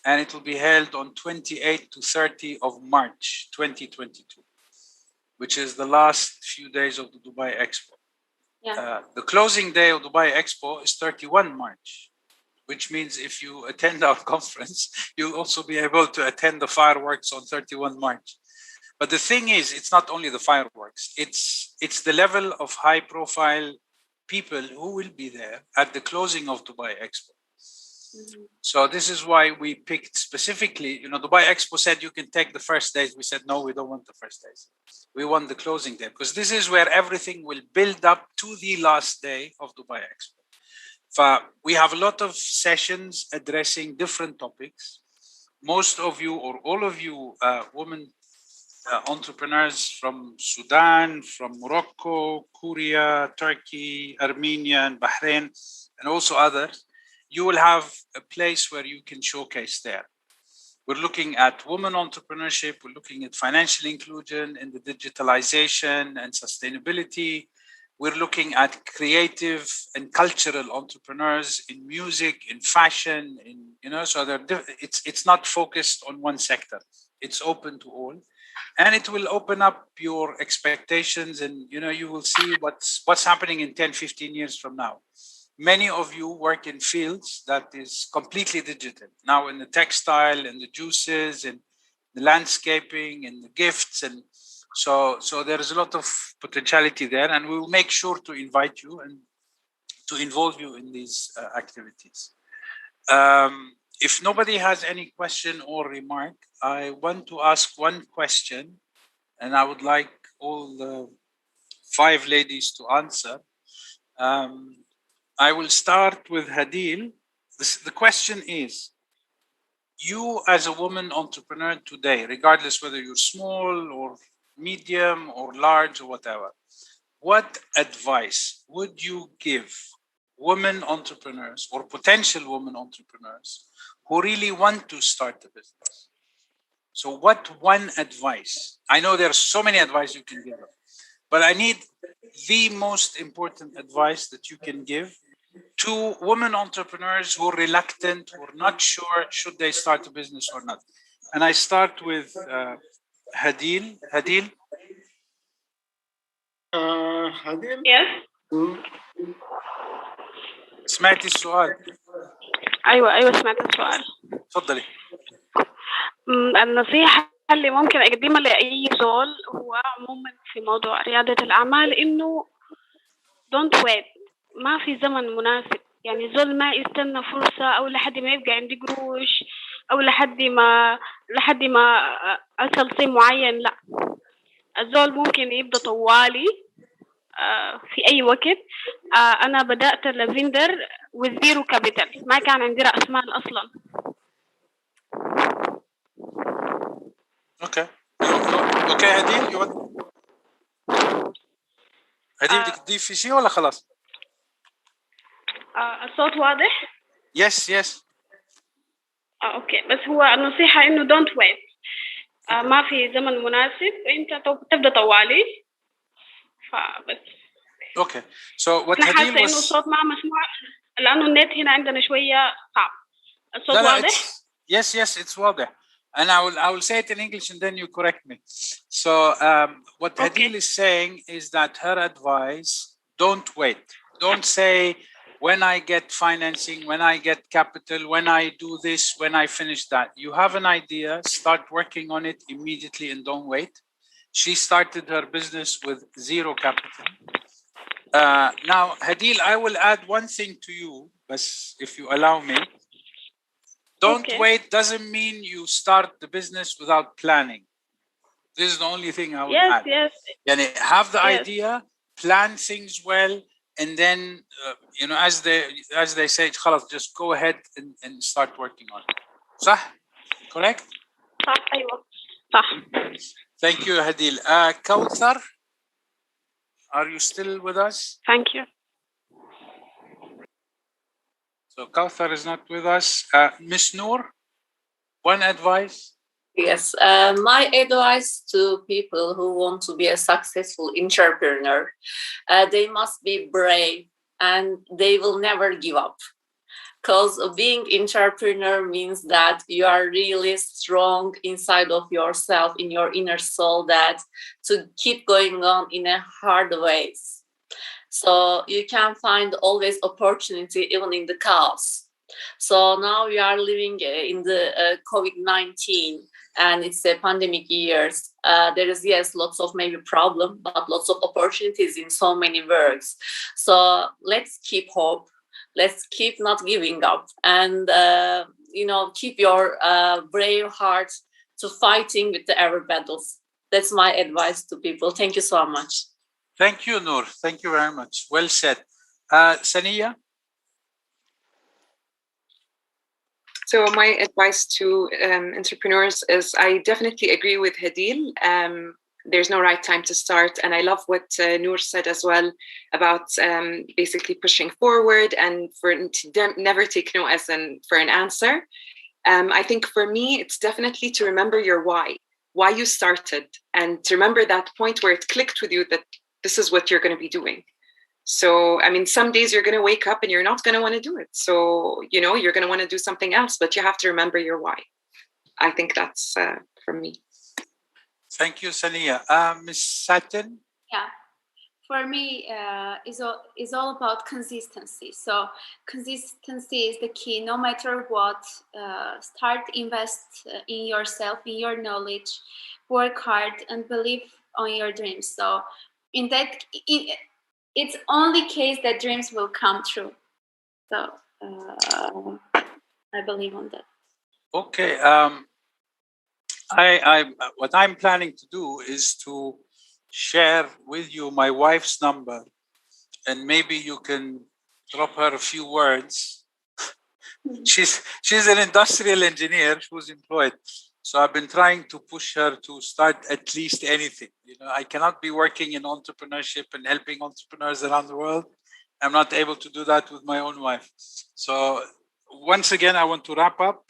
and it will be held on 28 to 30 of March 2022. Which is the last few days of the Dubai Expo. Yeah. The closing day of Dubai Expo is 31 March, which means if you attend our conference, you'll also be able to attend the fireworks on 31 March. But the thing is, it's not only the fireworks, it's the level of high profile people who will be there at the closing of Dubai Expo. So this is why we picked specifically, Dubai Expo said you can take the first days. We said, no, we don't want the first days. We want the closing day, because this is where everything will build up to the last day of Dubai Expo. We have a lot of sessions addressing different topics. Most of you, or all of you, women entrepreneurs from Sudan, from Morocco, Korea, Turkey, Armenia, and Bahrain, and also others, you will have a place where you can showcase there. We're looking at women entrepreneurship. We're looking at financial inclusion and the digitalization and sustainability. We're looking at creative and cultural entrepreneurs in music, in fashion, so it's not focused on one sector. It's open to all, and it will open up your expectations, and you will see what's happening in 10, 15 years from now. Many of you work in fields that is completely digital now, in the textile and the juices and the landscaping and the gifts, and so there is a lot of potentiality there, and we will make sure to invite you and to involve you in these activities. If nobody has any question or remark, I want to ask one question, and I would like all the 5 ladies to answer. I will start with Hadil. The question is, you as a woman entrepreneur today, regardless whether you're small or medium or large or whatever, what advice would you give women entrepreneurs or potential women entrepreneurs who really want to start a business? So what one advice? I know there are so many advice you can give them, but I need the most important advice that you can give to women entrepreneurs who are reluctant or not sure should they start a business or not. And I start with Hadil. Hadil? Hadil? Yes. سمعتي السؤال؟ أيوة سمعت السؤال. تفضلي. النصيحة اللي ممكن أقدمها لأي زول هو عموما في موضوع ريادة الأعمال إنه don't wait. ما في زمن مناسب، يعني زول ما يستنى فرصة أو لحد ما يبقى عندي قروش أو لحد ما أصل صي معين. لا، الزول ممكن يبدأ طوالي في أي وقت. أنا بدأت لافندر with zero capital، ما كان عندي رأس مال أصلا. اوكي هديل هديل بدك تضيفي شيء ولا خلاص؟ الصوت واضح؟ يس اوكي، بس هو النصيحة انه don't wait. ما في زمن مناسب، انت تبدأ طوالي. فبس اوكي so what انا حاسة هديل انه الصوت ما مسموع لانه النت هنا عندنا شوية صعب. الصوت واضح؟ Yes, it's واضح. And I will say it in English and then you correct me. So what Hadil is saying is that her advice, don't wait. Don't say, when I get financing, when I get capital, when I do this, when I finish that. You have an idea, start working on it immediately and don't wait. She started her business with zero capital. Now, Hadil, I will add one thing to you, but if you allow me. Don't wait doesn't mean you start the business without planning. This is the only thing I would add. Yes. Yani have the idea, plan things well, and then as they say, خلاص, just go ahead and start working on it. صح? Correct? صح أيوة صح. Thank you, Hadil. Kauthar, are you still with us? Thank you. So Kauthar is not with us. Miss Noor, one advice? Yes, my advice to people who want to be a successful entrepreneur, they must be brave and they will never give up. Because being entrepreneur means that you are really strong inside of yourself, in your inner soul, that to keep going on in a hard ways. So you can find always opportunity even in the chaos. So now we are living in the COVID-19 and it's a pandemic years. There is, yes, lots of maybe problem, but lots of opportunities in so many works. So let's keep hope. Let's keep not giving up and, keep your brave heart to fighting with the every battles. That's my advice to people. Thank you so much. Thank you, Noor. Thank you very much. Well said. Saniya? So my advice to entrepreneurs is I definitely agree with Hadil. There's no right time to start. And I love what Noor said as well about basically pushing forward and for never take no as for an answer. I think for me, it's definitely to remember your why you started, and to remember that point where it clicked with you that this is what you're going to be doing. So, I mean, some days you're going to wake up and you're not going to want to do it. So, you know, you're going to want to do something else, but you have to remember your why. I think that's from me. Thank you, Sania. Ms. Satin? Yeah, for me, is all about consistency. So consistency is the key. No matter what, invest in yourself, in your knowledge, work hard, and believe on your dreams. So in that, it's only case that dreams will come true. So I believe on that. Okay. What I'm planning to do is to share with you my wife's number, and maybe you can drop her a few words. She's an industrial engineer who's employed. So I've been trying to push her to start at least anything. You know, I cannot be working in entrepreneurship and helping entrepreneurs around the world. I'm not able to do that with my own wife. So once again, I want to wrap up.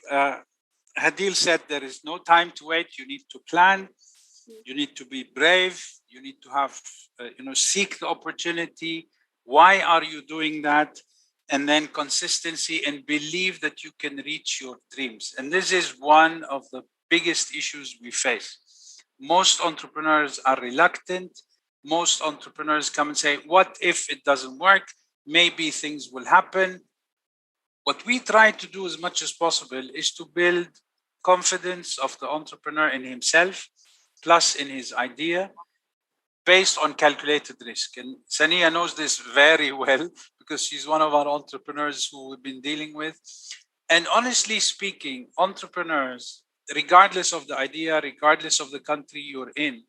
Hadil said there is no time to wait. You need to plan. You need to be brave. You need to have, seek the opportunity. Why are you doing that? And then consistency, and believe that you can reach your dreams. And this is one of the biggest issues we face. Most entrepreneurs are reluctant. Most entrepreneurs come and say, what if it doesn't work? Maybe things will happen. What we try to do as much as possible is to build confidence of the entrepreneur in himself, plus in his idea, based on calculated risk. And Sania knows this very well because she's one of our entrepreneurs who we've been dealing with. And honestly speaking, entrepreneurs, regardless of the idea, regardless of the country you're in,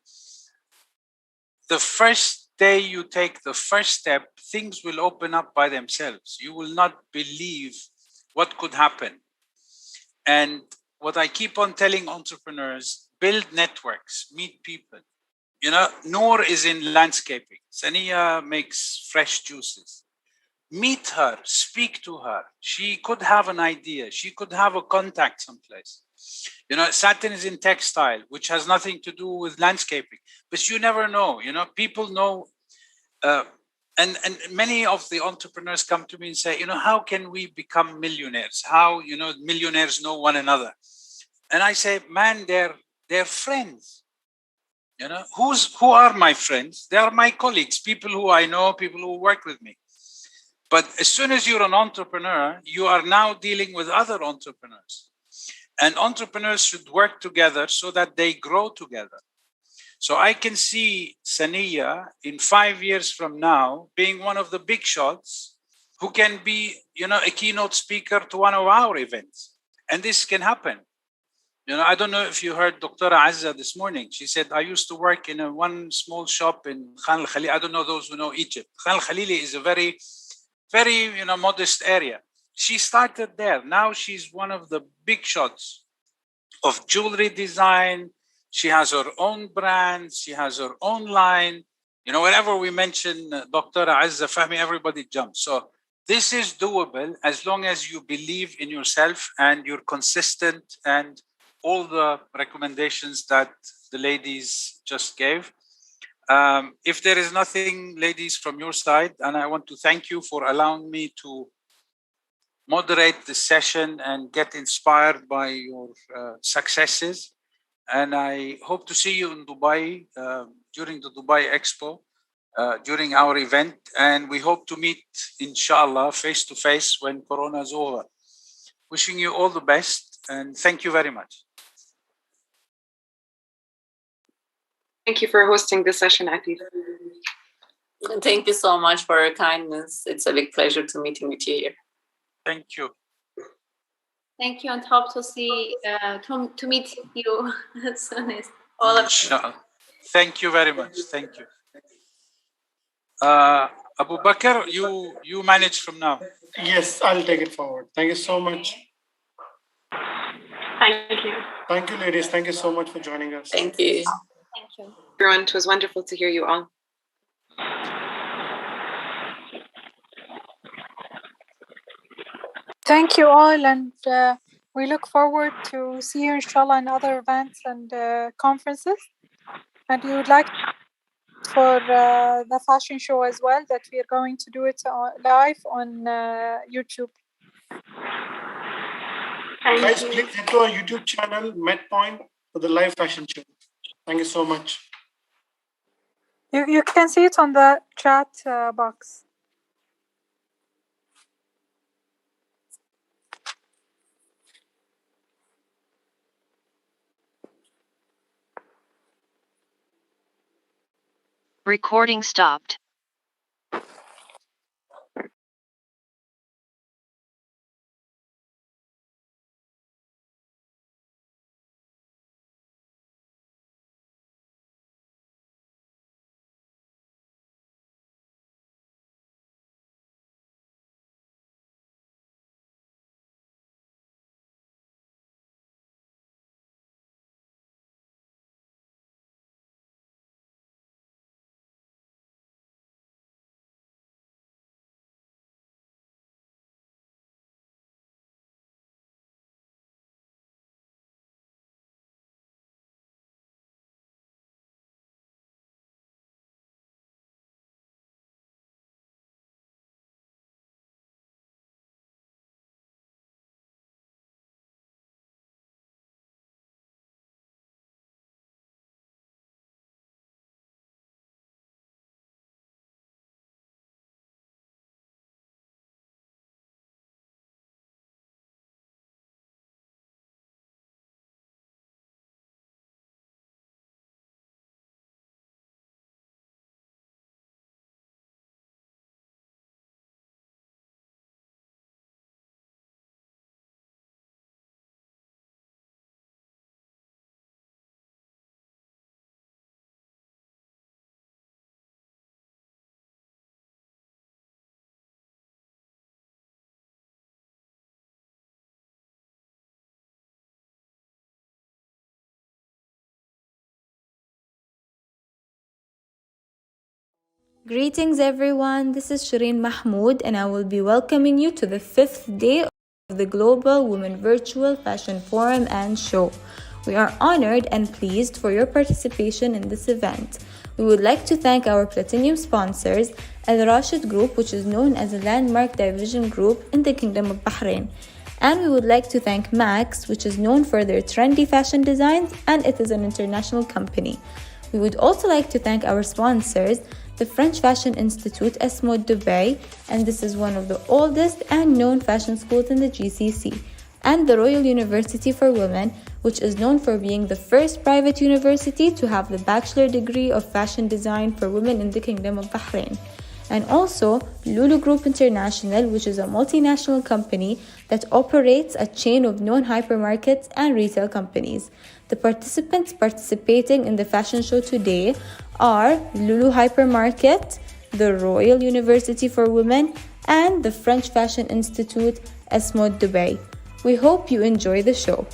the first day you take the first step, things will open up by themselves. You will not believe what could happen. And what I keep on telling entrepreneurs, build networks, meet people. You know, Noor is in landscaping. Sania makes fresh juices. Meet her, speak to her. She could have an idea. She could have a contact someplace. You know, Satin is in textile, which has nothing to do with landscaping. But you never know. You know, people know. And many of the entrepreneurs come to me and say, you know, how can we become millionaires? How, you know, millionaires know one another? And I say, man, they're friends. You know, who are my friends? They are my colleagues, people who I know, people who work with me. But as soon as you're an entrepreneur, you are now dealing with other entrepreneurs. And entrepreneurs should work together so that they grow together. So I can see Sania in 5 years from now being one of the big shots who can be, you know, a keynote speaker to one of our events. And this can happen. You know, I don't know if you heard Dr. Azza this morning. She said, I used to work in one small shop in Khan al-Khalili. I don't know those who know Egypt. Khan al-Khalili is a very, very, you know, modest area. She started there. Now she's one of the big shots of jewelry design. She has her own brand. She has her own line. You know, whenever we mention Dr. Azza Fahmi, everybody jumps. So this is doable as long as you believe in yourself and you're consistent and all the recommendations that the ladies just gave. If there is nothing, ladies, from your side, and I want to thank you for allowing me to moderate this session and get inspired by your successes. And I hope to see you in Dubai during the Dubai Expo, during our event. And we hope to meet, inshallah, face to face when Corona is over. Wishing you all the best and thank you very much. Thank you for hosting this session, Atif. Thank you so much for your kindness. It's a big pleasure to meeting with you here. Thank you. Thank you, and hope to see to meet you as soon as all of you. Thank you very much. Thank you. Abu Bakr, you manage from now. Yes, I'll take it forward. Thank you so much. Thank you. Thank you, ladies. Thank you so much for joining us. Thank you. Thank you. Everyone, it was wonderful to hear you all. Thank you all, and we look forward to see you, inshallah, in other events and conferences. And we would like for the fashion show as well, that we are going to do it live on YouTube. Guys, please head to our YouTube channel, MedPoint, for the live fashion show. Thank you so much. You can see it on the chat box. Recording stopped. Greetings everyone, this is Shireen Mahmoud and I will be welcoming you to the 5th day of the Global Women Virtual Fashion Forum and Show. We are honored and pleased for your participation in this event. We would like to thank our platinum sponsors, Al Rashid Group, which is known as a landmark division group in the Kingdom of Bahrain. And we would like to thank Max, which is known for their trendy fashion designs and it is an international company. We would also like to thank our sponsors, the French Fashion Institute ESMOD Dubai, and this is one of the oldest and known fashion schools in the GCC, and the Royal University for Women, which is known for being the first private university to have the bachelor degree of fashion design for women in the Kingdom of Bahrain. And also Lulu Group International, which is a multinational company that operates a chain of known hypermarkets and retail companies. The participants participating in the fashion show today are Lulu Hypermarket, the Royal University for Women, and the French Fashion Institute ESMOD Dubai. We hope you enjoy the show.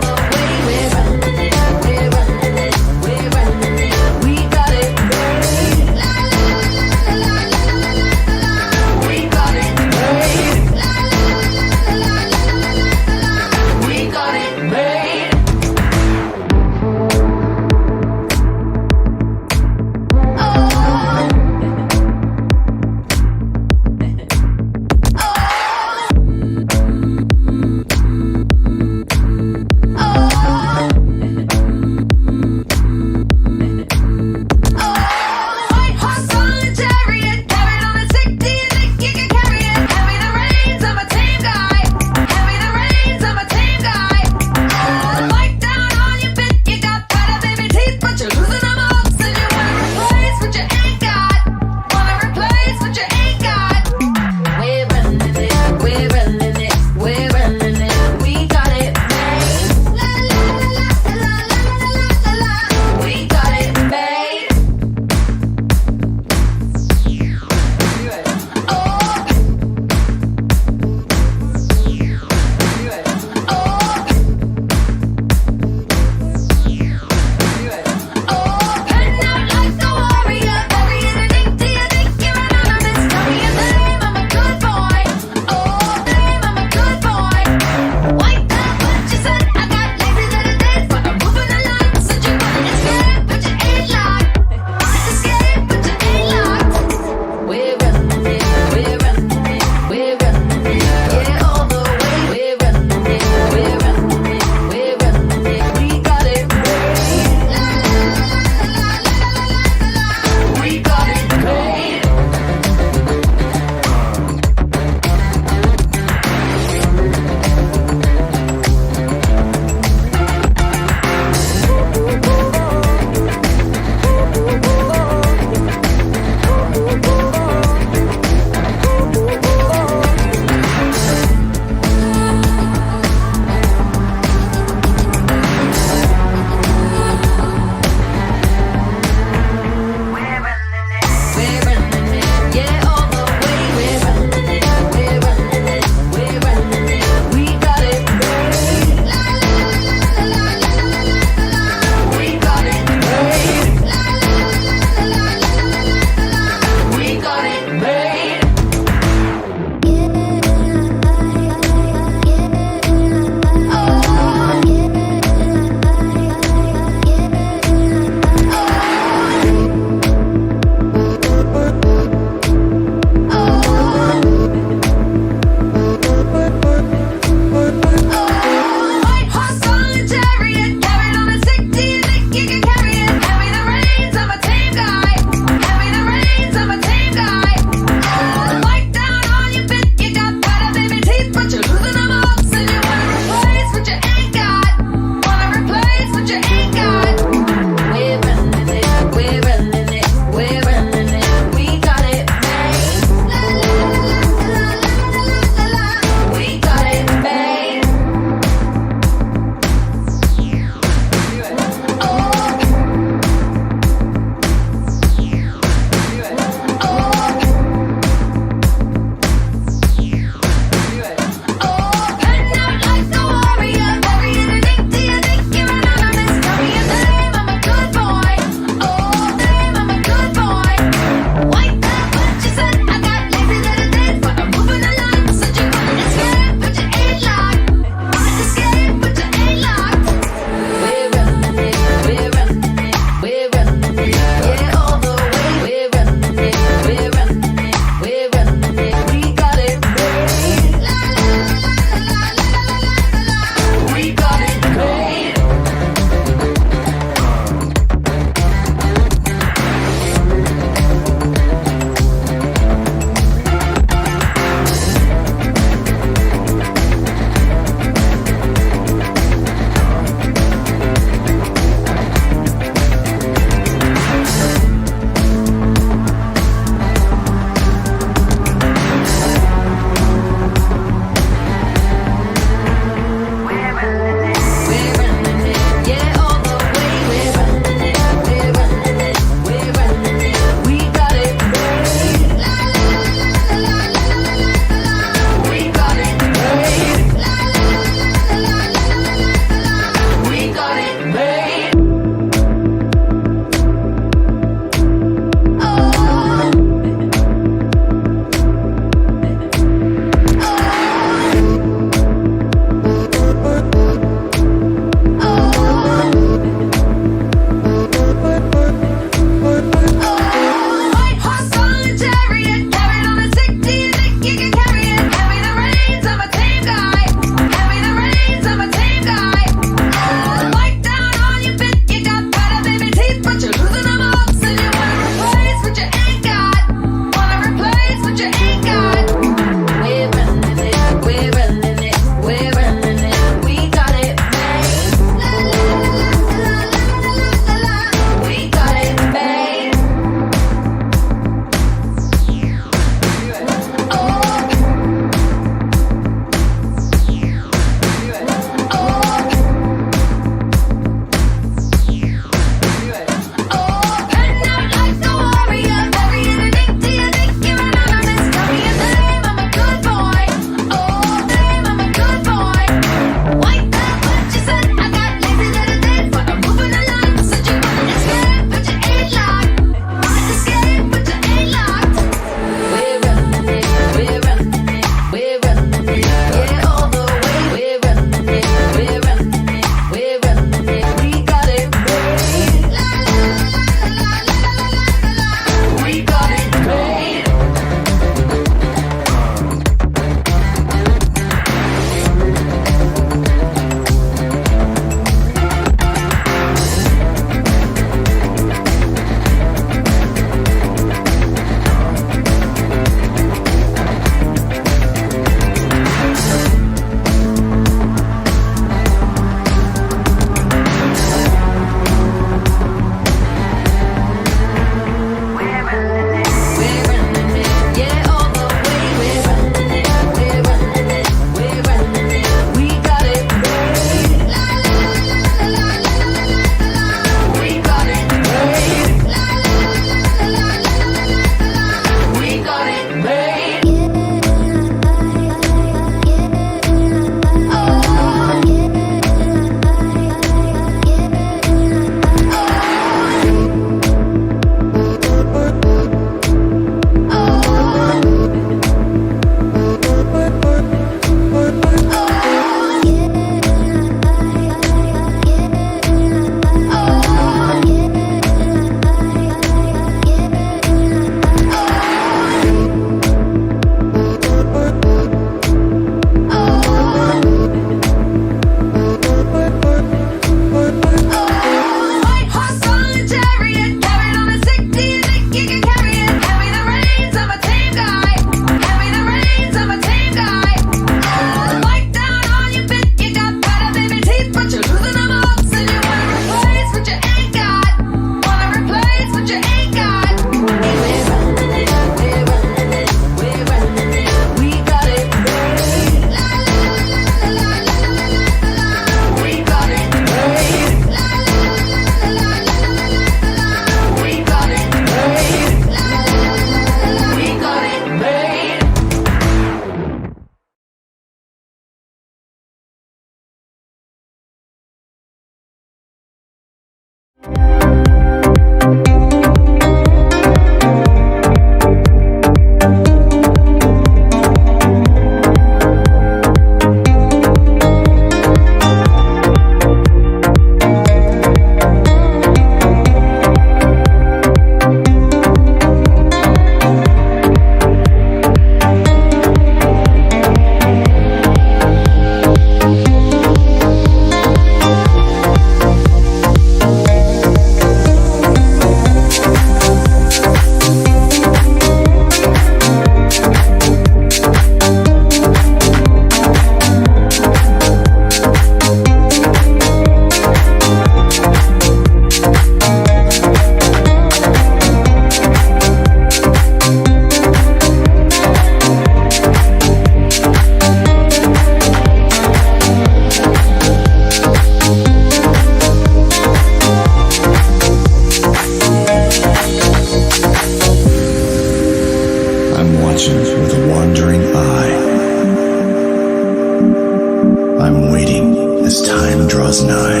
waiting as time draws nigh.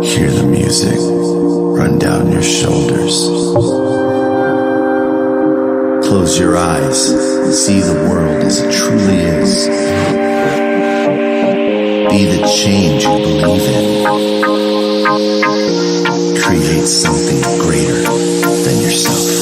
Hear the music run down your shoulders. Close your eyes and see the world as it truly is. Be the change you believe in. Create something greater than yourself.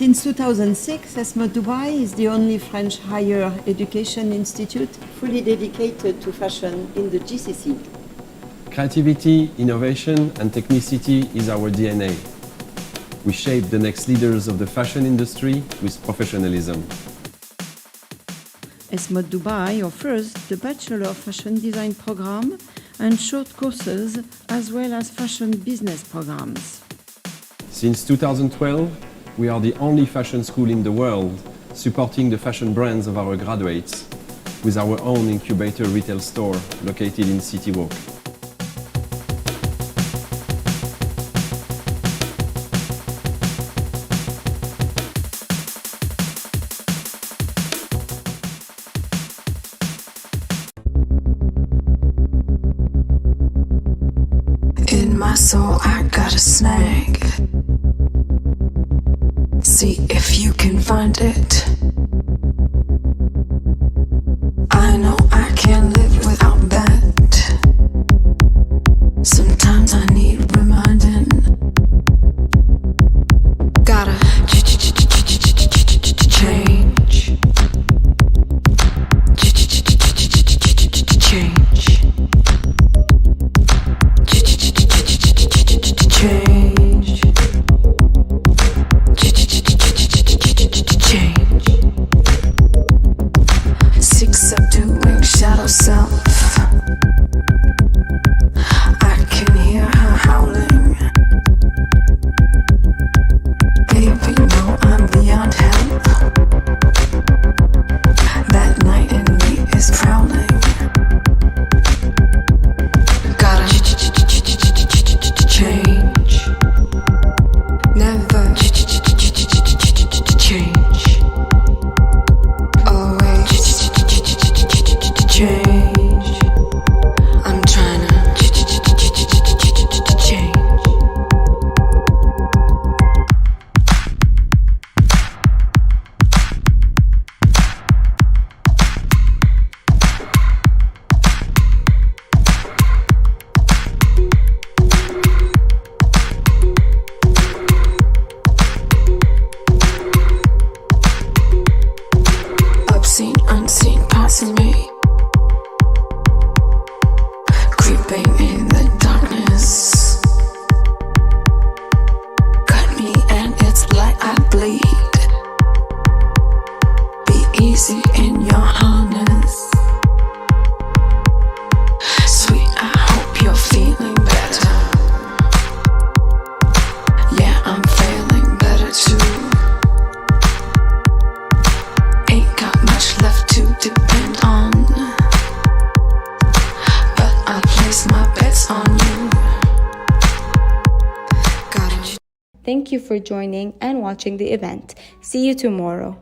Since 2006, ESMO Dubai is the only French higher education institute fully dedicated to fashion in the GCC. Creativity, innovation, and technicity is our DNA. We shape the next leaders of the fashion industry with professionalism. ESMO Dubai offers the Bachelor of Fashion Design program and short courses as well as fashion business programs. Since 2012, we are the only fashion school in the world supporting the fashion brands of our graduates with our own incubator retail store located in City Walk. In my soul, I got a snag. See if you can find it. I know I can't live without that. Sometimes I need reminding. Gotta change. Change. Thank you for joining and watching the event. See you tomorrow.